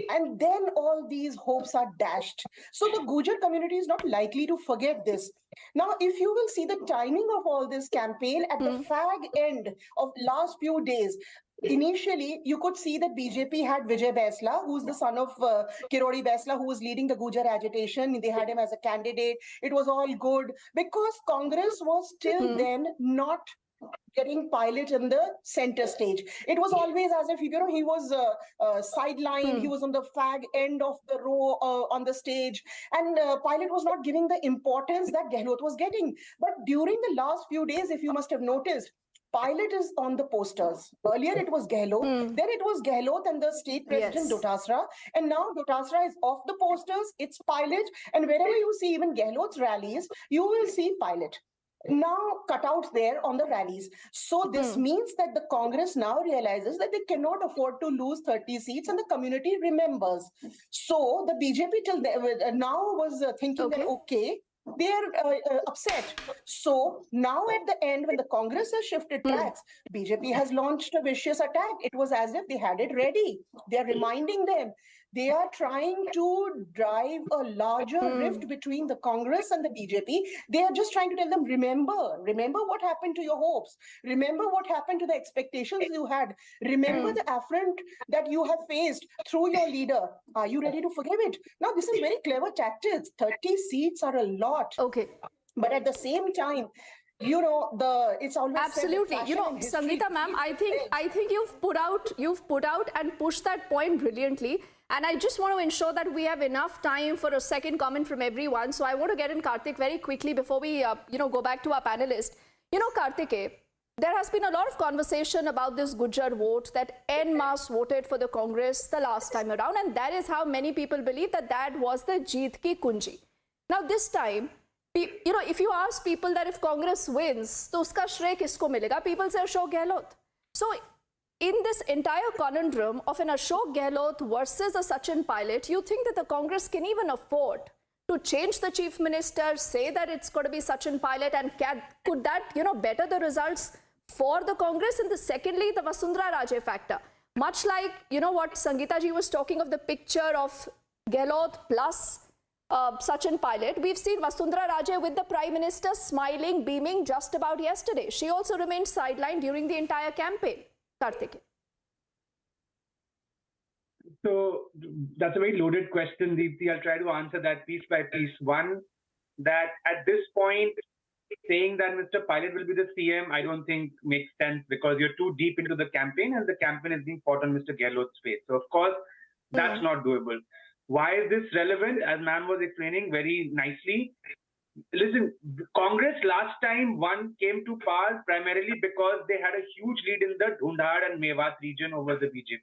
And then all these hopes are dashed. So the Gujar community is not likely to forget this. Now, if you will see the timing of all this campaign at the fag end of last few days, initially, you could see that BJP had Vijay Baisla, who's the son of Kirori Baisla, who was leading the Gujar agitation. They had him as a candidate. It was all good because Congress was still then not getting Pilot in the center stage. It was always as if, he was sidelined. He was on the fag end of the row on the stage. And Pilot was not giving the importance that Gehlot was getting. But during the last few days, if you must have noticed, Pilot is on the posters. Earlier it was Gehlot, then it was Gehlot and the state president Dotasra, and now Dotasra is off the posters, it's Pilot, and wherever you see even Gehlot's rallies, you will see Pilot. Now cutouts there on the rallies. So this means that the Congress now realizes that they cannot afford to lose 30 seats and the community remembers. So the BJP till now was thinking that, okay, they are upset. So now at the end, when the Congress has shifted tracks, BJP has launched a vicious attack. It was as if they had it ready. They are reminding them. They are trying to drive a larger rift between the Congress and the BJP. They are just trying to tell them, remember what happened to your hopes. Remember what happened to the expectations you had. Remember the affront that you have faced through your leader. Are you ready to forgive it? Now, this is very clever tactics. 30 seats are a lot. Okay. But at the same time, it's always absolutely. Sangeeta ma'am, I think you've put out and pushed that point brilliantly. And I just want to ensure that we have enough time for a second comment from everyone. So I want to get in Karthik very quickly before we, go back to our panelist. Karthik, there has been a lot of conversation about this Gujjar vote that en masse voted for the Congress the last time around. And that is how many people believe that was the Jeet ki Kunji. Now this time, if you ask people that if Congress wins, to uska shrey kisko milega, people say Ashok Gehlot. So in this entire conundrum of an Ashok Gehlot versus a Sachin Pilot, you think that the Congress can even afford to change the chief minister, say that it's going to be Sachin Pilot, and could that, better the results for the Congress? And secondly, the Vasundhara Raje factor. Much like, what Sangeeta ji was talking of the picture of Gehlot plus Sachin Pilot, we've seen Vasundhara Raje with the Prime Minister smiling, beaming just about yesterday. She also remained sidelined during the entire campaign. Karthik. So that's a very loaded question, Deepthi. I'll try to answer that piece by piece. One, that at this point, saying that Mr. Pilot will be the CM, I don't think makes sense because you're too deep into the campaign and the campaign is being fought on Mr. Gehlot's face. So of course, that's not doable. Why is this relevant? As ma'am was explaining very nicely. Listen, Congress last time came to pass primarily because they had a huge lead in the Dhundhad and Mewat region over the BJP.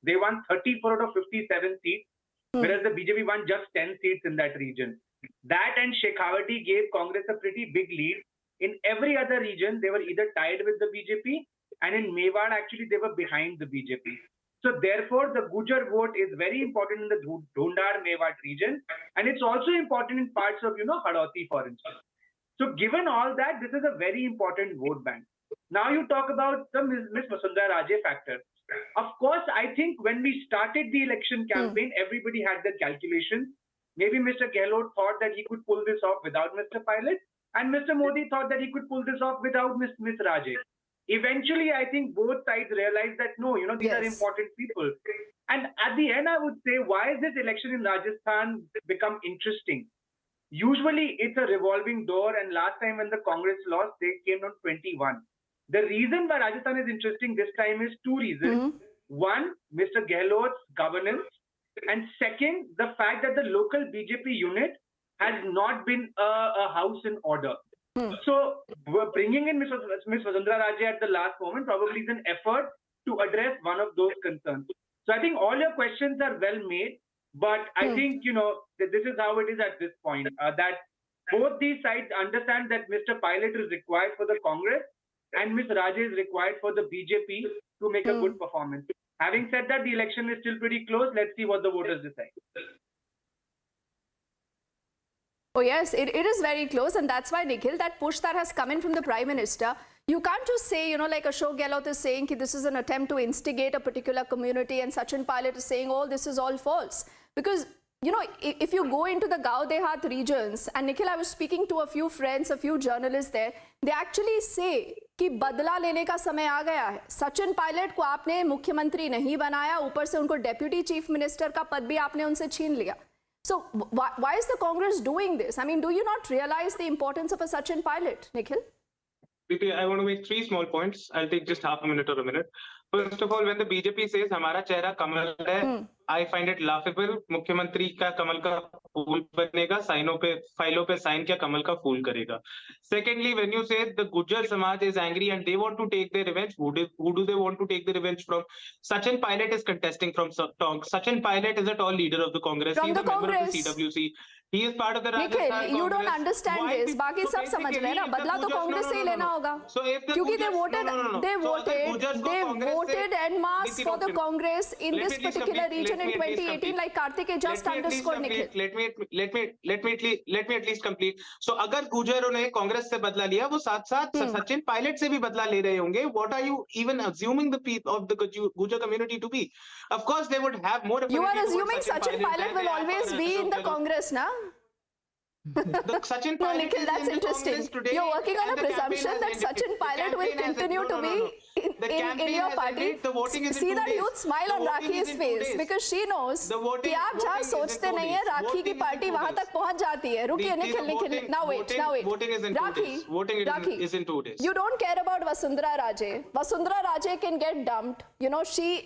They won 34 out of 57 seats, whereas the BJP won just 10 seats in that region. That and Shekhawati gave Congress a pretty big lead. In every other region, they were either tied with the BJP, and in Mewat, actually, they were behind the BJP. So therefore, the Gujjar vote is very important in the Dhundhad Mewat region, and it's also important in parts of, Hadoti, for instance. So given all that, this is a very important vote bank. Now you talk about the Miss Vasundhara Raje factor. of course, I think when we started the election campaign, everybody had their calculations. Maybe Mr. Gehlot thought that he could pull this off without Mr. Pilot, and Mr. Modi thought that he could pull this off without Ms. Raje. Eventually, I think both sides realized that no, these are important people. And at the end, I would say, why has this election in Rajasthan become interesting? Usually, it's a revolving door, and last time when the Congress lost, they came on 21. The reason why Rajasthan is interesting this time is two reasons. One, Mr. Gehlot's governance, and second, the fact that the local BJP unit has not been a house in order. So bringing in Ms. Vasundhara Raje at the last moment probably is an effort to address one of those concerns. So I think all your questions are well made, but I think, that this is how it is at this point, that both these sides understand that Mr. Pilot is required for the Congress and Ms. Raje is required for the BJP to make a good performance. Having said that, the election is still pretty close. Let's see what the voters decide. Oh yes, it is very close, and that's why, Nikhil, that push that has come in from the Prime Minister, you can't just say, like Ashok Gehlot is saying, this is an attempt to instigate a particular community, and Sachin Pilot is saying, oh, this is all false. Because, if you go into the Gaon Dehat regions, and Nikhil, I was speaking to a few friends, a few journalists there, they actually say कि बदला लेने का समय आ गया है. सचिन पायलट को आपने मुख्यमंत्री नहीं बनाया, ऊपर से उनको डेप्यूटी चीफ मिनिस्टर का पद भी आपने उनसे छीन लिया. So why is the Congress doing this? I mean, do you not realize the importance of a Sachin Pilot, Nikhil? BP, I want to make 3 small points. I'll take just half a minute or a minute. First of all, when the BJP says हमारा चेहरा कमल है, I find it laughable. मुख्यमंत्री का कमल का फूल बनेगा, फाइलों पे sign किया कमल का फूल करेगा. Secondly, when you say the Gujar Samaj is angry and they want to take their revenge, who do they want to take the revenge from? Sachin Pilot is contesting from Tonk. Sachin Pilot is a tall leader of the Congress. He is a member of the CWC. He is part of the Rajasthan Congress. Nikhil, you don't understand this. बाकी सब समझ रहे हैं ना, बदला तो कांग्रेस से ही लेना होगा. क्योंकि they voted en masse for the Congress in this particular region in 2018, like Karthik just underscored, Nikhil. Let me at least complete. So अगर गुजरों ने कांग्रेस से बदला लिया, वो साथ-साथ सचिन पायलट से भी बदला ले रहे होंगे. What are you even assuming the people of the Gujar community to be? Of course, they would have more. You are assuming Sachin Pilot will always be in the Congress, na? Sachin no, Nikhil, that's interesting. You're working on a presumption that Sachin Pilot will continue to be in your party. See that youth smile on Rakhi's face because she knows कि आप जहाँ सोचते नहीं हैं, राखी की party वहाँ तक पहुँच जाती है. रुकिए, Nikhil. Now wait. Rakhi is in 2 days. You don't care about Vasundhara Raje. Vasundhara Raje can get dumped.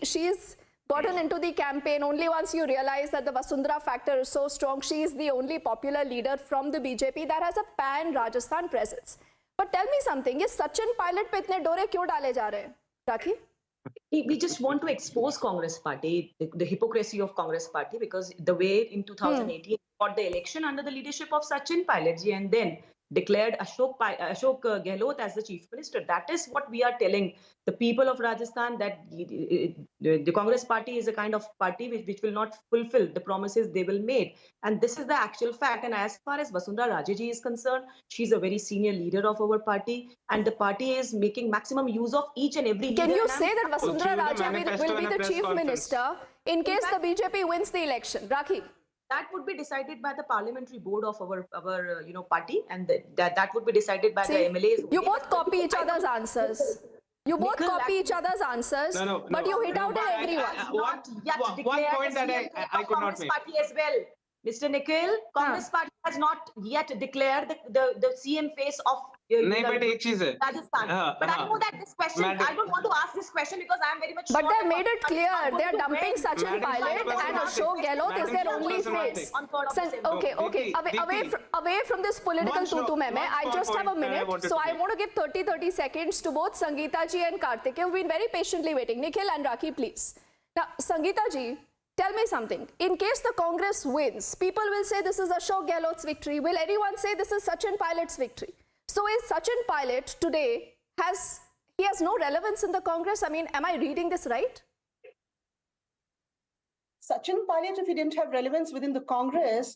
She's gotten into the campaign only once you realize that the Vasundhara factor is so strong. She is the only popular leader from the BJP that has a pan-Rajasthan presence. But tell me something, ये Sachin Pilot पे इतने डोरे क्यों डाले जा रहे हैं, राखी? We just want to expose Congress Party, the hypocrisy of Congress Party, because the way in 2018 got the election under the leadership of Sachin Pilot ji and then declared Ashok Gehlot as the chief minister. That is what we are telling the people of Rajasthan, that the Congress Party is a kind of party which will not fulfill the promises they will make. And this is the actual fact. And as far as Vasundhara Raje ji is concerned, she's a very senior leader of our party, and the party is making maximum use of each and every leader. Can you say that Vasundhara Raje will be the chief minister in case the BJP wins the election? Rakhi? That would be decided by the parliamentary board of our party, and that would be decided by the MLAs. You both copy each other's answers. You both copy each other's answers, but you hit out at everyone. One point that I could not make. Party as well. Mr. Nikhil, Congress Party has not yet declared the CM face of Rajasthan. But I know that this question, I don't want to ask this question because I am very much. But they made it clear, they are dumping Sachin Pilot and Ashok Gehlot is their only face. Okay. Away from this political tutu meme, I just have a minute. So I want to give 30 seconds to both Sangeeta ji and Karthik. You've been very patiently waiting. Nikhil and Rakhi, please. Now, Sangeeta ji, tell me something. In case the Congress wins, people will say this is Ashok Gehlot's victory. Will anyone say this is Sachin Pilot's victory? So is Sachin Pilot today, he has no relevance in the Congress? I mean, am I reading this right? Sachin Pilot, if he didn't have relevance within the Congress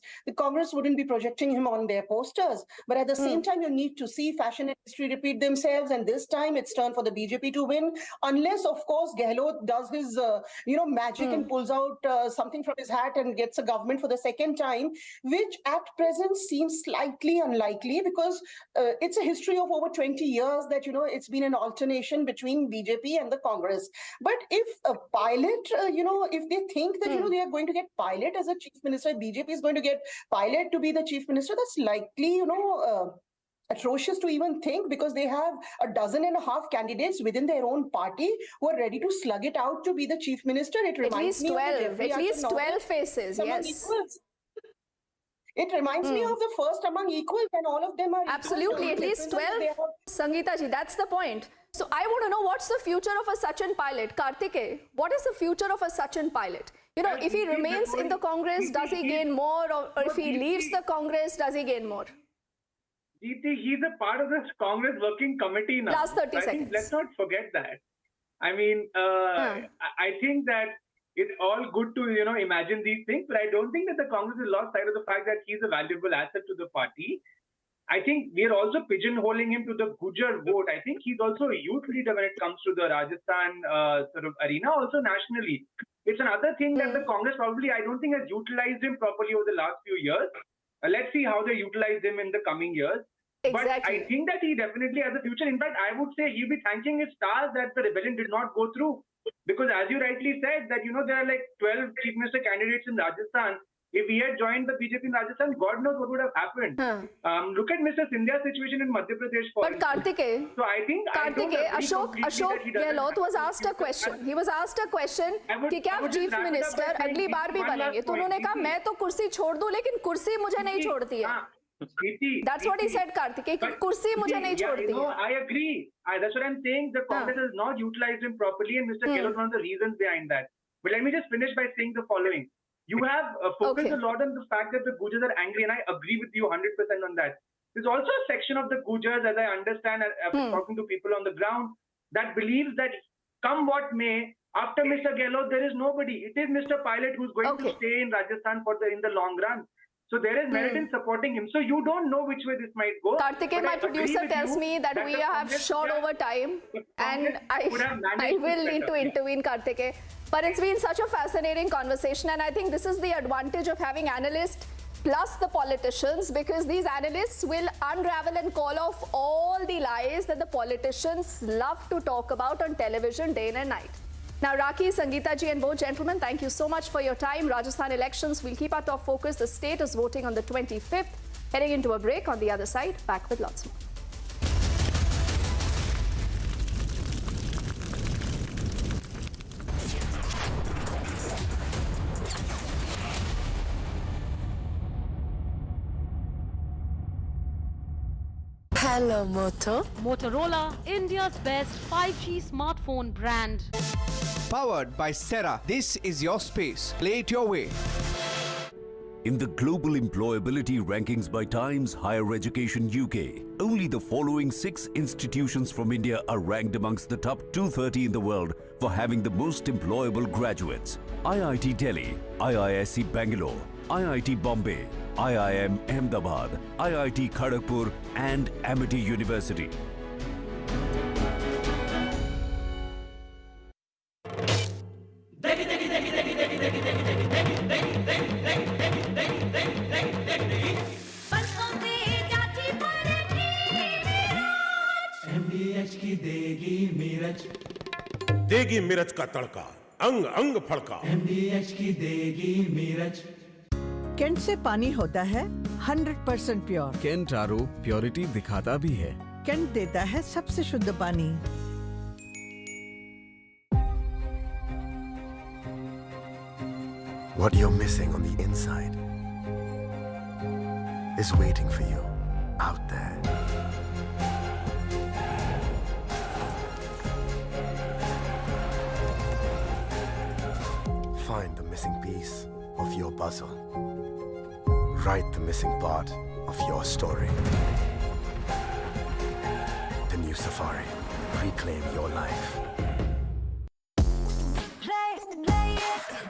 wouldn't be projecting him on their posters. But at the same time, you need to see fashion and history repeat themselves, and this time it's turn for the BJP to win, unless, of course, Gehlot does his magic and pulls out something from his hat and gets a government for the second time, which at present seems slightly unlikely, because it's a history of over 20 years that it's been an alternation between BJP and the Congress. But if a Pilot, if they think that they are going to get Pilot as a chief minister, BJP is going to get Pilot to be the chief minister, that's likely atrocious to even think, because they have 12.5 candidates within their own party who are ready to slug it out to be the chief minister. It reminds me at least 12 faces, yes. Equals. It reminds me of the First Among Equals, and all of them are absolutely equal. At least 12. Sangeeta ji, that's the point. So I want to know, what's the future of a Sachin Pilot? Kartikeya, what is the future of a Sachin Pilot? If he remains in the Congress, does he gain more? Or if he leaves the Congress, does he gain more? He's a part of this Congress working committee now. Last 30 seconds. Let's not forget that. I mean, I think that it's all good to, imagine these things, but I don't think that the Congress has lost sight of the fact that he's a valuable asset to the party. I think we are also pigeonholing him to the Gujar vote. I think he's also a youth leader when it comes to the Rajasthan sort of arena, also nationally. It's another thing that the Congress probably, I don't think, has utilized him properly over the last few years. Let's see how they utilize him in the coming years. Exactly. But I think that he definitely has a future. In fact, I would say he'll be thanking his stars that the rebellion did not go through. Because as you rightly said, that, there are like 12 chief minister candidates in Rajasthan. If he had joined the BJP in Rajasthan, God knows what would have happened. Look at Mr. Sindhya's situation in Madhya Pradesh. But Kartikeya, so I think Ashok Gehlot was asked a question. He was asked a question कि क्या chief minister अगली बार भी बनेंगे? तो उन्होंने कहा मैं तो कुर्सी छोड़ दूं, लेकिन कुर्सी मुझे नहीं छोड़ती है. That's what he said, Kartikeya, कि कुर्सी मुझे नहीं छोड़ती है. I agree. That's what I'm saying. The Congress has not utilized him properly, and Mr. Gehlot is one of the reasons behind that. But let me just finish by saying the following. You have focused a lot on the fact that the Gujars are angry, and I agree with you 100% on that. There's also a section of the Gujars, as I understand, after talking to people on the ground, that believes that come what may, after Mr. Gehlot, there is nobody. It is Mr. Pilot who's going to stay in Rajasthan in the long run. So there is merit in supporting him. So you don't know which way this might go. Kartikeya, my producer tells me that we have short over time, and I will need to intervene, Kartikeya. But it's been such a fascinating conversation, and I think this is the advantage of having analysts plus the politicians, because these analysts will unravel and call off all the lies that the politicians love to talk about on television day and night. Now, Raki, Sangeeta ji and both gentlemen, thank you so much for your time. Rajasthan elections will keep our top focus. The state is voting on the 25th. Heading into a break. On the other side, back with lots more. Hello, Moto. Motorola, India's best 5G smartphone brand. Powered by Sera. This is your space. Play it your way. In the global employability rankings by Times Higher Education UK, only the following 6 institutions from India are ranked amongst the top 230 in the world for having the most employable graduates. IIT Delhi, IISc Bangalore, IIT Bombay, IIM Ahmedabad, IIT Kharagpur and Amity University. देगी मिर्च का तड़का, अंग अंग फड़का. MDH की देगी मिर्च. Cantt से पानी होता है 100% प्योर. कैंट आरओ प्योरिटी दिखाता भी है. कैंट देता है सबसे शुद्ध पानी. What you're missing on the inside is waiting for you out there. Find the missing piece of your puzzle. Write the missing part of your story. The new Safari. Reclaim your life.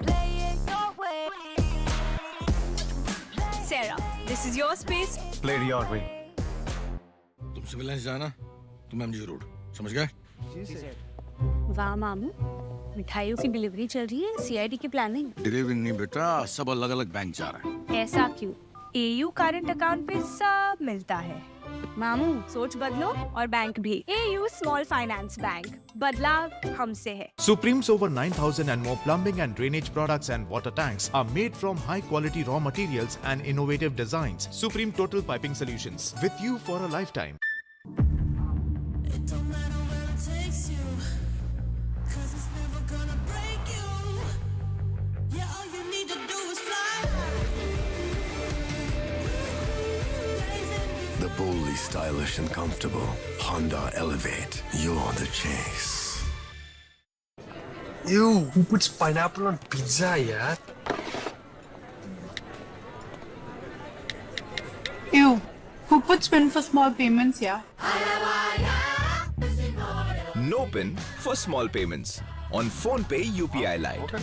Play it your is your space. Play it your way. तुम civil lines जाना, तुम MG road, समझ गए? वाह मामू, मिठाइयों की delivery चल रही है, सीआईडी की प्लानिंग। डिलीवरी नहीं बेटा, सब अलग-अलग बैंक जा रहा है। ऐसा क्यों? एयू करंट अकाउंट पे सब मिलता है। मामू सोच बदलो और बैंक भी। एयू स्मॉल फाइनेंस बैंक, बदलाव हमसे है। Supreme's over 9,000 and more plumbing and drainage products and water tanks are made from high quality raw materials and innovative designs. Supreme Total Piping Solutions, with you for a lifetime. It don't matter where it takes you, 'cause it's never gonna break you. Yeah, all you need to do is fly. The boldly stylish and comfortable Honda Elevate. You're the chase. Ew, who puts pineapple on pizza, yaar? Ew, who puts PIN for small payments, yeah? No PIN for small payments on PhonePe UPI Lite.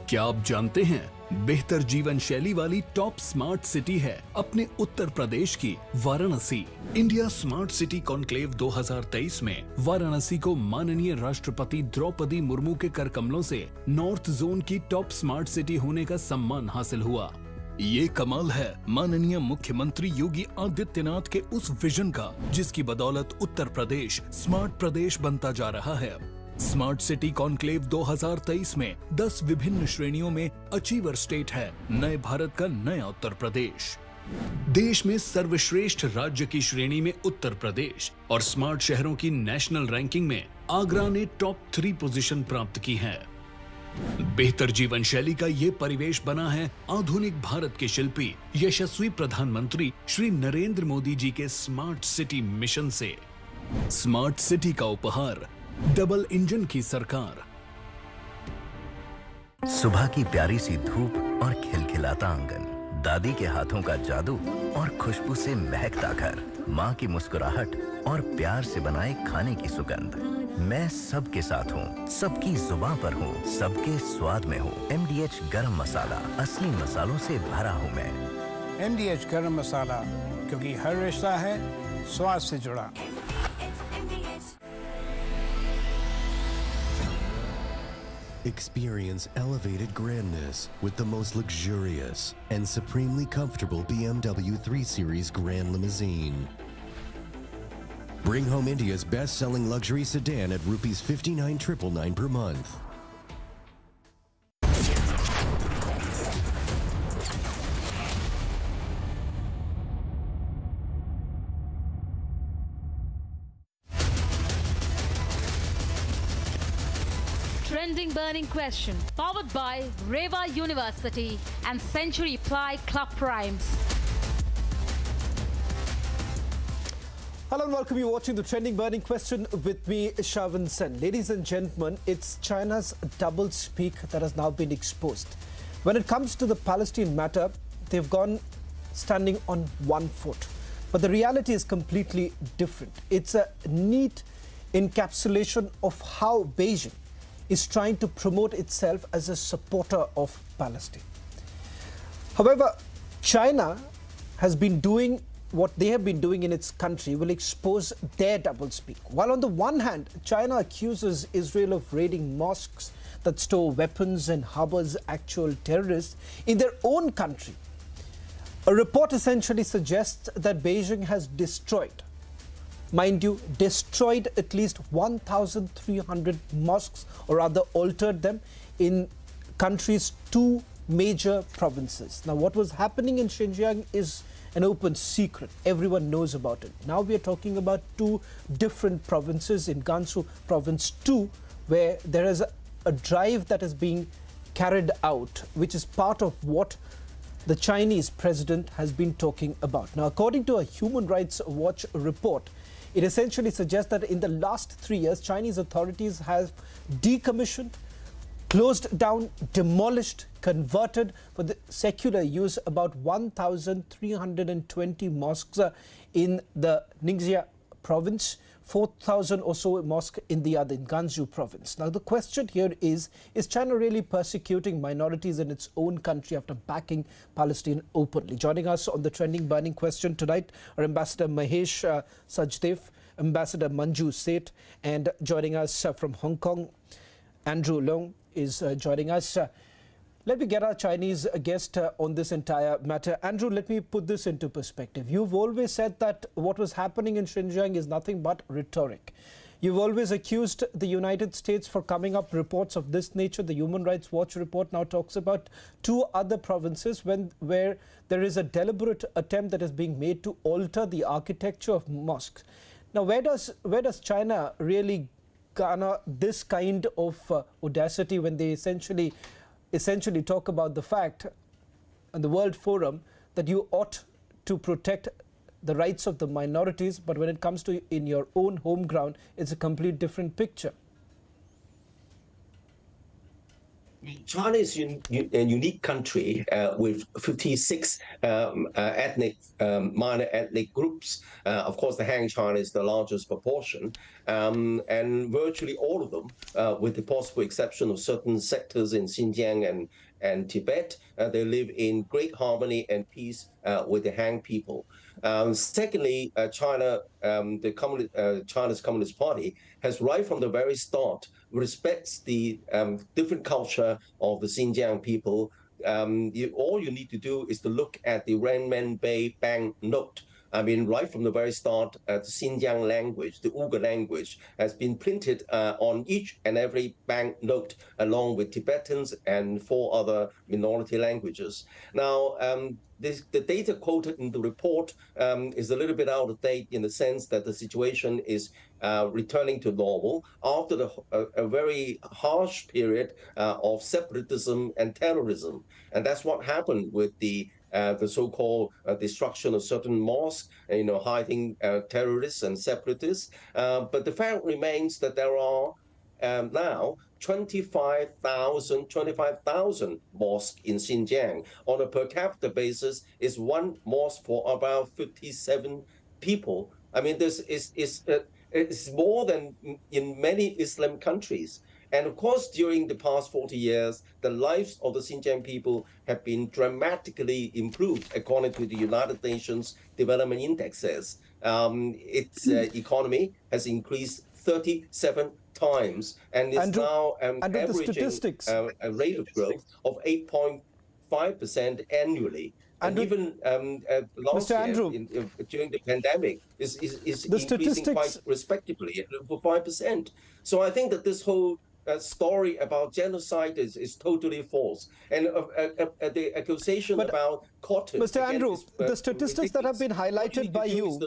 क्या आप जानते हैं बेहतर जीवन शैली वाली top smart city है अपने उत्तर प्रदेश की Varanasi. India smart city conclave 2023 में वाराणसी को माननीय राष्ट्रपति द्रौपदी मुर्मू के कर कमलों से नॉर्थ जोन की टॉप स्मार्ट सिटी होने का सम्मान हासिल हुआ। ये कमाल है माननीय मुख्यमंत्री योगी आदित्यनाथ के उस विजन का जिसकी बदौलत उत्तर प्रदेश स्मार्ट प्रदेश बनता जा रहा है। स्मार्ट सिटी कॉन्क्लेव 2023 में 10 विभिन्न श्रेणियों में अचीवर स्टेट है नए भारत का नया उत्तर प्रदेश। देश में सर्वश्रेष्ठ राज्य की श्रेणी में उत्तर प्रदेश और स्मार्ट शहरों की नेशनल रैंकिंग में आगरा ने टॉप 3 पोजीशन प्राप्त की है। बेहतर जीवन शैली का ये परिवेश बना है आधुनिक भारत के शिल्पी यशस्वी प्रधानमंत्री श्री नरेंद्र मोदी जी के स्मार्ट सिटी मिशन से। स्मार्ट सिटी का उपहार डबल इंजन की सरकार। सुबह की प्यारी सी धूप और खिलखिलाता आंगन, दादी के हाथों का जादू और खुशबू से महकता घर, माँ की मुस्कुराहट और प्यार से बनाए खाने की सुगंध। मैं सबके साथ हूँ, सबकी जुबान पर हूँ, सबके स्वाद में हूँ। MDH गरम मसाला, असली मसालों से भरा हूँ मैं। MDH गरम मसाला, क्योंकि हर रिश्ता है स्वाद से जुड़ा। Experience elevated grandness with the most luxurious and supremely comfortable BMW 3 Series Grand Limousine. Bring home India's best-selling luxury sedan at ₹59,999 per month. Trending burning question, powered by Reva University and Century Ply Club Primes. Hello and welcome. You're watching the Trending Burning Question with me, Shavan Sen. Ladies and gentlemen, it's China's doublespeak that has now been exposed. When it comes to the Palestine matter, they've gone standing on one foot. But the reality is completely different. It's a neat encapsulation of how Beijing is trying to promote itself as a supporter of Palestine. However, China has been doing what they have been doing in its country will expose their doublespeak. While on the one hand, China accuses Israel of raiding mosques that store weapons and harbors actual terrorists in their own country, a report essentially suggests that Beijing has destroyed, mind you, destroyed at least 1,300 mosques, or rather altered them, in country's 2 major provinces. Now, what was happening in Xinjiang is an open secret. Everyone knows about it. Now we are talking about 2 different provinces in Gansu province 2, where there is a drive that is being carried out, which is part of what the Chinese president has been talking about. Now, according to a Human Rights Watch report, it essentially suggests that in the last 3 years, Chinese authorities have decommissioned, closed down, demolished, converted for the secular use about 1,320 mosques in the Ningxia province, 4,000 or so mosques in the other, in Gansu province. Now the question here is China really persecuting minorities in its own country after backing Palestine openly? Joining us on the trending burning question tonight are Ambassador Mahesh Sajdev, Ambassador Manju Seth, and joining us from Hong Kong, Andrew Leung is joining us. Let me get our Chinese guest on this entire matter. Andrew, let me put this into perspective. You've always said that what was happening in Xinjiang is nothing but rhetoric. You've always accused the United States for coming up reports of this nature. The Human Rights Watch report now talks about 2 other provinces where there is a deliberate attempt that is being made to alter the architecture of mosques. Now, where does China really garner this kind of audacity when they essentially talk about the fact on the World Forum that you ought to protect the rights of the minorities, but when it comes to in your own home ground, it's a complete different picture? China is a unique country with 56 minor ethnic groups. Of course, the Han China is the largest proportion, and virtually all of them, with the possible exception of certain sectors in Xinjiang and Tibet, they live in great harmony and peace with the Han people. Secondly, China's Communist Party has right from the very start respects the different culture of the Xinjiang people. All you need to do is to look at the Renminbi bank note. I mean, right from the very start, the Xinjiang language, the Uyghur language, has been printed on each and every bank note, along with Tibetans and 4 other minority languages. Now, the data quoted in the report is a little bit out of date in the sense that the situation is returning to normal after a very harsh period of separatism and terrorism. And that's what happened with the so-called destruction of certain mosques, hiding terrorists and separatists. But the fact remains that there are now 25,000 mosques in Xinjiang. On a per capita basis, is 1 mosque for about 57 people. I mean, this is more than in many Islam countries. And of course, during the past 40 years, the lives of the Xinjiang people have been dramatically improved, according to the United Nations Development Indexes. Its economy has increased 37 times and is now averaging a rate of growth of 8.5% annually. And even last year, during the pandemic, is increasing quite respectively for 5%. So I think that this whole story about genocide is totally false. And the accusation about cotton... Mr. Andrew, the statistics that have been highlighted by you...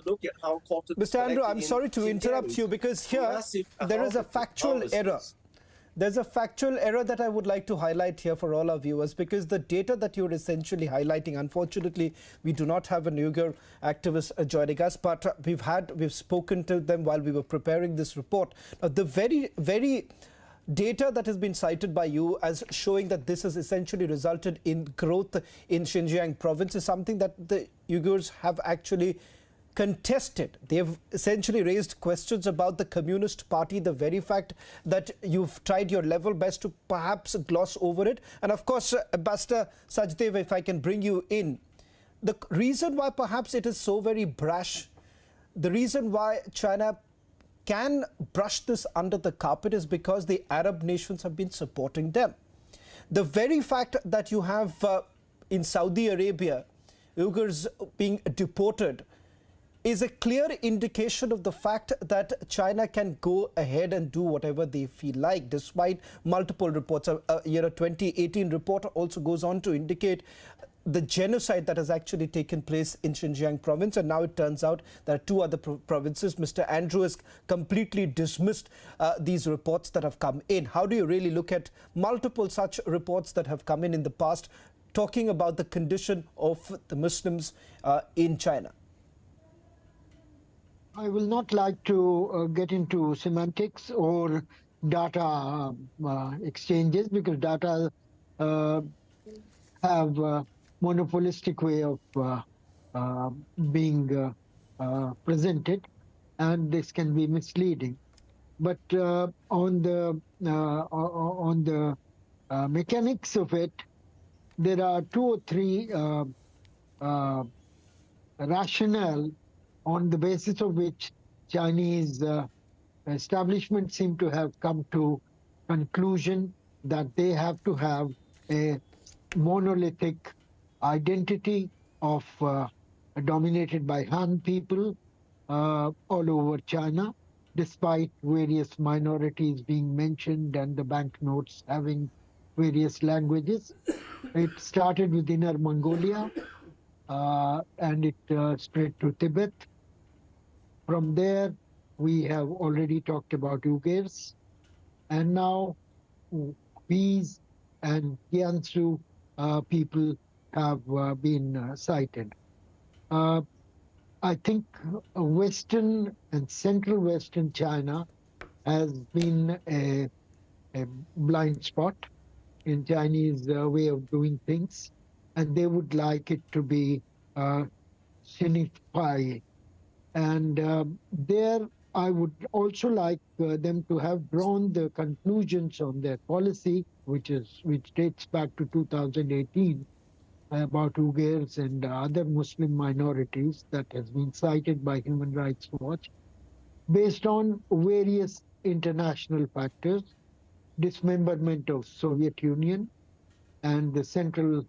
Mr. Andrew, I'm sorry to interrupt you, because here there is a factual error. There's a factual error that I would like to highlight here for all our viewers, because the data that you're essentially highlighting, unfortunately, we do not have an Uyghur activist joining us, but we've spoken to them while we were preparing this report. Now, the very data that has been cited by you as showing that this has essentially resulted in growth in Xinjiang province is something that the Uyghurs have actually contested. They have essentially raised questions about the Communist Party, the very fact that you've tried your level best to perhaps gloss over it. And of course, Ambassador Sajdev, if I can bring you in, the reason why perhaps it is so very brash, the reason why China can brush this under the carpet is because the Arab nations have been supporting them. The very fact that you have in Saudi Arabia Uyghurs being deported is a clear indication of the fact that China can go ahead and do whatever they feel like, despite multiple reports. A 2018 report also goes on to indicate the genocide that has actually taken place in Xinjiang province, and now it turns out there are 2 other provinces. Mr. Andrew has completely dismissed these reports that have come in. How do you really look at multiple such reports that have come in the past, talking about the condition of the Muslims in China? I will not like to get into semantics or data exchanges, because data have monopolistic way of being presented. and this can be misleading. But on the mechanics of it, there are 2 or 3 rationale on the basis of which Chinese establishment seem to have come to conclusion that they have to have a monolithic identity of dominated by Han people all over China, despite various minorities being mentioned and the banknotes having various languages. It started with Inner Mongolia and it spread to Tibet. From there, we have already talked about Uyghurs, and now Uyghurs and Jiangsu people have been cited. I think Western and Central Western China has been a blind spot in Chinese way of doing things, and they would like it to be Xinify. And there, I would also like them to have drawn the conclusions on their policy, which dates back to 2018, about Uyghurs and other Muslim minorities that has been cited by Human Rights Watch, based on various international factors, dismemberment of Soviet Union and the Central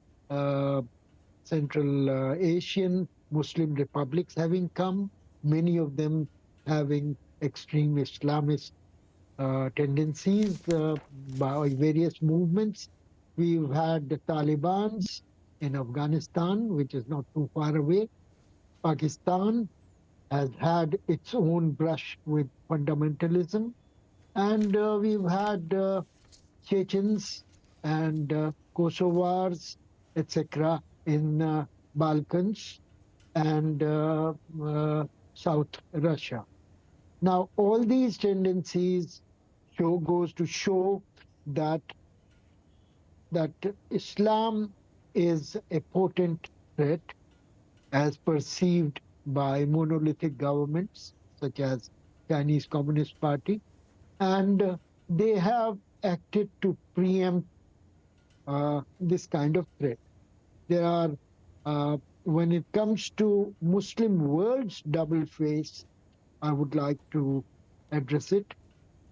Asian Muslim republics having come, many of them having extreme Islamist tendencies by various movements. We've had the Taliban's in Afghanistan, which is not too far away. Pakistan has had its own brush with fundamentalism. And we've had Chechens and Kosovars, etc. in Balkans and South Russia. Now, all these tendencies goes to show that Islam is a potent threat as perceived by monolithic governments such as Chinese Communist Party, and they have acted to preempt this kind of threat. There are, when it comes to Muslim world's double face, I would like to address it.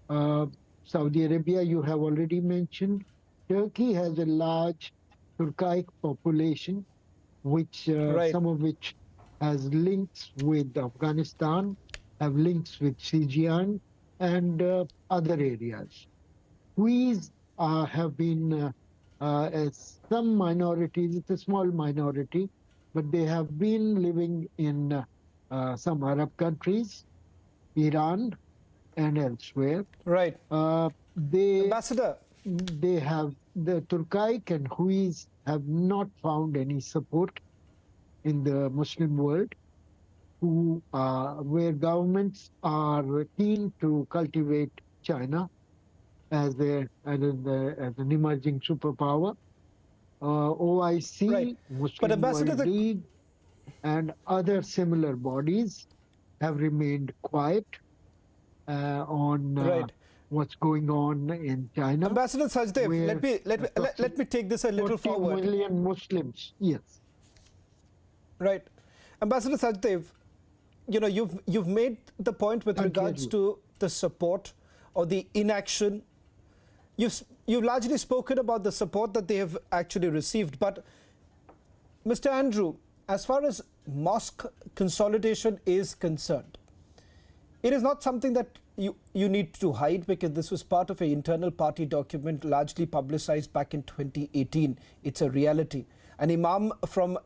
Saudi Arabia, you have already mentioned. Turkey has a large Turkic population, which some of which has links with Afghanistan, have links with Xinjiang and other areas. Uyghurs have been some minorities, it's a small minority, but they have been living in some Arab countries, Iran and elsewhere. Right. Ambassador, they have, the Turkic and Uyghurs have not found any support in the Muslim world, where governments are keen to cultivate China as an emerging superpower. OIC, Muslim World League, and other similar bodies have remained quiet on what's going on in China. Ambassador Sachdev, let me take this a little 40 forward. million Muslims, yes. Right. Ambassador Sachdev, you know, you've made the point with regards to the support or the inaction. You've largely spoken about the support that they have actually received, but Mr. Andrew, as far as mosque consolidation is concerned, it is not something that you need to hide, because this was part of an internal party document largely publicized back in 2018. It's a reality. An imam from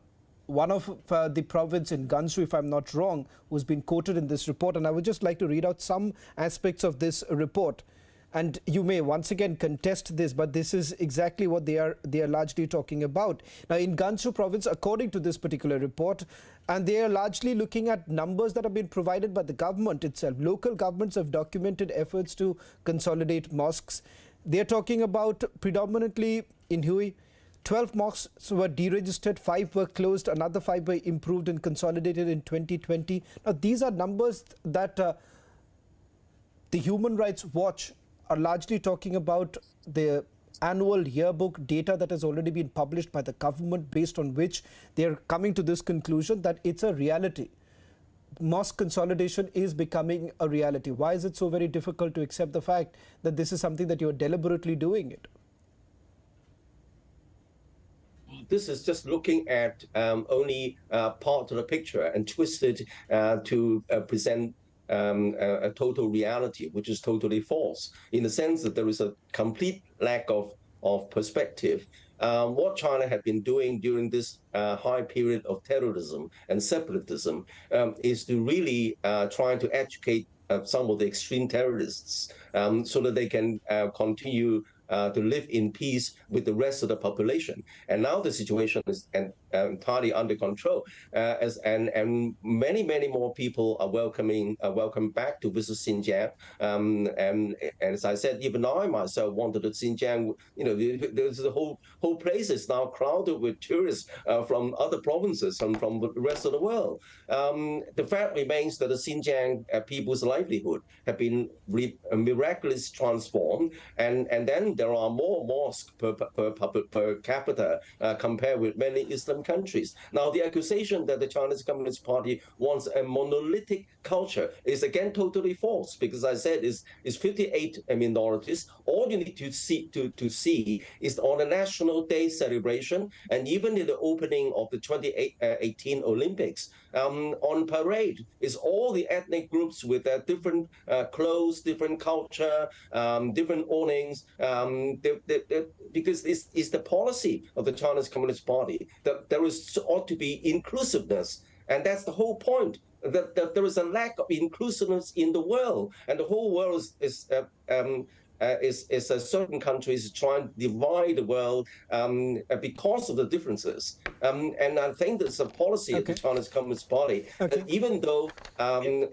one of the province in Gansu, if I'm not wrong, who's been quoted in this report, and I would just like to read out some aspects of this report. And you may once again contest this, but this is exactly what they are largely talking about. Now, in Gansu province, according to this particular report, and they are largely looking at numbers that have been provided by the government itself. Local governments have documented efforts to consolidate mosques. They are talking about predominantly in Hui, 12 mosques were deregistered, 5 were closed, another 5 were improved and consolidated in 2020. Now, these are numbers that the Human Rights Watch are largely talking about. The annual yearbook data that has already been published by the government, based on which they are coming to this conclusion that it's a reality. Mosque consolidation is becoming a reality. Why is it so very difficult to accept the fact that this is something that you're deliberately doing it? This is just looking at only part of the picture and twisted to present a total reality, which is totally false, in the sense that there is a complete lack of perspective. What China had been doing during this high period of terrorism and separatism is to really try to educate some of the extreme terrorists so that they can continue to live in peace with the rest of the population. And now the situation is entirely under control, and many more people are welcome back to visit Xinjiang. And as I said, even I myself wanted to Xinjiang. There's the whole place is now crowded with tourists from other provinces and from the rest of the world. The fact remains that the Xinjiang people's livelihood have been miraculously transformed, and then there are more mosques per capita compared with many Islam countries. Now, the accusation that the Chinese Communist Party wants a monolithic culture is again totally false, because I said it's 58 minorities. All you need to see is on the National Day celebration, and even in the opening of the 2018 Olympics, on parade is all the ethnic groups with their different clothes, different culture, different awnings, because it's the policy of the Chinese Communist Party that there ought to be inclusiveness, and that's the whole point. That there is a lack of inclusiveness in the world, and the whole world is certain countries trying to divide the world because of the differences. And I think that's a policy of the Chinese Communist Party, that even though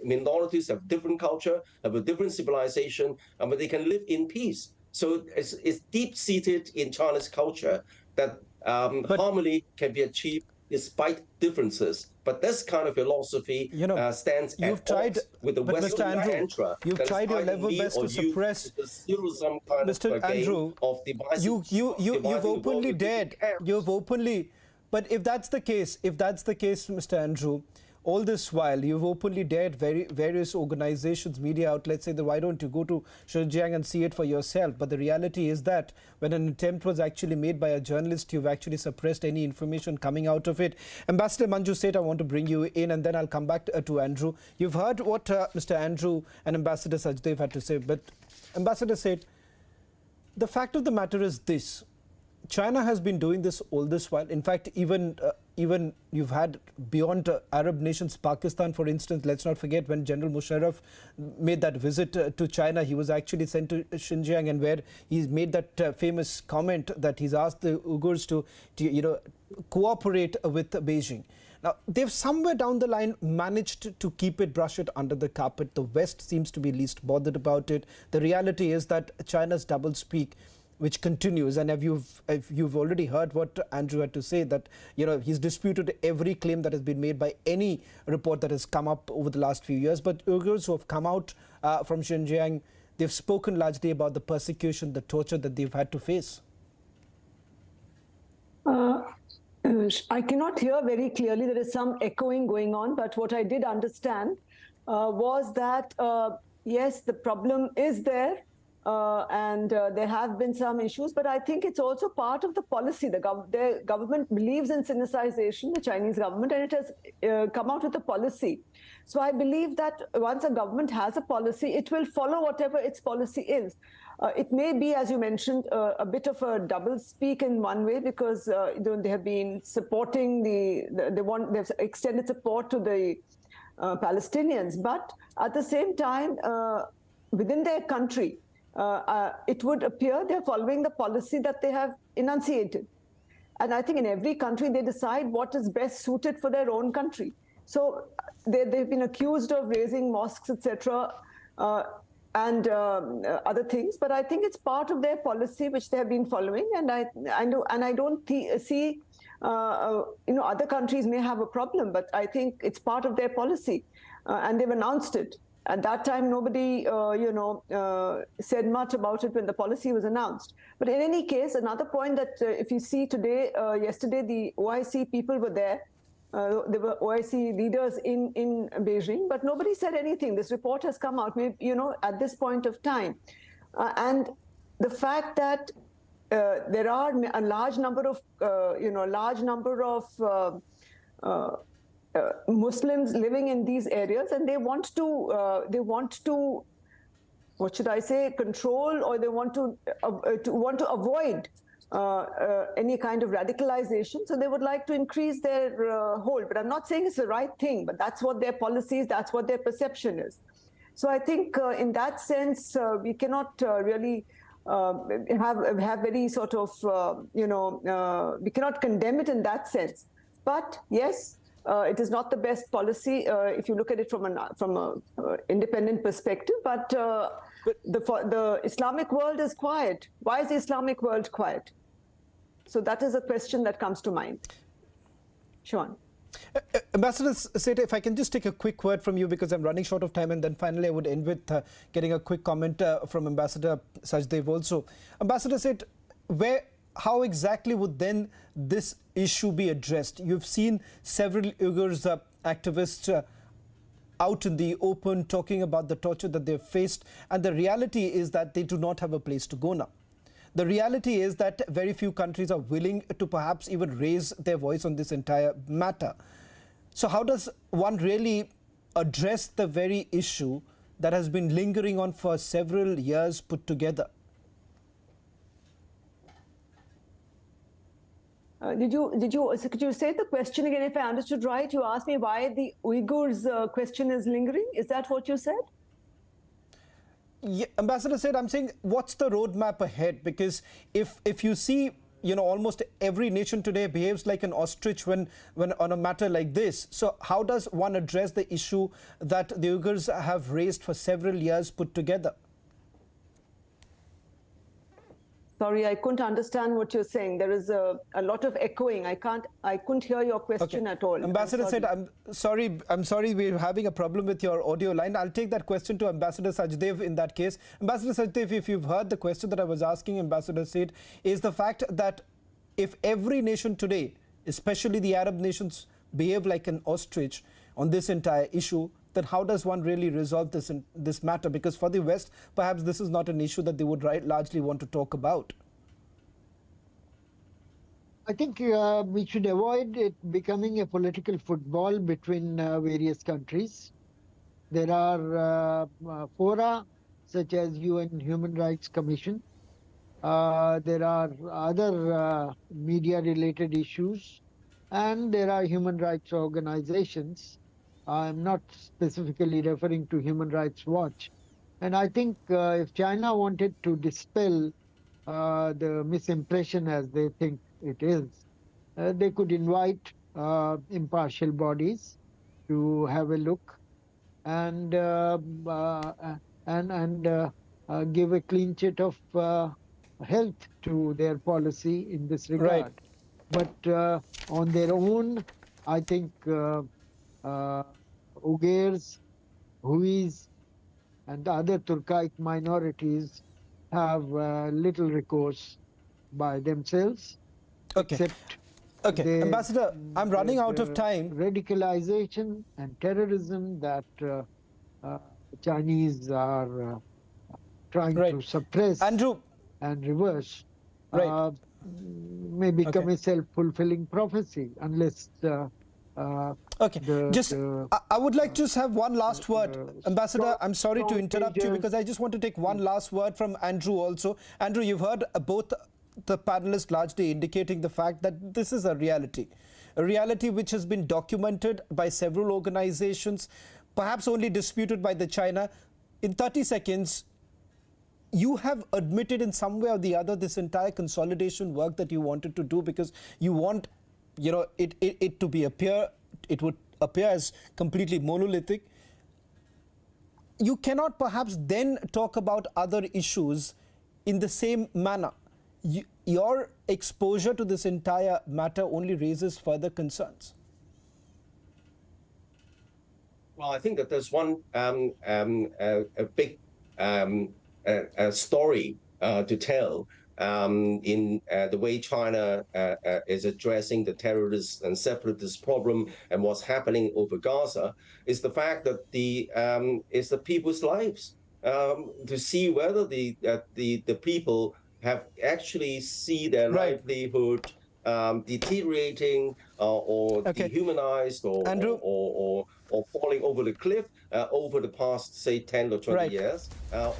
minorities have different culture, have a different civilization, but they can live in peace. So it's deep-seated in China's culture that harmony can be achieved despite differences. But this kind of philosophy stands at odds with the Western mantra. You've tried your level best to suppress. Mr. Andrew, you've openly dared. You've openly. But if that's the case, Mr. Andrew, all this while you've openly dared various organizations, media outlets say that why don't you go to Xinjiang and see it for yourself? But the reality is that when an attempt was actually made by a journalist, you've actually suppressed any information coming out of it. Ambassador Manju Seth, I want to bring you in, and then I'll come back to Andrew. You've heard what Mr. Andrew and Ambassador Sachdev had to say, but Ambassador Seth, the fact of the matter is this: China has been doing this all this while. In fact, even you've had beyond Arab nations, Pakistan, for instance. Let's not forget when General Musharraf made that visit to China, he was actually sent to Xinjiang, and where he made that famous comment that he's asked the Uyghurs to cooperate with Beijing. Now, they've somewhere down the line managed to keep it, brush it under the carpet. The West seems to be least bothered about it. The reality is that China's doublespeak, which continues, and if you've already heard what Andrew had to say, that he's disputed every claim that has been made by any report that has come up over the last few years. But Uyghurs who have come out from Xinjiang, they've spoken largely about the persecution, the torture that they've had to face. I cannot hear very clearly. There is some echoing going on, but what I did understand was that yes, the problem is there. And there have been some issues, but I think it's also part of the policy. The government believes in Sinicization, the Chinese government, and it has come out with a policy. So I believe that once a government has a policy, it will follow whatever its policy is. It may be, as you mentioned, a bit of a double speak in one way, because they have been supporting they've extended support to the Palestinians, but at the same time, within their country, it would appear they're following the policy that they have enunciated. And I think in every country, they decide what is best suited for their own country. So they've been accused of raising mosques, etc. and other things. But I think it's part of their policy which they have been following, and I don't see. Other countries may have a problem, but I think it's part of their policy, and they've announced it. At that time, nobody, said much about it when the policy was announced. But in any case, another point that if you see today, yesterday, the OIC people were there. There were OIC leaders in Beijing, but nobody said anything. This report has come out, at this point of time. And the fact that there are a large number of, Muslims living in these areas, and they want to, what should I say, control, or they want to avoid any kind of radicalization. So they would like to increase their hold. But I'm not saying it's the right thing, but that's what their policy is, that's what their perception is. So I think in that sense, we cannot really have very sort of, we cannot condemn it in that sense. But yes, it is not the best policy if you look at it from an independent perspective. But the Islamic world is quiet. Why is the Islamic world quiet? So that is a question that comes to mind. Sean. Ambassador Seth, if I can just take a quick word from you, because I'm running short of time, and then finally I would end with getting a quick comment from Ambassador Sachdev also. Ambassador Seth, how exactly would then this issue be addressed? You've seen several Uyghurs activists out in the open talking about the torture that they've faced, and the reality is that they do not have a place to go now. The reality is that very few countries are willing to perhaps even raise their voice on this entire matter. So how does one really address the very issue that has been lingering on for several years put together? Could you say the question again? If I understood right, you asked me why the Uyghurs question is lingering. Is that what you said? Yeah, Ambassador said, I'm saying, what's the roadmap ahead? Because if you see, almost every nation today behaves like an ostrich when on a matter like this. So how does one address the issue that the Uyghurs have raised for several years put together? Sorry, I couldn't understand what you're saying. There is a lot of echoing. I couldn't hear your question at all. Ambassador said, I'm sorry, we're having a problem with your audio line. I'll take that question to Ambassador Sachdev in that case. Ambassador Sachdev, if you've heard the question that I was asking Ambassador said, is the fact that if every nation today, especially the Arab nations, behave like an ostrich on this entire issue, then how does one really resolve this matter? Because for the West, perhaps this is not an issue that they would largely want to talk about. I think we should avoid it becoming a political football between various countries. There are fora such as UN Human Rights Commission. There are other media-related issues, and there are human rights organizations. I'm not specifically referring to Human Rights Watch. And I think if China wanted to dispel the misimpression as they think it is, they could invite impartial bodies to have a look and give a clean sheet of health to their policy in this regard. Right. But on their own, I think Uyghurs, Huis, and the other Turkic minorities have little recourse by themselves. Okay. Okay, Ambassador, I'm running out of time. Radicalization and terrorism that Chinese are trying to suppress Andrew. and reverse may become a self-fulfilling prophecy unless I would like to just have one last word. Ambassador, I'm sorry to interrupt you because I just want to take one last word from Andrew also. Andrew, you've heard both the panelists largely indicating the fact that this is a reality which has been documented by several organizations, perhaps only disputed by the China. In 30 seconds, you have admitted in some way or the other this entire consolidation work that you wanted to do because you want it would appear as completely monolithic. you cannot perhaps then talk about other issues in the same manner. Your exposure to this entire matter only raises further concerns. Well, I think that there's one big story to tell in the way China is addressing the terrorist and separatist problem and what's happening over Gaza is the fact that it's the people's lives, to see whether the people have actually see their livelihood deteriorating or dehumanized or falling over the cliff over the past, say, 10 or 20 years, or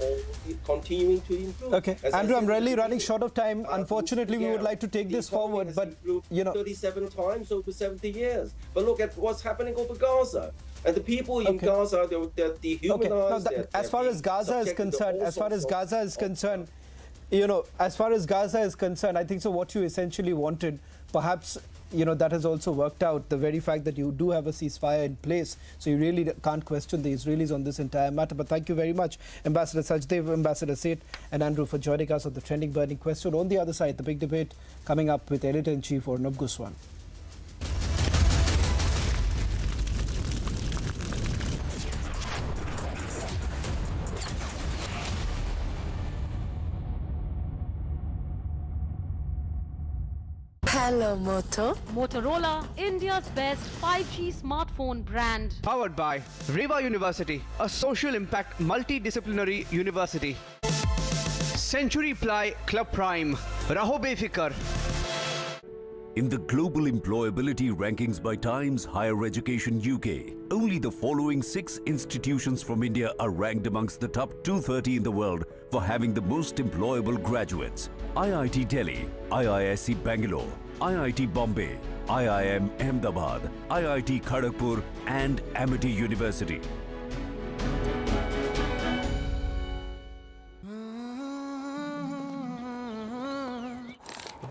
continuing to improve. Okay, Andrew, I'm really running short of time. Unfortunately, we would like to take this forward, but, 37 times over 70 years. But look at what's happening over Gaza. And the people in Gaza, they're dehumanized. As far as Gaza is concerned, I think so what you essentially wanted, perhaps, that has also worked out. The very fact that you do have a ceasefire in place, so you really can't question the Israelis on this entire matter. But thank you very much, Ambassador Sachdev, Ambassador Seth and Andrew, for joining us on the Trending Burning Question. On the other side, the big debate coming up with Editor-in-Chief Arnab Goswami. Hello, Motorola, India's best 5G smartphone brand. Powered by Reva University, a social impact multidisciplinary university. Century Ply Club Prime, Raho Befikar. In the global employability rankings by Times Higher Education UK, only the following 6 institutions from India are ranked amongst the top 230 in the world for having the most employable graduates. IIT Delhi, IISc Bangalore, IIT Bombay, IIM Ahmedabad, IIT Kharagpur and Amity University.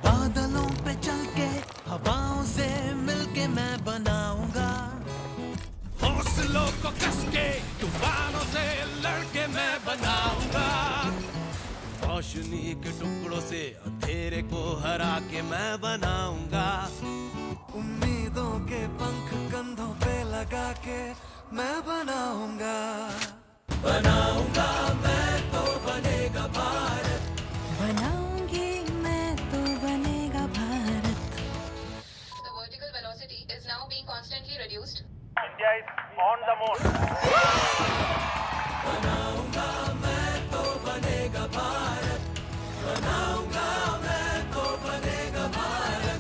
बादलों पे चल के हवाओं से मिलके मैं बनाऊंगा हौसलों को कस के तूफानों से लड़के मैं बनाऊंगा रोशनी के टुकड़ों से अंधेरे को हरा के मैं बनाऊंगा उम्मीदों के पंख कंधों पे लगा के मैं बनाऊंगा बनाऊंगा मैं तो बनेगा भारत बनाऊंगी मैं तो बनेगा Bharat The vertical velocity is now being constantly reduced. India is on the moon. बनाऊंगा मैं तो बनेगा भारत बनाऊंगा मैं तो बनेगा भारत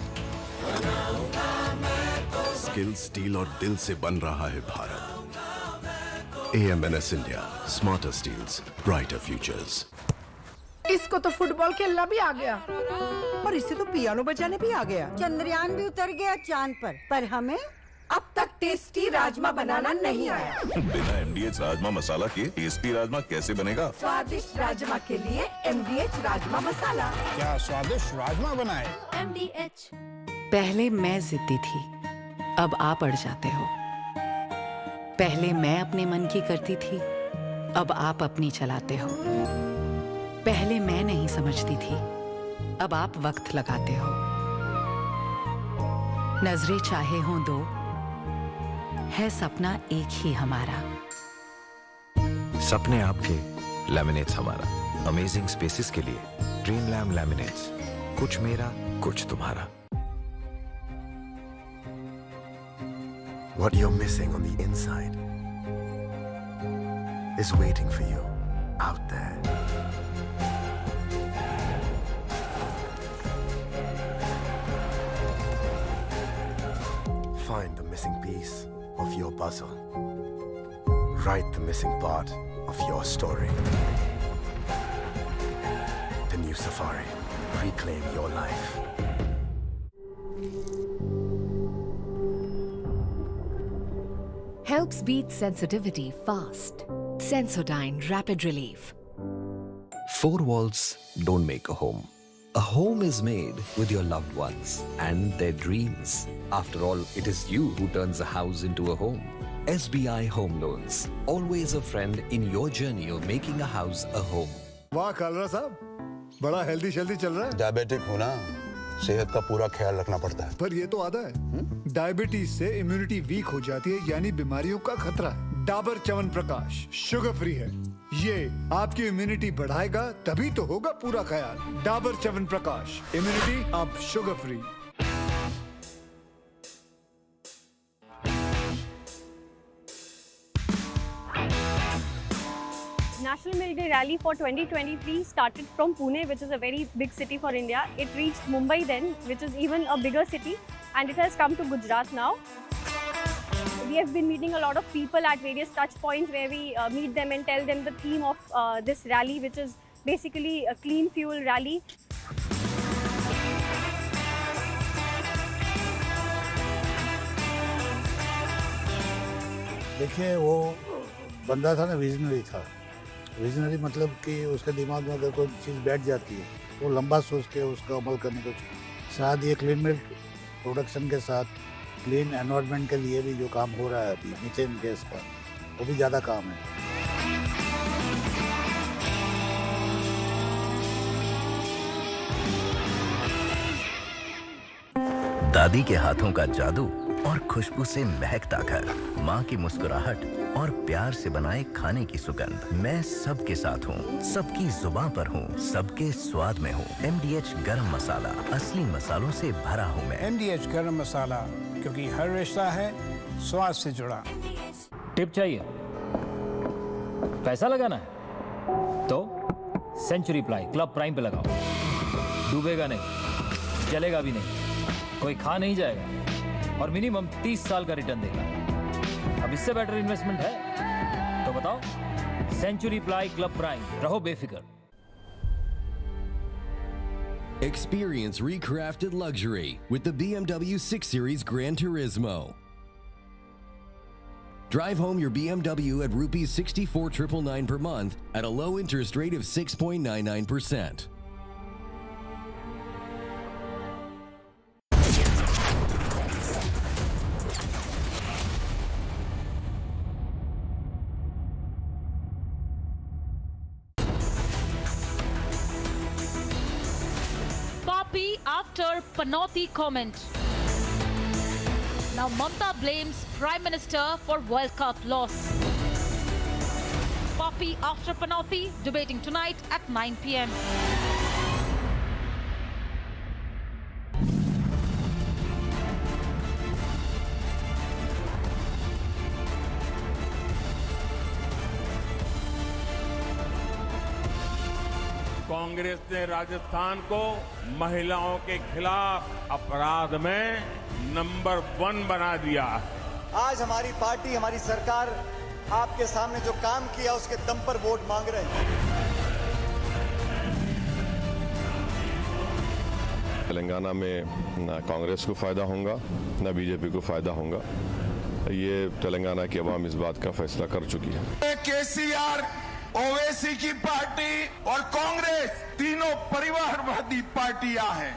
बनाऊंगा मैं तो स्किल स्टील और दिल से बन रहा है Bharat AMNS India, smarter steels, brighter futures. इसको तो फुटबॉल खेलना भी आ गया और इससे तो पियानो बजाने भी आ गया। चंद्रयान भी उतर गया चांद पर हमें अब तक टेस्टी राजमा बनाना नहीं आया। बिना MDH राजमा मसाला के टेस्टी राजमा कैसे बनेगा? स्वादिष्ट राजमा के लिए MDH राजमा मसाला। क्या स्वादिष्ट राजमा बनाए? MDH। पहले मैं जिद्दी थी, अब आप अड़ जाते हो। पहले मैं अपने मन की करती थी, अब आप अपनी चलाते हो। पहले मैं नहीं समझती थी, अब आप वक्त लगाते हो। नजरें चाहे हों दो, है सपना एक ही हमारा। सपने आपके, लैमिनेट्स हमारा। अमेजिंग स्पेसेस के लिए ड्रीम लैम लैमिनेट्स, कुछ मेरा कुछ तुम्हारा। What you're missing on the inside is waiting for you out there. Find the missing piece of your puzzle. Write the missing part of your story. The new Safari. Reclaim your life. Helps beat sensitivity fast. Sensodyne Rapid Relief. 4 walls don't make a home. A home is made with your loved ones and their dreams. After all, it is you who turns a house into a home. SBI Home Loans, always a friend in your journey of making a house a home. वाह कालरा साहब, बड़ा healthy शेल्दी चल रहा है। Diabetic होना, सेहत का पूरा ख्याल रखना पड़ता है। पर ये तो आधा है। डायबिटीज से इम्यूनिटी वीक हो जाती है, यानी बीमारियों का खतरा है। डाबर च्यवनप्राश शुगर फ्री है, ये आपकी इम्यूनिटी बढ़ाएगा, तभी तो होगा पूरा ख्याल। डाबर च्यवनप्राश, इम्यूनिटी अब sugar free. National Milk Day Rally for 2023 started from Pune, which is a very big city for India. It reached Mumbai then, which is even a bigger city, and it has come to Gujarat now. We have been meeting a lot of people at various touch points where we meet them and tell them the theme of this rally, which is basically a clean fuel rally. देखिए, वो बंदा था ना, visionary था। Visionary मतलब कि उसके दिमाग में अगर कोई चीज़ बैठ जाती है तो लंबा सोच के उसका अमल करने को चाहिए। साथ ये क्लीन मिल्क प्रोडक्शन के साथ क्लीन एनवायरनमेंट के लिए भी जो काम हो रहा है अभी मीथेन गैस का, वो भी ज़्यादा काम है। दादी के हाथों का जादू और खुशबू से महकता घर, माँ की मुस्कुराहट और प्यार से बनाए खाने की सुगंध। मैं सबके साथ हूँ, सबकी जुबान पर हूँ, सबके स्वाद में हूँ। MDH गरम मसाला, असली मसालों से भरा हूँ मैं। MDH गरम मसाला, क्योंकि हर रिश्ता है स्वाद से जुड़ा। टिप चाहिए, पैसा लगाना है तो सेंचुरी प्लाई क्लब प्राइम पे लगाओ। डूबेगा नहीं, जलेगा भी नहीं, कोई खा नहीं जाएगा और मिनिमम 30 साल का रिटर्न देगा। अब इससे बेटर इन्वेस्टमेंट है तो बताओ। सेंचुरी प्लाई क्लब प्राइम, रहो बेफिक्र। Experience recrafted luxury with the BMW 6 Series Gran Turismo. Drive home your BMW at ₹64,999 per month at a low interest rate of 6.99%. After Panoti comment. Now Mamata blames Prime Minister for World Cup loss. Poppy after Panoti debating tonight at 9 p.m. Congress ने राजस्थान को महिलाओं के खिलाफ अपराध में number 1 बना दिया। आज हमारी पार्टी, हमारी सरकार आपके सामने जो काम किया उसके दम पर वोट मांग रहे हैं। तेलंगाना में ना कांग्रेस को फायदा होगा ना बीजेपी को फायदा होगा। ये तेलंगाना की आवाम इस बात का फैसला कर चुकी है। केसीआर, ओवैसी की पार्टी और कांग्रेस तीनों परिवारवादी पार्टियां हैं।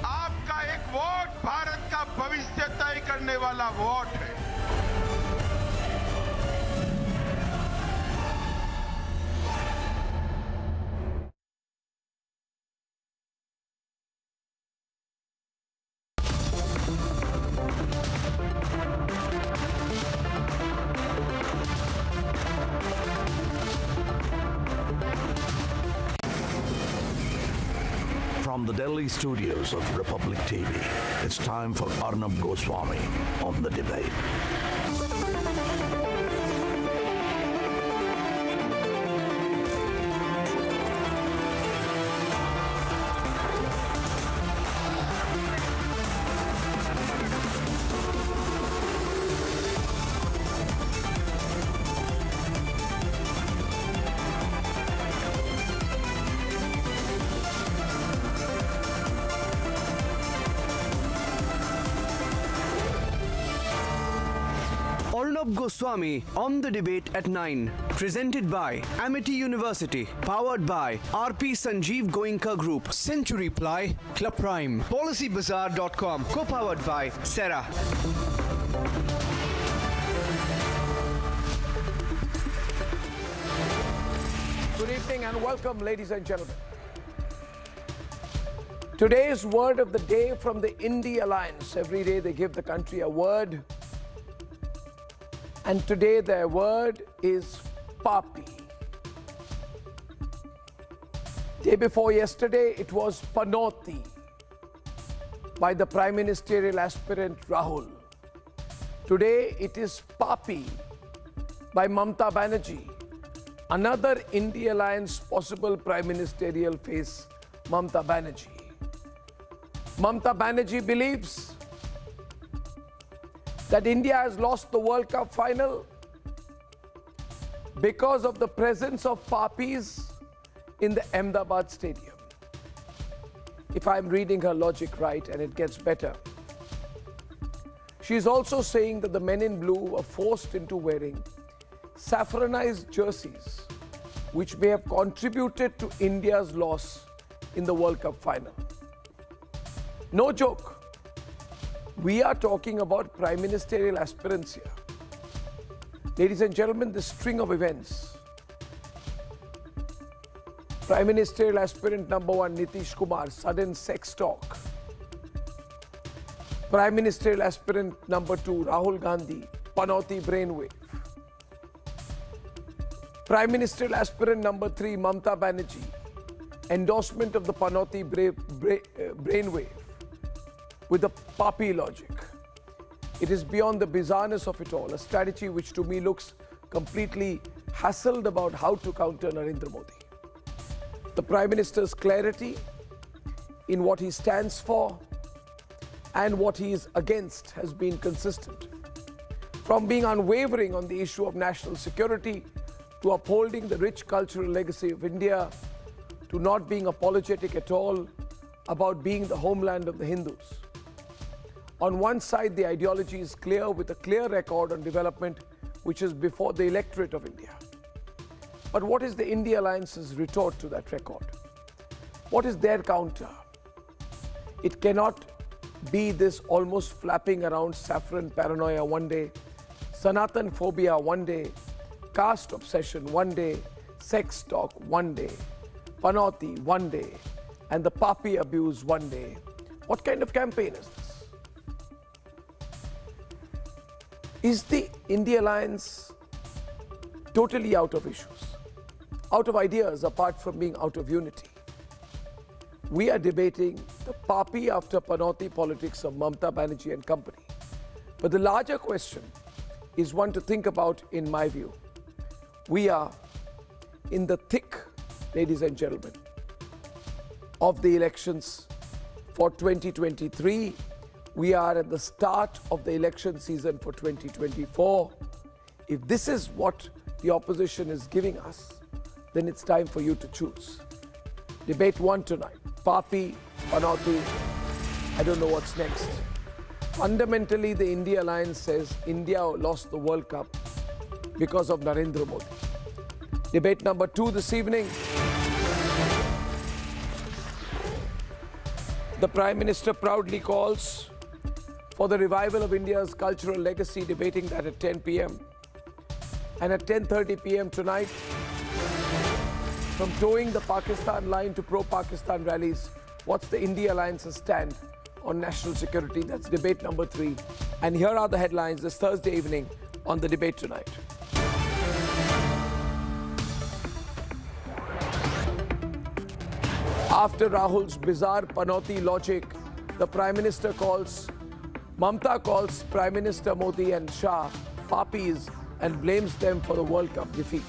आपका एक वोट भारत का भविष्य तय करने वाला वोट है। From the Delhi studios of Republic TV, it's time for Arnab Goswami on The Debate. Arnab Goswami on the debate at 9. Presented by Amity University. Powered by RP Sanjeev Goenka Group. Century Ply, Club Prime. PolicyBazaar.com. Co-powered by Sera. Good evening and welcome, ladies and gentlemen. Today's word of the day from the Indie Alliance. Every day they give the country a word. And today their word is Papi. Day before yesterday it was Panoti by the Prime Ministerial aspirant Rahul. Today it is Papi by Mamata Banerjee. Another Indie Alliance possible Prime Ministerial face, Mamata Banerjee. Mamata Banerjee believes that India has lost the World Cup final because of the presence of Papis in the Ahmedabad stadium. If I'm reading her logic right, and it gets better, she's also saying that the men in blue were forced into wearing saffronized jerseys, which may have contributed to India's loss in the World Cup final. No joke. We are talking about prime ministerial aspirants here. Ladies and gentlemen, this string of events. Prime Ministerial aspirant number 1, Nitish Kumar, sudden sex talk. Prime Ministerial aspirant number 2, Rahul Gandhi, Panoti brainwave. Prime Ministerial aspirant number 3, Mamata Banerjee, endorsement of the Panoti brainwave with the Papi logic. It is beyond the bizarreness of it all, a strategy which to me looks completely hassled about how to counter Narendra Modi. The Prime Minister's clarity in what he stands for and what he is against has been consistent. From being unwavering on the issue of national security, to upholding the rich cultural legacy of India, to not being apologetic at all about being the homeland of the Hindus. On one side, the ideology is clear, with a clear record on development which is before the electorate of India. But what is the India Alliance's retort to that record? What is their counter? It cannot be this almost flapping around saffron paranoia one day, Sanatan phobia one day, caste obsession one day, sex talk one day, Panoti one day, and the Papi abuse one day. What kind of campaign is this? Is the India Alliance totally out of issues, out of ideas, apart from being out of unity? We are debating the Papi after Panoti politics of Mamata Banerjee and company. But the larger question is one to think about, in my view. We are in the thick, ladies and gentlemen, of the elections for 2023. We are at the start of the election season for 2024. If this is what the opposition is giving us, then it's time for you to choose. Debate 1 tonight. Papi, Panoti, I don't know what's next. Fundamentally, the India Alliance says India lost the World Cup because of Narendra Modi. Debate number 2 this evening. The Prime Minister proudly calls for the revival of India's cultural legacy, debating that at 10 p.m. And at 10:30 p.m. tonight, from towing the Pakistan line to pro-Pakistan rallies, what's the India Alliance's stand on national security? That's debate number 3. And here are the headlines this Thursday evening on the debate tonight. After Rahul's bizarre Panoti logic, the Prime Minister Mamata calls Prime Minister Modi and Shah Papis and blames them for the World Cup defeat.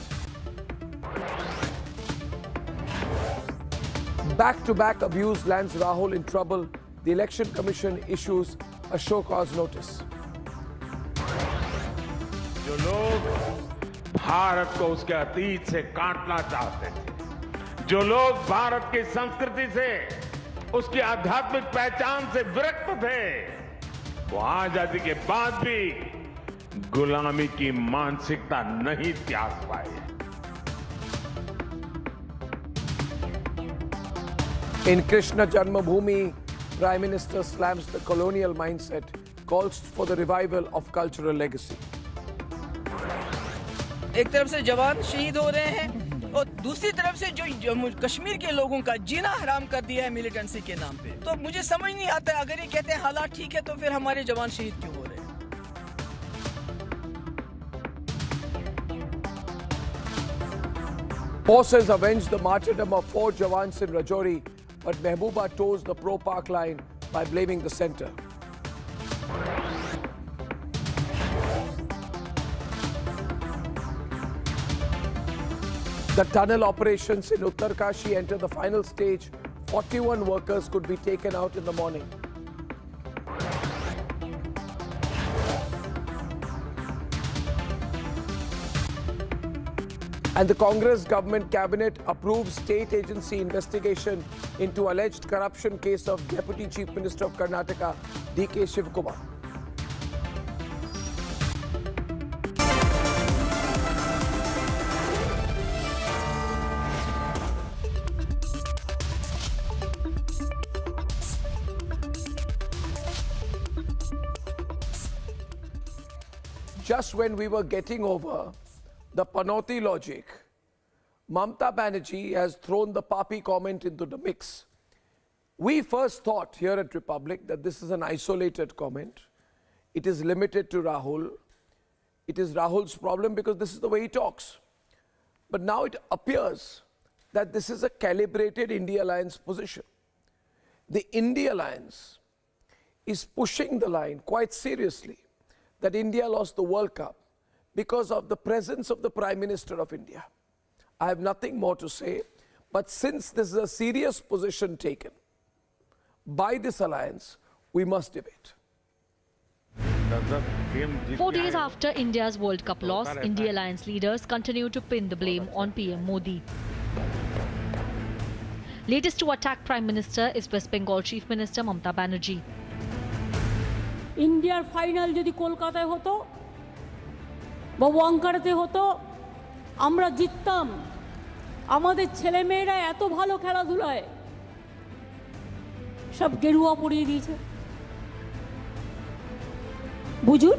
Back-to-back abuse lands Rahul in trouble. The Election Commission issues a show cause notice. जो लोग भारत को उसके अतीत से काटना चाहते थे, जो लोग भारत की संस्कृति से, उसकी आध्यात्मिक पहचान से विरक्त थे, वो आजादी के बाद भी गुलामी की मानसिकता नहीं त्याग पाए। In Krishna Janmbhoomi, Prime Minister slams the colonial mindset, calls for the revival of cultural legacy. एक तरफ से जवान शहीद हो रहे हैं और दूसरी तरफ से जो जम्मू कश्मीर के लोगों का जीना हराम कर दिया है मिलिटेंसी के नाम पे, तो मुझे समझ नहीं आता अगर ये कहते हैं हालात ठीक है तो फिर हमारे जवान शहीद क्यों हो रहे हैं? Forces avenge the martyrdom of 4 Jawans in Rajouri, but Mehbooba toes the pro-Pak line by blaming the centre. The tunnel operations in Uttarkashi enter the final stage. 41 workers could be taken out in the morning. And the Congress government cabinet approves state agency investigation into alleged corruption case of Deputy Chief Minister of Karnataka, D.K. Shivakumar. Just when we were getting over the Panoti logic, Mamata Banerjee has thrown the Papi comment into the mix. We first thought here at Republic that this is an isolated comment. It is limited to Rahul. It is Rahul's problem because this is the way he talks. But now it appears that this is a calibrated India Alliance position. The India Alliance is pushing the line quite seriously that India lost the World Cup because of the presence of the Prime Minister of India. I have nothing more to say, but since this is a serious position taken by this alliance, we must debate. 4 days after India's World Cup loss, India Alliance leaders continue to pin the blame on PM Modi. Latest to attack Prime Minister is West Bengal Chief Minister Mamata Banerjee. ইন্ডিয়ার final যদি কলকাতায় হতো বা ওয়াঙ্কাড়াতে হতো আমরা জিততাম। আমাদের ছেলেমেয়েরা এত ভালো খেলাধুলায় সব গেরুয়া পরিয়ে দিয়েছে। বুঝুন,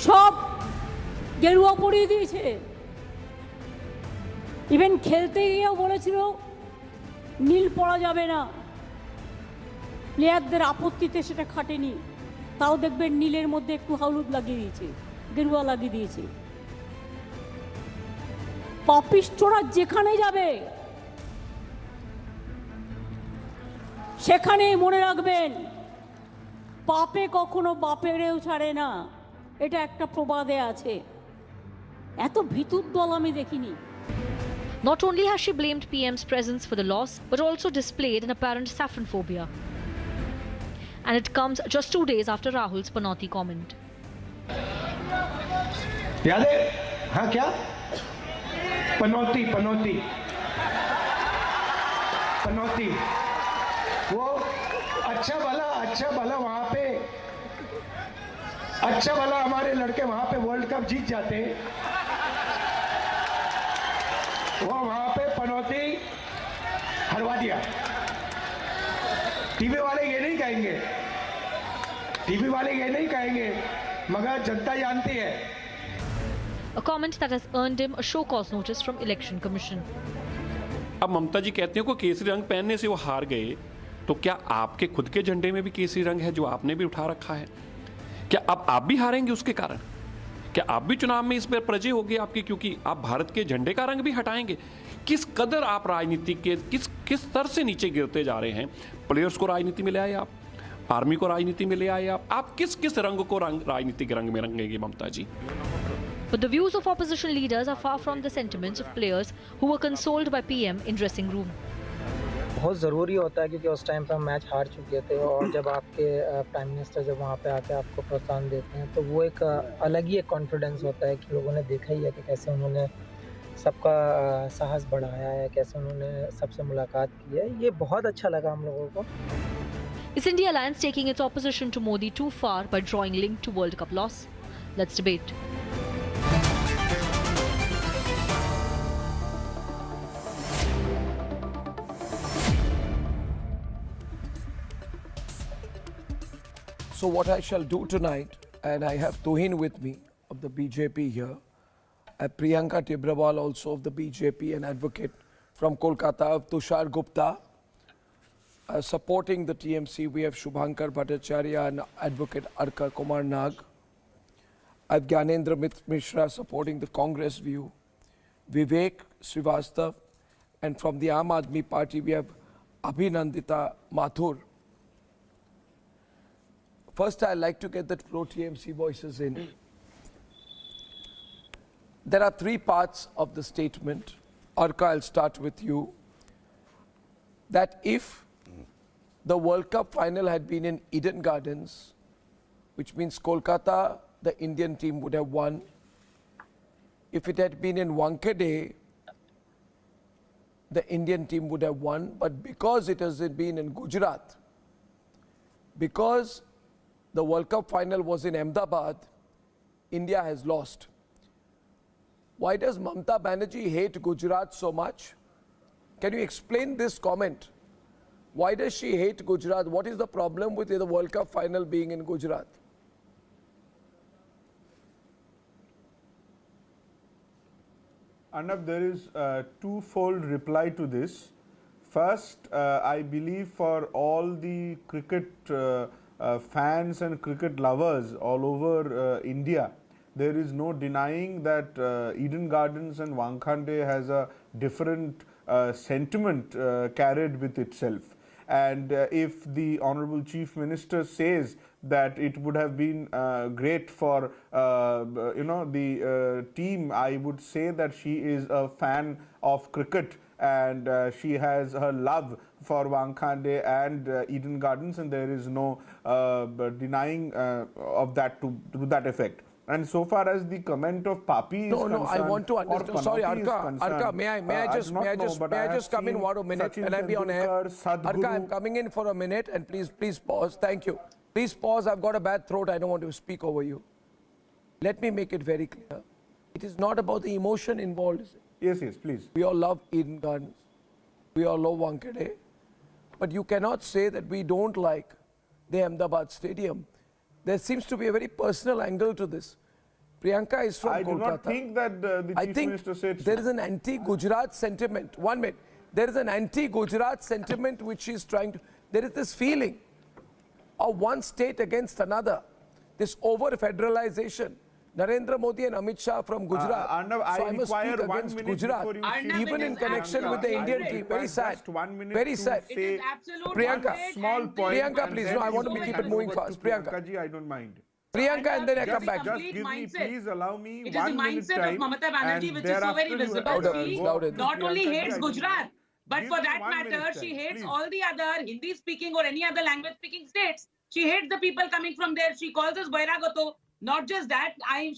সব গেরুয়া পরিয়ে দিয়েছে। ইভেন খেলতে গিয়েও বলেছিল নীল পরা যাবে না। প্লেয়ারদের আপত্তিতে সেটা খাটেনি, তাও দেখবেন নীলের মধ্যে একটু হলুদ লাগিয়ে দিয়েছে, গেরুয়া লাগিয়ে দিয়েছে। পাপিষ্ঠরা যেখানে যাবে সেখানে মনে রাখবেন পাপে কখনো বাপেরেও ছাড়ে না, এটা একটা প্রবাদে আছে। এত ভিতুর দল আমি দেখিনি। Not only has she blamed PM's presence for the loss, but also displayed an apparent saffron phobia. And it comes just 2 days after Rahul's Panoti comment. याद है? हाँ क्या? पनौती वो अच्छा भला वहाँ पे अच्छा भला हमारे लड़के वहाँ पे वर्ल्ड कप जीत जाते, वो वहाँ पे पनौती हरवा दिया। टीवी वाले ये नहीं कहेंगे, मगर जनता जानती है। A comment that has earned him a show cause notice from Election Commission. अब ममता जी कहते हैं कि केसरी रंग पहनने से वो हार गए, तो क्या आपके खुद के झंडे में भी केसरी रंग है जो आपने भी उठा रखा है? क्या अब आप भी हारेंगे उसके कारण? क्या आप भी चुनाव में इस पर पराजय होगी आपकी, क्योंकि आप भारत के झंडे का रंग भी हटाएंगे? किस कदर आप राजनीति के किस स्तर से नीचे गिरते जा रहे हैं? प्लेयर्स को राजनीति में ले आए आप, आर्मी को राजनीति में ले आए आप किस रंग को राजनीति के रंग में रंगेंगे ममता जी? But the views of opposition leaders are far from the sentiments of players who were consoled by PM in dressing room. बहुत ज़रूरी होता है क्योंकि उस टाइम पर हम मैच हार चुके थे और जब आपके प्राइम मिनिस्टर जब वहाँ पे आके आपको प्रोत्साहन देते हैं तो वो एक अलग ही एक कॉन्फिडेंस होता है कि लोगों ने देखा ही है कि कैसे उन्होंने सबका साहस बढ़ाया है, कैसे उन्होंने सबसे मुलाकात की है। ये बहुत अच्छा लगा हम लोगों को। Is India Alliance taking its opposition to Modi too far by drawing link to World Cup loss? Let's debate. So what I shall do tonight, and I have Tuhin with me of the BJP here, Priyanka Tibrawal also of the BJP, an advocate from Kolkata, Tushar Gupta, supporting the TMC, we have Shubhankar Bhattacharya and advocate Arka Kumar Nag. I have Gyanendra Mishra supporting the Congress view, Vivek Srivastav, and from the Aam Aadmi Party we have Abhinandita Mathur. First, I'd like to get the pro-TMC voices in. There are three parts of the statement. Arka, I'll start with you. That if the World Cup final had been in Eden Gardens, which means Kolkata, the Indian team would have won. If it had been in Wankhede, the Indian team would have won. But because it has been in Gujarat, because the World Cup final was in Ahmedabad, India has lost. Why does Mamata Banerjee hate Gujarat so much? Can you explain this comment? Why does she hate Gujarat? What is the problem with the World Cup final being in Gujarat? Arnab, there is a twofold reply to this. First, I believe for all the cricket fans and cricket lovers all over India, there is no denying that Eden Gardens and Wankhede has a different sentiment carried with itself. And if the Honorable Chief Minister says that it would have been great for the team, I would say that she is a fan of cricket and she has her love for Wankhede and Eden Gardens, and there is no denying of that to that effect. And so far as the comment of Papi is concerned, I want to understand. Sorry, Arka, may I just come in for a minute and I be on air? Arka, I'm coming in for a minute and please pause. Thank you. Please pause. I've got a bad throat. I don't want to speak over you. Let me make it very clear. It is not about the emotion involved. Yes, please. We all love Eden Gardens. We all love Wankhede. But you cannot say that we don't like the Ahmedabad Stadium. There seems to be a very personal angle to this. Priyanka is from Kolkata. I do not think that the Chief Minister said so. There is an anti-Gujarat sentiment. 1 minute. There is an anti-Gujarat sentiment which is trying to... There is this feeling of one state against another. This over-federalization. Narendra Modi and Amit Shah from Gujarat. Arnab, so I must speak against Gujarat. Even in connection with the Indian team. Very sad. Very sad. It is Priyanka, small point. Priyanka, please. No, I want to keep it moving fast. Priyanka. Ji, I don't mind. Priyanka, and then I come back. Just give me, please allow me 1 minute time. It is the mindset of Mamata Banerjee which is so very visible. She not only hates Gujarat, but for that matter, she hates all the other Hindi-speaking or any other language-speaking states. She hates the people coming from there. She calls us Bairagato. Not just that, I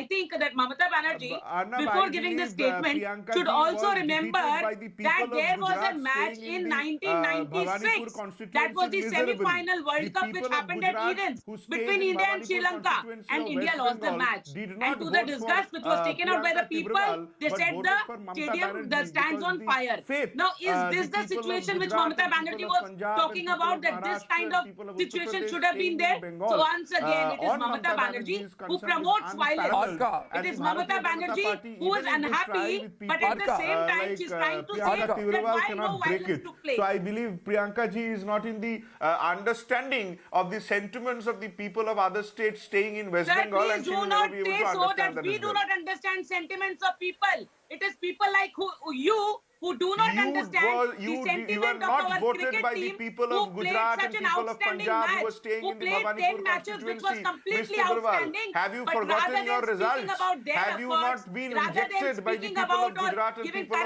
think that Mamata Banerjee, before giving this statement, should also remember that there was a match in 1996. That was the semi-final World Cup which happened at Eden between India and Sri Lanka. And India lost the match. And to the disgust which was taken out by the people, they said the stadium, the stands on fire. Now, is this the situation which Mamata Banerjee was talking about, that this kind of situation should have been there? So once again, it is Mamata Banerjee who promotes violence. It is Mamata Banerjee who is unhappy, but at the same time she's trying to say that why no violence took place. So I believe Priyanka ji is not in the understanding of the sentiments of the people of other states staying in West Bengal, and she will never be able to understand that. We do not understand sentiments of people. It is people like you who do not understand the sentiment of our cricket team, who played such an outstanding match, who played 10 matches which was completely outstanding. Have you forgotten your results? Have you not been rejected by the people of Gujarat and people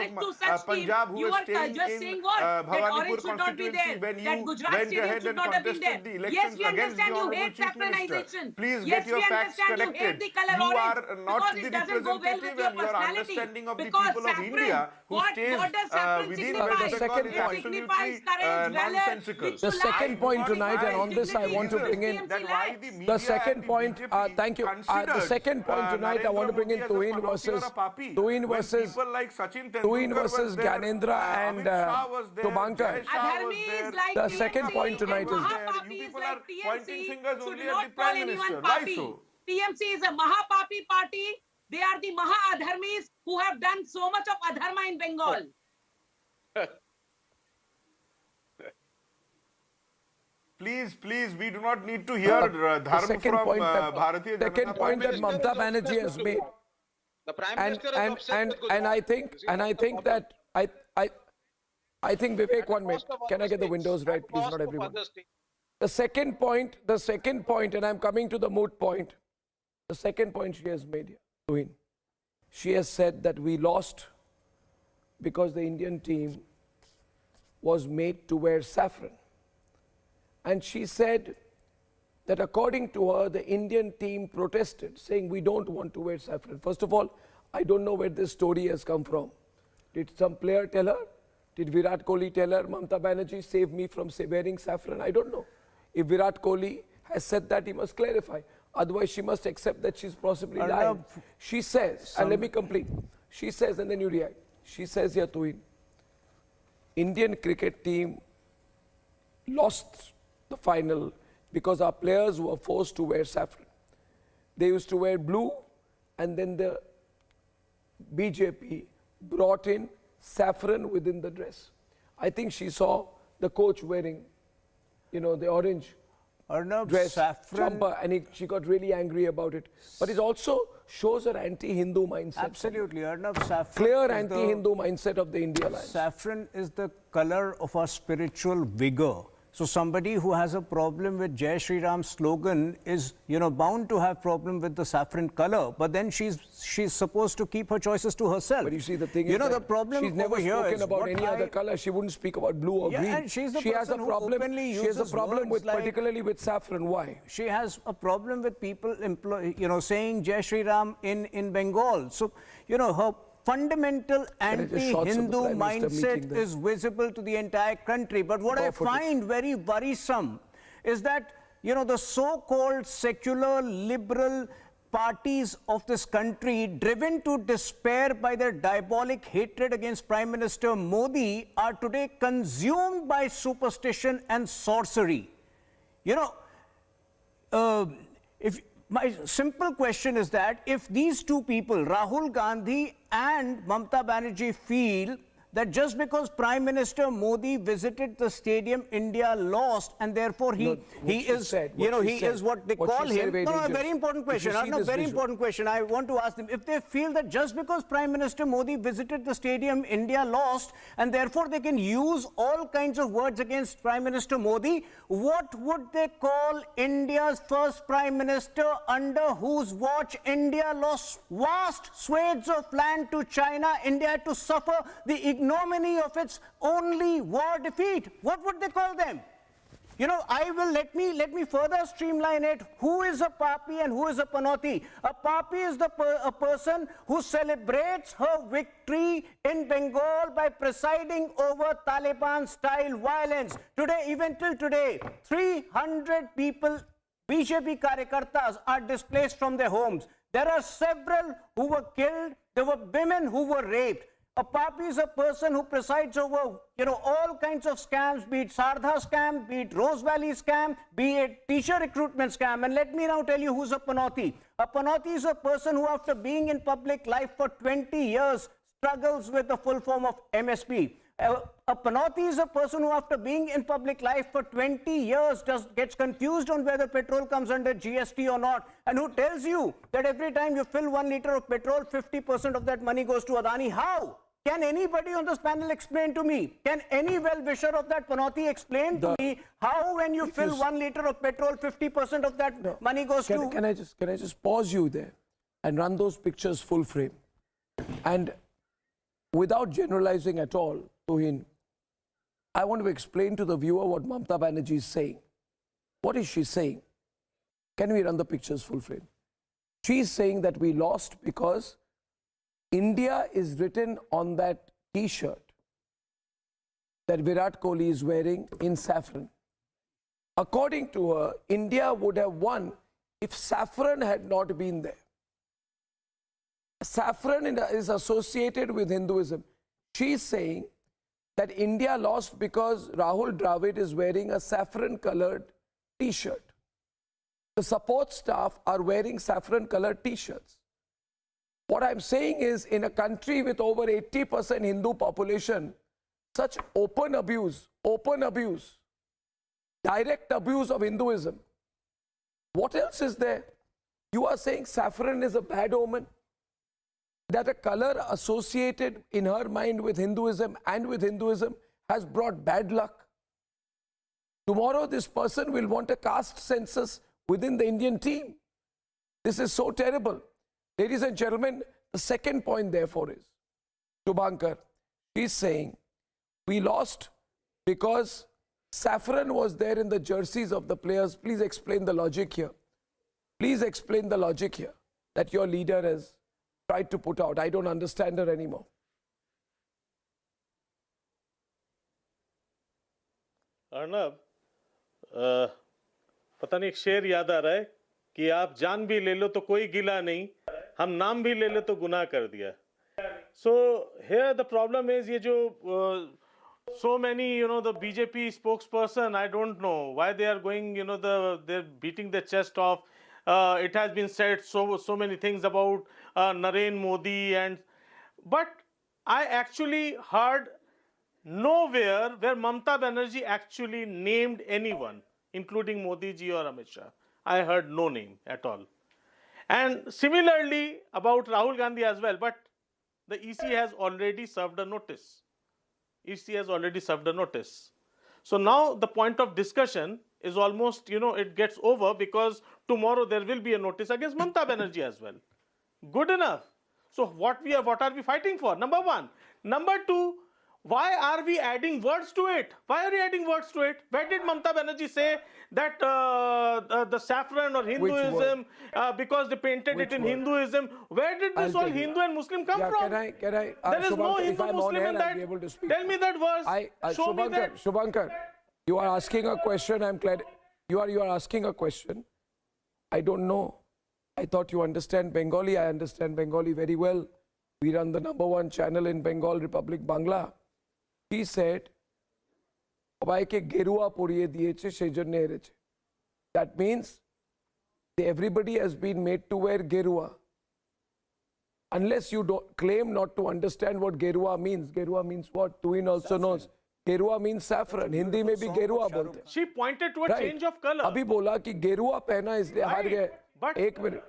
of Punjab who were staying in Bhawanipur constituency when you went ahead and contested the elections against the Honorable Chief Minister? Please get your facts connected. You are not the representative and your understanding of the people of India who stays What does saffron within signify? West Bengal second is point. It signifies courage, valor. nonsensical. The second point tonight, and on this I want to bring in that why the media the second and the point. BJP Thank you. The considers, second point tonight, I want to bring in Narendra Modi as a Tuhin Panoti versus or a Papi. Tuhin When versus people like Sachin Tendulkar Tuhin was versus there, Gyanendra and Amit Shah was there, Tubankar. Jai Shah was Adharmi there, is like The TMC, second point tonight and is- Mahapapi You is people like are TMC. pointing fingers Should only at not the Prime call anyone Minister. Why Papi. so? TMC is a Mahapapi party. They are the Maha-Adharmis who have done so much of Adharma in Bengal. Please, we do not need to hear dharma second from point that- Bharatiya second Janata point that Party. Mamata Banerjee has made. The Prime And Minister is upset with Gujarat. I think that I think Vivek, one minute. Can I get the windows right, please? Not everyone. The second point, and I'm coming to the moot point. The second point she has made here, Tuhin. She has said that we lost because the Indian team was made to wear saffron. And she said that according to her, the Indian team protested, saying we don't want to wear saffron. First of all, I don't know where this story has come from. Did some player tell her? Did Virat Kohli tell her, Mamata Banerjee, save me from wearing saffron? I don't know. If Virat Kohli has said that, he must clarify. Otherwise, she must accept that she's possibly lying. She says, and let me complete. She says, and then you react. She says here, Tuhin, Indian cricket team lost the final because our players were forced to wear saffron. They used to wear blue, and then the BJP brought in saffron within the dress. I think she saw the coach wearing, the orange dress, jumper, and she got really angry about it. But it also shows her anti-Hindu mindset. Absolutely, Arnab. Saffron Clear anti-Hindu mindset of the India Alliance. Saffron is the color of our spiritual vigor. So somebody who has a problem with Jai Shri Ram slogan is, bound to have problem with the saffron color. But then she's supposed to keep her choices to herself. But you see, the thing is, the problem she's never over here spoken is about any other color. She wouldn't speak about blue or green. And she's the she has a person who problem. openly She has a uses problem with, words like- particularly with saffron. Why? She has a problem with people, saying Jai Shri Ram in Bengal. So, her fundamental anti-Hindu mindset is visible to the entire country. But what I find very worrisome is that, the so-called secular liberal parties of this country, driven to despair by their diabolic hatred against Prime Minister Modi, are today consumed by superstition and sorcery. My simple question is that if these two people, Rahul Gandhi and Mamata Banerjee, feel that just because Prime Minister Modi visited the stadium, India lost, and therefore he is what they call him. No, a very important question. No, very important question. I want to ask them if they feel that just because Prime Minister Modi visited the stadium, India lost, and therefore they can use all kinds of words against Prime Minister Modi. What would they call India's first Prime Minister under whose watch India lost vast swathes of land to China? India had to suffer the ignominy of its only war defeat. What would they call them? Let me further streamline it. Who is a Papi and who is a Panoti? A Papi is a person who celebrates her victory in Bengal by presiding over Taliban-style violence. Today, even till today, 300 people, BJP karyakartas, are displaced from their homes. There are several who were killed. There were women who were raped. A Papi is a person who presides over, all kinds of scams, be it Sardha scam, be it Rose Valley scam, be it teacher recruitment scam. And let me now tell you who's a Panoti. A Panoti is a person who, after being in public life for 20 years, struggles with the full form of MSP. A Panoti is a person who, after being in public life for 20 years, gets confused on whether petrol comes under GST or not, and who tells you that every time you fill 1 liter of petrol, 50% of that money goes to Adani. How? Can anybody on this panel explain to me? Can any well-wisher of that Panoti explain to me how, when you fill 1 liter of petrol, 50% of that money goes to? Can I just pause you there and run those pictures full frame? And without generalizing at all, Tuhin, I want to explain to the viewer what Mamata Banerjee is saying. What is she saying? Can we run the pictures full frame? She is saying that we lost because India is written on that T-shirt that Virat Kohli is wearing in saffron. According to her, India would have won if saffron had not been there. Saffron is associated with Hinduism. She's saying that India lost because Rahul Dravid is wearing a saffron colored t-shirt. The support staff are wearing saffron colored t-shirts. What I'm saying is, in a country with over 80% Hindu population, such open abuse, direct abuse of Hinduism. What else is there? You are saying saffron is a bad omen? That a color associated in her mind with Hinduism and with Hinduism has brought bad luck. Tomorrow this person will want a caste census within the Indian team. This is so terrible. Ladies and gentlemen, the second point therefore is, Shubhankar, she's saying, we lost because saffron was there in the jerseys of the players. Please explain the logic here. Please explain the logic here that your leader has tried to put out. I don't understand her anymore. Arnab, पता नहीं एक शेर याद आ रहा है कि आप जान भी ले लो तो कोई गिला नहीं, हम नाम भी ले लो तो गुनाह कर दिया. So here the problem is ये जो so many, the BJP spokesperson, I don't know why they are going, they're beating their chest off. It has been said so many things about Narendra Modi, but I actually heard nowhere where Mamata Banerjee actually named anyone, including Modi ji or Amit Shah. I heard no name at all. And similarly about Rahul Gandhi as well, but the EC has already served a notice. EC has already served a notice. So now the point of discussion is almost, it gets over because tomorrow there will be a notice against Mamata Banerjee as well. Good enough. So what are we fighting for? Number one. Number two, why are we adding words to it? Why are we adding words to it? Where did Mamata Banerjee say that the saffron or Hinduism, because they painted it in Hinduism? Where did this whole Hindu and Muslim come from? Can I? There is no Hindu Muslim in that. Tell me that verse. Show me that. Shubhankar, you are asking a question. I'm glad you are asking a question. I don't know. I thought you understand Bengali. I understand Bengali very well. We run the #1 channel in Bengal Republic, Bangla. He said, that means everybody has been made to wear gerua. Unless you don't claim not to understand what gerua means. Gerua means what? Tuin also knows. Gerua means saffron. Hindi mein bhi gerua bolte. She pointed to a change of color. Abhi bola ki gerua pehna isliye haar gaye. Ek minute.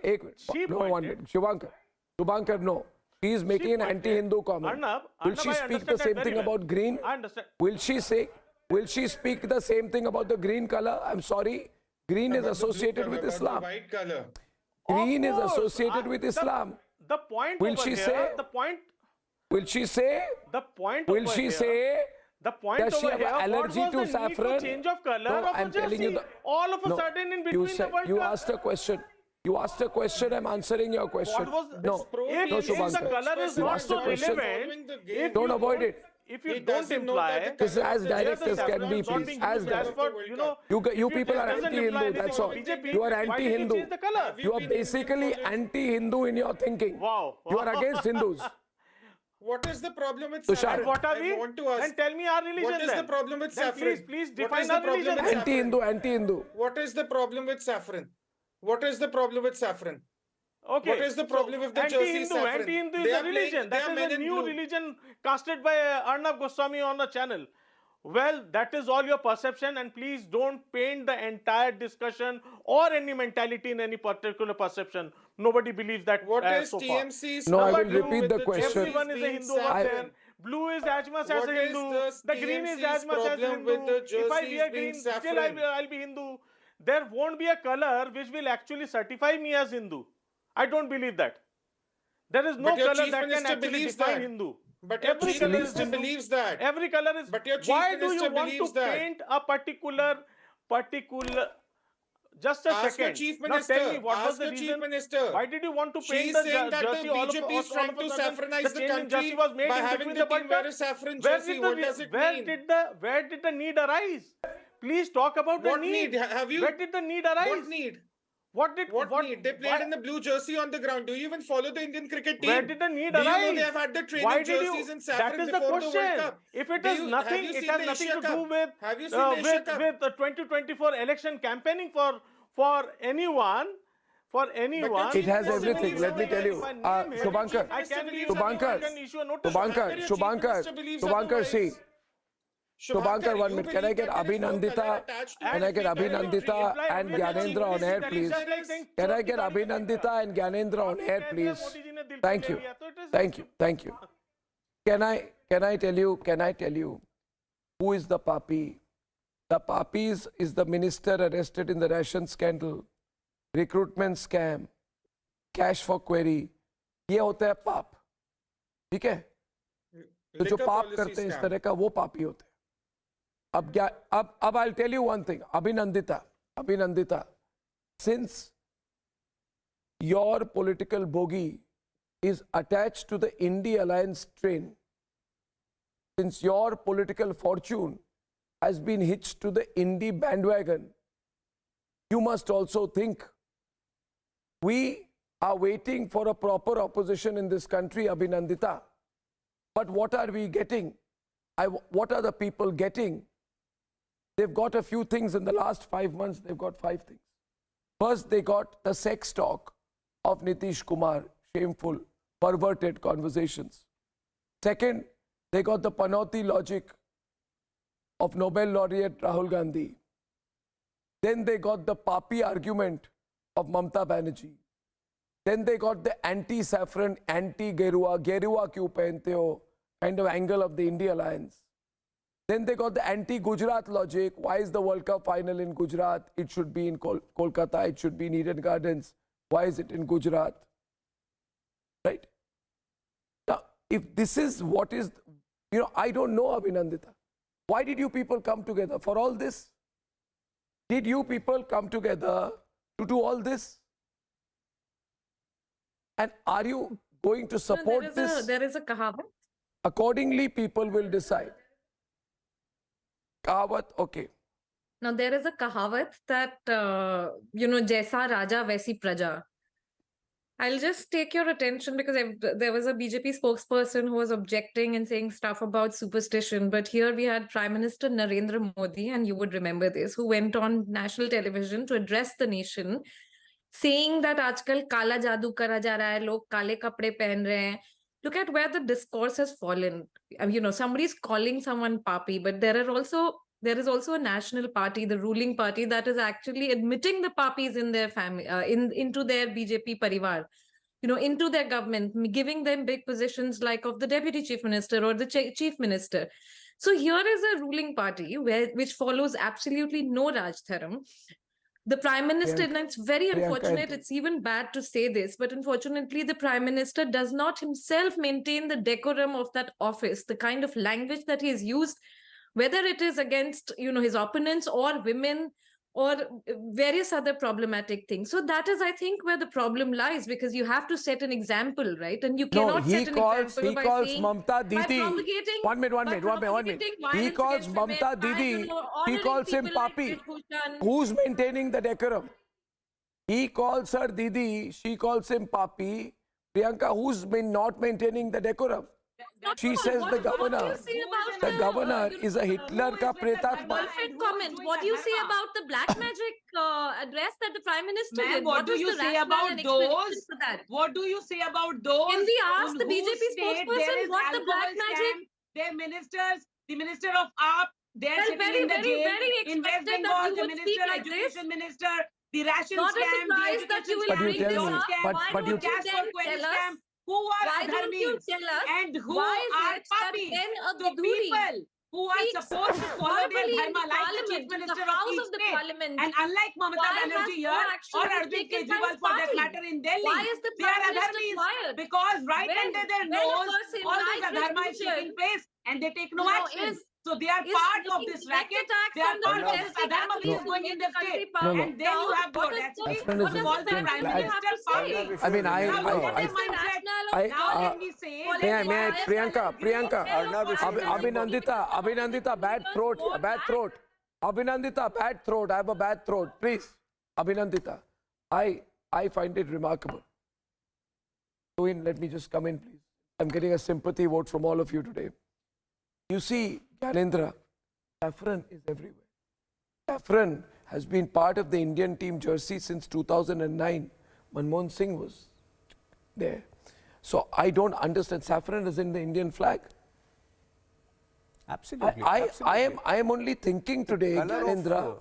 No, 1 minute. Shubhankar, no. She is making an anti-Hindu comment. Will she speak the same thing about green? I understand. Will she speak the same thing about the green color? I'm sorry. Green is associated with Islam. White color. Green is associated with Islam. The point Will over she here, say? the point. Will she say? The point. Will over she here, say? The point Does she over have here, an allergy what to was the saffron? need to change of color No, of I'm a telling you jersey? the. All of a No, sudden in between the World you Cup. asked a question. You asked a question. I'm answering your question. No, If the Shubhankar. color is You not asked so a question. relevant, Don't avoid it. If you don't imply, This is as direct as can be, please. As direct. You people are anti-Hindu, that's all. You are anti-Hindu. You are basically anti-Hindu in your thinking. Wow. You are against Hindus. What is the problem with Tushar. saffron? What are we? I want to ask. Then tell me our religion. What is the problem with Then saffron? Please What define is the our problem religion. with Anti-Hindu, anti-Hindu. What is the problem with saffron? What is the problem with saffron? Okay. What is the problem with the jersey saffron? Anti-Hindu They is are a playing- religion. they That are is men a in new blue. religion casted by Arnab Goswami on a channel. Well, that is all your perception, and please don't paint the entire discussion or any mentality in any particular perception. Nobody believes that. What is so far. TMC's No, I will problem repeat with the question. Everyone is a being Hindu over saffron? there. Blue is as much as What a is Hindu. The green is as TMC's much as problem Hindu. with the If I jerseys wear being green, still saffron? I'll be Hindu. There won't be a color which will actually certify me as Hindu. I don't believe that. There is no But your color chief that can minister actually believes define that. Hindu. But your Every chief color is minister Hindu. believes that. Every color is. But your chief Why do you minister want to believes that. paint a particular? just a Ask your second. chief Now minister. tell me, what was Ask the your reason? chief minister. Why did you want to paint She's the saying that jersey? the All BJP is trying to sudden, saffronize the change in country jersey was made by in having between the the World team wear Cup. a saffron Where jersey. did What does it mean? where did the need arise? Please talk about What the need. Have you? Where did the need arise? What need? What need? They played in the blue jersey on the ground. Do you even follow the Indian cricket team? Where did the need Do you know arise? they have had the training Why did jerseys you? in saffron That is the before the World question. Cup? If it Do has you- nothing, have you it seen has the nothing Asia to do Cup? with Have you seen the Asia Cup? with the 2024 election campaigning for anyone. For anyone, It has everything. Let me tell you, Shubhankar, I can be issue a notice. Shubhankar, see. Shubhankar, 1 minute. Can I get Abhinandita? Can I get Abhinandita and Gyanendra on air, please? Can I get Abhinandita and Gyanendra on air, please? Thank you. Thank you. Thank you. Can I tell you who is the papi? The papi is the minister arrested in the ration scandal, recruitment scam, cash for query. ये होता है पाप, ठीक है? तो जो पाप करते हैं इस तरह का वो पापी होते हैं. अब I'll tell you one thing. Abhinandita, since your political bogey is attached to the Indie Alliance train, since your political fortune has been hitched to the Indie bandwagon, you must also think we are waiting for a proper opposition in this country, Abhinandita. But what are we getting? What are the people getting? They've got a few things in the last 5 months. They've got 5 things. First, they got the sex talk of Nitish Kumar, shameful, perverted conversations. Second, they got the Panoti logic of Nobel laureate Rahul Gandhi. Then they got the papi argument of Mamata Banerjee. Then they got the anti-saffron, anti-Gerua, Gerua kyun pehante ho kind of angle of the India Alliance. Then they got the anti-Gujarat logic. Why is the World Cup final in Gujarat? It should be in Kolkata. It should be in Eden Gardens. Why is it in Gujarat? Right? Now, if this is what is, I don't know, Abhinandita. Why did you people come together for all this? Did you people come together to do all this? And are you going to support this? There is a kahavat. Accordingly, people will decide. Kahavat, okay. Now, there is a kahavat that, Jaisa Raja, Vaisi Praja. I'll just take your attention because there was a BJP spokesperson who was objecting and saying stuff about superstition. But here we had Prime Minister Narendra Modi, and you would remember this, who went on national television to address the nation, saying that aajkal kala jadoo kara ja raha hai, log kale kapde pehen rahe hain. Look at where the discourse has fallen. Somebody's calling someone papi, but there is also a national party, the ruling party, that is actually admitting the papis in their family, into their BJP parivar, into their government, giving them big positions like of the deputy chief minister or the chief minister. So here is a ruling party which follows absolutely no Raj Dharam. The Prime Minister, and it's very unfortunate, it's even bad to say this, but unfortunately the Prime Minister does not himself maintain the decorum of that office, the kind of language that he has used, whether it is against, his opponents or women or various other problematic things. So that is, I think, where the problem lies, because you have to set an example, right? And you cannot set an example by saying, Mamata Didi. One minute. He calls Mamata Didi. He calls him papi. Who's maintaining the decorum? He calls her Didi. She calls him papi. Priyanka, who's not maintaining the decorum? She says the governor is a Hitler ka pretatma. Perfect comment. What do you say about the black magic address that the Prime Minister did? What do you say about those? What do you say about those? Can we ask the BJP spokesperson what the black magic? Their ministers, the minister of AAP, they're sitting in the jail. In West Bengal, the minister, education minister, the ration Not scam, a surprise that you will bring this up. Why don't you then tell us? Who are Why don't you tell us and who why are is it that puppies? then a So people who are supposed to follow their dharma, like the chief minister of each state, and unlike Mamata Banerjee here or Arvind Kejriwal for that matter in Delhi, they are adharmis because right under their nose all this adharma is taking place and they take no action. So they are part of this racket. They are part of this adharma which is going in the state. And then you have to actually call the Prime Minister party. I mean, Now let me say, may I, Priyanka, Abhinandita, bad throat. Abhinandita, bad throat. I have a bad throat. Please, Abhinandita, I find it remarkable. Let me just come in, please. I'm getting a sympathy vote from all of you today. You see, Gyanendra, saffron is everywhere. Saffron has been part of the Indian team jersey since 2009. Manmohan Singh was there. So I don't understand. Saffron is in the Indian flag. Absolutely. I am only thinking today, Gyanendra,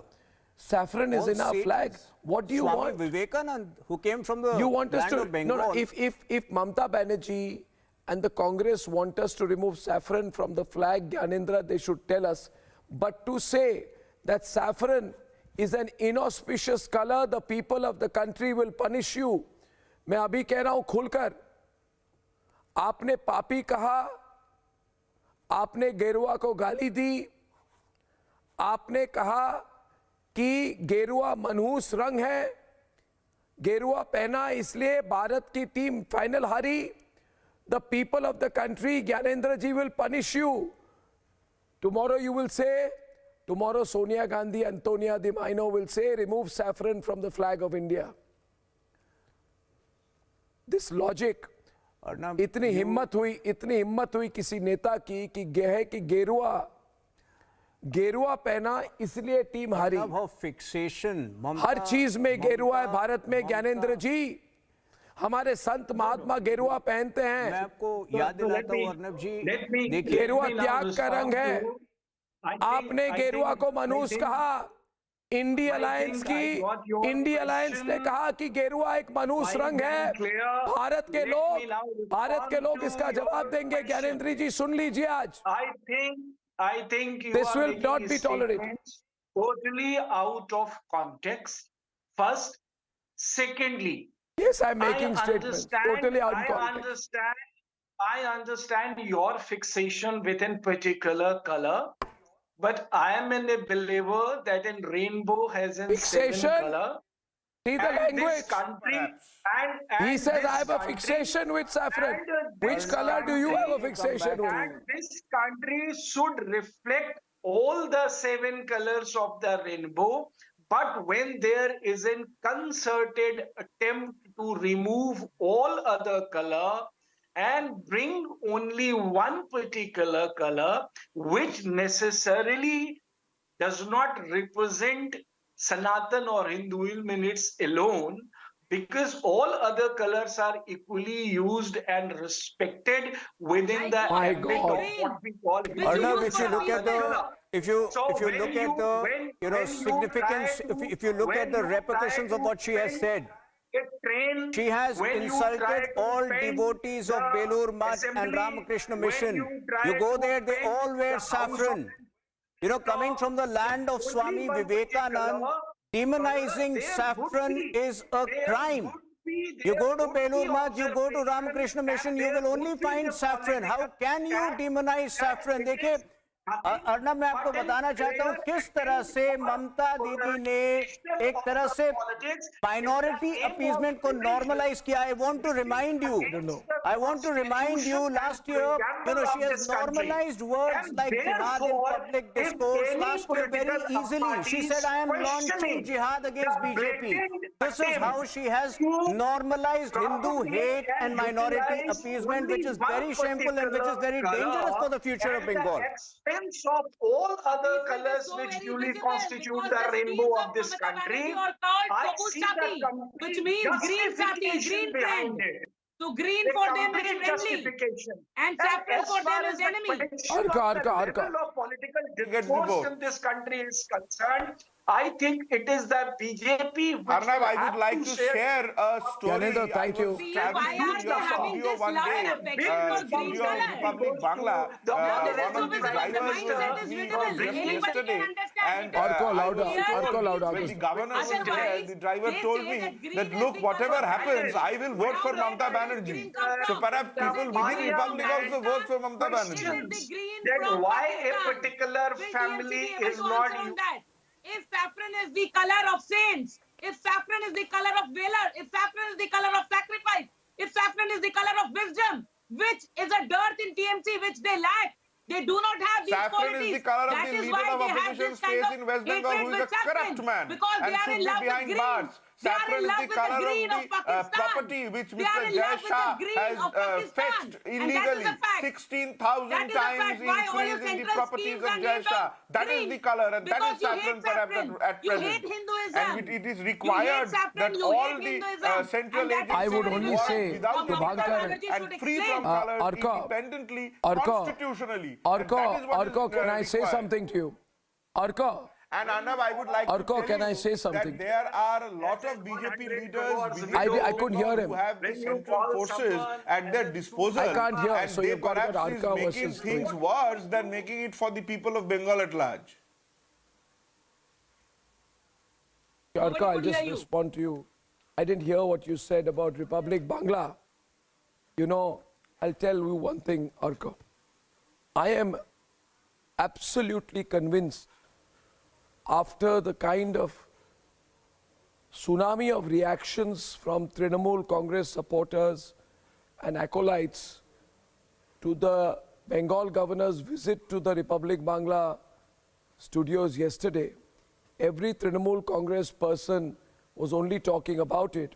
saffron is in our flag. What do you want? Vivekanand, who came from the you want us land to, of Bengal. No, if Mamata Banerjee and the Congress want us to remove saffron from the flag, Gyanendra, they should tell us. But to say that saffron is an inauspicious color, the people of the country will punish you. मैं अभी कह रहा हूं खुलकर, आपने पापी कहा, आपने गेरुआ को गाली दी, आपने कहा कि गेरुआ मनहूस रंग है, गेरुआ पहना इसलिए भारत की टीम फाइनल हारी. The people of the country, Gyanendra ji, will punish you. Tomorrow you will say, tomorrow Sonia Gandhi, Antonia Di Maino will say, remove saffron from the flag of India. This logic, इतनी हिम्मत हुई किसी नेता की कि गेरुआ पहना इसलिए टीम हारी. हर चीज में गेरुआ है भारत में, ज्ञानेंद्र जी. हमारे संत महात्मा गेरुआ पहनते हैं. मैं आपको याद दिलाता हूं अर्नब जी, देखिए, गेरुआ त्याग का रंग है. आपने गेरुआ को मनहूस कहा. इंडिया अलायंस ने कहा कि गेरुआ एक मनहूस रंग है. भारत के लोग इसका जवाब देंगे. ज्ञानेंद्र जी सुन लीजिए आज. I think you this are will not be tolerated. Totally out of context. First, secondly, yes, I'm making statements totally out of context. I understand your fixation within particular color, but I am a believer that in rainbow has in fixation. 7 color. See the language. He says I have a fixation with saffron. Which color do you have a fixation with? And this country should reflect all the 7 colors of the rainbow. But when there is a concerted attempt to remove all other color and bring only one particular color, which necessarily does not represent Sanatan or Hinduism in its alone, because all other colors are equally used and respected within the ambit of what we call Arnab, if you look at the significance, if you look at the repercussions of what she has said, she has insulted all devotees of Belur Math and Ramakrishna Mission. You go there, they all wear saffron. You know, coming from the land of Swami Vivekanand, demonizing saffron is a crime. You go to Belur Math, you go to Ramakrishna Mission, you will only find saffron. How can you demonize saffron? देखिए, अर्नब मैं आपको बताना चाहता हूँ किस तरह से ममता दीदी ने एक तरह से माइनॉरिटी अपीजमेंट को नॉर्मलाइज किया. I want to remind you, last year, she has normalized words like jihad in public discourse last year very easily. She said, I am launching jihad against BJP. This is how she has normalized Hindu hate and minority appeasement, which is very shameful and which is very dangerous for the future of Bengal. Of all other colors which duly constitute the rainbow of this country, I see the which means green sati, green friend. So green for them is friendly, and saffron for them is enemy. The level of political discourse in this country is concerned, I think it is the BJP which Arnab, will I have would like to to share. share a story. Gyanendra, thank you. See, why are they having this love and affection for green studio color? Republic Bangla. Now this is One so of the visible, the drivers mindset is he visible. was just Anybody yesterday, can understand and it. Arko, I louder, was told Arko, louder. when the governor was there, Otherwise, the driver they told say me that green that is look, because whatever of happens, color. I will vote for Now Mamata where does Banerjee. green come So from? perhaps people within Maya Republic also vote for Mamata Is Banerjee. it the green That from why a Pakistan? particular Will TMC family be able is to not answer on that? If saffron is the color of saints, if saffron is the color of valor, if saffron is the color of sacrifice, if saffron is the color of wisdom, which is a dearth in TMC which they lack, they do not have these Saffron qualities. is the color of That the is leader why of they have opposition's this kind face of in West Bengal, hatred who is a with saffron, corrupt man because and they are should in be love with behind green. bars. They are Saffron in is love the with the color green of of the Pakistan. property which They are Mr. in Jai love with the Shah green has of Pakistan. fetched And that is illegally. a fact. 16,000 That is a times fact. Why all your increase in the central properties schemes of are Jai named Shah. on That is green? the color, and that Because is you saffron hate perhaps saffron. at You present. hate Hinduism. And it is You required hate saffron, that you all hate the Hinduism. central And that is agencies I would very only work say, without Prabhakar, politics and free from colors Arka, independently, Arka, constitutionally. And that is what Arko, is, can I say required. something to you? Arko. And Arnab, I would like Arko, to can tell I you say something? that there are a lot of BJP leaders within I couldn't hear him. who have the central forces at their disposal. I can't hear, and so they you've got to perhaps get is Arka making versus things three. worse than making it for the people of Bengal at large. Arka, I'll could just hear you. respond to you. I didn't hear what you said about Republic Bangla. You know, I'll tell you one thing, Arka. I am absolutely convinced after the kind of tsunami of reactions from Trinamool Congress supporters and acolytes to the Bengal governor's visit to the Republic Bangla studios yesterday, every Trinamool Congress person was only talking about it.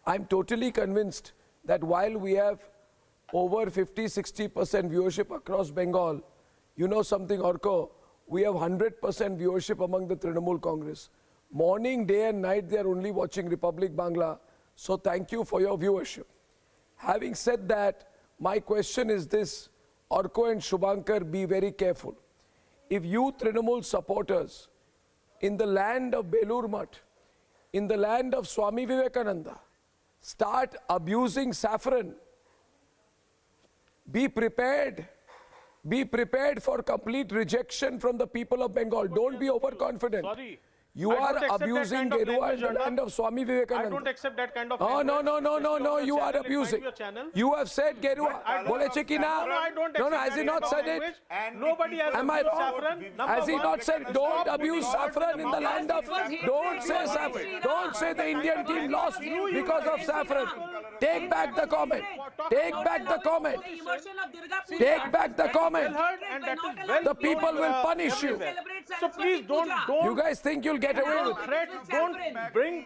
I'm totally convinced that while we have over 50-60% viewership across Bengal, you know something, Orko, we have 100% viewership among the Trinamool Congress. Morning, day and night, they are only watching Republic Bangla. So thank you for your viewership. Having said that, my question is this, Orko and Shubhankar, be very careful. If you Trinamool supporters in the land of Belur Math, in the land of Swami Vivekananda, start abusing saffron, be prepared. Be prepared for complete rejection from the people of Bengal. Don't be overconfident. Sorry. You are abusing Gerua in the land of Swami Vivekananda. I don't accept that kind of Oh, no, language. no, no, no, It's no, not you your are channel, it might abusing. be your channel. You have said Gerua. Boleche ki na? No, I don't No, accept has he that not kind of said it? language. Nobody has Am I abused wrong? saffron. Has he Number not one, said don't stop abuse putting words saffron in the mouth land of, don't say saffron, don't say the Indian team lost because of saffron. Take back the comment. Take back the comment. Take back the comment. The people will punish you. So please don't. You guys think you'll get away with it? Don't bring,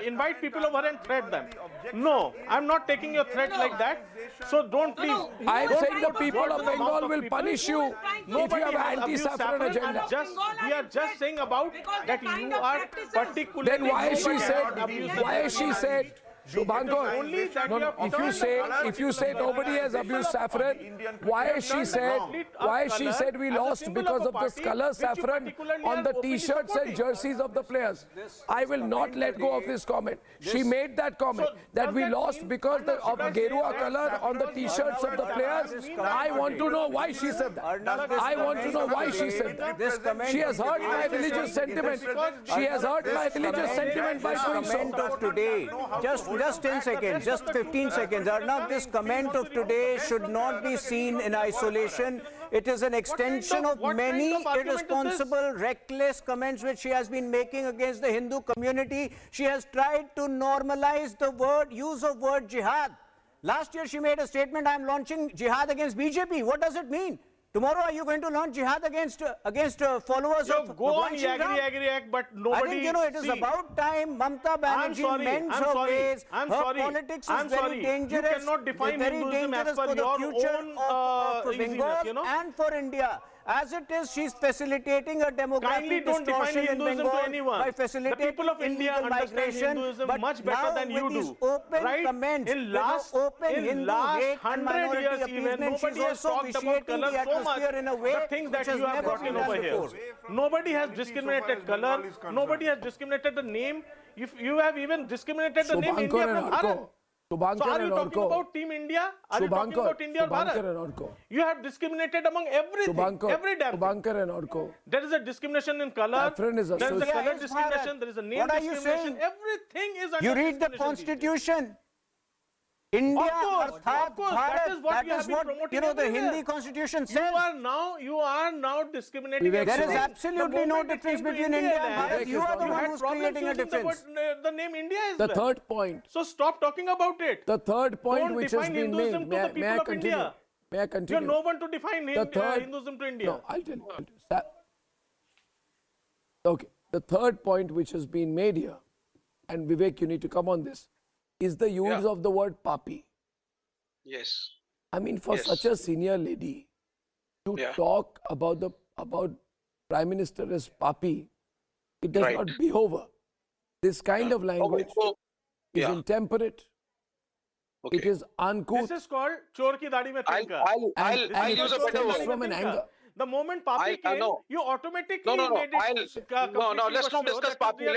invite people over and threat them. No, I'm not taking your threat like that. So don't please. I'm don't saying the put people words of in the mouth Bengal of will people. punish you if you Nobody have has abused anti-saffron saffron. agenda. We are just saying about that you are particularly. Then why is she nobody said, has abused why is she said, Shubhankar, no, if you say nobody has abused saffron, why is she said we lost because of this color saffron on the t-shirts and jerseys of the players? I will not let go of this comment. She made that comment that we lost because of Gerua color on the t-shirts of the players. I want to know why she said that. I want to know why she said that. She has hurt my religious sentiment. She has hurt my religious sentiment by doing so. Comment of today, just 10 seconds, just 15 seconds. Arnab, this comment of today should not be seen in isolation. It is an extension of many irresponsible, reckless comments which she has been making against the Hindu community. She has tried to normalize the use of word jihad. Last year she made a statement, I am launching jihad against BJP. What does it mean? Tomorrow are you going to launch jihad against followers of go on, agree, but nobody. I think, you know, it is about time Mamata Banerjee mends her ways. Her politics is very dangerous. You cannot define very Hinduism as dangerous per for the your future own of Bengal you know? and for India. As it is, she's facilitating a demographic don't define distortion in Hinduism to Bengal anyone. by The facilitating people of India illegal understand migration. Hinduism But much better now than you with these do. open Right? comments, In with last, the open in Hindu last hate and 100 minority years even, appeasement, nobody she's has also talked about vitiating color the so much. atmosphere in a way The things which that has you have never brought been in done over here. before. Nobody has discriminated color. Nobody has discriminated the name. If you have even discriminated the name India from Bharat. So are you talking about Team India? Are you talking about India or Bharat? You have discriminated among everything, every damn thing. There is a discrimination in color. There is a color discrimination. There is a name discrimination. Everything is under You read the discrimination these days. Constitution. India, Of course, that is what you have been promoting the everywhere. Hindi Constitution says. You are now discriminating. There is everything. absolutely The no moment it difference came to between India and land, Bharat. You are the you one had who's problems creating a using difference. the name India as The well. third point. So stop talking about it. The third point Don't which has define been Hinduism made. to the people May I of continue? India. May I You continue? are no one to define Hinduism to India. No, I'll tell you. Okay. The third point which has been made here, and Vivek, you need to come on this, is the use of the word papi. Yes. I mean, for such a senior lady to talk about Prime Minister as papi, it does not behove her. This kind of language is intemperate. It is uncouth. This is called chor ki dadi mein tinka. I'll use a better word. From an anger. The moment papi came, you automatically made it. Let's not discuss papi.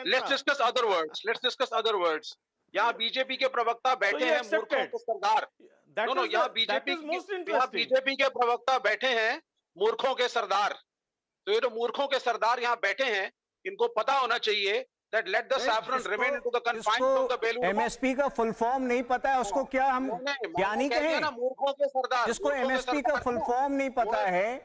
Let's discuss other words. Let's discuss other words. यहाँ BJP के प्रवक्ता बैठे हैं मूर्खों के सरदार। यहाँ BJP के प्रवक्ता बैठे हैं मूर्खों के सरदार। तो ये जो मूर्खों के सरदार यहाँ बैठे हैं, इनको पता होना चाहिए that let the saffron remain into the confines of the Belur. MSP का फुल फॉर्म नहीं पता है, उसको क्या हम ज्ञानी कहें? मूर्खों के सरदार। जिसको MSP का फुल फॉर्म नहीं पता है,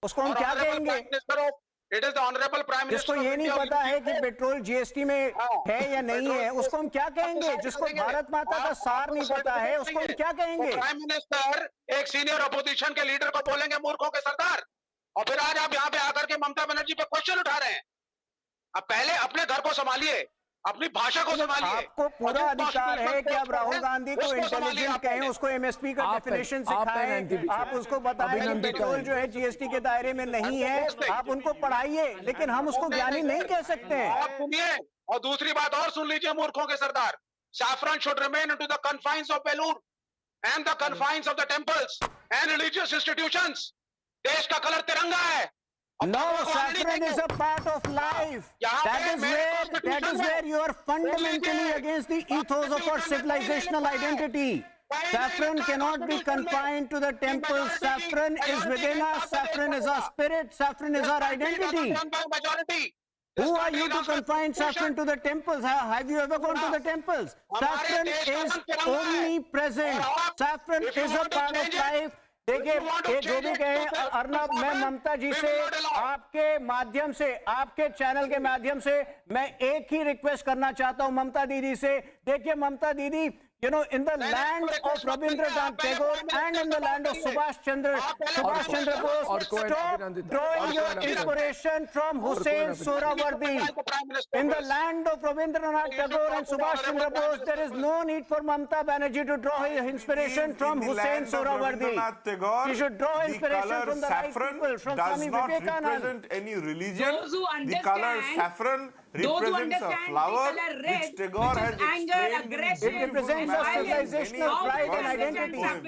उसको हम क्या कहेंगे? It is the honorable prime minister. जिसको ये नहीं पता है कि पेट्रोल GST में है या नहीं है, उसको हम क्या कहेंगे? जिसको भारत माता का सार नहीं पता है, उसको हम क्या कहेंगे? प्राइम मिनिस्टर एक सीनियर अपोजिशन के लीडर को बोलेंगे मूर्खों के सरदार, और फिर आज आप यहाँ पे आकर के ममता बनर्जी पे क्वेश्चन उठा रहे हैं। अब पहले अपने घर को संभालिए, अपनी भाषा को संभालिए। आपको पूरा अधिकार है कि आप राहुल गांधी को इंटेलिजेंट कहें, उसको MSP का डेफिनेशन सिखाएं, आप उसको बताएं कि पेट्रोल जो है GST के दायरे में नहीं है, आप उनको पढ़ाइए, लेकिन हम उसको ज्ञानी नहीं कह सकते हैं। आप सुनिए, और दूसरी बात और सुन लीजिए मूर्खों के सरदार। Saffron should remain into the confines of Belur and the confines of the temples and religious institutions. देश का कलर तिरंगा है। No, saffron is a part of life. That is where you are fundamentally against the ethos of our civilizational identity. Saffron cannot be confined to the temples. Saffron is within us. Saffron is our spirit. Saffron is our identity. Who are you to confine saffron to the temples? Have you ever gone to the temples? Saffron is omnipresent. Saffron is a part of life. देखिए, ये जो भी कहे अर्नब, मैं ममता जी से आपके माध्यम से, आपके चैनल के माध्यम से मैं एक ही रिक्वेस्ट करना चाहता हूं ममता दीदी से। देखिए ममता दीदी, you know, in the land of Rabindranath Tagore and in the land of Subhash Chandra Bose, stop drawing your inspiration from Hussain Sohrawardi. In the land of Rabindranath Tagore and Subhash Chandra Bose, there is no need for Mamata Banerjee to draw his inspiration from Hussain Sohrawardi. He should draw inspiration from the right people, from Swami Vivekananda. Does not represent any religion. Those who The color saffron represents a flower which Tagore has explained. It represents a civilizational pride and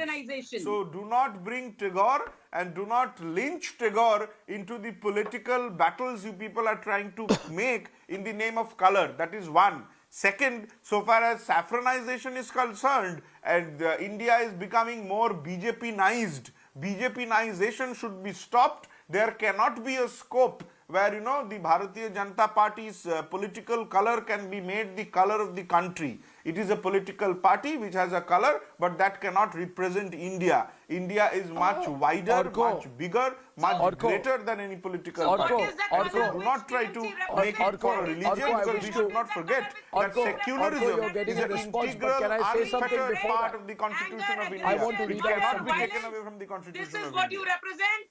identity. So do not bring Tagore and do not lynch Tagore into the political battles you people are trying to make in the name of color. That is one. Second, so far as saffronization is concerned, and India is becoming more BJP-nized. BJP-nization should be stopped. There cannot be a scope where, you know, the Bharatiya Janata Party's political color can be made the color of the country. It is a political party which has a color, but that cannot represent India. India is much wider, much bigger, much greater than any political party. So do not try to make it for a religion, because we should not forget that secularism is an integral, unfettered part of the Constitution of India. I want to read it cannot be taken away from the Constitution of India. This is what you represent?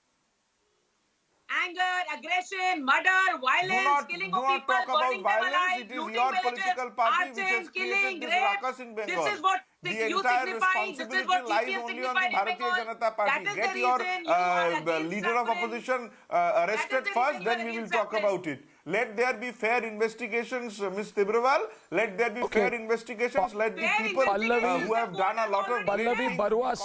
Anger, aggression, murder, violence, killing of people, burning them alive, It is your political party which has killing, created this ruckus in Bengal. This is what The You entire signifying, this is responsibility what lies TPM only on the signified in Bharatiya Bengal. Janata Party. That is Get the your reason you are against leader of Saffron. opposition That arrested is the first, reason you are then we will against talk Saffron. about it. Let there be fair investigations, Ms. Tibrewal. Let there be fair investigations. Let the people who have done a lot of Pallavi Barua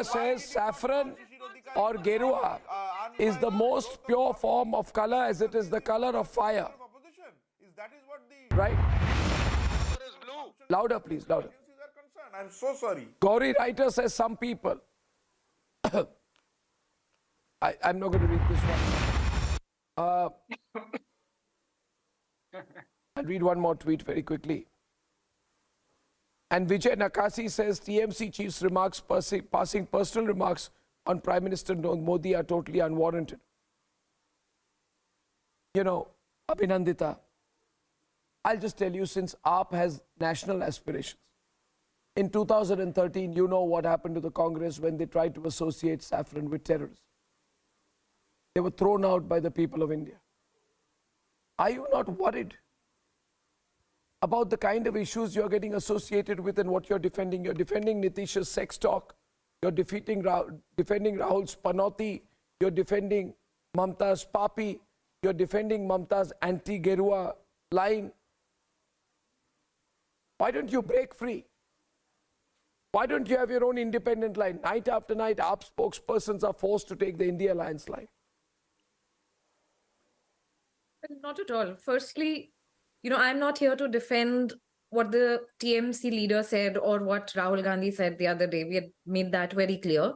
says saffron or gerua is the most pure form of color as it is the color of fire. Right? Louder, please, louder. I'm so sorry. Gauri writer says some people. I'm not going to read this one. I'll read one more tweet very quickly. And Vijay Nakasi says TMC chief's remarks passing personal remarks on Prime Minister Modi are totally unwarranted. You know, Abhinandita, I'll just tell you, since AAP has national aspirations, in 2013, you know what happened to the Congress when they tried to associate saffron with terrorists. They were thrown out by the people of India. Are you not worried about the kind of issues you're getting associated with and what you're defending? You're defending Nitish's sex talk. You're defending Rahul's panoti. You're defending Mamta's papi. You're defending Mamta's anti-Gerua line. Why don't you break free? Why don't you have your own independent line? Night after night, AAP spokespersons are forced to take the India Alliance line. Not at all. Firstly, you know, I'm not here to defend what the TMC leader said or what Rahul Gandhi said the other day. We had made that very clear.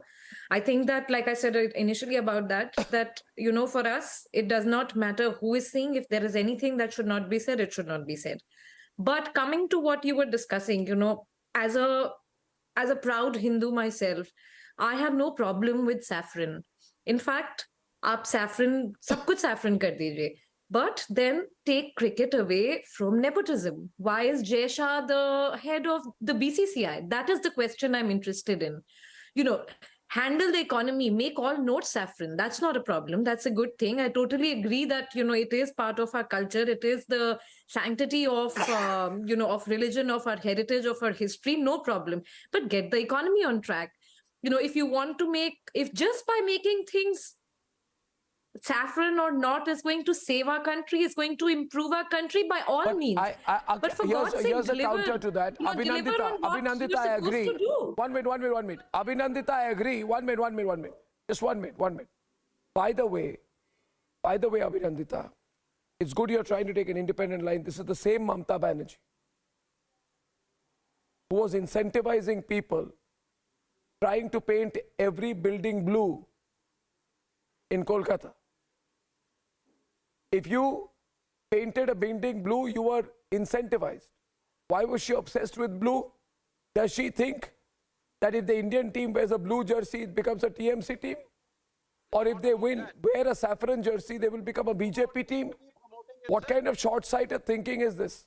I think that, like I said initially about that, you know, for us, it does not matter who is saying. If there is anything that should not be said, it should not be said. But coming to what you were discussing, you know, as a proud Hindu myself, I have no problem with saffron. In fact, aap saffron, sab kuch saffron kar dijiye. But then take cricket away from nepotism. Why is Jay Shah the head of the BCCI? That is the question I'm interested in. You know, handle the economy, make all notes saffron. That's not a problem. That's a good thing. I totally agree that, you know, it is part of our culture. It is the sanctity of, you know, of religion, of our heritage, of our history. No problem. But get the economy on track. You know, if you want to if just by making things saffron or not is going to save our country, is going to improve our country, by all means. But for God's sake, here's a counter to that. Abhinandita, I agree. One minute. Abhinandita, I agree. One minute. Just one minute. By the way, Abhinandita, it's good you're trying to take an independent line. This is the same Mamata Banerjee who was incentivizing people trying to paint every building blue in Kolkata. If you painted a building blue, you were incentivized. Why was she obsessed with blue? Does she think that if the Indian team wears a blue jersey, it becomes a TMC team? Or if they wear a saffron jersey, they will become a BJP team? What kind of short-sighted thinking is this?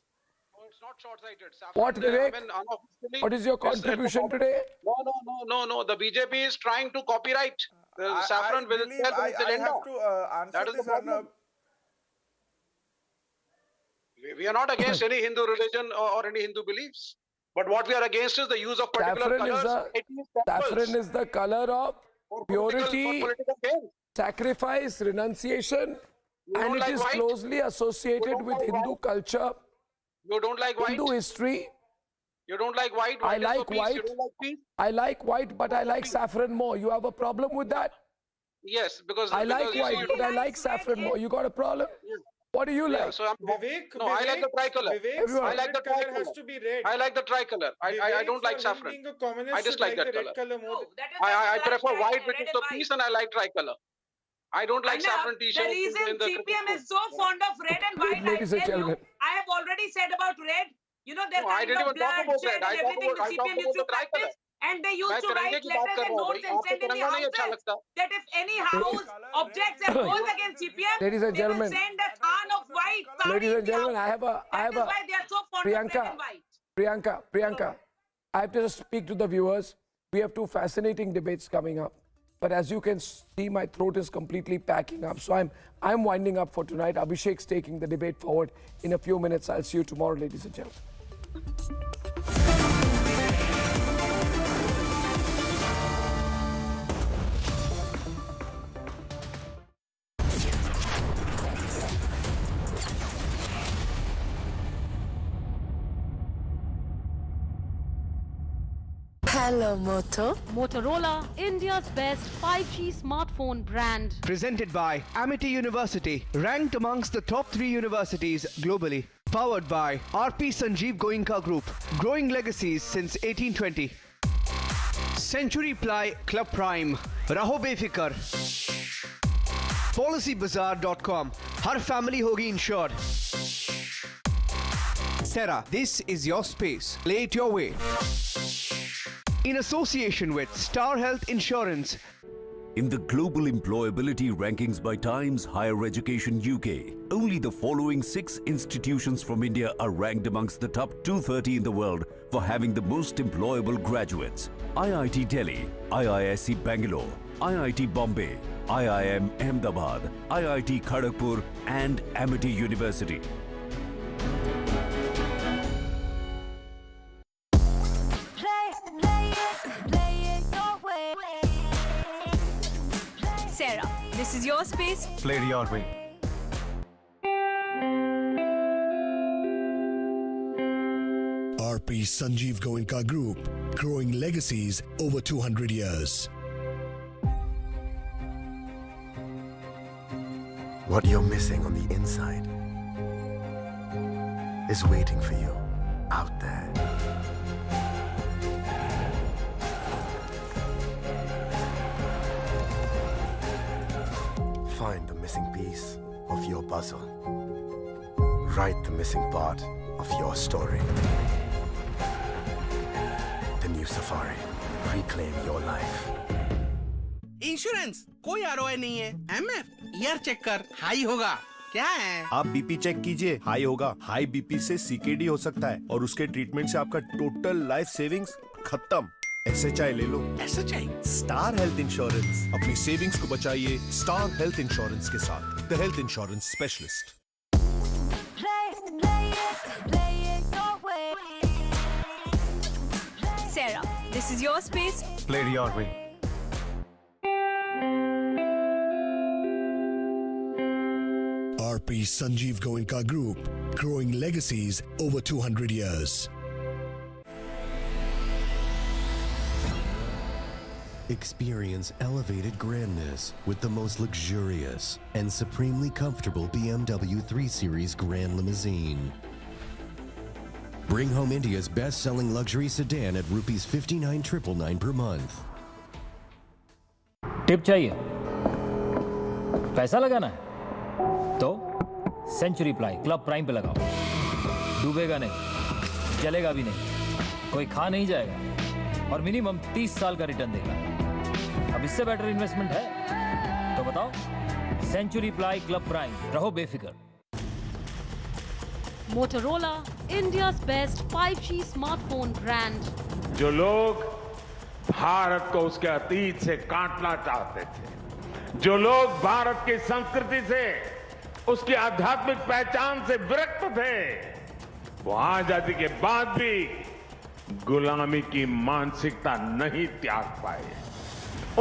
It's not short-sighted. What, Vivek? What is your contribution today? No. The BJP is trying to copyright the saffron with itself and its agenda. That is the problem. We are not against any Hindu religion or any Hindu beliefs. But what we are against is the use of particular colors. Saffron is the color of purity, sacrifice, renunciation, and it is closely associated with Hindu culture. You don't like white? Hindu history. You don't like white? I like white. You don't like peace? I like white, but I like saffron more. You have a problem with that? Yes, because I like white, but I like saffron more. You got a problem? Yeah. What do you like? So I like the tricolor. I like the tricolor. Has to be red. I like the tricolor. I don't like saffron. I dislike that color. I prefer white, which is the peace, and I like tricolor. I don't like saffron t-shirts. The reason CPM is so fond of red and white, I have already said about red. You know, their kind of blood, shed, and everything the CPM used to practice. And they used to write letters and notes and send in the houses that if any house objects and goes against CPM, Ladies and gentlemen, they will send a khan of white. Ladies and gentlemen, I have a why they are so fond of red and white. Priyanka, I have to just speak to the viewers. We have two fascinating debates coming up. But as you can see, my throat is completely packing up. So I'm winding up for tonight. Abhishek's taking the debate forward in a few minutes. I'll see you tomorrow, ladies and gentlemen. Hello, Moto. Motorola, India's best 5G smartphone brand. Presented by Amity University, ranked amongst the top 3 universities globally. Powered by RP Sanjeev Goenka Group, growing legacies since 1820. Century Ply Club Prime, Raho Befikar. PolicyBazaar.com, Har family hogi insured. Sarah, this is your space. Play it your way. In association with Star Health Insurance. In the global employability rankings by Times Higher Education UK, only the following 6 institutions from India are ranked amongst the top 230 in the world for having the most employable graduates. IIT Delhi, IISc Bangalore, IIT Bombay, IIM Ahmedabad, IIT Kharagpur and Amity University. Sarah, this is your space. Play it your way. RP Sanjeev Goenka Group, growing legacies over 200 years. What you're missing on the inside is waiting for you out there. Find the missing piece of your puzzle. Write the missing part of your story. The new safari. Reclaim your life. Insurance कोई ROI नहीं है। MF year check कर, high होगा। क्या है? आप BP check कीजिए, high होगा। हाई बीपी से सीकेडी हो सकता है और उसके ट्रीटमेंट से आपका टोटल लाइफ सेविंग्स खत्म। SHI ले लो। SHI? Star health insurance. अपनी सेविंग्स को बचाइए स्टार हेल्थ इंश्योरेंस के साथ। The health insurance specialist. Sarah, this is your space. Play it your way. RP Sanjeev Goenka Group, growing legacies over 200 years. Experience elevated grandness with the most luxurious and supremely comfortable BMW 3 Series Grand Limousine. Bring home India's best-selling luxury sedan at ₹59,999 per month. Tip चाहिए? पैसा लगाना है? तो century ply club prime पे लगाओ। डूबेगा नहीं, जलेगा भी नहीं, कोई खा नहीं जाएगा और मिनिमम 30 साल का रिटर्न देगा। अब इससे बेटर इन्वेस्टमेंट है? तो बताओ। सेंचुरी प्लाई क्लब प्राइम, रहो बेफिक्र। Motorola, India's best 5G smartphone brand. जो लोग भारत को उसके अतीत से काटना चाहते थे, जो लोग भारत की संस्कृति से, उसकी आध्यात्मिक पहचान से विरक्त थे, वो आजादी के बाद भी गुलामी की मानसिकता नहीं त्याग पाए।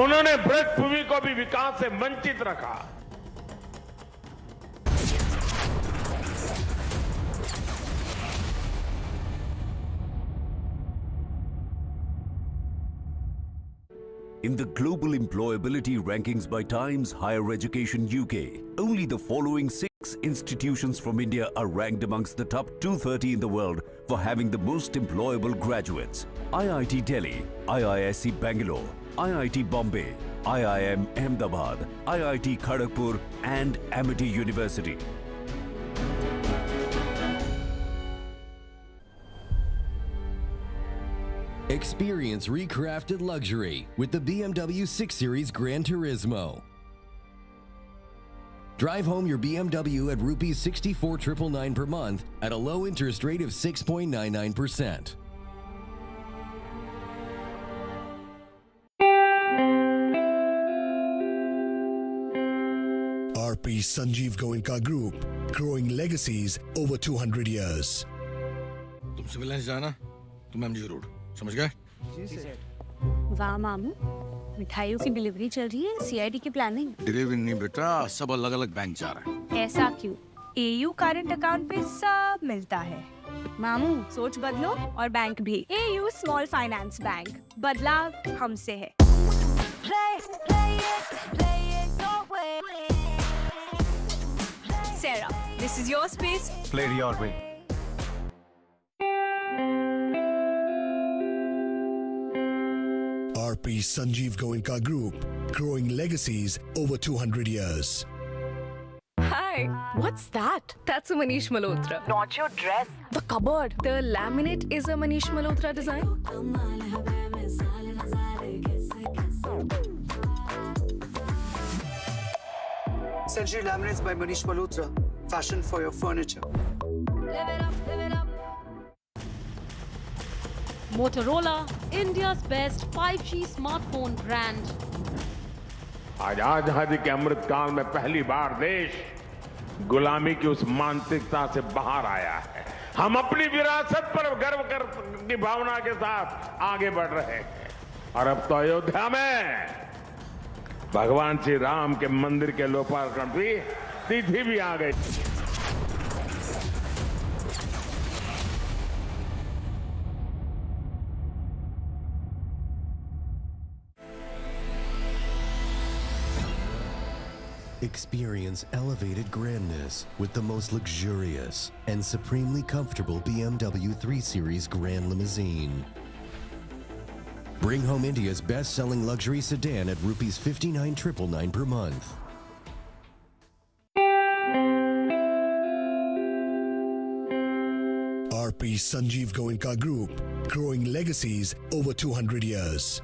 उन्होंने ब्रज भूमि को भी विकास से वंचित रखा। In the global employability rankings by Times Higher Education UK, only the following 6 institutions from India are ranked amongst the top 230 in the world for having the most employable graduates. IIT Delhi, IISc Bangalore, IIT Bombay, IIM Ahmedabad, IIT Kharagpur and Amity University. Experience recrafted luxury with the BMW 6 Series Gran Turismo. Drive home your BMW at ₹64,999 per month at a low interest rate of 6.99%. RP Sanjeev Goenka Group, growing legacies over 200 years. तुम civil lines जाना, तुम MG road, समझ गए? जी sir. वाह मामू, मिठाइयों की delivery चल रही है, सीआईडी की प्लानिंग। डिलीवरी नहीं बेटा, सब अलग अलग बैंक जा रहे हैं। ऐसा क्यों? एयू करंट अकाउंट पे सब मिलता है। मामू सोच बदलो और बैंक भी। एयू स्मॉल फाइनेंस बैंक, बदलाव हमसे है। Sarah, this is your space. Play it your way. RP Sanjeev Goenka Group, growing legacies over 200 years. Hi. What's that? That's a Manish Malhotra. Not your dress. The cupboard. The laminate is a Manish Malhotra design. Century Laminates by Manish Malhotra. Fashion for your furniture. Motorola, India's best 5G smartphone brand. आज आजादी के अमृत काल में पहली बार देश गुलामी की उस मानसिकता से बाहर आया है। हम अपनी विरासत पर गर्व की भावना के साथ आगे बढ़ रहे हैं और अब तो अयोध्या में भगवान श्री राम के मंदिर के लोकार्पण की तिथि भी आ गई। Experience elevated grandness with the most luxurious and supremely comfortable BMW 3 Series Grand Limousine. Bring home India's best-selling luxury sedan at rupees 59,999 per month. RP Sanjeev Goenka Group, growing legacies over 200 years.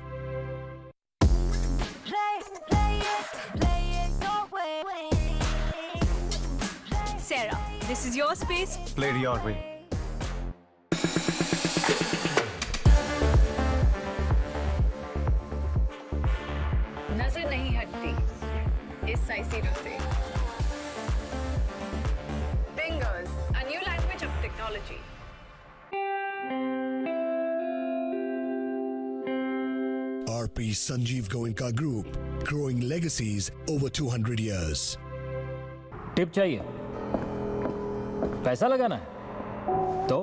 Sarah, this is your space. Play it your way. नजर नहीं हटती इस साइसीरो से। Fingers, a new language of technology. RP Sanjeev Goenka Group, growing legacies over 200 years. Tip चाहिए? पैसा लगाना है? तो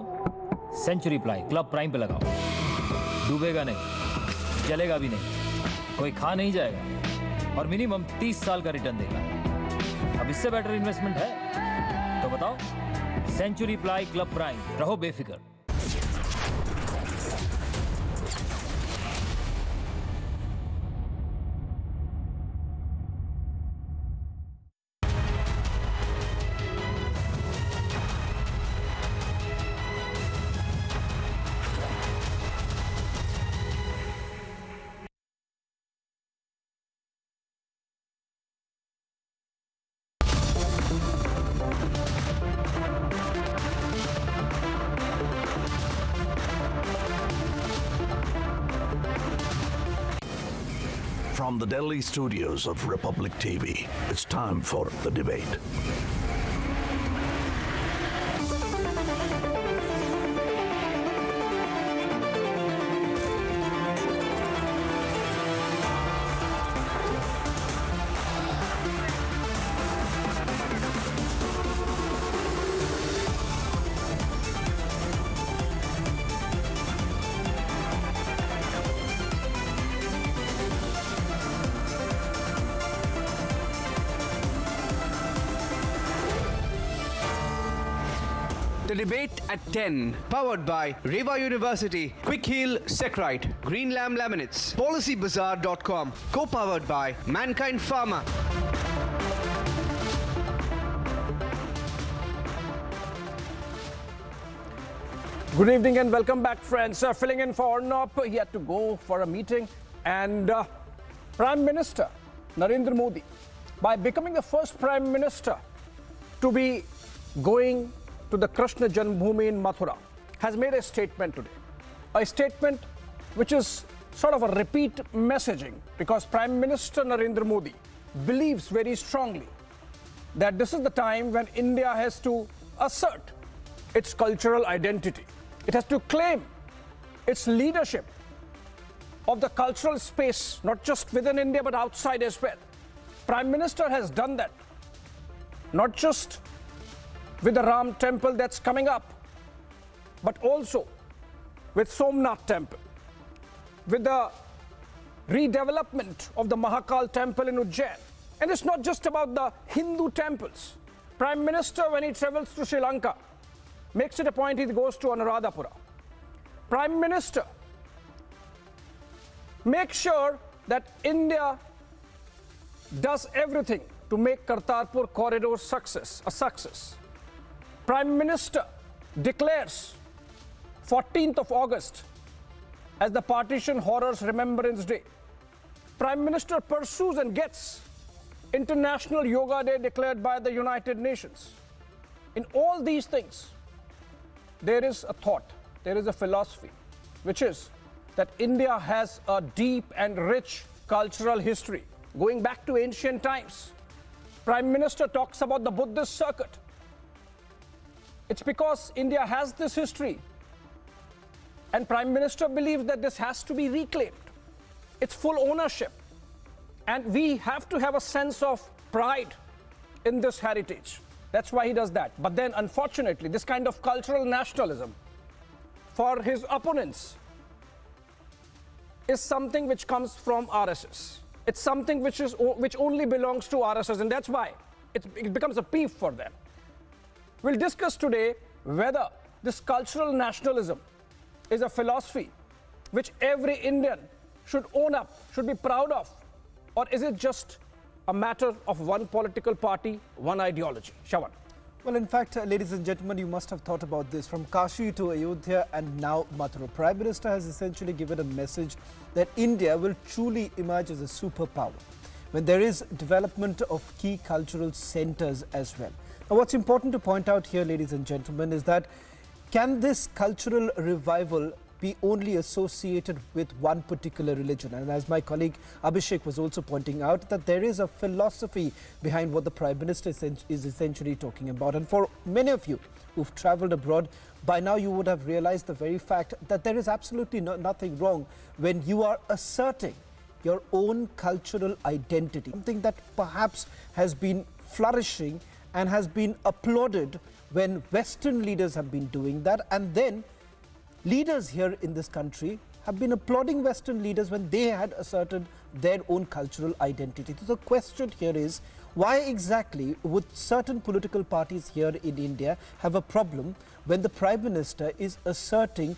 सेंचुरी प्लाई क्लब प्राइम पे लगाओ। डूबेगा नहीं, जलेगा भी नहीं, कोई खा नहीं जाएगा और मिनिमम 30 साल का रिटर्न देगा। अब इससे बेटर इन्वेस्टमेंट है तो बताओ? सेंचुरी प्लाई क्लब प्राइम, रहो बेफिक्र। From the Delhi studios of Republic TV, it's time for the debate. The debate at 10. Powered by Reva University, Quick Heal Secrite, Green Lamb Laminates, PolicyBazaar.com. Co-powered by Mankind Pharma. Good evening and welcome back, friends. Filling in for Arnab, he had to go for a meeting, and Prime Minister Narendra Modi, by becoming the first Prime Minister to be going to the Krishna Janmbhoomi in Mathura, has made a statement today. A statement which is sort of a repeat messaging, because Prime Minister Narendra Modi believes very strongly that this is the time when India has to assert its cultural identity. It has to claim its leadership of the cultural space, not just within India but outside as well. Prime Minister has done that, not just with the Ram temple that's coming up, but also with Somnath temple, with the redevelopment of the Mahakal temple in Ujjain. And it's not just about the Hindu temples. Prime Minister, when he travels to Sri Lanka, makes it a point he goes to Anuradhapura. Prime Minister makes sure that India does everything to make Kartarpur corridor a success. Prime Minister declares 14th of August as the Partition Horrors Remembrance Day. Prime Minister pursues and gets International Yoga Day declared by the United Nations. In all these things, there is a thought, there is a philosophy, which is that India has a deep and rich cultural history going back to ancient times. Prime Minister talks about the Buddhist circuit. It's because India has this history, and Prime Minister believes that this has to be reclaimed. It's full ownership, and we have to have a sense of pride in this heritage. That's why he does that. But then, unfortunately, this kind of cultural nationalism for his opponents is something which comes from RSS. It's something which only belongs to RSS, and that's why it becomes a beef for them. We'll discuss today whether this cultural nationalism is a philosophy which every Indian should own up, should be proud of, or is it just a matter of one political party, one ideology? Shravan. Well, in fact, ladies and gentlemen, you must have thought about this. From Kashi to Ayodhya and now Mathura, Prime Minister has essentially given a message that India will truly emerge as a superpower when there is development of key cultural centers as well. Now, what's important to point out here, ladies and gentlemen, is that can this cultural revival be only associated with one particular religion? And as my colleague Abhishek was also pointing out, that there is a philosophy behind what the Prime Minister is essentially talking about. And for many of you who've traveled abroad, by now you would have realized the very fact that there is absolutely nothing wrong when you are asserting your own cultural identity, something that perhaps has been flourishing and has been applauded when Western leaders have been doing that, and then leaders here in this country have been applauding Western leaders when they had asserted their own cultural identity. So the question here is, why exactly would certain political parties here in India have a problem when the Prime Minister is asserting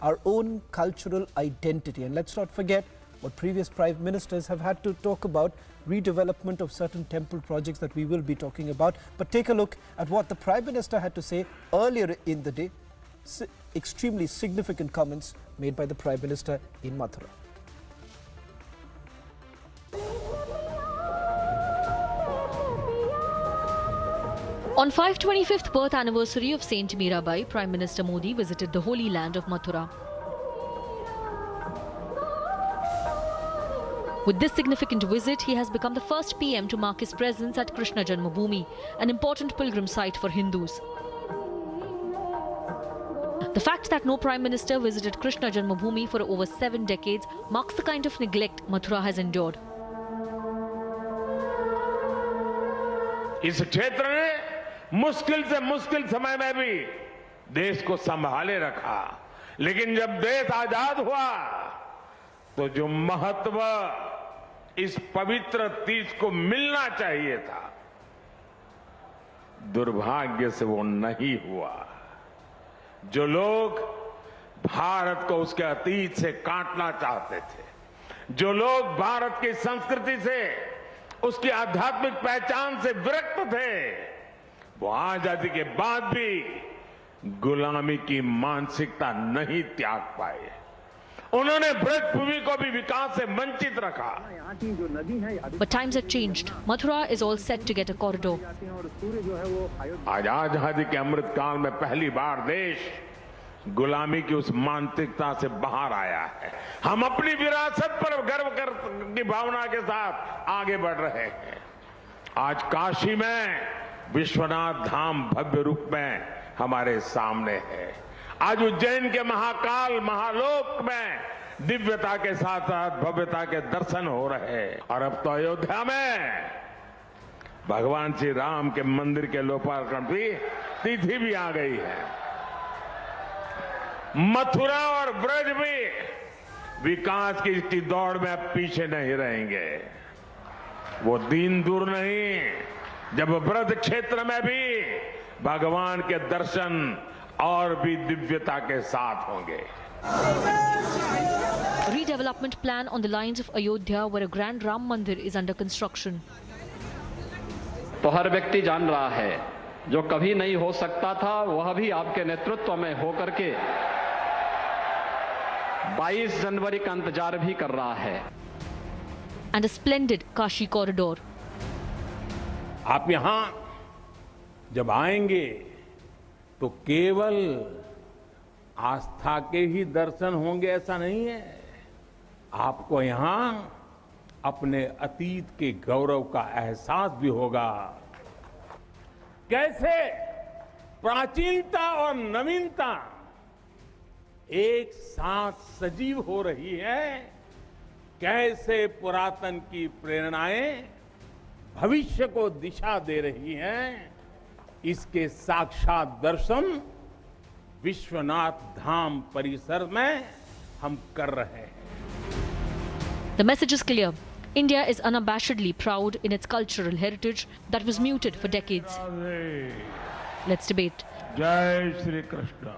our own cultural identity? And let's not forget what previous Prime Ministers have had to talk about, redevelopment of certain temple projects that we will be talking about. But take a look at what the Prime Minister had to say earlier in the day. Extremely significant comments made by the Prime Minister in Mathura. On 525th birth anniversary of Saint Meera Bai, Prime Minister Modi visited the holy land of Mathura. With this significant visit, he has become the first PM to mark his presence at Krishna Janmbhoomi, an important pilgrim site for Hindus. The fact that no Prime Minister visited Krishna Janmbhoomi for over 7 decades marks the kind of neglect Mathura has endured. इस क्षेत्र ने मुश्किल से मुश्किल समय में भी देश को संभाले रखा, लेकिन जब देश आजाद हुआ तो जो महत्व इस पवित्र तीर्थ को मिलना चाहिए था, दुर्भाग्य से वो नहीं हुआ। जो लोग भारत को उसके अतीत से काटना चाहते थे, जो लोग भारत की संस्कृति से, उसकी आध्यात्मिक पहचान से विरक्त थे, वो आजादी के बाद भी गुलामी की मानसिकता नहीं त्याग पाए। उन्होंने ब्रज भूमि को भी विकास से वंचित रखा। But times have changed. Mathura is all set to get a corridor. आज आजादी के अमृत काल में पहली बार देश गुलामी की उस मानसिकता से बाहर आया है। हम अपनी विरासत पर गर्व की भावना के साथ आगे बढ़ रहे हैं। आज काशी में विश्वनाथ धाम भव्य रूप में हमारे सामने है। आज उज्जैन के महाकाल महालोक में दिव्यता के साथ साथ भव्यता के दर्शन हो रहे हैं। और अब तो अयोध्या में भगवान श्री राम के मंदिर के लोकार्पण की तिथि भी आ गई है। मथुरा और ब्रज भी विकास की इसकी दौड़ में अब पीछे नहीं रहेंगे। वो दिन दूर नहीं जब ब्रज क्षेत्र में भी भगवान के दर्शन और भी दिव्यता के साथ होंगे। Redevelopment plan on the lines of Ayodhya, where a grand Ram Mandir is under construction. तो हर व्यक्ति जान रहा है जो कभी नहीं हो सकता था वह भी आपके नेतृत्व में होकर के 22 जनवरी का इंतजार भी कर रहा है। And a splendid Kashi corridor. आप यहां जब आएंगे तो केवल आस्था के ही दर्शन होंगे ऐसा नहीं है। आपको यहां अपने अतीत के गौरव का एहसास भी होगा। कैसे प्राचीनता और नवीनता एक साथ सजीव हो रही है, कैसे पुरातन की प्रेरणाएं भविष्य को दिशा दे रही हैं, इसके साक्षात दर्शन विश्वनाथ धाम परिसर में हम कर रहे हैं। The message is clear. India is unabashedly proud in its cultural heritage that was muted for decades. Let's debate. जय Shri Krishna.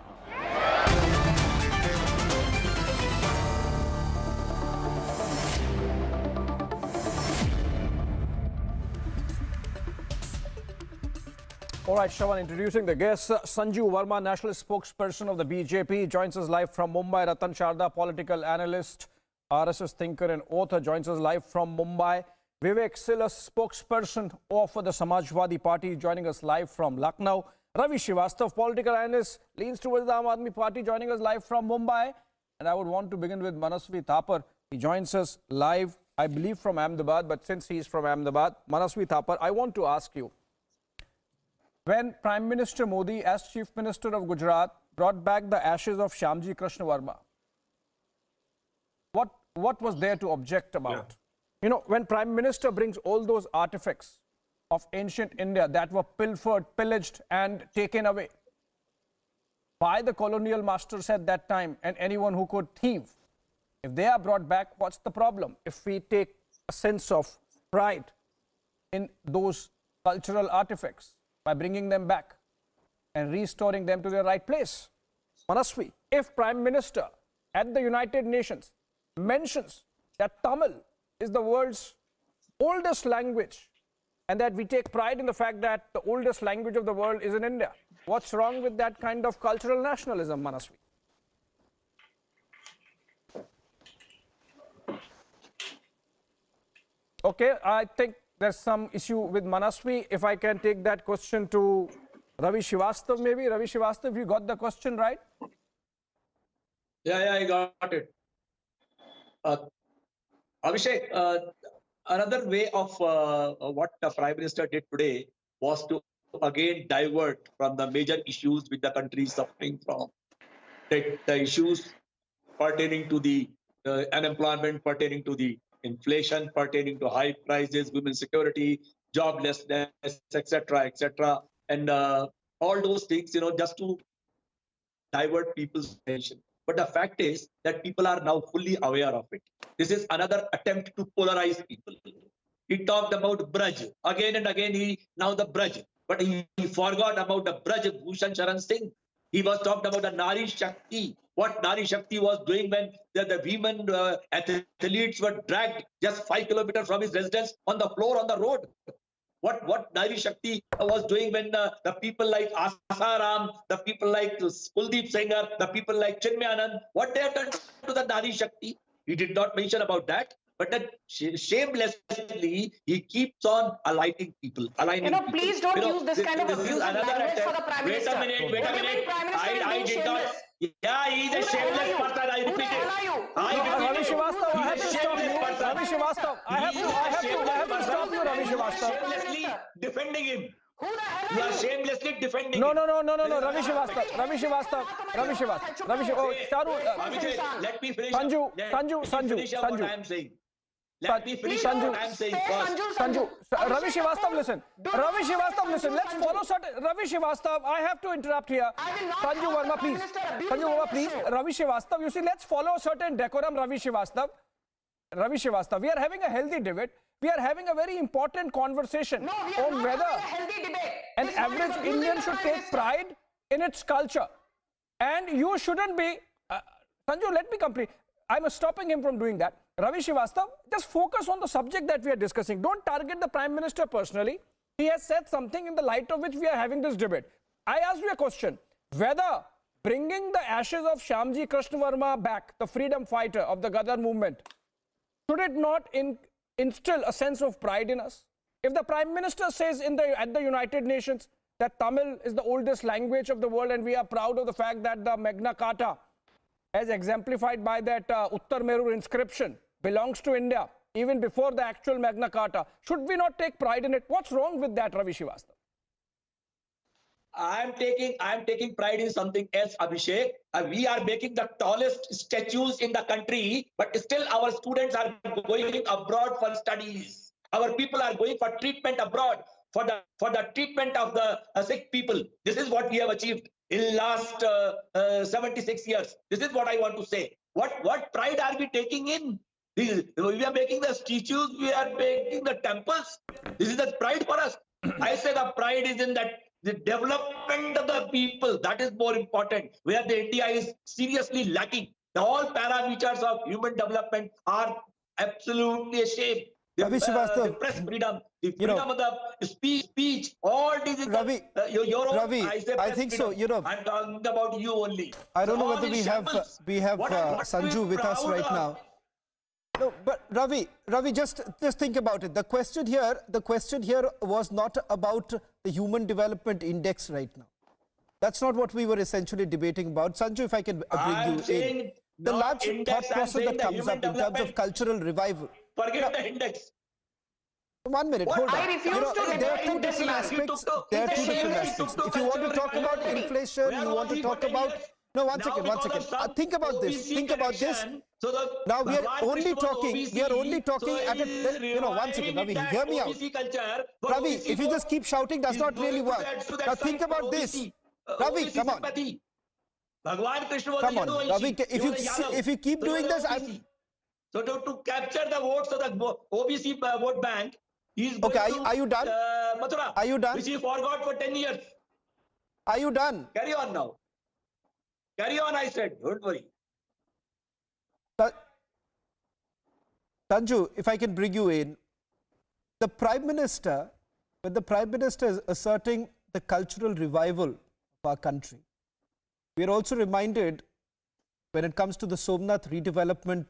All right, Shravan, introducing the guests. Sanjeev Verma, national spokesperson of the BJP, joins us live from Mumbai. Ratan Sharda, political analyst, RSS thinker and author, joins us live from Mumbai. Vivek Silla, spokesperson of the Samajwadi Party, joining us live from Lucknow. Ravi Srivastava, political analyst, leans towards the Aam Aadmi Party, joining us live from Mumbai. And I would want to begin with Manasvi Thapar. He joins us live, I believe, from Ahmedabad, but since he is from Ahmedabad, Manasvi Thapar, I want to ask you, when Prime Minister Modi, as Chief Minister of Gujarat, brought back the ashes of Shyamji Krishna Verma, what was there to object about? Yeah. You know, when Prime Minister brings all those artifacts of ancient India that were pilfered, pillaged and taken away by the colonial masters at that time and anyone who could thieve, if they are brought back, what's the problem? If we take a sense of pride in those cultural artifacts by bringing them back and restoring them to their right place. Manasvi, if Prime Minister at the United Nations mentions that Tamil is the world's oldest language and that we take pride in the fact that the oldest language of the world is in India, what's wrong with that kind of cultural nationalism, Manasvi? Okay, I think there's some issue with Manasvi. If I can take that question to Ravi Srivastava, maybe. Ravi Srivastava, you got the question right? Yeah, I got it. Abhishek, another way of what the Prime Minister did today was to again divert from the major issues which the country is suffering from. The issues pertaining to the unemployment, pertaining to the inflation, pertaining to high prices, women's security, joblessness, etc., etc., and all those things, just to divert people's attention. But the fact is that people are now fully aware of it. This is another attempt to polarize people. He talked about Braj again and again. Now the Braj, but he forgot about the Braj Bhushan Sharan Singh. He was talked about the Nari Shakti. What Nari Shakti was doing when the women athletes were dragged just 5 kilometers from his residence on the floor on the road. What Nari Shakti was doing when the people like Asaram, the people like Kuldeep Sengar, the people like Chinmayanand, what they have done to the Nari Shakti? He did not mention about that. But that shamelessly, he keeps on aligning people. Please don't use this kind of abusive language for the Prime Minister. Wait a minute. I did not. Yeah, he is a shameless person. I repeat it. Ravi Srivastava, I have to stop you. Ravi Srivastava, I have to stop you, Ravi Srivastava. Shamelessly defending him. You are shamelessly defending. No, it. no, no, no, no, no. Ravi Srivastava. Ravi Srivastava. Ravi Srivastava. Ravi Srivastava. Oh, Charu. Abhishek, let me finish. Sanju. Let Sanju. me Sanju. finish up what Sanju. I am saying. Let me finish Sanju. what I am saying first. Sanju. Ravi Srivastava, listen. Ravi Srivastava, listen. Let's follow certain. Ravi Srivastava, I have to interrupt here. Sanju Verma, please. Sanju Verma, please. Ravi Srivastava, you see, let's follow certain decorum, Ravi Srivastava. Ravi Srivastava, we are having a healthy debate. We are having a very important conversation on whether an average Indian should take pride in its culture. And you shouldn't be... Sanju, let me complete. I'm stopping him from doing that. Ravi Srivastava, just focus on the subject that we are discussing. Don't target the Prime Minister personally. He has said something in the light of which we are having this debate. I asked you a question. Whether bringing the ashes of Shyamji Krishna Verma back, the freedom fighter of the Gaza movement, should it not instill a sense of pride in us? If the Prime Minister says at the United Nations that Tamil is the oldest language of the world and we are proud of the fact that the Magna Carta, as exemplified by that Uttar Merur inscription, belongs to India, even before the actual Magna Carta, should we not take pride in it? What's wrong with that, Ravi Srivastava? I am taking pride in something else, Abhishek. We are making the tallest statues in the country, but still our students are going abroad for studies. Our people are going for treatment abroad for the treatment of the sick people. This is what we have achieved in last 76 years. This is what I want to say. What pride are we taking in? We are making the statues, we are making the temples. This is the pride for us. I say the pride is in that the development of the people, that is more important, where the India is seriously lacking. The all parameters of human development are absolutely a shame. The press freedom, the freedom of the speech, all these is Ravi, Ravi, I think so. I'm talking about you only. I don't know whether we have Sanju with us right now. No, but Ravi, just think about it. The question here was not about the Human Development Index right now. That's not what we were essentially debating about. Sanju, if I can bring you in. The large thought process that comes up in terms of cultural revival. Forget the index. 1 minute, hold on. There are two different aspects. If you want to talk about inflation, you want to talk about... No, one second. Think about this. Now we are only talking at a... one second, Ravi, hear me out. Ravi, if you just keep shouting, does not really work. Now think about this. Ravi, come on. Come on, Ravi, if you keep doing this, So to capture the votes of the OBC vote bank, he's going to... Are you done? Mathura, are you done? Which he forgot for 10 years. Are you done? Carry on now. Carry on, I said. Don't worry. Sanju, if I can bring you in. The Prime Minister, when the Prime Minister is asserting the cultural revival of our country, we are also reminded when it comes to the Somnath redevelopment,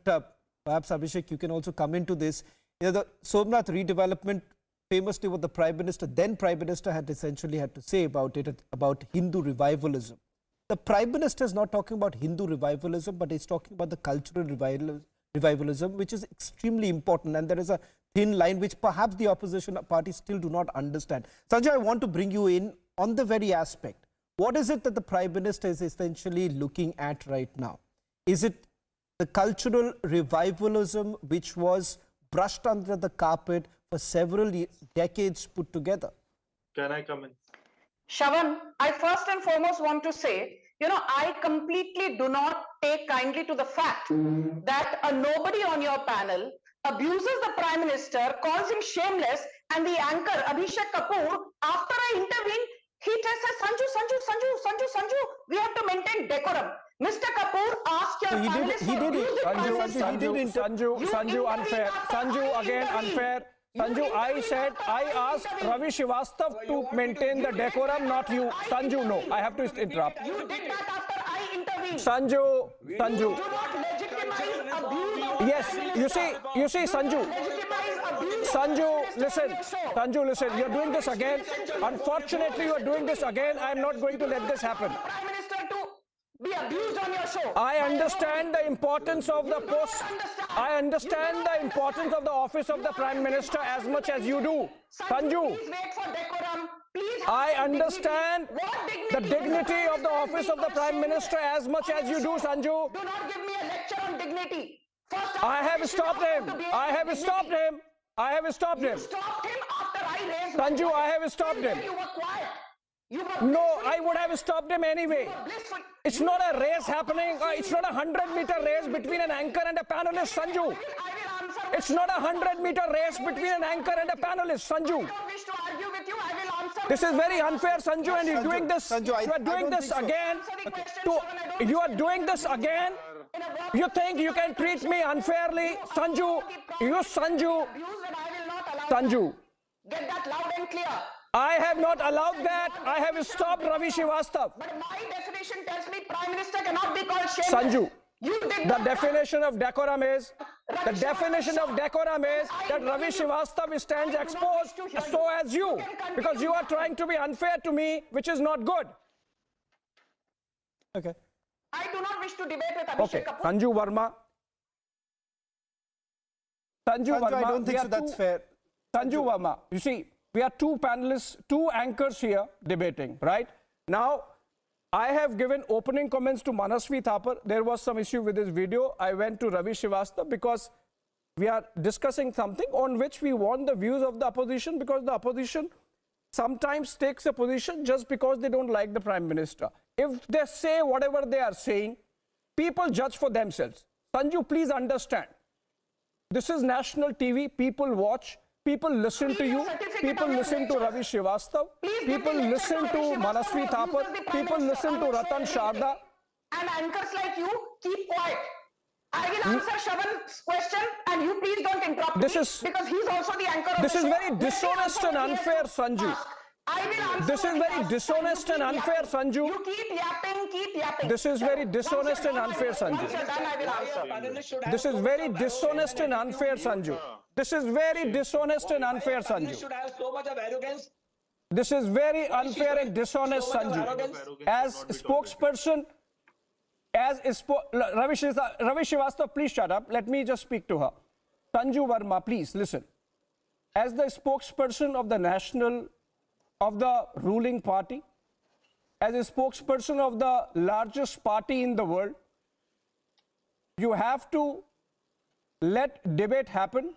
perhaps Abhishek, you can also come into this. The Somnath redevelopment, famously what the then Prime Minister had essentially had to say about it, about Hindu revivalism. The Prime Minister is not talking about Hindu revivalism, but he's talking about the cultural revivalism, which is extremely important. And there is a thin line which perhaps the opposition parties still do not understand. Sanjay, I want to bring you in on the very aspect. What is it that the Prime Minister is essentially looking at right now? Is it the cultural revivalism which was brushed under the carpet for several decades put together? Can I come in? Shravan, I first and foremost want to say, I completely do not take kindly to the fact that a nobody on your panel abuses the Prime Minister, calls him shameless, and the anchor Abhishek Kapoor, after I intervene, he just says, Sanju, we have to maintain decorum. Mr. Kapoor, ask your panelists he did it. Sanju, unfair. Sanju, again, unfair. Sanju, I asked Ravi Srivastava to maintain the decorum, not you. Sanju, no. I have to interrupt. You did that after I intervened. Sanju. You do not legitimize abuse of Yes, you see, Sanju, listen, you're doing this again. Unfortunately, you're doing this again. I'm not going to let this happen. Prime Minister to be abused on your show. I understand the importance of the post. I understand the importance of the office of the Prime Minister as much as you do. Sanju, please wait for decorum. Please. I understand the dignity of the office of the Prime Minister as much as you do, Sanju. Do not give me a lecture on dignity. First, I have stopped him. I have stopped him. I have stopped him. You stopped him after I raised Sanju, my I voice. have stopped him. You were quiet. You were No, I would have stopped him anyway. blissful. It's not a race happening. It's not a 100-meter race between an anchor and a panelist, Sanju. It's not a 100-meter race between an anchor and a panelist, Sanju. I don't wish to argue with you. I will answer. This is very unfair, Sanju, and you're doing this. Sanju, You are doing this again. You are doing this again. You think you can treat me unfairly, Sanju? You, Sanju. Sanju. Get that loud and clear. I have not allowed that. I have stopped Ravi Srivastava. But my definition tells me Prime Minister cannot be called shameless. Sanju, You did the not. definition of decorum is that Ravi Srivastava stands exposed, so as you, because you are trying to be unfair to me, which is not good. Okay. I do not wish to debate with Abhishek Okay, Kapoor. Sanju Verma. Sanju Verma. I don't think we so. are That's two- fair. Sanju Verma, you see, we are two panelists, two anchors here debating, right? Now, I have given opening comments to Manasvi Thapar. There was some issue with this video. I went to Ravi Srivastava because we are discussing something on which we want the views of the opposition, because the opposition sometimes takes a position just because they don't like the Prime Minister. If they say whatever they are saying, people judge for themselves. Sanju, please understand. This is national TV. People watch. People listen to you. People listen to Ravi Srivastava. People listen to Manasvi Thapar. People listen to Ratan Sharda. And anchors like you, keep quiet. I will answer Shravan's question and you please don't interrupt This me is- because he's also the anchor of This the is show. very Let me dishonest answer and what he has unfair, to Sanju. ask. I will answer This is what he very asked. dishonest You and keep unfair, yapping. Sanju. You keep yapping, keep yapping. This is very Once you're dishonest and done, unfair, Once Sanju. you're done, I will answer. This is very dishonest and unfair, Sanju. This is very dishonest and unfair, Sanju. should have so much of arrogance. This is very unfair and dishonest, Sanju. As spokesperson, Ravi Srivastava, please shut up. Let me just speak to her. Sanju Verma, please listen. As the spokesperson of the ruling party, as a spokesperson of the largest party in the world, you have to let debate happen,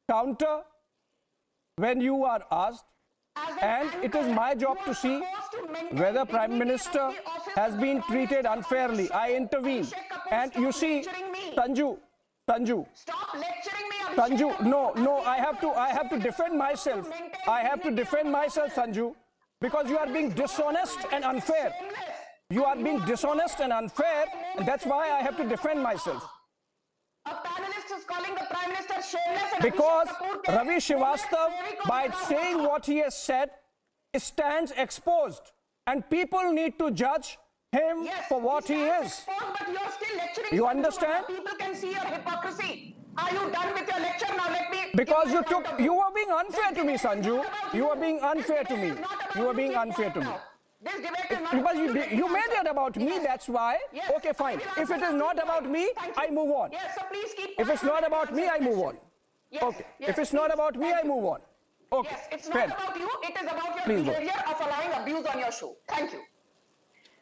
counter when you are asked, and it is my job to see whether Prime Minister has been treated unfairly. I intervene. And you see, Sanju, Stop lecturing me. Sanju, no, I have to defend myself. I have to defend myself, Sanju, because you are being dishonest and unfair. You are being dishonest and unfair, and that's why I have to defend myself. A panelist is calling the Prime Minister shameless and Because Abhishek Kapoor Ravi Srivastava, by saying what he has said, stands exposed, and people need to judge him for what he is. But you're still lecturing. You Sanju understand? Verma. People can see your hypocrisy. Are you done with your lecture? Now let me. Because you are being unfair to me, Sanju. You are being unfair to me. You are being unfair to me. This debate is not Because you made it about me, that's why. Okay, fine. If it is not about me, I move on. Yes, so please keep. If it's not about me, I move on. Okay. If it's not about me, I move on. Okay. Yes, it's Fair. not about you. It is about your Please go. behavior of allowing abuse on your show. Thank you.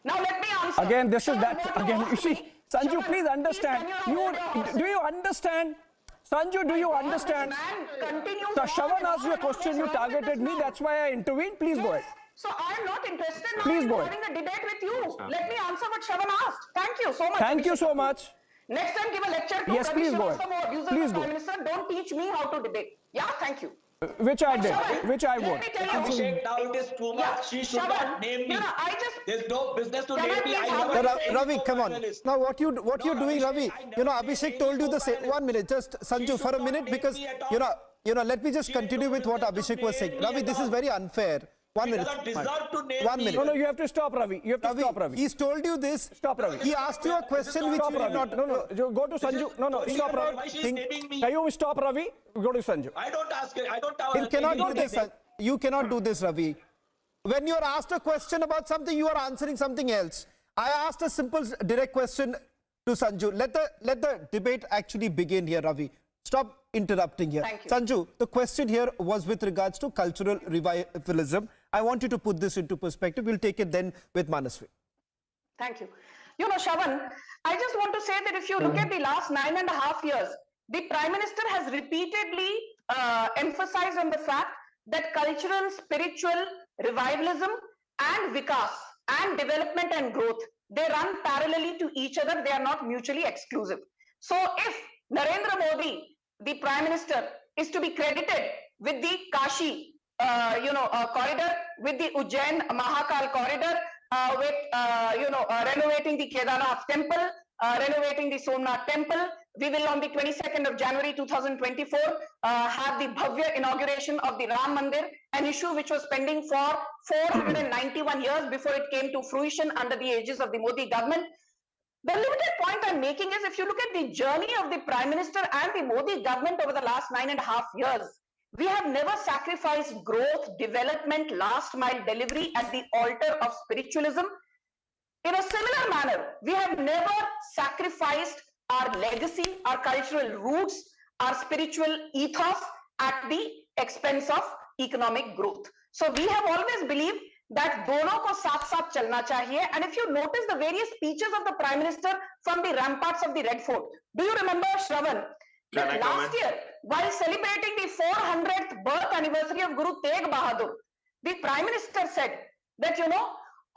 Now let me answer. Again, this is that. Again, you see, Sanju, please understand. Do you understand? Sanju, do you understand? So Shravan asked you a question, you targeted me, that's why I intervened. Please go ahead. So I am not interested now Please in go ahead. having a debate with you. Let me answer what Shravan asked. Thank you so much. Thank you Abhishek so Kapoor. much. Next time, give a lecture to Yes, Ravi please go ahead. Srivastava who abuses Please the go. Prime Minister. Don't teach me how to debate. Yeah, thank you. Which I did, which I Let would. me tell you. Abhishek, now it is too much. She should not name me. There's no business to Can I name me. please I have never a- said Ravi, no come on. panelist. Now, what you're doing, Ravi? You know, Abhishek told you the same. 1 minute, just Sanju for a minute, because you know. Let me just continue with what Abhishek was saying. Ravi, this is very unfair. 1 minute. doesn't deserve to name 1 me. minute. No, you have to stop, Ravi. You have to stop, Ravi. He's told you this. Stop, Ravi. He asked you a question which Stop, you did Ravi. not. No, you go to Sanju. No, stop, Ravi. Why she's naming me? Can you stop, Ravi? Go to Sanju. I don't ask it. I don't tell You cannot do this. You cannot do this, Ravi. When you are asked a question about something, you are answering something else. I asked a simple, direct question to Sanju. Let the debate actually begin here, Ravi. Stop interrupting here. Thank you. Sanju, the question here was with regards to cultural revivalism. I want you to put this into perspective. We'll take it then with Manasvi. Thank you. You know, Shravan, I just want to say that if you look at the last 9.5 years, the Prime Minister has repeatedly emphasized on the fact that cultural, spiritual revivalism and vikas and development and growth, they run parallelly to each other. They are not mutually exclusive. So if Narendra Modi, the Prime Minister, is to be credited with the Kashi, corridor, with the Ujjain Mahakal corridor, with renovating the Kedarnath temple, renovating the Somnath temple. We will on the 22nd of January 2024 have the Bhavya inauguration of the Ram Mandir, an issue which was pending for 491 years before it came to fruition under the aegis of the Modi government. The limited point I'm making is if you look at the journey of the Prime Minister and the Modi government over the last 9.5 years, we have never sacrificed growth, development, last mile delivery at the altar of spiritualism. In a similar manner, we have never sacrificed our legacy, our cultural roots, our spiritual ethos at the expense of economic growth. So we have always believed that dono ko saath saath chalna chahiye. And if you notice the various speeches of the Prime Minister from the ramparts of the Red Fort, do you remember, Shravan, that last year, while celebrating the 400th birth anniversary of Guru Tegh Bahadur, the Prime Minister said that,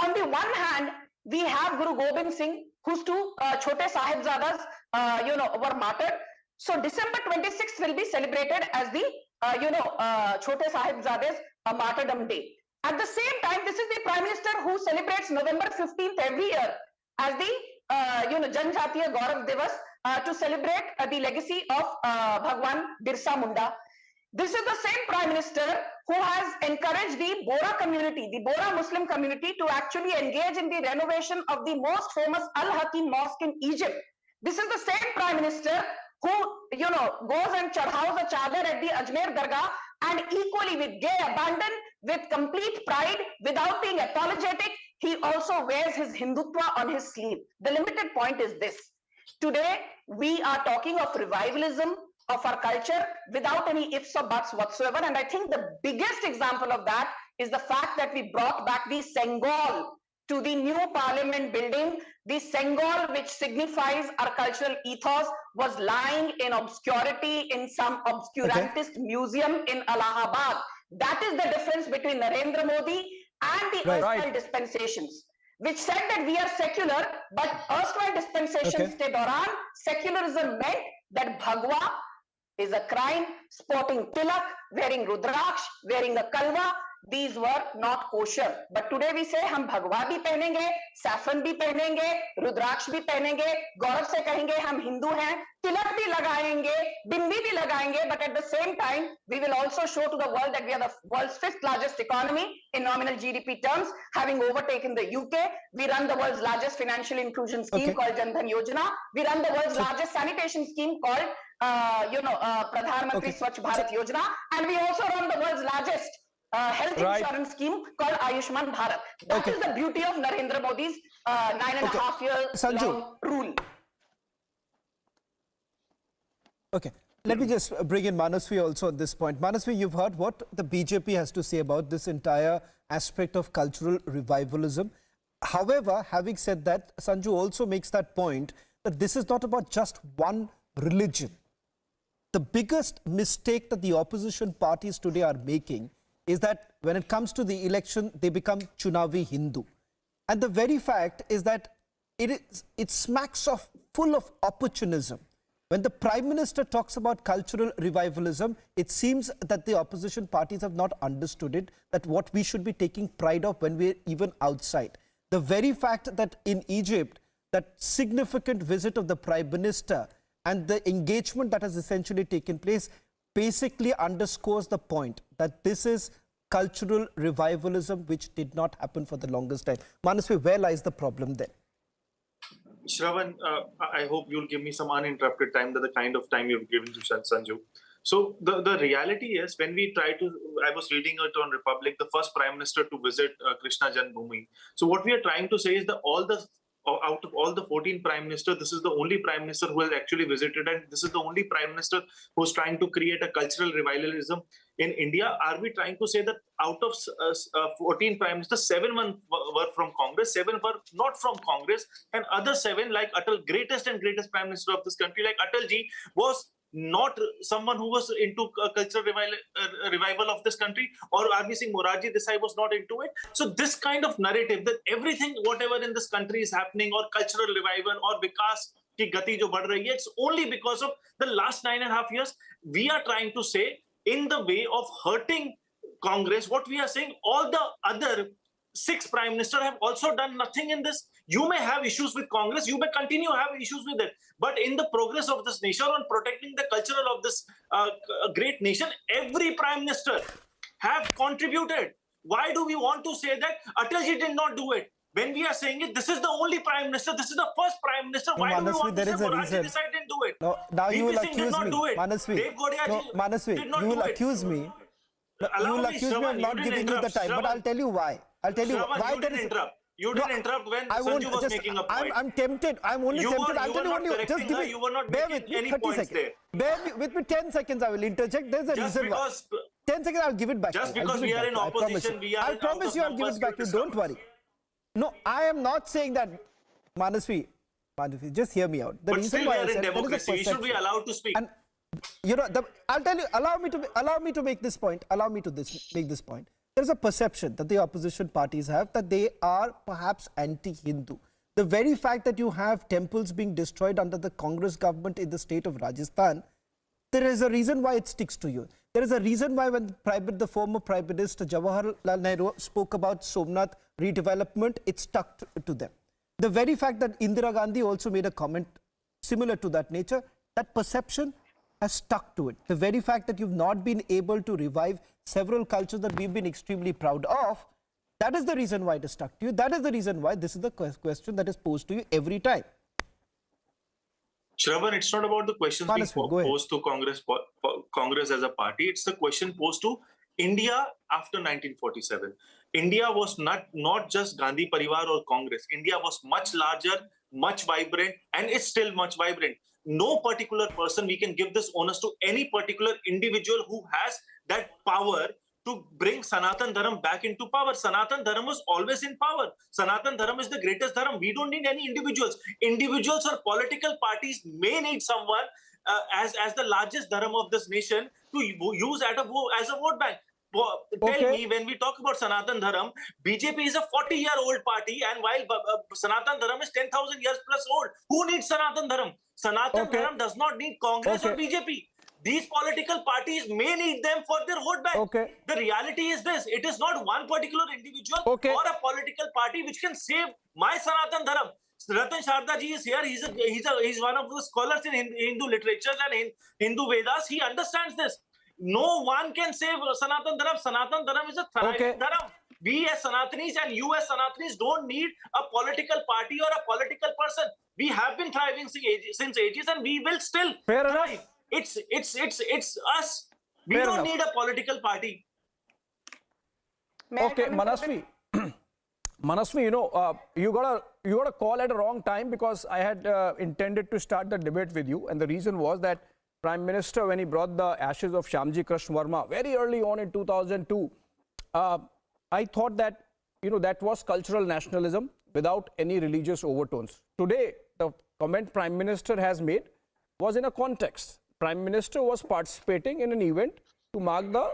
on the one hand, we have Guru Gobind Singh, whose two Chote Sahibzadas, were martyred. So December 26th will be celebrated as the, Chote Sahibzades Martyrdom Day. At the same time, this is the Prime Minister who celebrates November 15th every year as the, Janjatiya Gaurav Divas to celebrate the legacy of Bhagwan Birsa Munda. This is the same Prime Minister who has encouraged the Bora community, the Bora Muslim community, to actually engage in the renovation of the most famous Al-Hakim Mosque in Egypt. This is the same Prime Minister who, goes and chadhaus a chadar at the Ajmer Dargah, and equally with gay abandon, with complete pride, without being apologetic, he also wears his Hindutva on his sleeve. The limited point is this. Today, we are talking of revivalism of our culture without any ifs or buts whatsoever. And I think the biggest example of that is the fact that we brought back the Sengol to the new parliament building. The Sengol, which signifies our cultural ethos, was lying in obscurity in some obscurantist museum in Allahabad. That is the difference between Narendra Modi and the erstwhile dispensations, which said that we are secular, but erstwhile dispensations ke dauran, secularism meant that Bhagwa is a crime, sporting tilak, wearing rudraksh, wearing a kalwa. These were not kosher. But today we say, hum Bhagwa bhi pehnenge, saffron bhi pehnenge, rudraksh bhi pehnenge, gaurav se kahenge, hum Hindu hain, tilak bhi lagayenge, bindi bhi lagayenge, but at the same time, we will also show to the world that we are the world's 5th largest economy in nominal GDP terms, having overtaken the UK. We run the world's largest financial inclusion scheme called Jan Dhan Yojana. We run the world's largest sanitation scheme called, Pradhan Mantri Swachh Bharat Yojana. And we also run the world's largest health insurance scheme called Ayushman Bharat. That is the beauty of Narendra Modi's 9.5 year long rule. Okay, let me just bring in Manasvi also on this point. Manasvi, you've heard what the BJP has to say about this entire aspect of cultural revivalism. However, having said that, Sanju also makes that point that this is not about just one religion. The biggest mistake that the opposition parties today are making is that when it comes to the election, they become Chunavi Hindu. And the very fact is that it smacks of full of opportunism. When the Prime Minister talks about cultural revivalism, it seems that the opposition parties have not understood it, that what we should be taking pride of when we're even outside. The very fact that in Egypt, that significant visit of the Prime Minister and the engagement that has essentially taken place basically underscores the point that this is cultural revivalism which did not happen for the longest time. Manasvi, where lies the problem there? Shravan, I hope you'll give me some uninterrupted time, the kind of time you've given to Sanju. So the reality is, when we try to, I was reading it on Republic, the first Prime Minister to visit Krishna Janmbhoomi. So what we are trying to say is that all out of all the 14 prime ministers, this is the only prime minister who has actually visited, and this is the only prime minister who's trying to create a cultural revivalism in India. Are we trying to say that out of 14 prime ministers, 7 were from Congress, 7 were not from Congress, and other 7, like Atal, greatest and greatest prime minister of this country, like Atalji, was not someone who was into cultural revival of this country, or are we saying Morarji Desai was not into it? So this kind of narrative that everything, whatever in this country is happening, or cultural revival, or vikas ki gati jo badh rahi hai, it's only because of the last 9.5 years. We are trying to say, in the way of hurting Congress, what we are saying, all the other 6 prime ministers have also done nothing in this. You may have issues with Congress, you may continue to have issues with it, but in the progress of this nation, on protecting the culture of this great nation, every prime minister have contributed. Why do we want to say that Atalji did not do it? When we are saying it, this is the only prime minister, this is the first prime minister. Why do we want to say Morarji Desai didn't do it? No, now you will accuse me. Manasvi, you will accuse me. You will accuse me of not giving you the time, but I'll tell you why. I'll tell you why there is... You didn't interrupt when Sanju was making a point. I'm tempted. I'm only tempted. I'll tell you only. Just give me. You were not bear making with me any 30 points seconds. there. Bear with me 10 seconds. I will interject. There's a reason why. 10 seconds. I'll give it back. Just because we are in opposition, we are. I promise you, I'll give it back to you. Don't worry. No, I am not saying that. Manasvi, just hear me out. The But reason still, why we are I said in democracy. We should be allowed to speak. And you know, I'll tell you. Allow me to make this point. Allow me to make this point. There is a perception that the opposition parties have that they are perhaps anti-Hindu. The very fact that you have temples being destroyed under the Congress government in the state of Rajasthan, there is a reason why it sticks to you. There is a reason why when the former Prime Minister Jawaharlal Nehru spoke about Somnath redevelopment, it stuck to them. The very fact that Indira Gandhi also made a comment similar to that nature, that perception has stuck to it. The very fact that you've not been able to revive several cultures that we've been extremely proud of, that is the reason why it is stuck to you. That is the reason why this is the question that is posed to you every time. Shravan, it's not about the questions being posed to Congress as a party. It's the question posed to India after 1947. India was not just Gandhi Parivar or Congress. India was much larger, much vibrant, and is still much vibrant. No particular person, we can give this onus to any particular individual who has that power to bring Sanatan Dharam back into power. Sanatan Dharam was always in power. Sanatan Dharam is the greatest Dharam. We don't need any individuals. Individuals or political parties may need someone as the largest Dharam of this nation to use as a vote bank. Tell me, when we talk about Sanatan Dharam, BJP is a 40-year-old party, and while Sanatan Dharam is 10,000 years plus old, who needs Sanatan Dharam? Sanatan Dharam does not need Congress or BJP. These political parties may need them for their vote bank. The reality is this: it is not one particular individual or a political party which can save my Sanatan Dharam. Ratan Sharda ji is here. He's one of the scholars in Hindu literature and in Hindu Vedas. He understands this. No one can save Sanatan Dharam. Sanatan Dharam is a thriving Dharam. We as Sanatanis and you as Sanatanis don't need a political party or a political person. We have been thriving since ages, and we will still thrive. It's us. We don't need a political party. Okay, Manasvi. Manasvi, you know, you got a call at a wrong time, because I had intended to start the debate with you, and the reason was that Prime Minister, when he brought the ashes of Shyamji Krishna Verma very early on in 2002, I thought that, you know, that was cultural nationalism without any religious overtones. Today, the comment Prime Minister has made was in a context. Prime Minister was participating in an event to mark the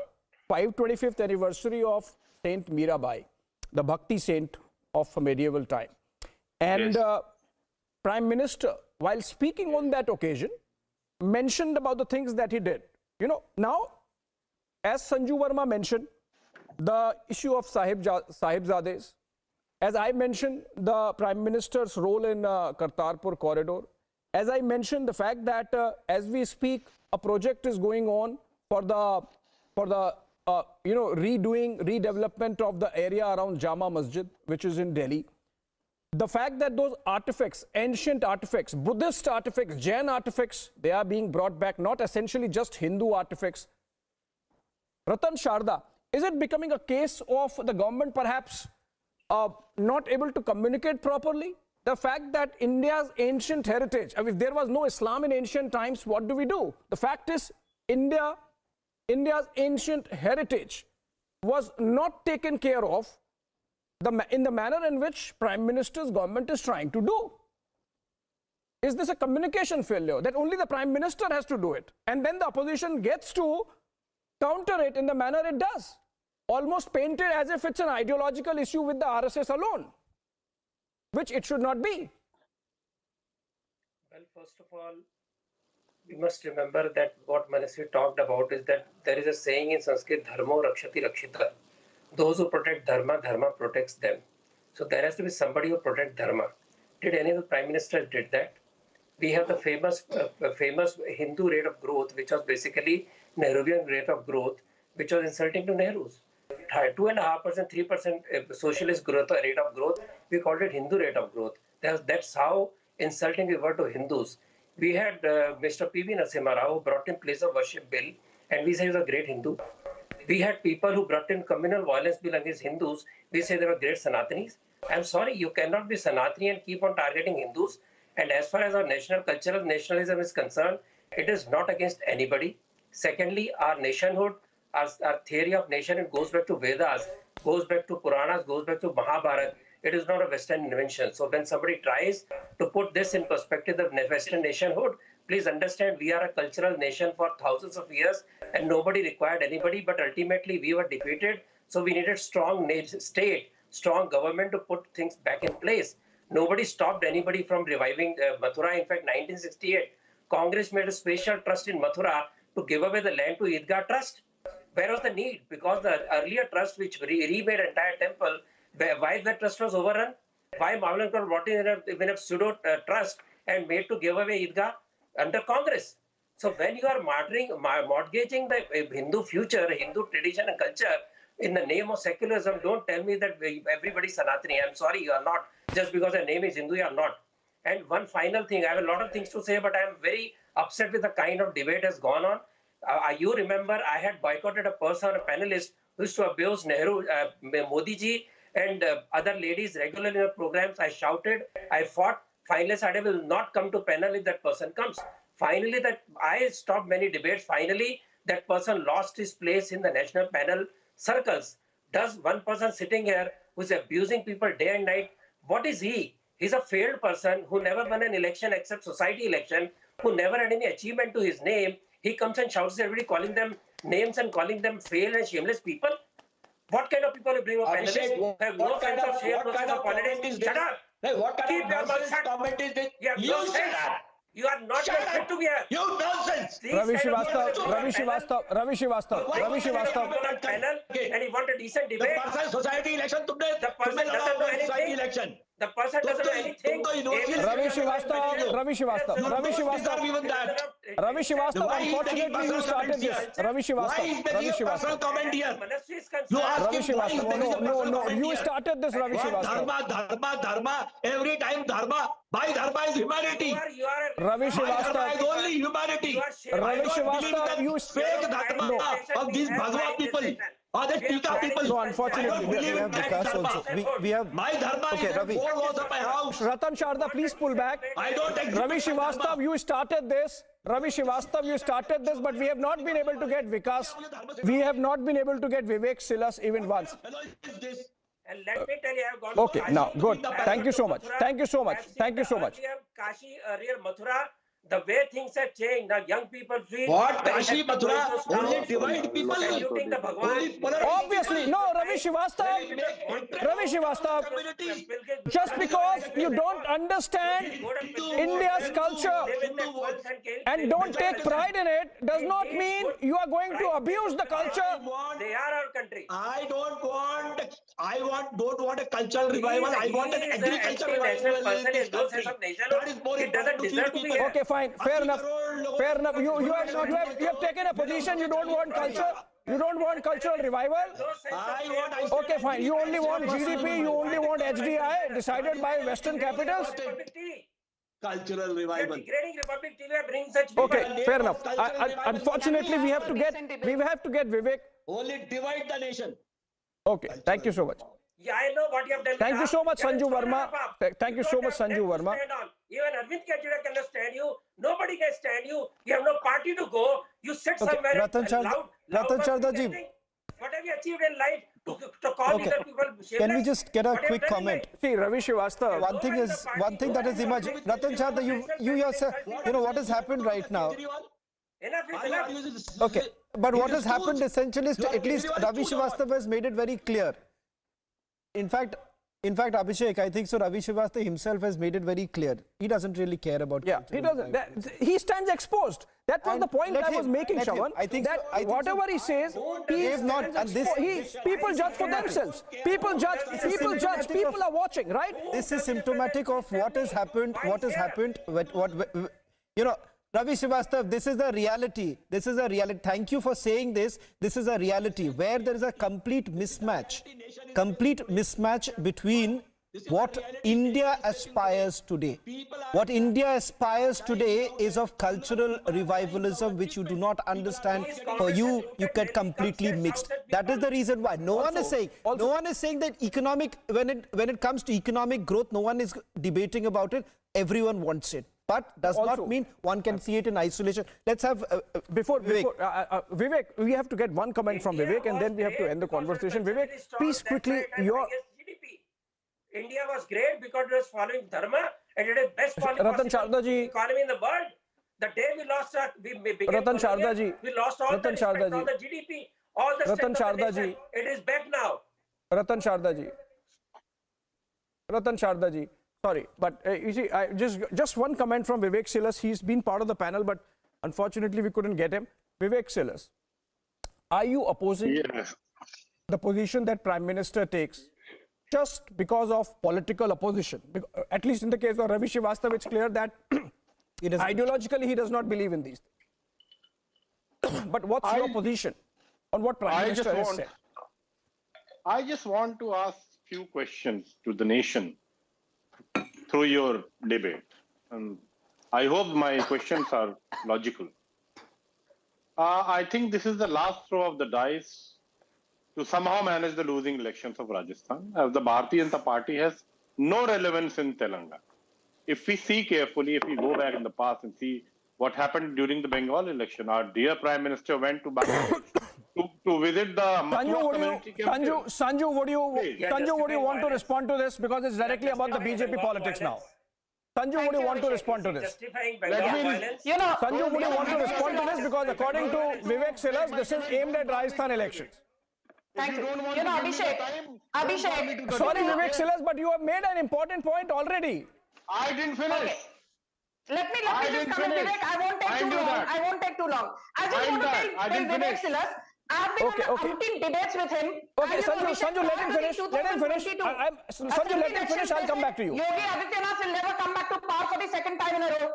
525th anniversary of Saint Meera Bai, the Bhakti saint of medieval time. And Prime Minister, while speaking on that occasion, mentioned about the things that he did. You know, now, as Sanju Verma mentioned, the issue of Sahibzades, as I mentioned, the Prime Minister's role in Kartarpur corridor, as I mentioned, the fact that as we speak, a project is going on for the redevelopment of the area around Jama Masjid, which is in Delhi. The fact that those artifacts, ancient artifacts, Buddhist artifacts, Jain artifacts, they are being brought back, not essentially just Hindu artifacts. Ratan Sharda, is it becoming a case of the government perhaps not able to communicate properly? the fact that India's ancient heritage, if there was no Islam in ancient times, what do we do? The fact is, India's ancient heritage was not taken care of in the manner in which Prime Minister's government is trying to do. Is this a communication failure that only the Prime Minister has to do it? And then the opposition gets to counter it in the manner it does, almost painted as if it's an ideological issue with the RSS alone, which it should not be. Well, first of all, we must remember that what Manasvi talked about is that there is a saying in Sanskrit, Dharmo Rakshati Rakshita. Those who protect Dharma, Dharma protects them. So there has to be somebody who protects Dharma. Did any of the Prime Ministers did that? We have the famous Hindu rate of growth, which was basically Nehruvian rate of growth, which was insulting to Nehru's. 2.5%, 3% socialist growth rate of growth, we called it Hindu rate of growth. That's how insulting we were to Hindus. We had Mr. P.V. Narasimha Rao who brought in place of worship bill, and we say he was a great Hindu. We had people who brought in communal violence bill against Hindus. We say they were great Sanatanis. I'm sorry, you cannot be Sanatani and keep on targeting Hindus. And as far as our national cultural nationalism is concerned, it is not against anybody. Secondly, our nationhood, our theory of nation, it goes back to Vedas, goes back to Puranas, goes back to Mahabharata. It is not a Western invention. So when somebody tries to put this in perspective of Western nationhood, please understand we are a cultural nation for thousands of years and nobody required anybody, but ultimately we were defeated. So we needed strong state, strong government to put things back in place. Nobody stopped anybody from reviving Mathura. In fact, 1968, Congress made a special trust in Mathura to give away the land to Idgah Trust. Where was the need? Because the earlier trust, which remade entire temple, why that trust was overrun? Why Mavlankar brought in a pseudo trust and made to give away Idgah under Congress? So when you are mortgaging the Hindu future, Hindu tradition and culture in the name of secularism, don't tell me that everybody's Sanatani. I'm sorry, you are not. Just because your name is Hindu, you are not. And one final thing, I have a lot of things to say, but I'm very upset with the kind of debate has gone on. You remember I had boycotted a person, a panelist, who used to abuse Nehru, Modi ji and other ladies regularly in the programs. I shouted, I fought. Finally, I will not come to panel if that person comes. Finally, that I stopped many debates. Finally, that person lost his place in the national panel circles. Does one person sitting here who's abusing people day and night, what is he? He's a failed person who never won an election except society election, who never had any achievement to his name. He comes and shouts at everybody, calling them names and calling them failed and shameless people. What kind of people you bring up panelists who have no sense of shame, no sense of politics? Shut up! What kind Keep of your mouth shut. comment is this? You shut up! You are not fit to be here. You nonsense! Ravi Srivastava, Panel, and he want a decent debate. The person society election, the person doesn't do anything. society election. The person doesn't do anything. Ravi Srivastava, unfortunately you started this. Ravi Srivastava. Comment here. You Ravi Srivastava, no, you started this, Ravi Srivastava. Dharma, every time dharma. By dharma is humanity. Ravi Srivastava. Dharma is only humanity. Ravi Srivastava, you fake dharma of these Bhagavad people. Or the Tika people. No, unfortunately, we have Vikas also. We have my dharma is Ravi. four walls of my house. Ratan Sharda, please pull back. I don't agree. Ravi Srivastava, you started this. Ravi Srivastava, you started this, but we have not been able to get Vikas. We have not been able to get Vivek Silas even once. And let me tell you, I have gone Okay, to now, Kashi, good. Thank you so much. Kashi, earlier Mathura, the way things have changed, the young people feel... What? Kashi, Mathura, only divide people. Obviously, no, Ravi Srivastava, just because you don't understand India's culture and don't take pride in it, does not mean you are going to abuse the culture. They are our country. I don't want a cultural revival. I want an agricultural revival in this country. That is more important to few people. Okay, fine. Fair enough. Fair enough. You have taken a position. You don't want culture. You don't want cultural revival. Okay, fine. You only want GDP. You only want HDI decided by Western capitals. Cultural revival. Okay, fair enough. Unfortunately, we have to get Vivek. Only divide the nation. Okay, thank you so much. Yeah, I know what you have done. Thank you so much, Sanju Verma. Thank you so much, Sanju Verma. Even Arvind Kejriwal cannot stand you. Nobody can stand you. You have no party to go. You sit somewhere. Ratan Chadha ji. What have you achieved in life to call other people shameless? Can we just get a quick comment? See, Ravi Srivastava. One thing that is emerging. Ratan Chadha, you yourself, you know what has happened right now. Okay, but what has happened essentially is at least Ravi Srivastava has made it very clear. In fact, Abhishek, I think so. Ravi Srivastava himself has made it very clear. He doesn't really care about. Yeah, he doesn't. He stands exposed. That was the point I was making, Shawan. I think that whatever he says, he is not. And this, people judge for themselves. People judge. People are watching, right? This is symptomatic of what has happened. What has happened? You know, Ravi Srivastava, this is the reality. This is a reality. Thank you for saying this. This is a reality where there is a complete mismatch between what India aspires today. What India aspires today is of cultural revivalism, which you do not understand. For you get completely mixed. That is the reason why no one is saying that economic, when it comes to economic growth, no one is debating about it. Everyone wants it. But does not mean one can see it in isolation. Let's have Vivek, we have to get one comment from Vivek and then we have to end the conversation. Vivek, please quickly, India was great because it was following dharma and it is best Ratan Chadha ji, economy in the world. The day we lost our, Ratan Chadha ji, we lost all the respect, all the GDP, all the Ratan Chadha ji, it is back now. Ratan Chadha ji. Sorry, but you see, just one comment from Vivek Silas. He's been part of the panel, but unfortunately we couldn't get him. Vivek Silas, are you opposing the position that Prime Minister takes just because of political opposition? At least in the case of Ravi Srivastava, it's clear that ideologically he does not believe in these things. But what's your position on what Prime Minister has said? I just want to ask few questions to the nation through your debate. I hope my questions are logical. I think this is the last throw of the dice to somehow manage the losing elections of Rajasthan, as the Bharatiya Janata Party has no relevance in Telangana. If we see carefully, if we go back in the past and see what happened during the Bengal election, our dear Prime Minister went to Bangladesh to visit the Mathura community camp. Sanju, would you want to respond to this? Because it's directly about the BJP politics now. Sanju, would you want to respond to this? Sanju, would you want to respond to this? Because according to Vivek Silas, this is aimed at Rajasthan elections. Thank you. You know, Abhishek. Sorry, Vivek Silas, but you have made an important point already. I didn't finish. Okay. Let me just come in, Vivek. I won't take too long. I just want to tell Vivek Silas, I have been on umpteen debates with him. Okay, Sanju, let him finish. Sanju, let him finish. I'll come back to you. Yogi Adityanath will never come back to power for the second time in a row.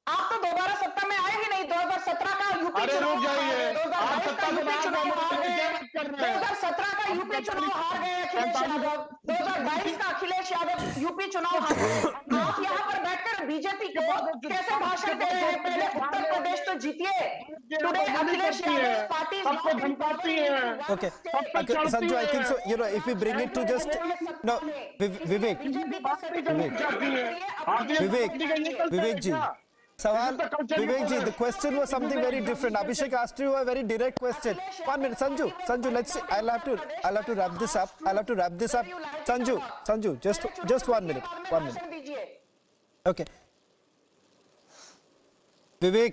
आप तो दोबारा सत्ता में आएंगे नहीं। 2017 का UP चुनाव हार गए, 2022 का यूपी चुनाव हार गए, 2017 का यूपी चुनाव हार गए अखिलेश यादव, 2022 का अखिलेश यादव यूपी चुनाव हार गए। आप यहाँ पर बैठकर बीजेपी को कैसे भाषण दे रहे हैं? पहले उत्तर प्रदेश तो जीतिए। Today Akhilesh Yadav party is not in power. Okay, Sanju, I think so. You know, if we bring it to just no, Vivek ji. Sawal, Vivek ji, the question was something very different. Abhishek asked you a very direct question. 1 minute, Sanju, let's see. I'll have to wrap this up. Sanju, just 1 minute. 1 minute. Okay. Vivek,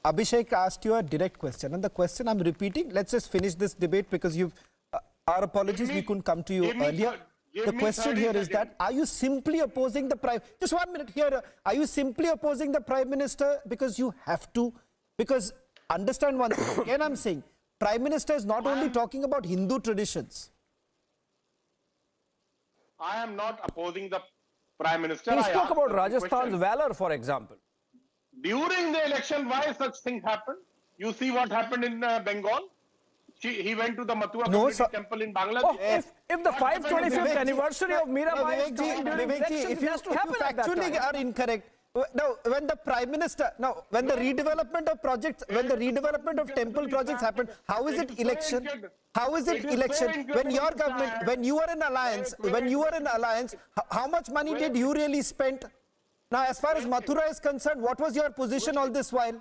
Abhishek asked you a direct question, and the question I'm repeating. Let's just finish this debate because our apologies, we couldn't come to you earlier. The question here is that, are you simply opposing the Prime... Just 1 minute here. Are you simply opposing the Prime Minister because you have to? Because understand one thing. Again, I'm saying, Prime Minister is not only talking about Hindu traditions. I am not opposing the Prime Minister. He spoke about Rajasthan's valor, for example. During the election, why such things happened? You see what happened in Bengal? He went to the Mathura community temple in Bangladesh. Oh, if the 525th anniversary of Meera Bai Vivek ji, if you factually are incorrect, No, when the Prime Minister, no, when the redevelopment of projects, when the redevelopment of temple projects happened, how is it election? How is it election? When your government, when you were in alliance, how much money did you really spend? Now, as far as Mathura is concerned, what was your position all this while?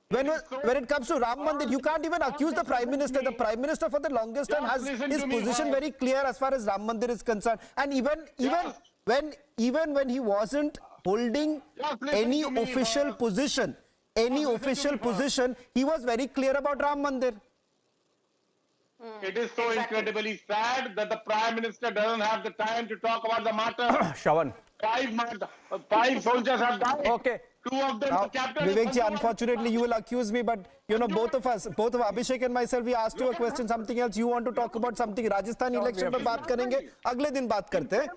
When it comes to Ram Mandir, you can't even accuse the Prime Minister. The Prime Minister for the longest time has his position very clear as far as Ram Mandir is concerned. And even when he wasn't holding any official position, he was very clear about Ram Mandir. It is so incredibly sad that the Prime Minister doesn't have the time to talk about the matter. Shravan. 5 soldiers have died. Okay. 2 of them, the captain. Vivek ji, unfortunately, you will accuse me, but you know, both of Abhishek and myself, we asked you a question, something else. You want to talk about something. Rajasthan election पर बात करेंगे, अगले दिन बात करते हैं.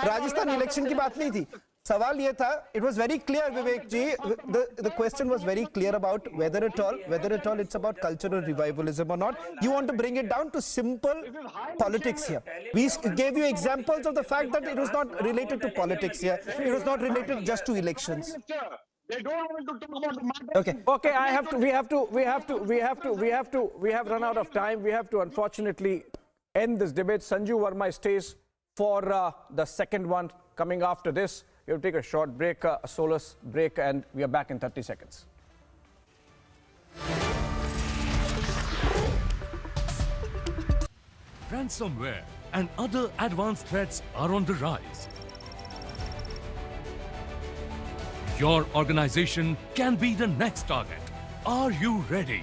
Rajasthan election की बात नहीं थी. सवाल ये था, it was very clear, Vivek ji, the question was very clear about whether at all it's about cultural revivalism or not. You want to bring it down to simple politics here. We gave you examples of the fact that it was not related to politics here. It was not related just to elections. They don't want to talk about the matter. Okay. Okay, we have run out of time. We have to unfortunately end this debate. Sanju Verma stays for the second one coming after this. We'll take a short break, a solace break, and we are back in 30 seconds. Ransomware and other advanced threats are on the rise. Your organization can be the next target. Are you ready?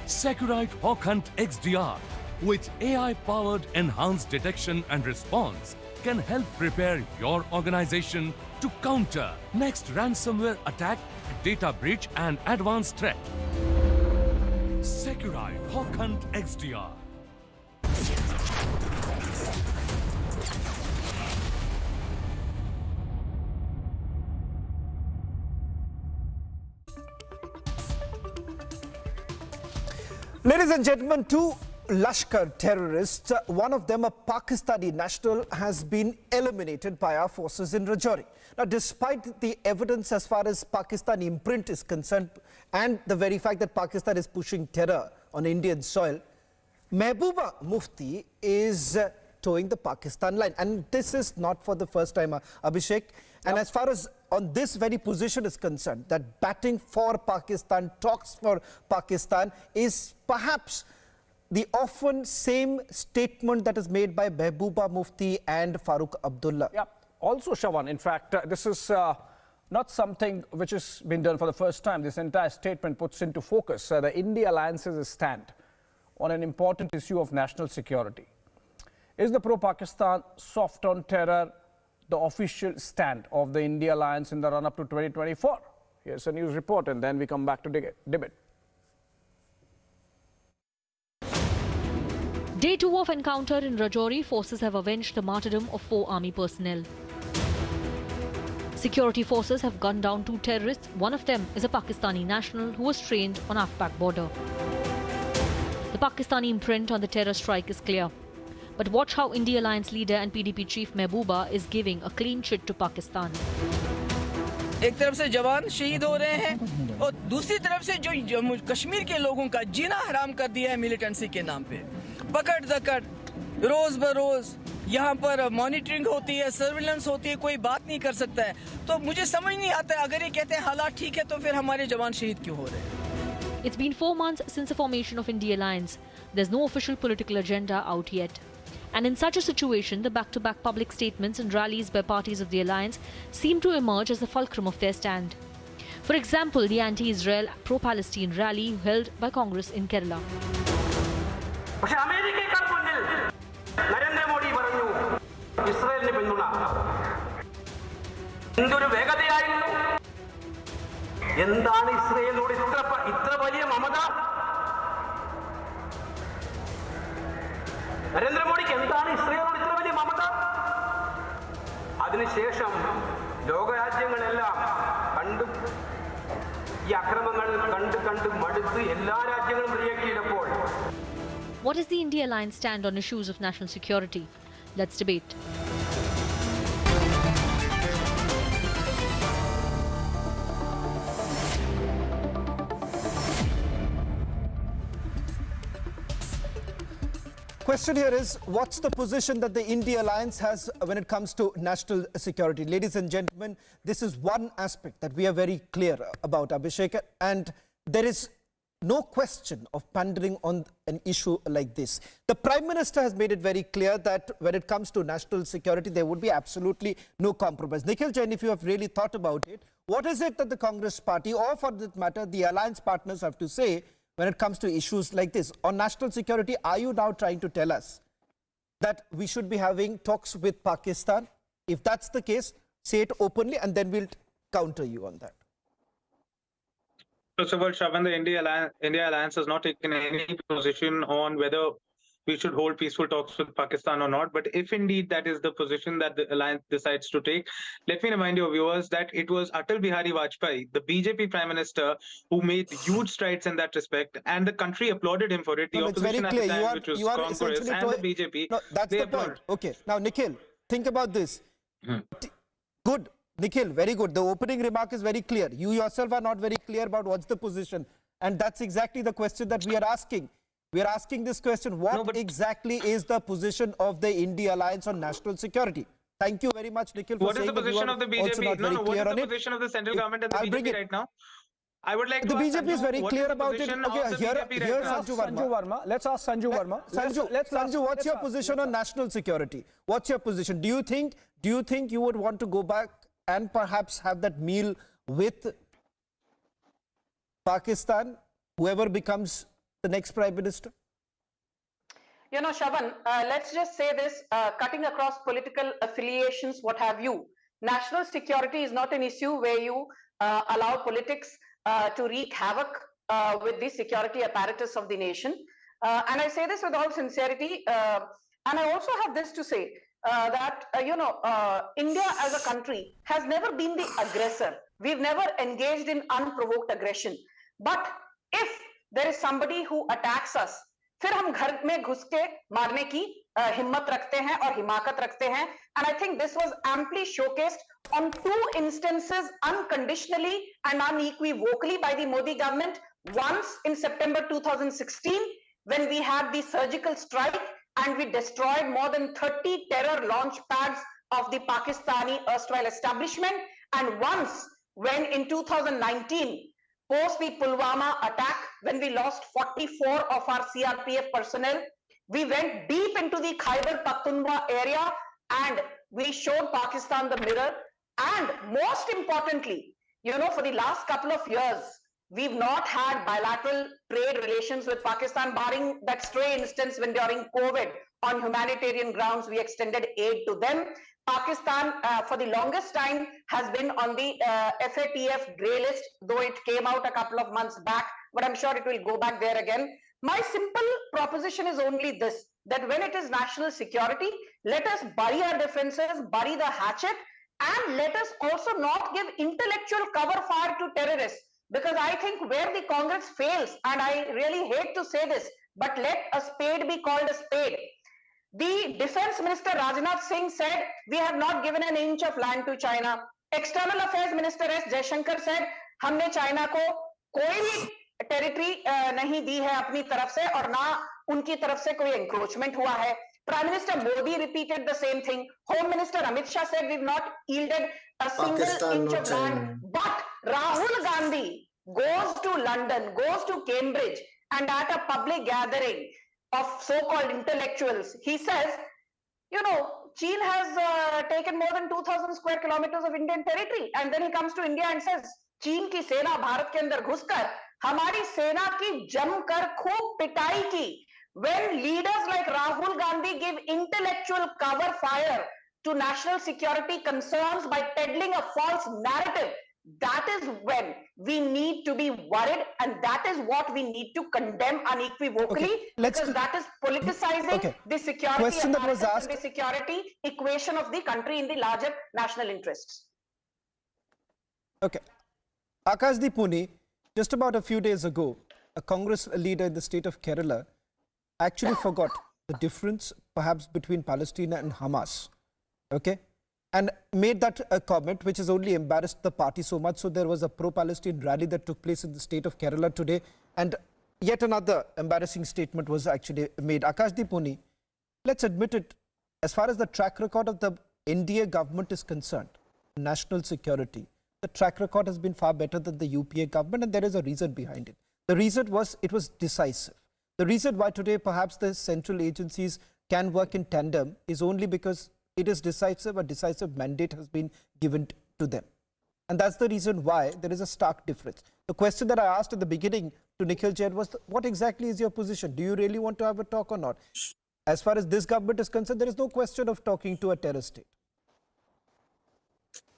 Securite Hawk Hunt XDR with AI-powered enhanced detection and response can help prepare your organization to counter next ransomware attack, data breach and advanced threat. Securite Hawk Hunt XDR. Ladies and gentlemen, 2 Lashkar terrorists, one of them a Pakistani national, has been eliminated by our forces in Rajouri. Now, despite the evidence as far as Pakistani imprint is concerned and the very fact that Pakistan is pushing terror on Indian soil, Mehbooba Mufti is towing the Pakistan line. And this is not for the first time, Abhishek. And as far as on this very position is concerned, that batting for Pakistan, talks for Pakistan is perhaps the often same statement that is made by Mehbooba Mufti and Farooq Abdullah. Yeah. Also, Shravan, in fact, this is not something which has been done for the first time. This entire statement puts into focus the India Alliance's stand on an important issue of national security. Is the pro-Pakistan soft on terror the official stand of the India Alliance in the run-up to 2024? Here's a news report, and then we come back to debate. Day 2 of encounter in Rajouri, forces have avenged the martyrdom of 4 army personnel. Security forces have gunned down 2 terrorists. One of them is a Pakistani national who was trained on Afpak border. The Pakistani imprint on the terror strike is clear. But watch how India Alliance leader and PDP chief Mehbooba is giving a clean chit to Pakistan. एक तरफ से जवान शहीद हो रहे हैं और दूसरी तरफ से जो जम्मू कश्मीर के लोगों का जीना हराम कर दिया है मिलिटेंसी के नाम पे, पकड़ दकड़ रोज बरोज यहाँ पर मॉनिटरिंग होती है, सर्विलेंस होती है, कोई बात नहीं कर सकता है. तो मुझे समझ नहीं आता है, अगर ये कहते हैं हालात ठीक है तो फिर हमारे जवान शहीद क्यों हो रहे हैं? It's been 4 months since the formation of India Alliance. There's no official political agenda out yet. And in such a situation, the back-to-back public statements and rallies by parties of the alliance seem to emerge as the fulcrum of their stand. For example, the anti-Israel, pro-Palestine rally held by Congress in Kerala. Narendra മോദിക്ക് എന്താണ് ഇസ്രയേലിനോട് ഇത്ര വലിയ മമത? അതിനുശേഷം ലോകരാജ്യങ്ങളെല്ലാം ഈ അക്രമങ്ങൾ കണ്ട് മടുത്ത് എല്ലാ രാജ്യങ്ങളും react. What is the India Alliance stand on issues of national security? Let's debate. question here is, what's the position that the India alliance has when it comes to national security? Ladies and gentlemen, this is one aspect that we are very clear about, Abhishek, and there is no question of pandering on an issue like this. The Prime Minister has made it very clear that when it comes to national security, there would be absolutely no compromise. Nikhil Jain, if you have really thought about it, what is it that the Congress party, or for that matter, the alliance partners have to say when it comes to issues like this? On national security, are you now trying to tell us that we should be having talks with Pakistan? If that's the case, say it openly and then we'll counter you on that. First of all, Shravan, the India Alliance has not taken any position on whether we should hold peaceful talks with Pakistan or not. But if indeed that is the position that the alliance decides to take, let me remind your viewers that it was Atal Bihari Vajpayee, the BJP Prime Minister, who made huge strides in that respect, and the country applauded him for it. The opposition at the time, which was Congress and the BJP, no, that's the point. Okay, now Nikhil, think about this. Good. Nikhil, very good. The opening remark is very clear. You yourself are not very clear about what's the position. And that's exactly the question that we are asking. We are asking this question. What exactly is the position of the India Alliance on national security? Thank you very much, Nikhil, for saying that you are also not very clear on it. What is the position of the central government and the BJP right now? I would like to ask BJP is very clear about it. Okay, here Sanju Verma. Let's ask Sanju Verma. Sanju, what's your position on national security? What's your position? Do you think you would want to go back and perhaps have that meal with Pakistan, whoever becomes the next Prime Minister? You know, Shravan, let's just say this, cutting across political affiliations, what have you. National security is not an issue where you allow politics to wreak havoc with the security apparatus of the nation. And I say this with all sincerity. And I also have this to say, that, India as a country has never been the aggressor. We've never engaged in unprovoked aggression. But if there is somebody who attacks us, फिर हम घर में घुस के मारने की हिम्मत रखते हैं और हिमाकत रखते हैं. And I think this was amply showcased on 2 instances unconditionally and unequivocally by the Modi government. Once in September 2016, when we had the surgical strike and we destroyed more than 30 terror launch pads of the Pakistani erstwhile establishment. And once when in 2019, post the Pulwama attack, when we lost 44 of our CRPF personnel, we went deep into the Khyber Pakhtunkhwa area and we showed Pakistan the mirror. And most importantly, for the last couple of years, we've not had bilateral trade relations with Pakistan, barring that stray instance when during COVID, on humanitarian grounds, we extended aid to them. Pakistan, for the longest time, has been on the FATF grey list, though it came out a couple of months back, but I'm sure it will go back there again. My simple proposition is only this, that when it is national security, let us bury our differences, bury the hatchet, and let us also not give intellectual cover fire to terrorists. Because I think where the Congress fails, and I really hate to say this, but let a spade be called a spade. The Defense Minister Rajnath Singh said, we have not given an inch of land to China. External Affairs Minister S. Jaishankar said, हमने China को कोई भी territory नहीं दी है अपनी तरफ से और ना उनकी तरफ से कोई encroachment हुआ है. Prime Minister Modi repeated the same thing. Home Minister Amit Shah said we've not yielded a single inch of land. But Rahul Gandhi goes to London, goes to Cambridge, and at a public gathering of so-called intellectuals, he says, China has taken more than 2,000 square kilometers of Indian territory. And then he comes to India and says, चीन की सेना भारत के अंदर घुसकर हमारी सेना की जमकर खूब पिटाई की. When leaders like Rahul Gandhi give intellectual cover fire to national security concerns by peddling a false narrative, that is when we need to be worried, and that is what we need to condemn unequivocally, because that is politicizing the security the security equation of the country in the larger national interests. Okay. Akashdeep Puni, just about a few days ago, a Congress leader in the state of Kerala actually forgot the difference perhaps between Palestine and Hamas, and made that a comment which has only embarrassed the party so much. So there was a pro-Palestine rally that took place in the state of Kerala today, and yet another embarrassing statement was actually made. Akashdeep Puni, let's admit it, as far as the track record of the NDA government is concerned, national security, the track record has been far better than the UPA government, and there is a reason behind it. The reason was it was decisive. The reason why today perhaps the central agencies can work in tandem is only because it is decisive, a decisive mandate has been given to them. And that's the reason why there is a stark difference. The question that I asked at the beginning to Nikhil Jain was, what exactly is your position? Do you really want to have a talk or not? As far as this government is concerned, there is no question of talking to a terror state.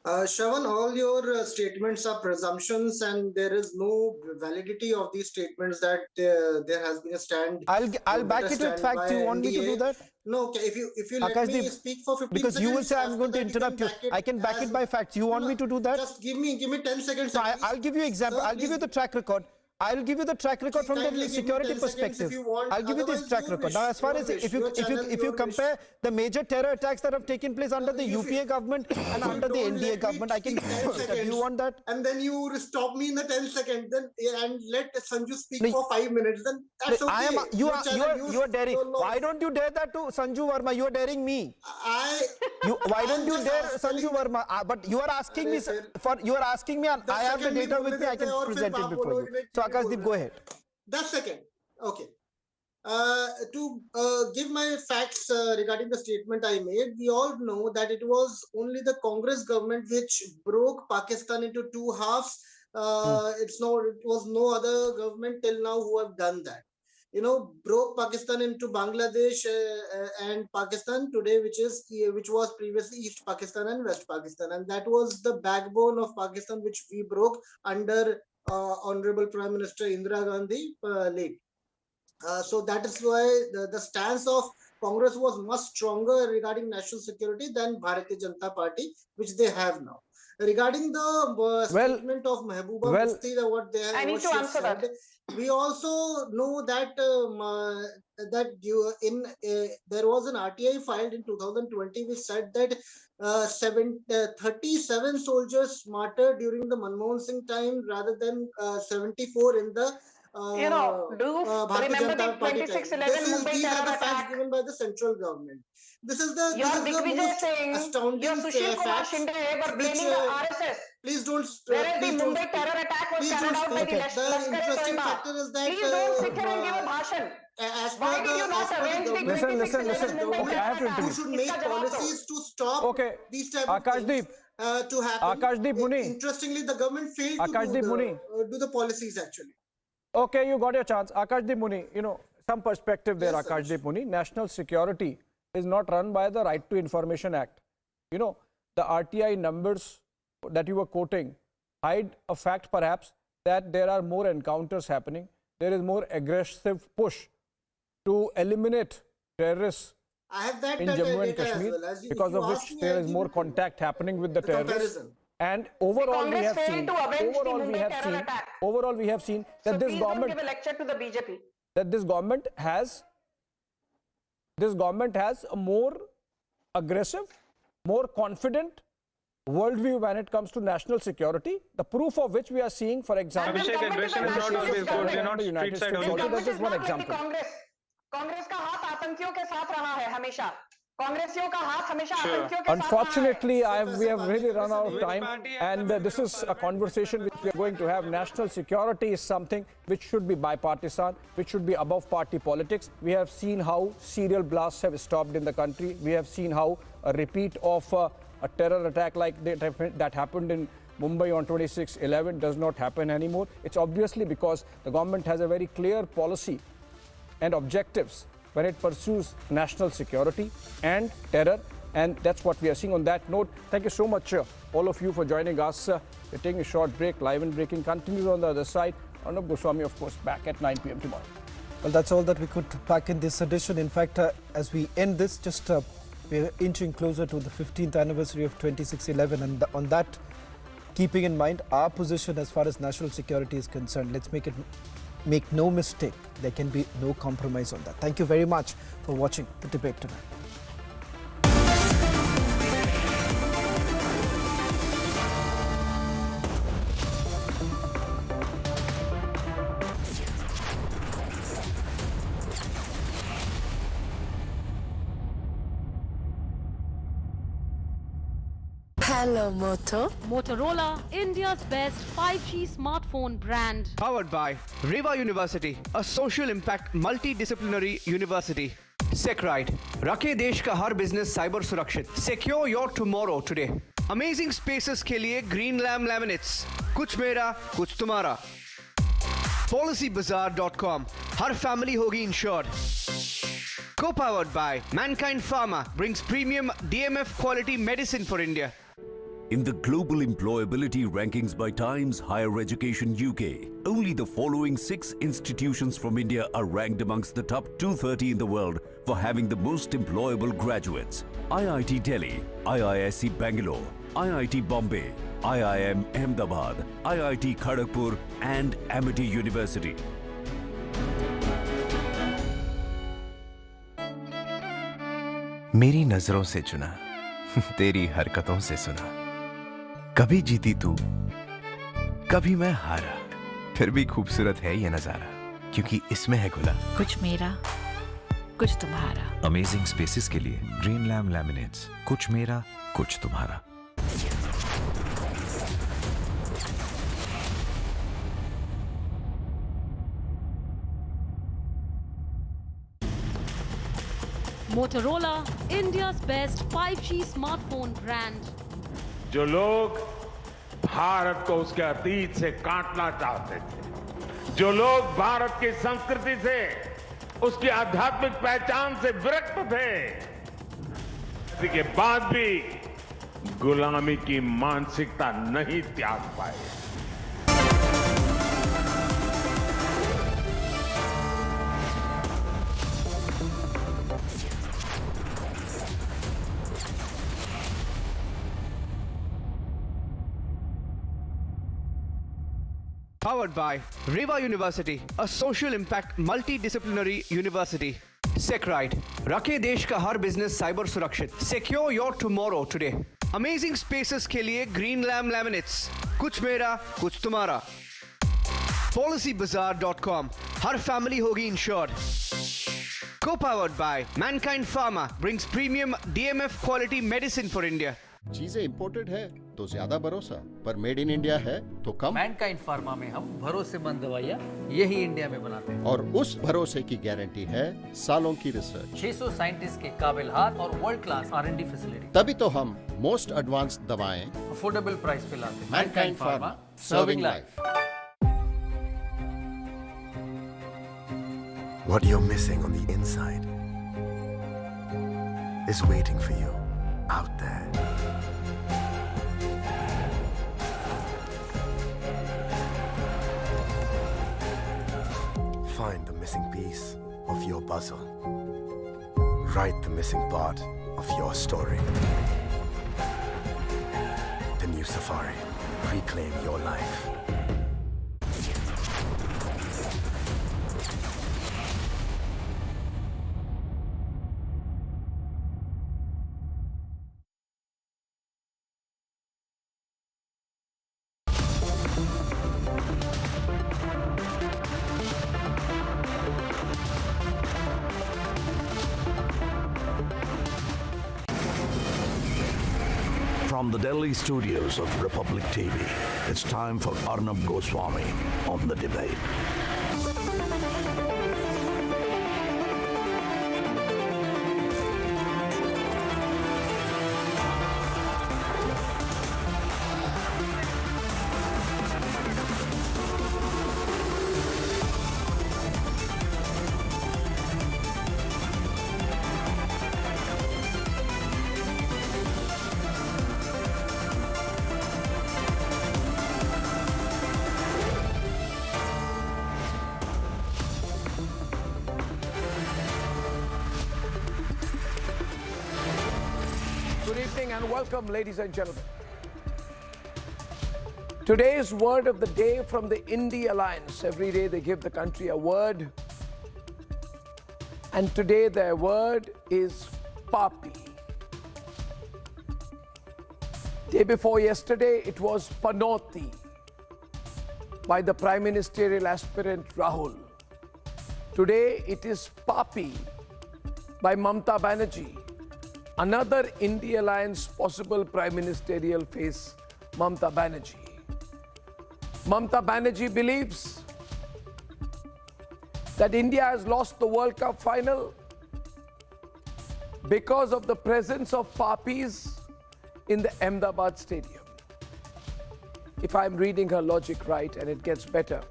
Shravan, all your statements are presumptions, and there is no validity of these statements that there has been a stand. I'll back it with facts. You want me to do that? No, okay. If you let me speak for 15 because seconds, you will say I'm going to interrupt you. I can back it by facts. You want me to do that? Just give me 10 seconds. So I'll give you example. I'll give you the track record. I'll give you the track record from the security perspective. I'll give you this track record. Now, as far as if you compare the major terror attacks that have taken place under the UPA government and under the NDA government, I can. Do you want that? And then you stop me in the 10 seconds, then and let Sanju speak for 5 minutes. Then that's okay. You are daring. Why don't you dare that to Sanju Verma? You are daring me. Why don't you dare Sanju Verma? But you are asking me for. You are asking me. I have the data with me. I can present it before you. So Akashdeep, go ahead. That's second. Okay. To give my facts regarding the statement I made, we all know that it was only the Congress government which broke Pakistan into two halves. It was no other government till now who have done that. Broke Pakistan into Bangladesh and Pakistan today, which was previously East Pakistan and West Pakistan, and that was the backbone of Pakistan, which we broke under Honorable Prime Minister Indira Gandhi late. So that is why the stance of Congress was much stronger regarding national security than Bharatiya Janata Party, which they have now. Regarding the statement of Mehbooba Mufti, what they have, I need to answer that. We also know that there was an RTI filed in 2020 which said that 37 soldiers martyred during the Manmohan Singh time rather than 74 in the do you remember the 2611 Mumbai terror attack given by the central government? This is the Digvijay Singh, your Shivakumar Shinde were blaming the RSS. Please don't. Whereas the Mumbai terror attack was carried out by the Lashkar-e-Toiba. Please don't sit here and give a bhashan. Why did you not arrange the 2611 Mumbai terror attack? You should make policies to stop these type of things to happen. Akashdeep Muni. Interestingly, the government failed to do the policies actually. Okay, you got your chance. Akashdeep Muni, some perspective there, yes, Akashdeep Muni. National security is not run by the Right to Information Act. The RTI numbers that you were quoting hide a fact perhaps that there are more encounters happening. There is more aggressive push to eliminate terrorists in Jammu and Kashmir, because of which there is more contact happening with the terrorists. And overall we have seen that this government, give a lecture to the BJP. That this government has a more aggressive, more confident worldview when it comes to national security. The proof of which we are seeing, for example, Abhishek, aggression is not always good. You're not street side only. That's just one example. Congress का हाथ आतंकियों के साथ रहा है हमेशा. कांग्रेसियों का हाथ हमेशा आतंकियों के साथ. Unfortunately, we have really run out of time, and this is a conversation which we are going to have. National security is something which should be bipartisan, which should be above party politics. We have seen how serial blasts have stopped in the country. We have seen how a repeat of a terror attack like that happened in Mumbai on 26/11 does not happen anymore. It's obviously because the government has a very clear policy and objectives when it pursues national security and terror, and that's what we are seeing. On that note, thank you so much all of you for joining us. We're taking a short break. Live and Breaking continues on the other side. Arnab Goswami, of course, back at 9 p.m. tomorrow. Well, that's all that we could pack in this edition. In fact, as we end this, we're inching closer to the 15th anniversary of 26/11, and on that, keeping in mind our position as far as national security is concerned, let's make no mistake, there can be no compromise on that. Thank you very much for watching the debate tonight. Hello, Moto. Motorola, India's best 5G smartphone brand. Powered by Reva University, a social impact multidisciplinary university. SecRite, रखे देश का हर business cyber सुरक्षित. Secure your tomorrow today. Amazing spaces के लिए Green Lamb Laminates. कुछ मेरा, कुछ तुम्हारा. PolicyBazaar.com. हर family होगी insured. Co-powered by Mankind Pharma brings premium DMF quality medicine for India. In the global employability rankings by Times Higher Education UK, only the following 6 institutions from India are ranked amongst the top 230 in the world for having the most employable graduates. IIT Delhi, IISc Bangalore, IIT Bombay, IIM Ahmedabad, IIT Kharagpur and Amity University. मेरी नजरों से चुना, तेरी हरकतों से सुना. कभी जीती तू, कभी मैं हारा. फिर भी खूबसूरत है ये नजारा, क्योंकि इसमें है खुला कुछ मेरा, कुछ तुम्हारा. अमेजिंग स्पेसेस के लिए ग्रीन लैम्ब लैमिनेट्स. कुछ मेरा, कुछ तुम्हारा. Motorola, India's best 5G smartphone brand. जो लोग भारत को उसके अतीत से काटना चाहते थे, जो लोग भारत की संस्कृति से, उसकी आध्यात्मिक पहचान से विरक्त थे, इसके बाद भी गुलामी की मानसिकता नहीं त्याग पाए. Powered by Reva University, a social impact multidisciplinary university. SecRite, रखे देश का हर business cyber सुरक्षित. Secure your tomorrow today. Amazing spaces के लिए Green Lamb Laminates. कुछ मेरा, कुछ तुम्हारा. PolicyBazaar.com. हर family होगी insured. Co-powered by Mankind Pharma brings premium DMF quality medicine for India. चीजें इंपोर्टेड है तो ज्यादा भरोसा, पर मेड इन इंडिया है तो कम. मैनकाइंड फार्मा में हम भरोसेमंद दवाइयाँ यही इंडिया में बनाते हैं, और उस भरोसे की गारंटी है सालों की रिसर्च, 600 साइंटिस्ट के काबिल हाथ और वर्ल्ड क्लास R&D फैसिलिटी. तभी तो हम मोस्ट एडवांस्ड दवाएं अफोर्डेबल प्राइस पे लाते हैं. Mankind pharma, serving life. What you're missing on the inside is waiting for you out there. Find the missing piece of your puzzle. Write the missing part of your story. The new safari. Reclaim your life. From the Delhi studios of Republic TV, it's time for Arnab Goswami on The Debate. Good evening and welcome, ladies and gentlemen. Today's word of the day from the India Alliance. Every day they give the country a word. And today their word is Papi. Day before yesterday, it was Panoti by the Prime Ministerial aspirant Rahul. Today it is Papi by Mamata Banerjee Another India alliance possible prime ministerial face, Mamata Banerjee. Mamata Banerjee believes that India has lost the World Cup final because of the presence of Papis in the Ahmedabad stadium. If I'm reading her logic right, and it gets better,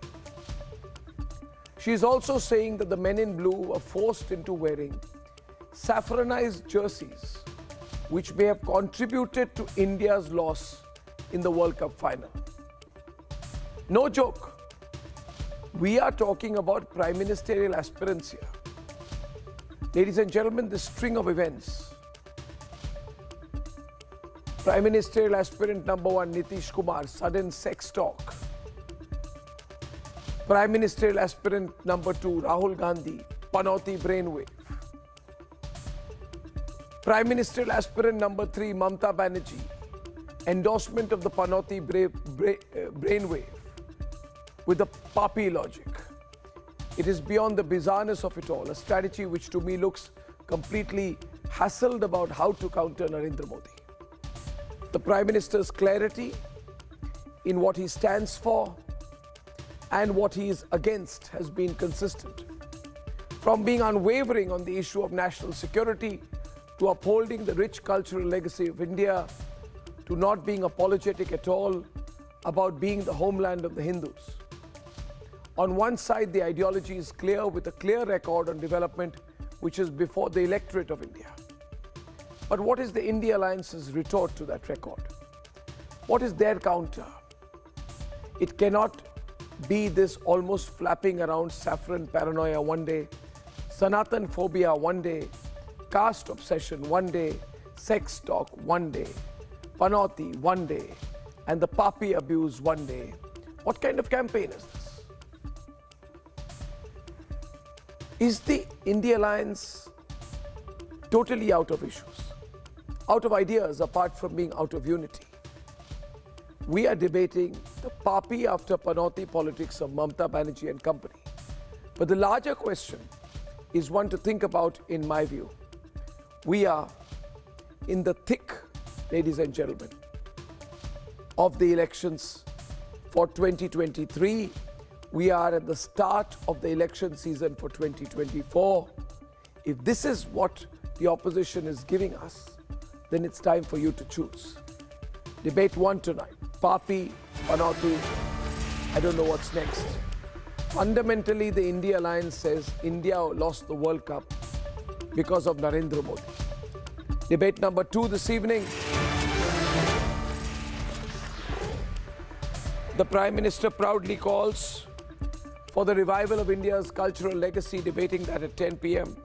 she's also saying that the men in blue were forced into wearing saffronized jerseys, which may have contributed to India's loss in the World Cup final. No joke. We are talking about prime ministerial aspirants here. Ladies and gentlemen, this string of events. Prime ministerial aspirant number 1, Nitish Kumar, sudden sex talk. Prime ministerial aspirant number 2, Rahul Gandhi, Panoti brainwave. Prime ministerial aspirant number 3, Mamata Banerjee, endorsement of the Panoti brainwave with the Papi logic. It is beyond the bizarreness of it all, a strategy which to me looks completely hassled about how to counter Narendra Modi. The Prime Minister's clarity in what he stands for and what he is against has been consistent. From being unwavering on the issue of national security, to upholding the rich cultural legacy of India, to not being apologetic at all about being the homeland of the Hindus. On one side, the ideology is clear, with a clear record on development which is before the electorate of India. But what is the India Alliance's retort to that record? What is their counter? It cannot be this almost flapping around saffron paranoia one day, Sanatan phobia one day, caste obsession one day, sex talk one day, Panoti one day, and the Papi abuse one day. What kind of campaign is this? Is the India Alliance totally out of issues, out of ideas, apart from being out of unity? We are debating the Papi after Panoti politics of Mamata Banerjee and company. But the larger question is one to think about, in my view. We are in the thick, ladies and gentlemen, of the elections for 2023. We are at the start of the election season for 2024. If this is what the opposition is giving us, then it's time for you to choose. Debate 1 tonight. Papi, Panoti, I don't know what's next. Fundamentally, the India Alliance says India lost the World Cup because of Narendra Modi. Debate number 2 this evening. The Prime Minister proudly calls for the revival of India's cultural legacy, debating that at 10 p.m.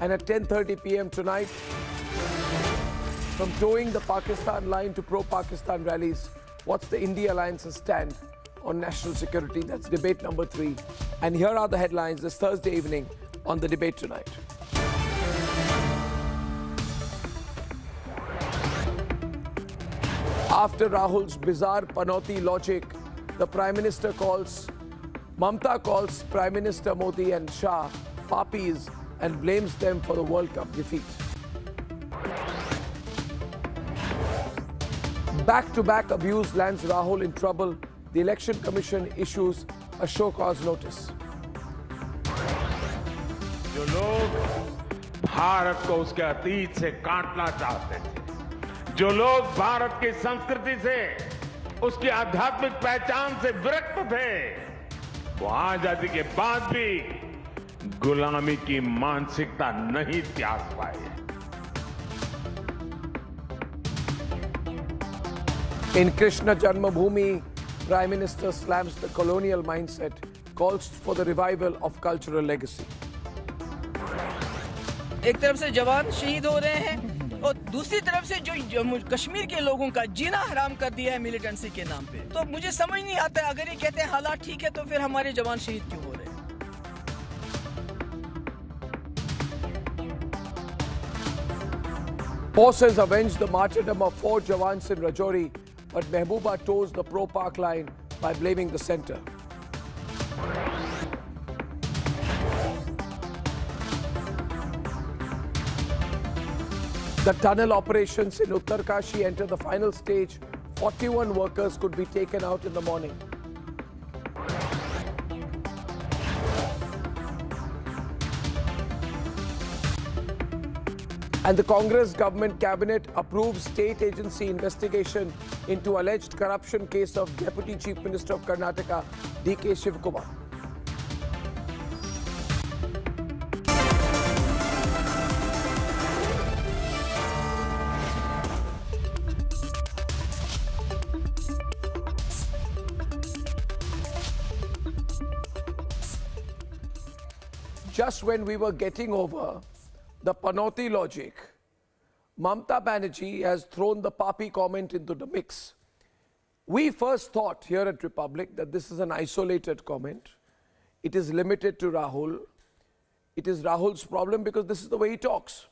And at 10:30 p.m. tonight, from towing the Pakistan line to pro-Pakistan rallies, what's the India Alliance's stand on national security? That's debate number 3. And here are the headlines this Thursday evening on the debate tonight. After Rahul's bizarre Panoti logic, the Prime Minister Mamata calls Prime Minister Modi and Shah Papis and blames them for the World Cup defeat. Back-to-back abuse lands Rahul in trouble. The Election Commission issues a show cause notice. जो लोग भारत को उसके अतीत से काटना चाहते थे, जो लोग भारत की संस्कृति से, उसकी आध्यात्मिक पहचान से विरक्त थे, वो आजादी के बाद भी गुलामी की मानसिकता नहीं त्याग पाए। In Krishna Janmbhoomi, Prime Minister slams the colonial mindset, calls for the revival of cultural legacy. एक तरफ से जवान शहीद हो रहे हैं और दूसरी तरफ से जो कश्मीर के लोगों का जीना हराम कर दिया है मिलिटेंसी के नाम पे, तो मुझे समझ नहीं आता, अगर ये कहते हैं हालात ठीक है तो फिर हमारे जवान शहीद क्यों हो रहे हैं? Forces avenge the martyrdom of 4 Jawans in Rajouri, but Mehbooba toes the pro-Pak line by blaming the centre. The tunnel operations in Uttarkashi enter the final stage. 41 workers could be taken out in the morning. And the Congress government cabinet approves state agency investigation into alleged corruption case of Deputy Chief Minister of Karnataka, D.K. Shivakumar. Just when we were getting over the Panoti logic, Mamata Banerjee has thrown the Papi comment into the mix. We first thought here at Republic that this is an isolated comment. It is limited to Rahul. It is Rahul's problem because this is the way he talks.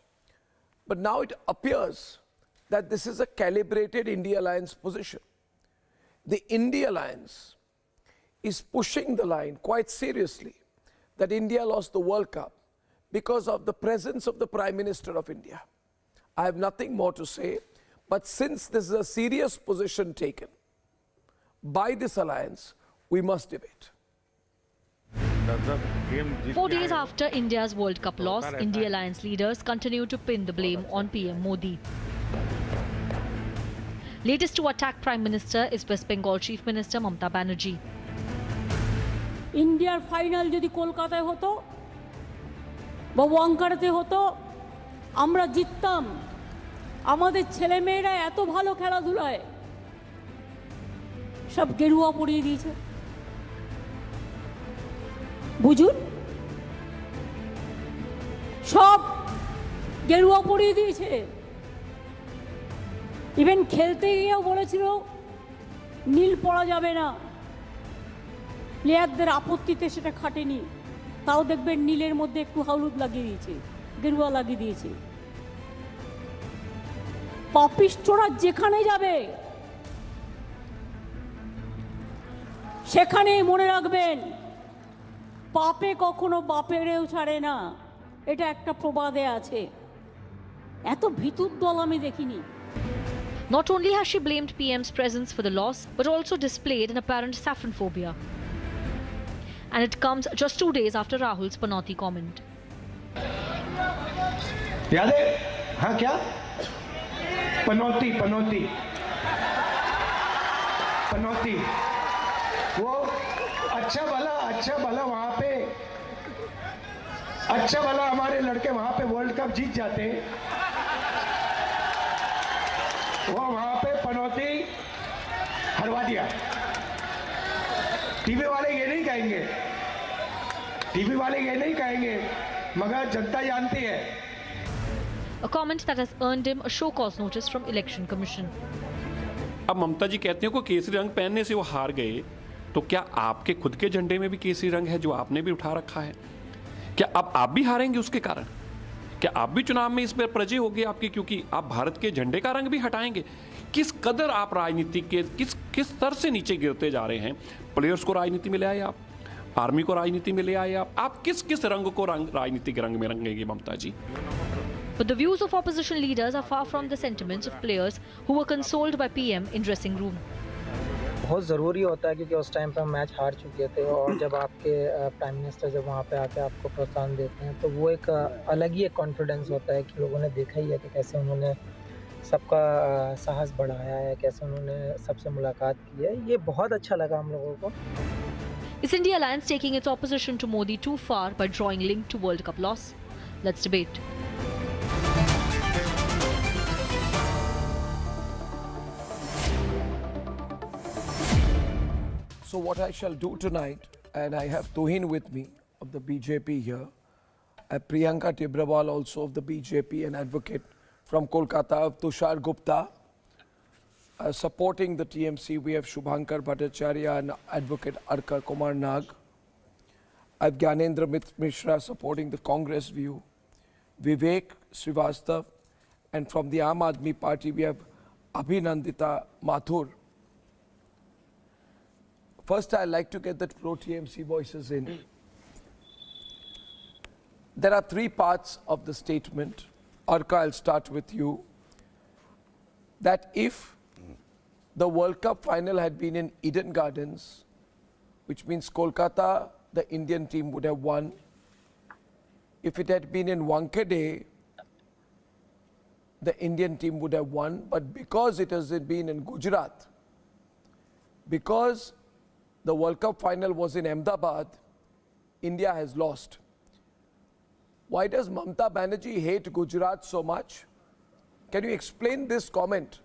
But now it appears that this is a calibrated India Alliance position. The India Alliance is pushing the line quite seriously that India lost the World Cup because of the presence of the Prime Minister of India. I have nothing more to say, but since this is a serious position taken by this alliance, we must debate. 4 days after India's World Cup loss, India Alliance leaders continue to pin the blame on PM Modi. Latest to attack Prime Minister is West Bengal Chief Minister Mamata Banerjee. ইন্ডিয়ার final যদি কলকাতায় হতো বা ওয়াঙ্কাড়াতে হতো আমরা জিততাম আমাদের ছেলেমেয়েরা এত ভালো খেলাধুলায় সব গেরুয়া পরিয়ে দিয়েছে বুঝুন সব গেরুয়া পরিয়ে দিয়েছে ইভেন খেলতে গিয়েও বলেছিল নীল পরা যাবে না প্লেয়ারদের আপত্তিতে সেটা খাটেনি তাও দেখবেন নীলের মধ্যে একটু হলুদ লাগিয়ে দিয়েছে গেরুয়া লাগিয়ে দিয়েছে পাপিষ্ঠরা যেখানে যাবে সেখানে মনে রাখবেন পাপে কখনো বাপেরেও ছাড়ে না এটা একটা প্রবাদে আছে এত ভিতুর দল আমি দেখিনি Not only has she blamed PM's presence for the loss, but also displayed an apparent saffron phobia. And it comes just 2 days after Rahul's Panoti comment. याद है हाँ क्या पनौती पनौती पनौती वो अच्छा भला वहां पे अच्छा भला हमारे लड़के वहां पे वर्ल्ड कप जीत जाते वो वहां पे पनौती हरवा दिया टीवी वाले ये नहीं कहेंगे मगर जनता जानती है A comment that has earned him a show cause notice from Election Commission. अब ममता जी कहते हैं को केसरी रंग पहनने से वो हार गए तो क्या आपके खुद के झंडे में भी केसरी रंग है जो आपने भी उठा रखा है क्या अब आप भी हारेंगे उसके कारण क्या आप भी चुनाव में इस पर पराजय होगी आपकी क्योंकि आप भारत के झंडे का रंग भी हटाएंगे किस कदर आप राजनीति के किस स्तर से नीचे गिरते जा रहे हैं प्लेयर्स को राजनीति में ले आए आप आर्मी को राजनीति में ले आए आप किस रंग को राजनीतिक रंग में रंगेंगे ममता जी But the views of opposition leaders are far from the sentiments of players who were consoled by PM in dressing room. बहुत ज़रूरी होता है क्योंकि उस टाइम पर हम मैच हार चुके थे और जब आपके प्राइम मिनिस्टर जब वहाँ पे आके आपको प्रोत्साहन देते हैं तो वो एक अलग ही एक कॉन्फिडेंस होता है कि लोगों ने देखा ही है कि कैसे उन्होंने सबका साहस बढ़ाया है कैसे उन्होंने सबसे मुलाकात की है ये बहुत अच्छा लगा हम लोगों को Is India Alliance taking its opposition to Modi too far by drawing link to World Cup loss? Let's debate. So what I shall do tonight, and I have Tuhin with me of the BJP here, Priyanka Tibrawal also of the BJP, an advocate from Kolkata, Tushar Gupta. Supporting the TMC, we have Shubhankar Bhattacharya and advocate Arka Kumar Nag. I have Gyanendra Mishra supporting the Congress view, Vivek Srivastav, and from the Aam Aadmi Party, we have Abhinandita Mathur. First, I'd like to get the pro-TMC voices in. There are three parts of the statement Arka, I'll start with you. That if the World Cup final had been in Eden Gardens, which means Kolkata, the Indian team would have won. If it had been in Wankhede, the Indian team would have won. But because it has been in Gujarat, because the World Cup final was in Ahmedabad, India has lost. Why does Mamata Banerjee hate Gujarat so much? Can you explain this comment?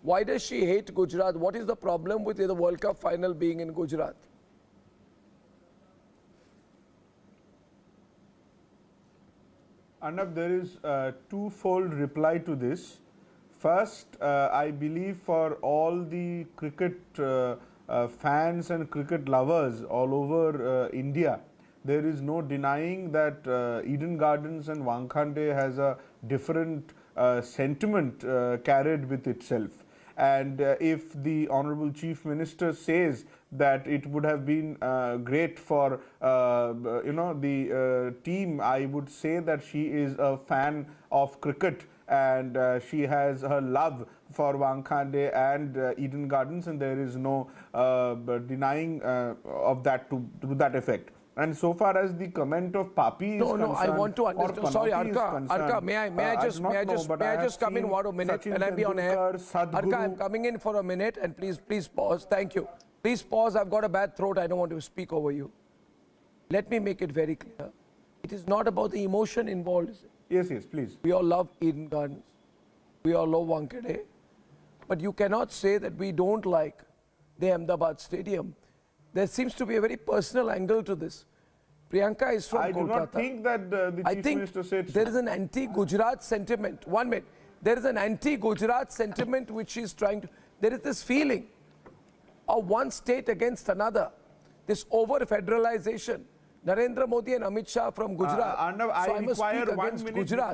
Why does she hate Gujarat? What is the problem with the World Cup final being in Gujarat? Arnab, there is a twofold reply to this. First, I believe for all the cricket fans and cricket lovers all over India, there is no denying that Eden Gardens and Wankhede has a different sentiment carried with itself. And if the Honorable Chief Minister says that it would have been great for the team, I would say that she is a fan of cricket and she has her love for Wankhede and Eden Gardens, and there is no denying of that to that effect. And so far as the comment of Papi is concerned, I want to understand. Sorry, Arka, may I just come in for a minute and I be on air? Arka, I'm coming in for a minute and please pause. Thank you. Please pause. I've got a bad throat. I don't want to speak over you. Let me make it very clear. It is not about the emotion involved, is it? Yes, please. We all love Eden Gardens. We all love Wankhede. But you cannot say that we don't like the Ahmedabad Stadium. There seems to be a very personal angle to this. Priyanka is from Kolkata. I do not think that the Chief Minister said so. There is an anti-Gujarat sentiment. 1 minute. There is an anti-Gujarat sentiment which is trying to... There is this feeling of one state against another. This over-federalization. Narendra Modi and Amit Shah from Gujarat. Arnab, so I must speak against Gujarat.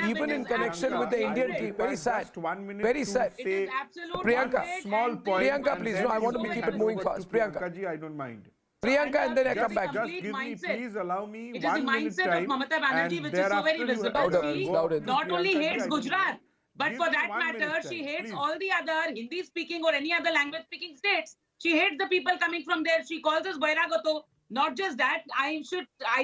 Even in connection with the Indian team. Very sad. Very sad. Priyanka, small point. Priyanka, please. No, I want to keep it moving fast. Priyanka. Ji, I don't mind. Priyanka, and then I come back. Just give me, please allow me 1 minute time. It is the mindset of Mamata Banerjee which is so very visible. She not only hates Gujarat, but for that matter, she hates all the other Hindi-speaking or any other language-speaking states. She hates the people coming from there. She calls us Bairagato. Not just that, I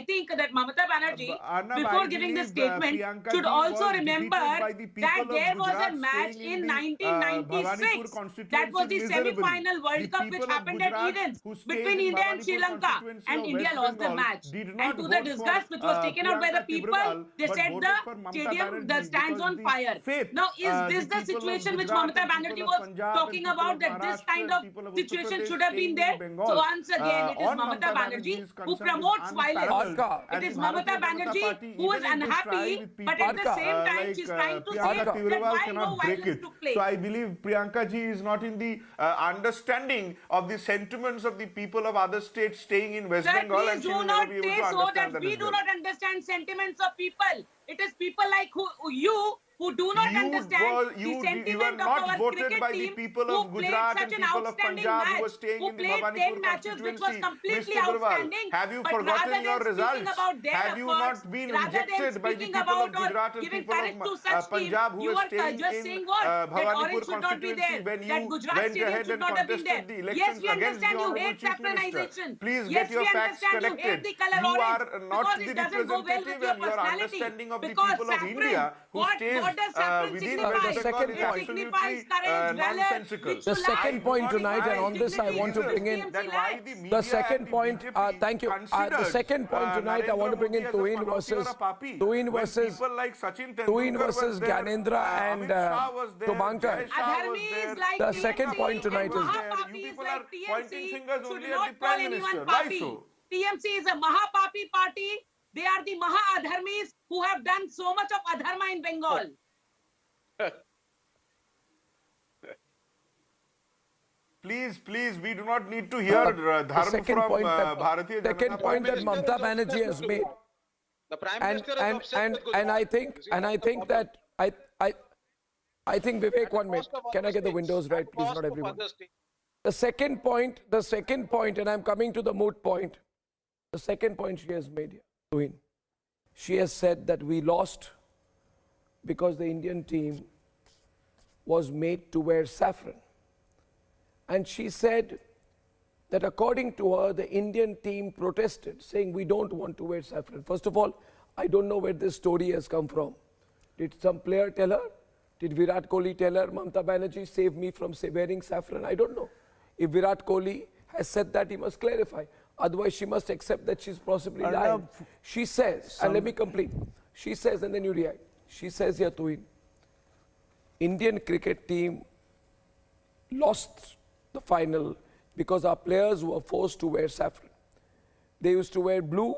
think that Mamata Banerjee, before giving the statement, should also remember that there was a match in 1996. That was the semi-final World Cup which happened at Eden between India and Sri Lanka. And India lost the match. And to the disgust which was taken out by the people, they said the stadium, the stands on fire. Now, is this the situation which Mamata Banerjee was talking about, that this kind of situation should have been there? So once again, it is Mamata Banerjee who promotes violence. It is Mamata Banerjee who is unhappy, but at the same time she's trying to say that why no violence took place. So I believe Priyanka ji is not in the understanding of the sentiments of the people of other states staying in West Bengal, and she will never be able to understand that. We do not understand sentiments of people. It is people like you who do not understand the sentiment of our cricket team, who played such an outstanding match, who played 10 matches which was completely outstanding. Have you forgotten your results? Have you not been rejected by the people of Gujarat and people of Punjab who were staying in Bhawanipur constituency when you went ahead and contested the elections against the Honorable Chief Minister? Please get your facts connected. You are not the representative, and your understanding of the people of India who stays within West Bengal is absolutely nonsensical. The second point tonight, and on this I want to bring in the second point. Thank you. The second point tonight I want to bring in Tuhin versus Gyanendra and Tubankar. The second point tonight is you people are pointing fingers only at the Prime Minister. Why so? TMC is a Mahapapi party. They are the Maha-Adharmis who have done so much of Adharma in Bengal. Please, we do not need to hear dharma from Bharatiya Janata Party. Second point that Mamata Banerjee has made. The Prime Minister is upset with Gujarat. I think Vivek, 1 minute. Can I get the windows right, please? Not everyone. The second point, and I'm coming to the moot point. The second point she has made here, Tuhin. She has said that we lost because the Indian team was made to wear saffron. And she said that according to her, the Indian team protested, saying we don't want to wear saffron. First of all, I don't know where this story has come from. Did some player tell her? Did Virat Kohli tell her, Mamata Banerjee, save me from wearing saffron? I don't know. If Virat Kohli has said that, he must clarify. Otherwise, she must accept that she's possibly lying. She says, and let me complete. She says, and then you react. She says here, Tuhin, Indian cricket team lost the final because our players were forced to wear saffron. They used to wear blue,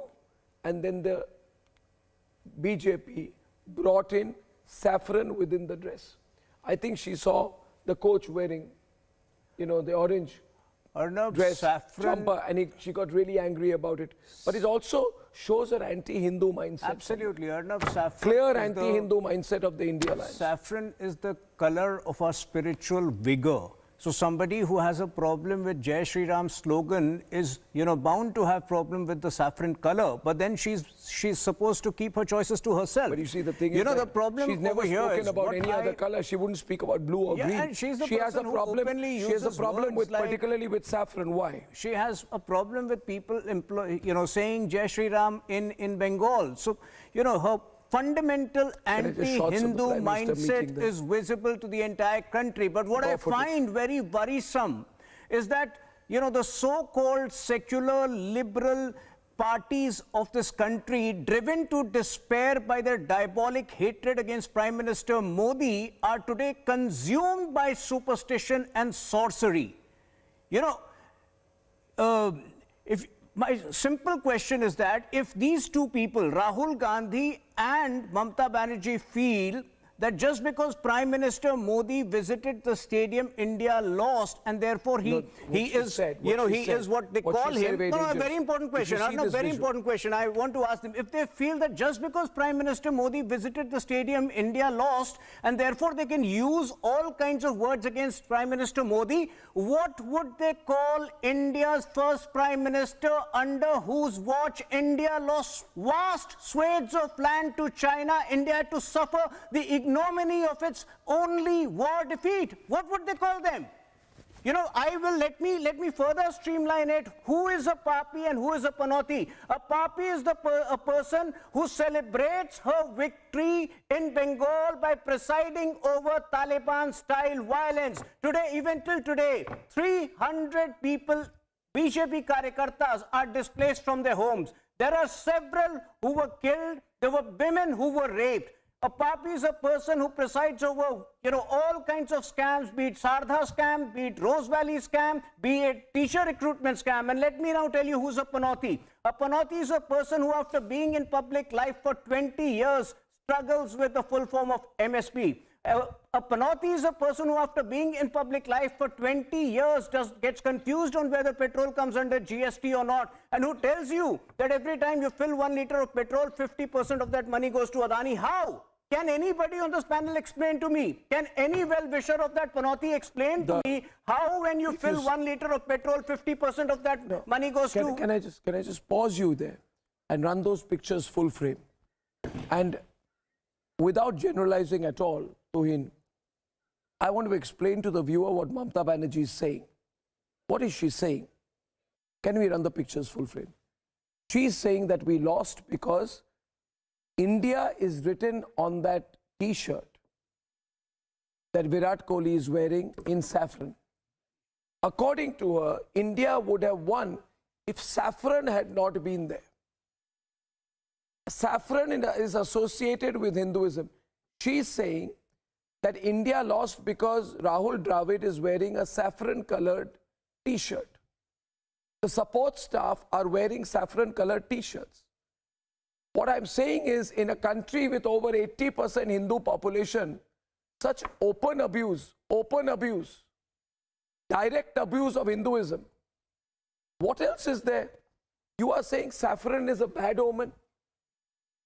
and then the BJP brought in saffron within the dress. I think she saw the coach wearing, you know, the orange dress, jumper, and she got really angry about it. But it also shows her anti-Hindu mindset. Absolutely, Arnab, saffron. Clear anti-Hindu mindset of the India Alliance. Saffron is the color of our spiritual vigor. So somebody who has a problem with Jai Shri Ram slogan is, you know, bound to have problem with the saffron color. But then she's supposed to keep her choices to herself. But you see, the thing is, the problem she's never spoken about any other color. She wouldn't speak about blue or green. And she's the she has a problem. She has a problem with particularly with saffron. Why? She has a problem with people, saying Jai Shri Ram in Bengal. So, you know, her fundamental anti-Hindu mindset is visible to the entire country. But what I find very worrisome is that, you know, the so-called secular liberal parties of this country, driven to despair by their diabolic hatred against Prime Minister Modi, are today consumed by superstition and sorcery. You know, my simple question is that if these two people, Rahul Gandhi and Mamata Banerjee, feel that just because Prime Minister Modi visited the stadium, India lost, and therefore he is what they call him. No, a very important question. No, very important question. I want to ask them, if they feel that just because Prime Minister Modi visited the stadium, India lost, and therefore they can use all kinds of words against Prime Minister Modi, what would they call India's first Prime Minister under whose watch India lost vast swathes of land to China, India to suffer the ignominy of its only war defeat? What would they call them? You know, let me further streamline it. Who is a Papi and who is a Panoti? A Papi is a person who celebrates her victory in Bengal by presiding over Taliban-style violence. Today, even till today, 300 people, BJP Karyakartas, are displaced from their homes. There are several who were killed. There were women who were raped. A Papi is a person who presides over, you know, all kinds of scams, be it Sardha scam, be it Rose Valley scam, be it teacher recruitment scam. And let me now tell you who's a Panoti. A Panoti is a person who, after being in public life for 20 years, struggles with the full form of MSP. A Panoti is a person who, after being in public life for 20 years, gets confused on whether petrol comes under GST or not, and who tells you that every time you fill 1 liter of petrol, 50% of that money goes to Adani. How? Can anybody on this panel explain to me? Can any well-wisher of that Panoti explain to me how, when you fill 1 liter of petrol, 50% of that money goes to? Can I just pause you there and run those pictures full frame? And without generalizing at all, Tuhin, I want to explain to the viewer what Mamata Banerjee is saying. What is she saying? Can we run the pictures full frame? She is saying that we lost because India is written on that T-shirt that Virat Kohli is wearing in saffron. According to her, India would have won if saffron had not been there. Saffron is associated with Hinduism. She is saying that India lost because Rahul Dravid is wearing a saffron-colored T-shirt. The support staff are wearing saffron-colored T-shirts. What I'm saying is, in a country with over 80% Hindu population, such open abuse, direct abuse of Hinduism. What else is there? You are saying saffron is a bad omen?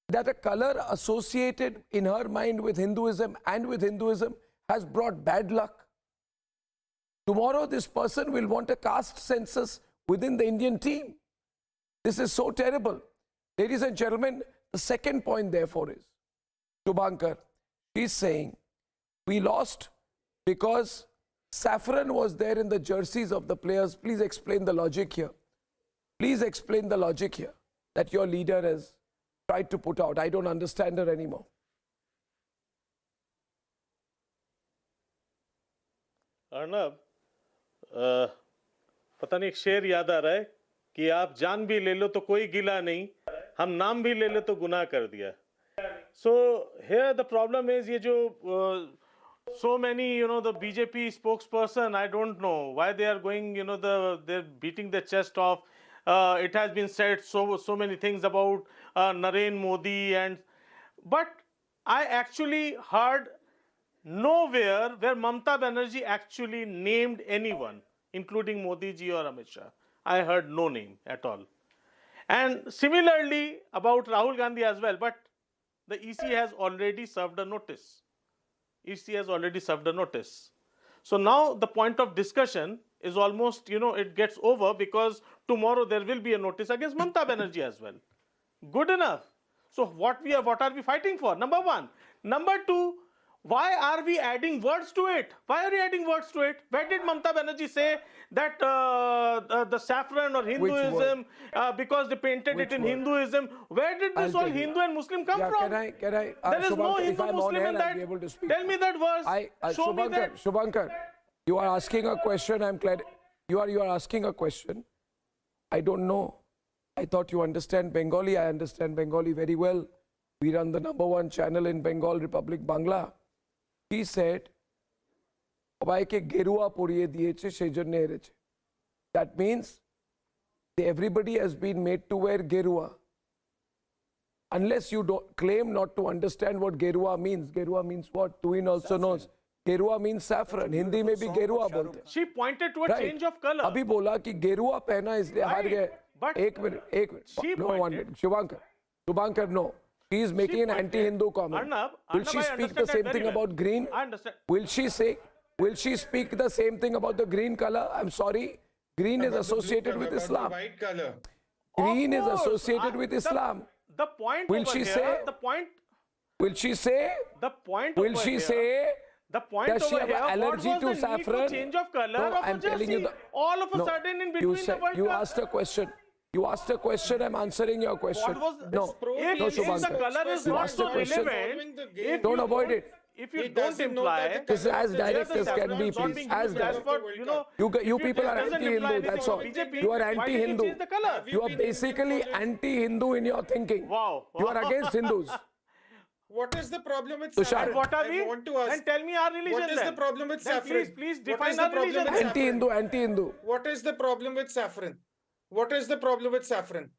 That a color associated in her mind with Hinduism and with Hinduism has brought bad luck. Tomorrow this person will want a caste census within the Indian team. This is so terrible. Ladies and gentlemen, the second point therefore is, Shubhankar, She's saying we lost because saffron was there in the jerseys of the players. Please explain the logic here. Please explain the logic here that your leader has tried to put out. I don't understand her anymore. Arnab, पता नहीं एक शेर याद आ रहा है कि आप जान भी ले लो तो कोई गिला नहीं, हम नाम भी ले लो तो गुनाह कर दिया. So here the problem is ये जो so many, the BJP spokesperson, I don't know why they are going, they're beating their chest off. It has been said so many things about Narendra Modi, but I actually heard nowhere where Mamata Banerjee actually named anyone, including Modi ji or Amit Shah. I heard no name at all. And similarly about Rahul Gandhi as well, but the EC has already served a notice. EC has already served a notice. So now the point of discussion is almost, it gets over because tomorrow there will be a notice against Mamata Banerjee as well. Good enough. So what are we fighting for? Number one. Number two, why are we adding words to it? Why are we adding words to it? Where did Mamata Banerjee say that the saffron or Hinduism, because they painted it in Hinduism? Where did this whole Hindu and Muslim come from? Can I? There is no Hindu Muslim in that. Tell me that verse. Show me that. Shivakumar, you are asking a question. I'm glad you are asking a question. I don't know. I thought you understand Bengali. I understand Bengali very well. We run the #1 channel in Bengal Republic, Bangla. He said, that means everybody has been made to wear gerua. Unless you don't claim not to understand what gerua means. Gerua means what? Tuin also knows. Gerua means saffron. Hindi mein bhi gerua bolte. She pointed to a change of color. Abhi bola ki gerua pehna isliye haar gaye. But एक minute. No, 1 minute. Shivakumar, no. She is making an anti-Hindu comment. Will she speak the same thing about green? I understand. Will she speak the same thing about the green color? I'm sorry. Green is associated with Islam. White color. Green is associated with Islam. The point Will over she here, say? the point. Will she say? The point. Will over she here, say? The point Does she over have here, an allergy what to was the saffron? need to change of color No, of I'm a telling you jersey? the. All of a No, sudden in between the World you Cup. asked a question. You asked a question, I'm answering your question. No, if the color is you not asked so a question. relevant, Don't avoid it. If you don't imply, This is as direct as can be, please. As direct. You people are anti-Hindu, that's all. You are anti-Hindu. You are basically anti-Hindu in your thinking. Wow. You are against Hindus. What is the problem with Tushar. saffron? What are we? I want to ask. Then tell me our religion. What is the problem with then saffron? Please What define is the our problem religion. with Anti-Hindu, anti-Hindu. What is the problem with saffron? What is the problem with saffron?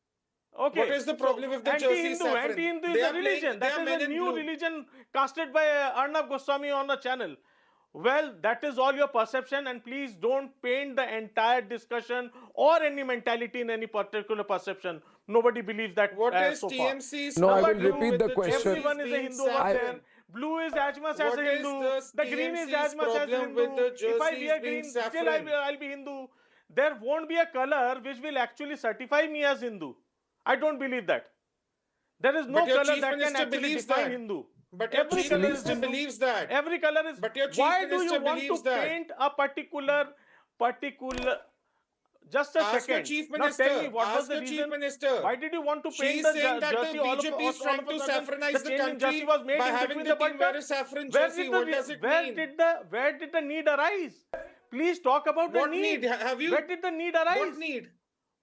Okay. What is the problem with the jersey saffron? Anti-Hindu is a religion. That is a new religion casted by Arnab Goswami on the channel. Well, that is all your perception, and please don't paint the entire discussion or any mentality in any particular perception. Nobody believes that. What is so TMC's No, I will problem repeat with the question. Everyone is a Hindu over there. Blue is as much as a Hindu. The green is as much as Hindu. If I wear green, still I'll be Hindu. There won't be a color which will actually certify me as Hindu. I don't believe that. There is no color that can actually define Hindu. But your chief minister believes that. Every color is. But your chief Why do minister you want to believes that. paint a particular? Just a Ask second. your chief Now minister. tell me what was Ask the your reason? chief minister. Why did you want to paint She's the saying that jersey? the BJP is trying to saffronize the country jersey was made by in having between the the team wear a saffron jersey. What does it mean? Where did the need arise? Please talk about the need. Have you? Where did the need arise? What need?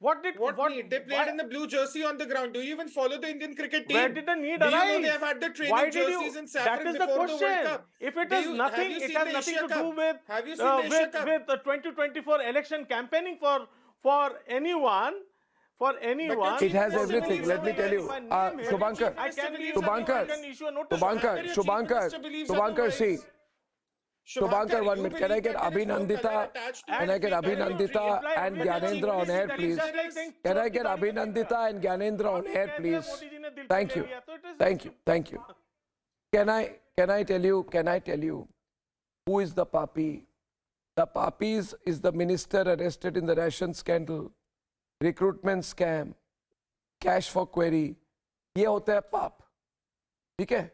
What need? They played in the blue jersey on the ground. Do you even follow the Indian cricket team? Where did the need Do you arise? know they have had the training jerseys in saffron that is before the the question. World Cup? If it has nothing, it has nothing to do with Have you seen the Asia Cup? with the 2024 election campaigning for anyone. For anyone, it has everything. Let me tell you, Shivakumar, see. Shivakumar, 1 minute. Can I get Abhinandita? Can I get Abhinandita and Gyanendra on air, please? Can I get Abhinandita and Gyanendra on air, please? Thank you. Thank you. Thank you. Can I tell you who is the papi? The papi is the minister arrested in the ration scandal, recruitment scam, cash for query. ये होता है पाप. ठीक है?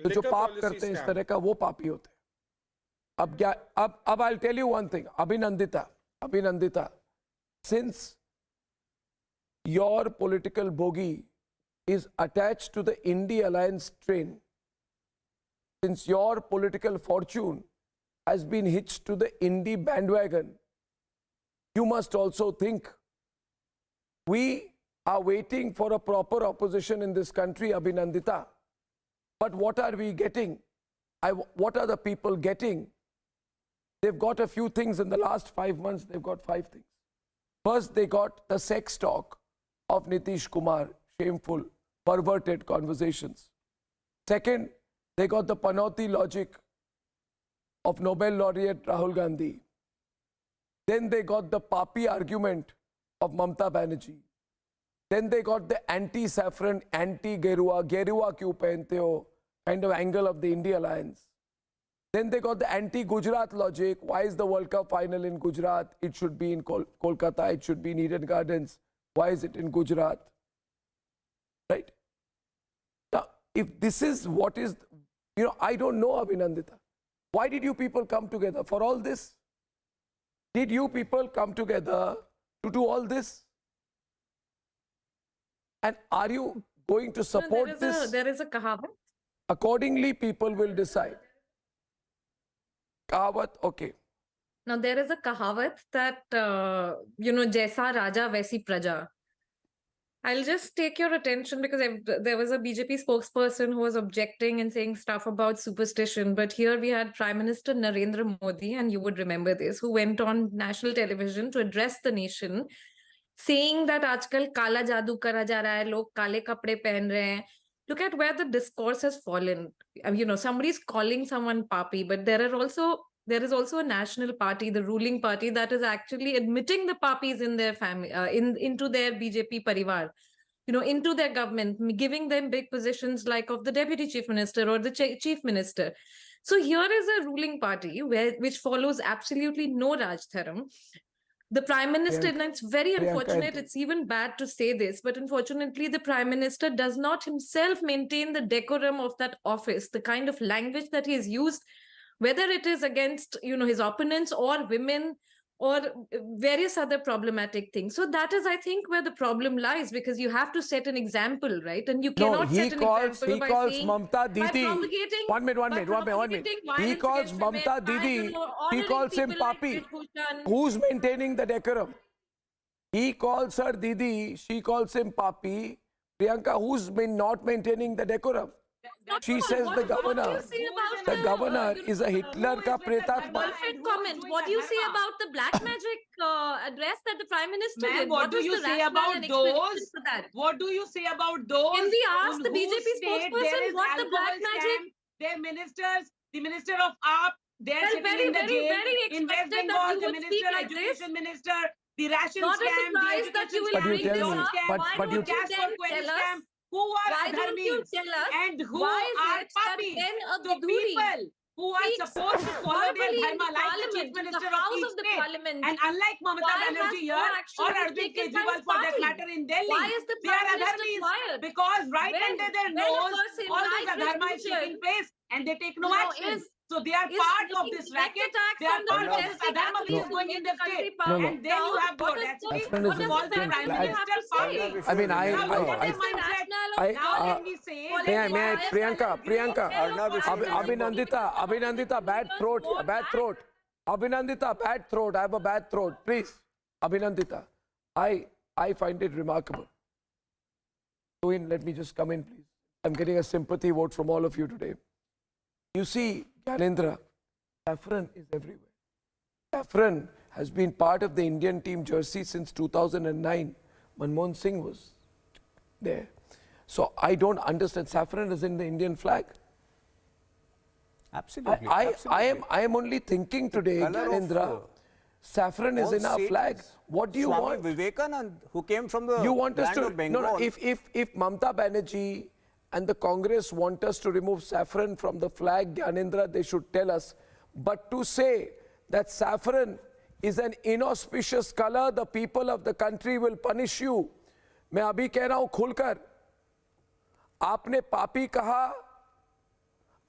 तो जो पाप करते हैं इस तरह का वो पापी होते हैं। अब क्या, अब I'll tell you one thing, Abhinandita, since your political bogey is attached to the Indie Alliance train, since your political fortune has been hitched to the Indie bandwagon, you must also think we are waiting for a proper opposition in this country, Abhinandita. But what are we getting? What are the people getting? They've got a few things in the last 5 months. They've got 5 things. First, they got the sex talk of Nitish Kumar, shameful, perverted conversations. Second, they got the Panoti logic of Nobel laureate Rahul Gandhi. Then they got the Papi argument of Mamata Banerjee. Then they got the anti-saffron, anti-Gerua, Gerua kyun pehante ho kind of angle of the India Alliance. Then they got the anti-Gujarat logic. Why is the World Cup final in Gujarat? It should be in Kolkata. It should be in Eden Gardens. Why is it in Gujarat? Right? Now, if this is what is, I don't know, Abhinandita. Why did you people come together for all this? Did you people come together to do all this? And are you going to support this? There is a kahavat. Accordingly, people will decide. Kahavat, okay. Now, there is a kahavat that, Jaisa Raja, Vaisi Praja. I'll just take your attention because there was a BJP spokesperson who was objecting and saying stuff about superstition. But here we had Prime Minister Narendra Modi, and you would remember this, who went on national television to address the nation, saying that आजकल काला जादू करा जा रहा है, लोग काले कपड़े पहन रहे हैं. Look at where the discourse has fallen. Somebody's calling someone papi, but there is also a national party, the ruling party, that is actually admitting the papis in their family, into their BJP parivar, into their government, giving them big positions like of the deputy chief minister or the chief minister. So here is a ruling party which follows absolutely no Raj Dharam. The Prime Minister, and it's very unfortunate, it's even bad to say this, but unfortunately the Prime Minister does not himself maintain the decorum of that office, the kind of language that he has used, whether it is against, his opponents or women or various other problematic things. So that is, I think, where the problem lies, because you have to set an example, right? And you cannot set an example by saying, Mamata Didi. One minute. He calls Mamata Didi. He calls him Papi. Who's maintaining the decorum? He calls her Didi. She calls him Papi. Priyanka, who's not maintaining the decorum? She says the governor is a Hitler ka pretatma. Perfect comment. What do you say about the black magic address that the Prime Minister did? What do you say about those? What do you say about those? Can we ask the BJP spokesperson what the black magic? Their ministers, the minister of AAP, they're sitting in the jail. In West Bengal, the minister, education minister, the ration Not scam, a surprise that you will bring this up. Why don't you then tell us? Who are Why don't you tell us and who why are is it that papis? then a So people who are supposed to follow their dharma, like the chief minister of each state, and unlike Mamata Banerjee here or Arvind Kejriwal for that matter in Delhi, they are adharmis because right under their nose all this adharma is taking place and they take no action. So they are part of this racket. They are part of this adharma which is going in the state. And then you have the audacity to call the Prime Minister papi. I mean, Priyanka, Abhinandita, bad throat. Abhinandita, bad throat. I have a bad throat. Please, Abhinandita, I find it remarkable. Let me just come in, please. I'm getting a sympathy vote from all of you today. You see, Gyanendra, saffron is everywhere. Saffron has been part of the Indian team jersey since 2009. Manmohan Singh was there. So I don't understand. Saffron is in the Indian flag. Absolutely. I am only thinking today, Gyanendra, saffron is in our flag. What do you want? Vivekanand, who came from the you want us land to, of Bengal. No, if Mamata Banerjee and the Congress want us to remove saffron from the flag, Gyanendra, they should tell us. But to say that saffron is an inauspicious color, the people of the country will punish you. मैं अभी कह रहा हूं खुलकर, आपने पापी कहा,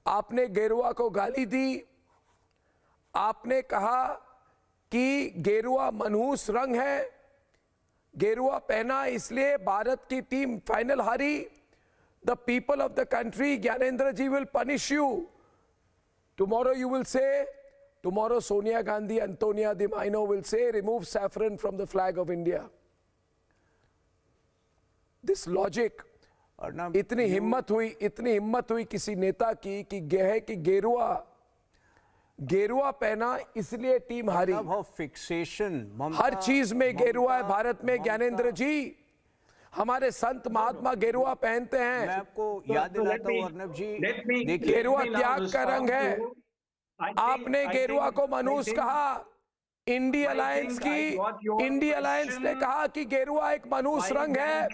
आपने गेरुआ को गाली दी, आपने कहा कि गेरुआ मनहूस रंग है, गेरुआ पहना इसलिए भारत की टीम फाइनल हारी. The people of the country, Gyanendra ji, will punish you. Tomorrow you will say, tomorrow Sonia Gandhi, Antonia Di Maino will say, remove saffron from the flag of India. This logic, इतनी हिम्मत हुई किसी नेता की कि गेरुआ पहना इसलिए टीम हारी. फिक्सेशन हर चीज में गेरुआ है भारत में. ज्ञानेंद्र जी, हमारे संत महात्मा गेरुआ पहनते हैं. मैं आपको याद दिलाता हूं अर्नब जी, गेरुआ त्याग का रंग है. आपने गेरुआ को मनहूस कहा. इंडी अलायंस ने कहा कि गेरुआ एक मनहूस रंग है.